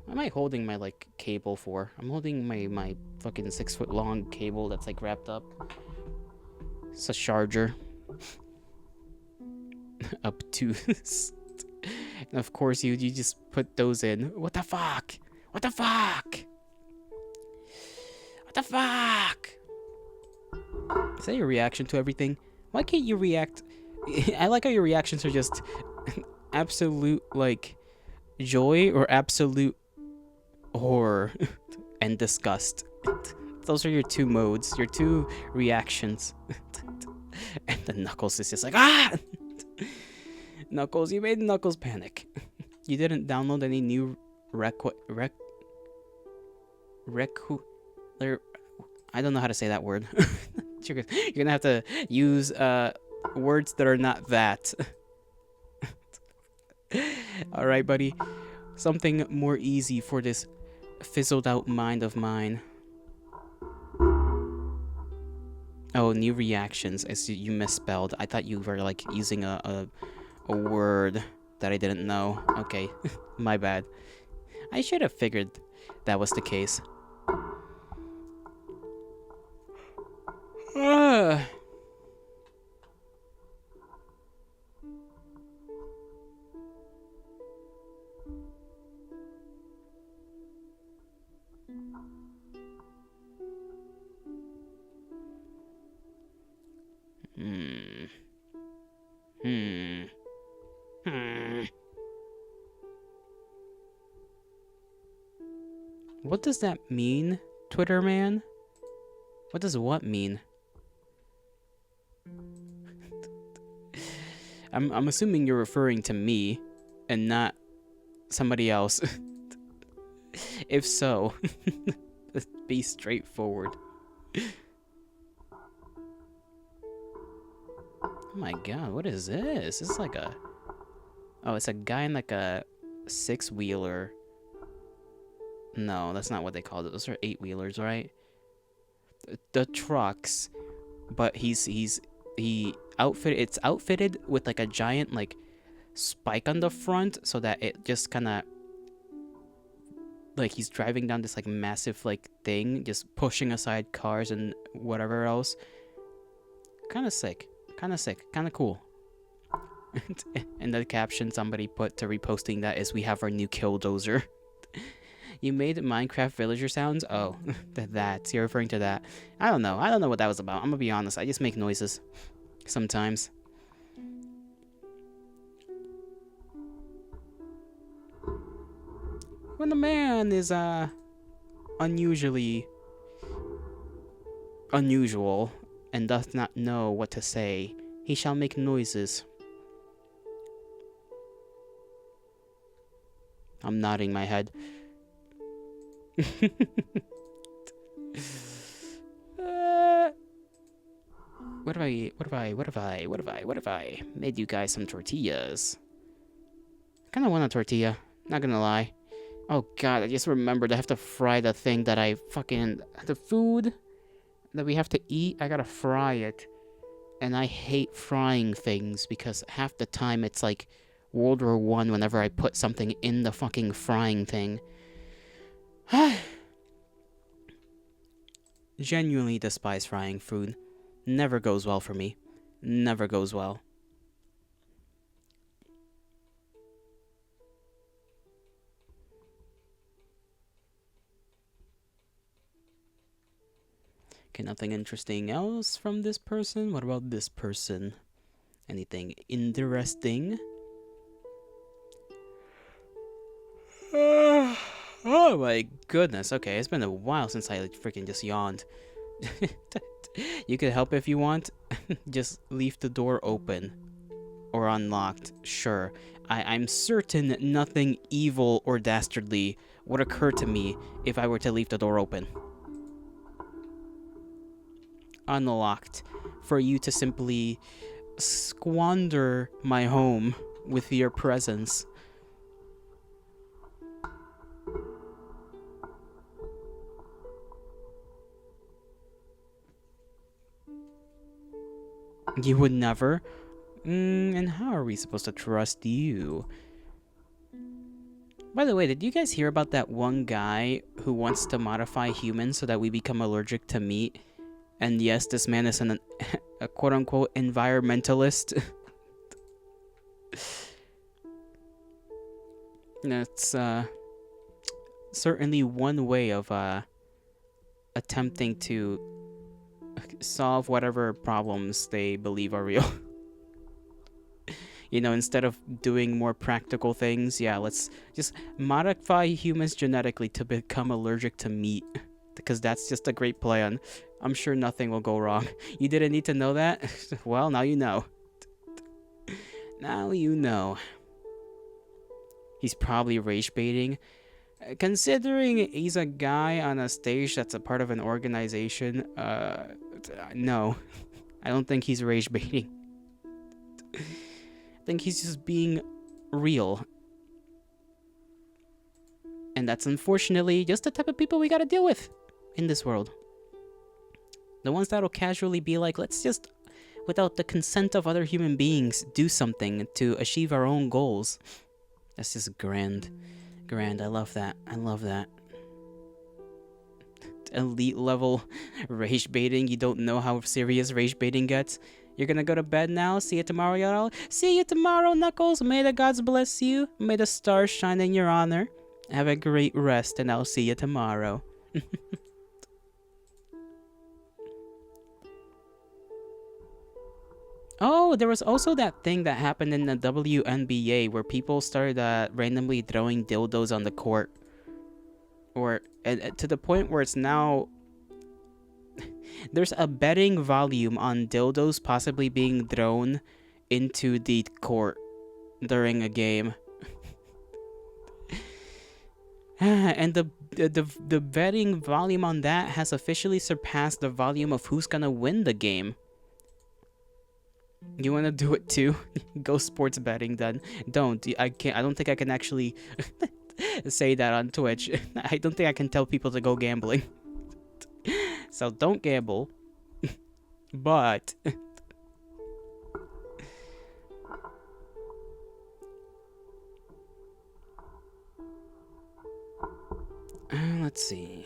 What am I holding my, like, cable for? I'm holding my fucking 6-foot long cable that's, like, wrapped up. It's a charger. Obtuse. And of course, you just put those in. What the fuck? What the fuck? What the fuck? Is that your reaction to everything? Why can't you react? I like how your reactions are just absolute, like, joy or absolute horror and disgust. Those are your two modes, your two reactions. And the Knuckles is just like, ah! Knuckles, you made Knuckles panic. You didn't download any new I don't know how to say that word. You're gonna have to use words that are not that. Alright, buddy. Something more easy for this fizzled out mind of mine. Oh, new reactions. As you misspelled. I thought you were like using a word that I didn't know. Okay, my bad. I should have figured that was the case. Hmm. Hmm. What does that mean, Twitter man? What does what mean? I'm assuming you're referring to me and not somebody else. If so, let's be straightforward. Oh my god, what is this? This is like a... Oh, it's a guy in like a six-wheeler. No, that's not what they call it. Those are eight-wheelers, right? The trucks, but it's outfitted with like a giant like spike on the front so that it just kind of like he's driving down this like massive like thing, just pushing aside cars and whatever else. Kind of sick, kind of cool. And the caption somebody put to reposting that is, "We have our new killdozer." You made Minecraft villager sounds? Oh, that. You're referring to that. I don't know what that was about. I'm gonna be honest. I just make noises. Sometimes. When a man is, unusually unusual and doth not know what to say, he shall make noises. I'm nodding my head. What if I made you guys some tortillas? Kinda want a tortilla, not gonna lie. Oh god, I just remembered I have to fry the thing that the food that we have to eat, I gotta fry it. And I hate frying things because half the time it's like World War I whenever I put something in the fucking frying thing. Genuinely despise frying food. Never goes well for me. Never goes well. Okay, nothing interesting else from this person. What about this person? Anything interesting? Oh my goodness. Okay, it's been a while since I freaking just yawned. You could help if you want. Just leave the door open. Or unlocked. Sure. I'm certain nothing evil or dastardly would occur to me if I were to leave the door open. Unlocked. For you to simply squander my home with your presence. You would never? And how are we supposed to trust you? By the way, did you guys hear about that one guy who wants to modify humans so that we become allergic to meat? And yes, this man is a quote-unquote environmentalist. That's certainly one way of attempting to solve whatever problems they believe are real. You know, instead of doing more practical things, yeah, let's just modify humans genetically to become allergic to meat. Because that's just a great plan. I'm sure nothing will go wrong. You didn't need to know that? Well, now you know. Now you know. He's probably rage baiting. Considering he's a guy on a stage that's a part of an organization, no. I don't think he's rage baiting. I think he's just being real. And that's unfortunately just the type of people we gotta deal with in this world. The ones that'll casually be like, let's just, without the consent of other human beings, do something to achieve our own goals. That's just grand. Grand, I love that. I love that. Elite level rage baiting. You don't know how serious rage baiting gets. You're gonna go to bed now. See you tomorrow, y'all. See you tomorrow, Knuckles. May the gods bless you. May the stars shine in your honor. Have a great rest, and I'll see you tomorrow. Oh, there was also that thing that happened in the WNBA where people started randomly throwing dildos on the court, or to the point where it's now there's a betting volume on dildos possibly being thrown into the court during a game. And the betting volume on that has officially surpassed the volume of who's gonna win the game. You wanna do it too? Go sports betting then. Don't. I can't. I don't think I can actually say that on Twitch. I don't think I can tell people to go gambling. So don't gamble. But let's see.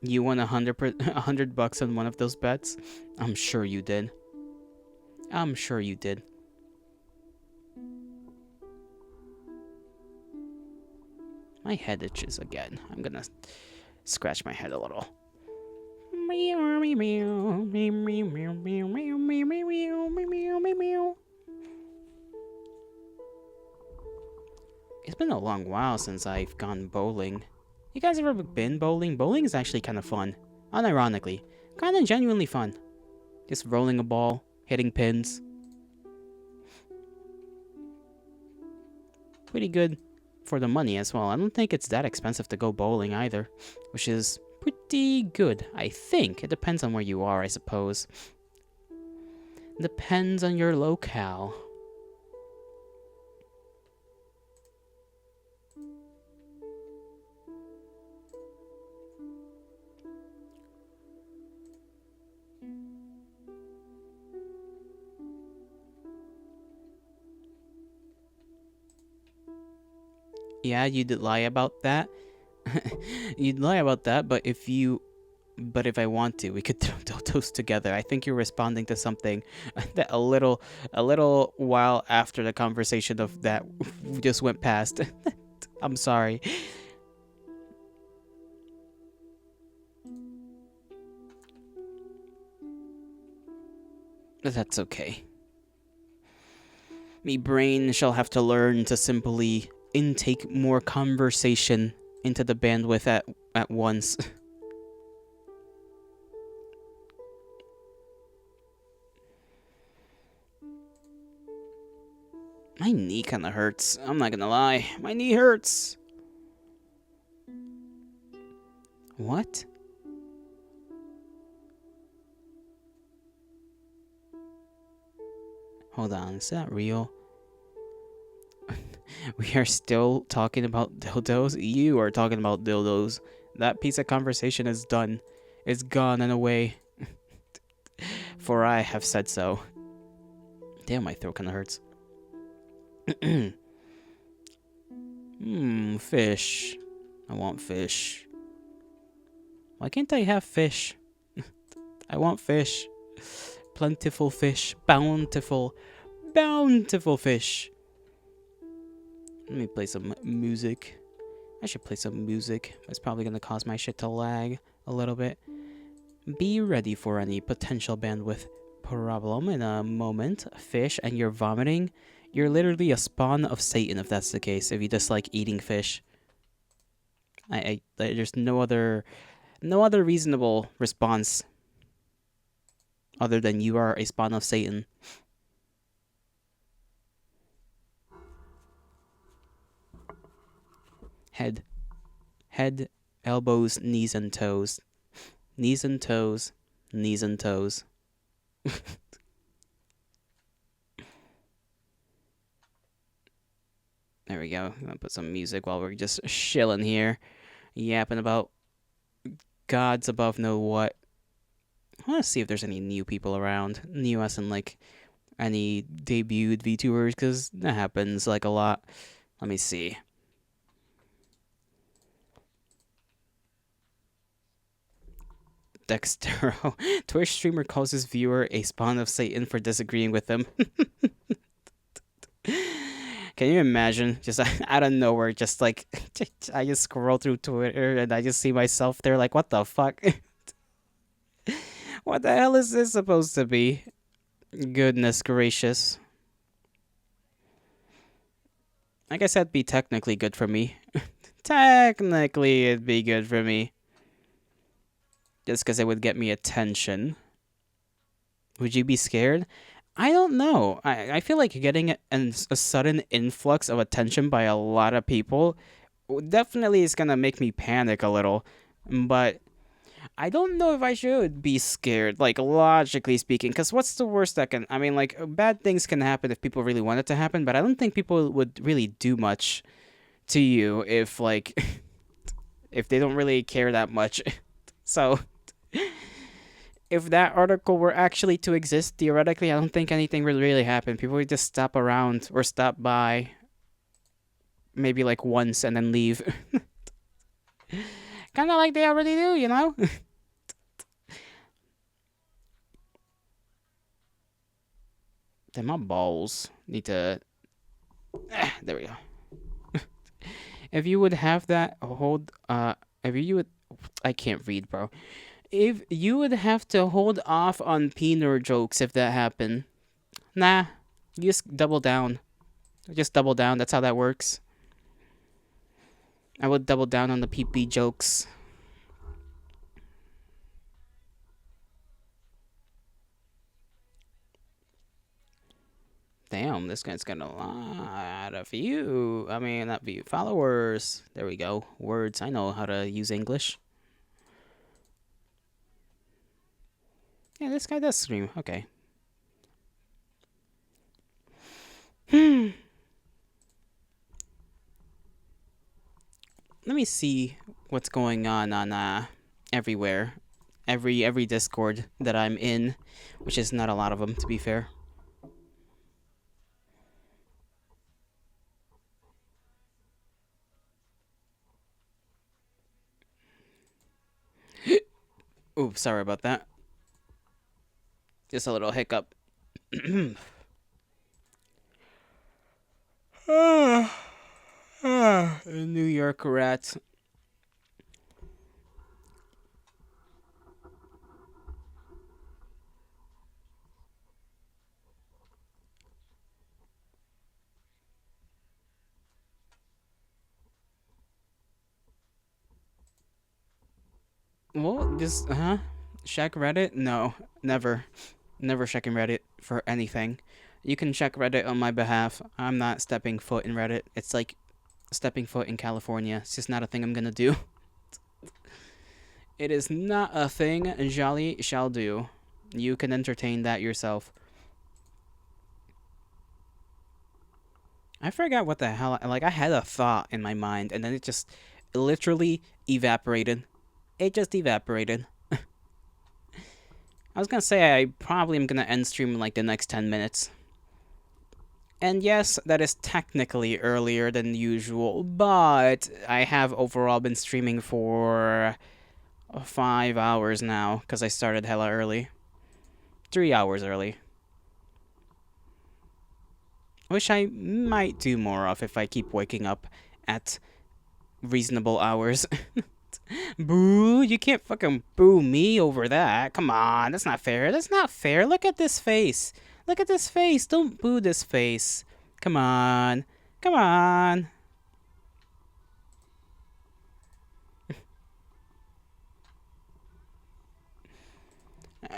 You won $100 on one of those bets? I'm sure you did. I'm sure you did. My head itches again. I'm gonna scratch my head a little. It's been a long while since I've gone bowling. You guys ever been bowling? Bowling is actually kind of fun. Unironically. Kind of genuinely fun. Just rolling a ball, hitting pins. Pretty good for the money as well. I don't think it's that expensive to go bowling either, which is pretty good, I think. It depends on where you are, I suppose. Depends on your locale. Yeah, you'd lie about that. You'd lie about that, but if I want to, we could throw those together. I think you're responding to something that a little while after the conversation of that just went past. I'm sorry. But that's okay. Me brain shall have to learn to simply intake more conversation into the bandwidth at once. My knee kind of hurts. I'm not gonna lie. My knee hurts. What? Hold on, is that real? We are still talking about dildos? You are talking about dildos. That piece of conversation is done. It's gone and away. For I have said so. Damn, my throat kinda hurts. Fish. I want fish. Why can't I have fish? I want fish. Plentiful fish. Bountiful. Bountiful fish. Let me play some music. I should play some music. It's probably gonna cause my shit to lag a little bit. Be ready for any potential bandwidth problem in a moment. Fish and you're vomiting. You're literally a spawn of Satan if that's the case. If you just like eating fish. There's no other reasonable response other than you are a spawn of Satan. Head, elbows, knees and toes. Knees and toes. Knees and toes. There we go. I'm gonna put some music while we're just chilling here. Yapping about gods above know what. I want to see if there's any new people around. New as in like any debuted VTubers, because that happens like a lot. Let me see. Dextero. Twitch streamer calls his viewer a spawn of Satan for disagreeing with him. Can you imagine? Just out of nowhere, just like I just scroll through Twitter and I just see myself there like, what the fuck? What the hell is this supposed to be? Goodness gracious. I guess that'd be technically good for me. Technically, it'd be good for me. Just because it would get me attention. Would you be scared? I don't know. I feel like getting a sudden influx of attention by a lot of people definitely is gonna make me panic a little. But I don't know if I should be scared, like logically speaking, because what's the worst that can? I mean, like bad things can happen if people really want it to happen, but I don't think people would really do much to you if like if they don't really care that much. So if that article were actually to exist theoretically, I don't think anything would really happen. People would just stop around or stop by, maybe like once and then leave. Kind of like they already do, you know. Then my balls need to. There we go. If you would have that hold, if you would, I can't read, bro. If you would have to hold off on peener jokes if that happened, nah, you just double down. Just double down. That's how that works. I would double down on the PP jokes. Damn, this guy's got a lot of view. I mean, not view followers. There we go. Words. I know how to use English. Yeah, this guy does stream. Okay. Let me see what's going on everywhere, every Discord that I'm in, which is not a lot of them to be fair. Ooh, sorry about that. Just a little hiccup. New York rat. Well, just check Reddit? No, never, never checking Reddit for anything. You can check Reddit on my behalf. I'm not stepping foot in Reddit. It's like stepping foot in California. It's just not a thing I'm gonna do. It is not a thing Jolly shall do. You can entertain that yourself. I forgot what the hell. Like, I had a thought in my mind, and then it just literally evaporated. It just evaporated. I was gonna say I probably am gonna end stream in like the next 10 minutes. And yes, that is technically earlier than usual, but I have overall been streaming for 5 hours now, because I started hella early. 3 hours early. Which I might do more of if I keep waking up at reasonable hours. Boo, you can't fucking boo me over that. Come on, that's not fair. That's not fair. Look at this face. Look at this face. Don't boo this face. Come on. Come on.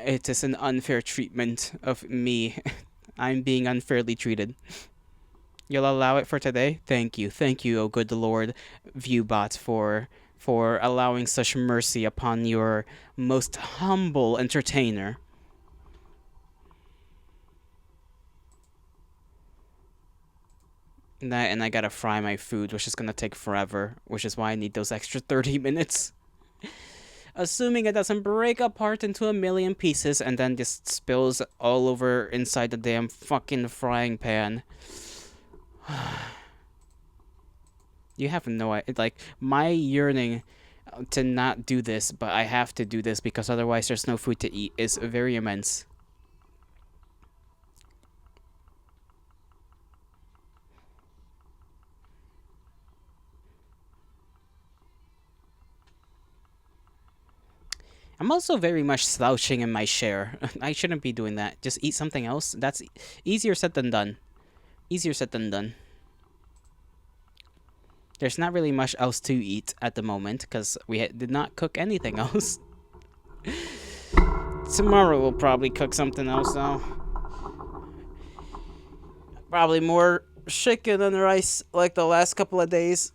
It is an unfair treatment of me. I'm being unfairly treated. You'll allow it for today? Thank you. Thank you, O good Lord Viewbot, for allowing such mercy upon your most humble entertainer. That, and I gotta fry my food, which is gonna take forever, which is why I need those extra 30 minutes. Assuming it doesn't break apart into a million pieces and then just spills all over inside the damn fucking frying pan. You have no idea. Like, my yearning to not do this, but I have to do this because otherwise there's no food to eat, is very immense. I'm also very much slouching in my share. I shouldn't be doing that. Just eat something else. That's easier said than done. Easier said than done. There's not really much else to eat at the moment because we did not cook anything else. Tomorrow we'll probably cook something else though. Probably more chicken and rice like the last couple of days.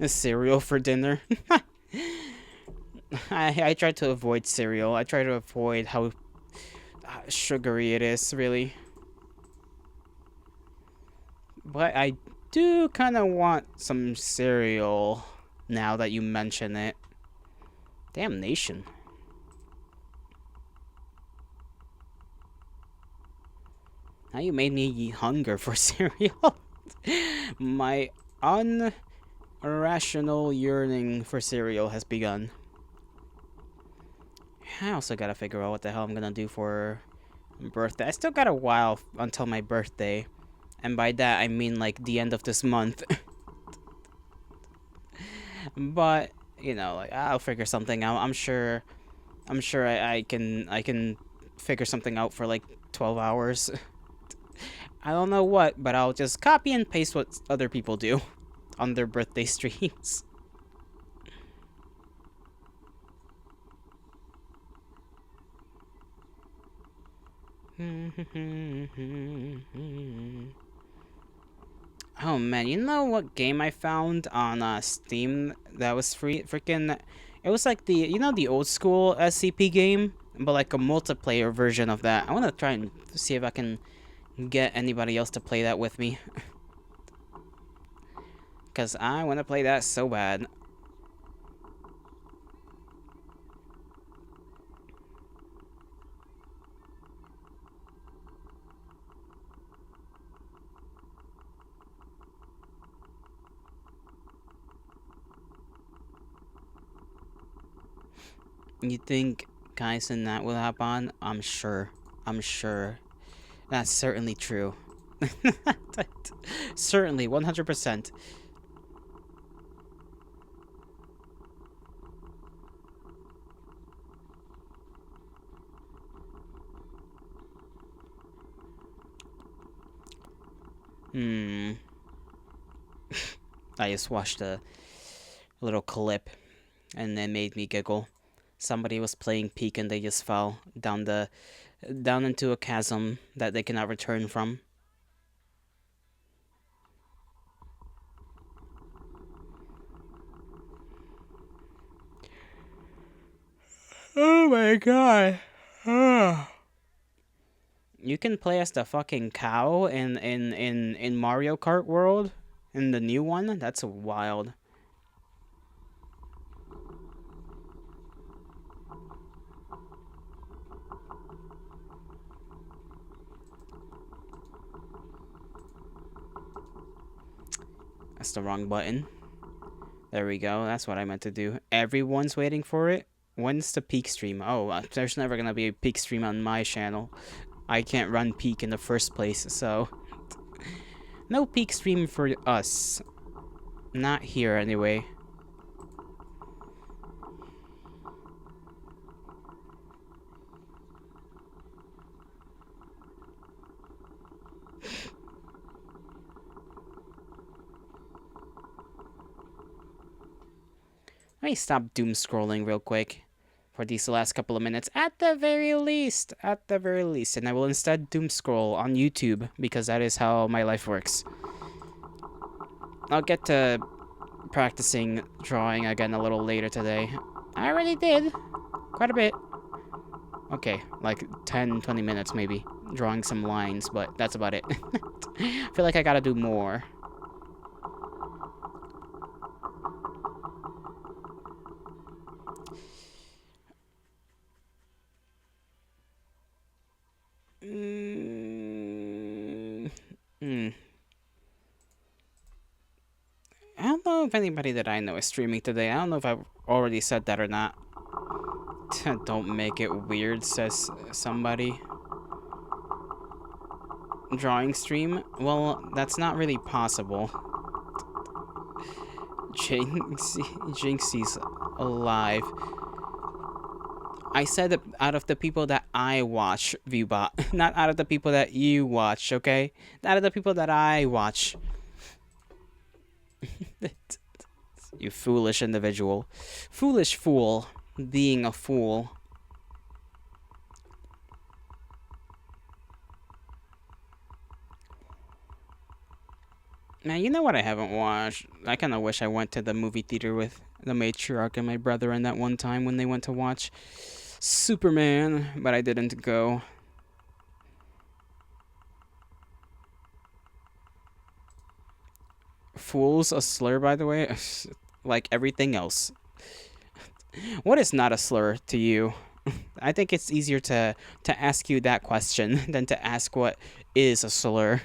A cereal for dinner. I try to avoid cereal. I try to avoid how sugary it is, really. But I do kind of want some cereal now that you mention it. Damnation. Now you made me hunger for cereal. My irrational yearning for cereal has begun. I also gotta figure out what the hell I'm gonna do for birthday. I still got a while until my birthday. And by that, I mean like the end of this month. But, you know, like, I'll figure something out. I'm sure I can figure something out for like 12 hours. I don't know what, but I'll just copy and paste what other people do on their birthday streams. Oh man, you know what game I found on Steam that was free? Freaking, it was like the old school SCP game, but like a multiplayer version of that. I want to try and see if I can get anybody else to play that with me. Because I want to play that so bad. You think guys and that will happen? I'm sure. I'm sure. That's certainly true. Certainly, 100%. I just watched a little clip and it made me giggle. Somebody was playing Peak and they just fell down into a chasm that they cannot return from. Oh my god. You can play as the fucking cow in Mario Kart World in the new one. That's wild. That's the wrong button. There we go. That's what I meant to do. Everyone's waiting for it. When's the Peak stream? Oh, there's never gonna be a Peak stream on my channel. I can't run Peak in the first place, so no Peak stream for us. Not here, anyway. Let me stop doom scrolling real quick for these last couple of minutes. At the very least. And I will instead doom scroll on YouTube because that is how my life works. I'll get to practicing drawing again a little later today. I already did. Quite a bit. Okay, like 10-20 minutes maybe. Drawing some lines, but that's about it. I feel like I gotta do more. I don't know if anybody that I know is streaming today. I don't know if I've already said that or not. Don't make it weird, says somebody. drawing stream? Well, that's not really possible. Jinxie's alive. I said that out of the people that I watch, Viewbot, not out of the people that you watch, okay? Out of the people that I watch. You foolish individual. Foolish fool. Being a fool. Now, you know what I haven't watched? I kind of wish I went to the movie theater with the matriarch and my brother in that one time when they went to watch Superman, but I didn't go. Fool's a slur, by the way? Like everything else. What is not a slur to you? I think it's easier to ask you that question than to ask what is a slur.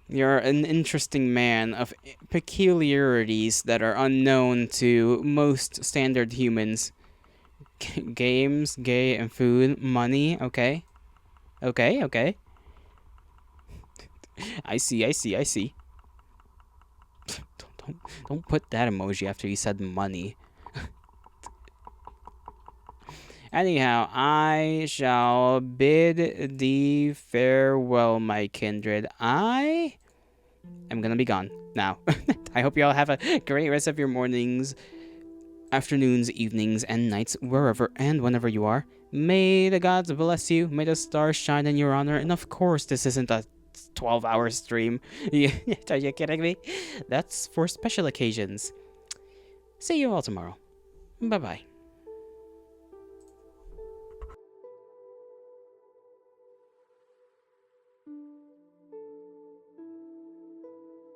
You're an interesting man of peculiarities that are unknown to most standard humans. Games, gay, and food, money, okay? Okay, okay. I see, I see, I see. Don't put that emoji after you said money. Anyhow, I shall bid thee farewell, my kindred. I am gonna be gone now. I hope you all have a great rest of your mornings, afternoons, evenings, and nights, wherever and whenever you are. May the gods bless you. May the stars shine in your honor. And of course, this isn't a 12-hour stream. Are you kidding me? That's for special occasions. See you all tomorrow. Bye-bye.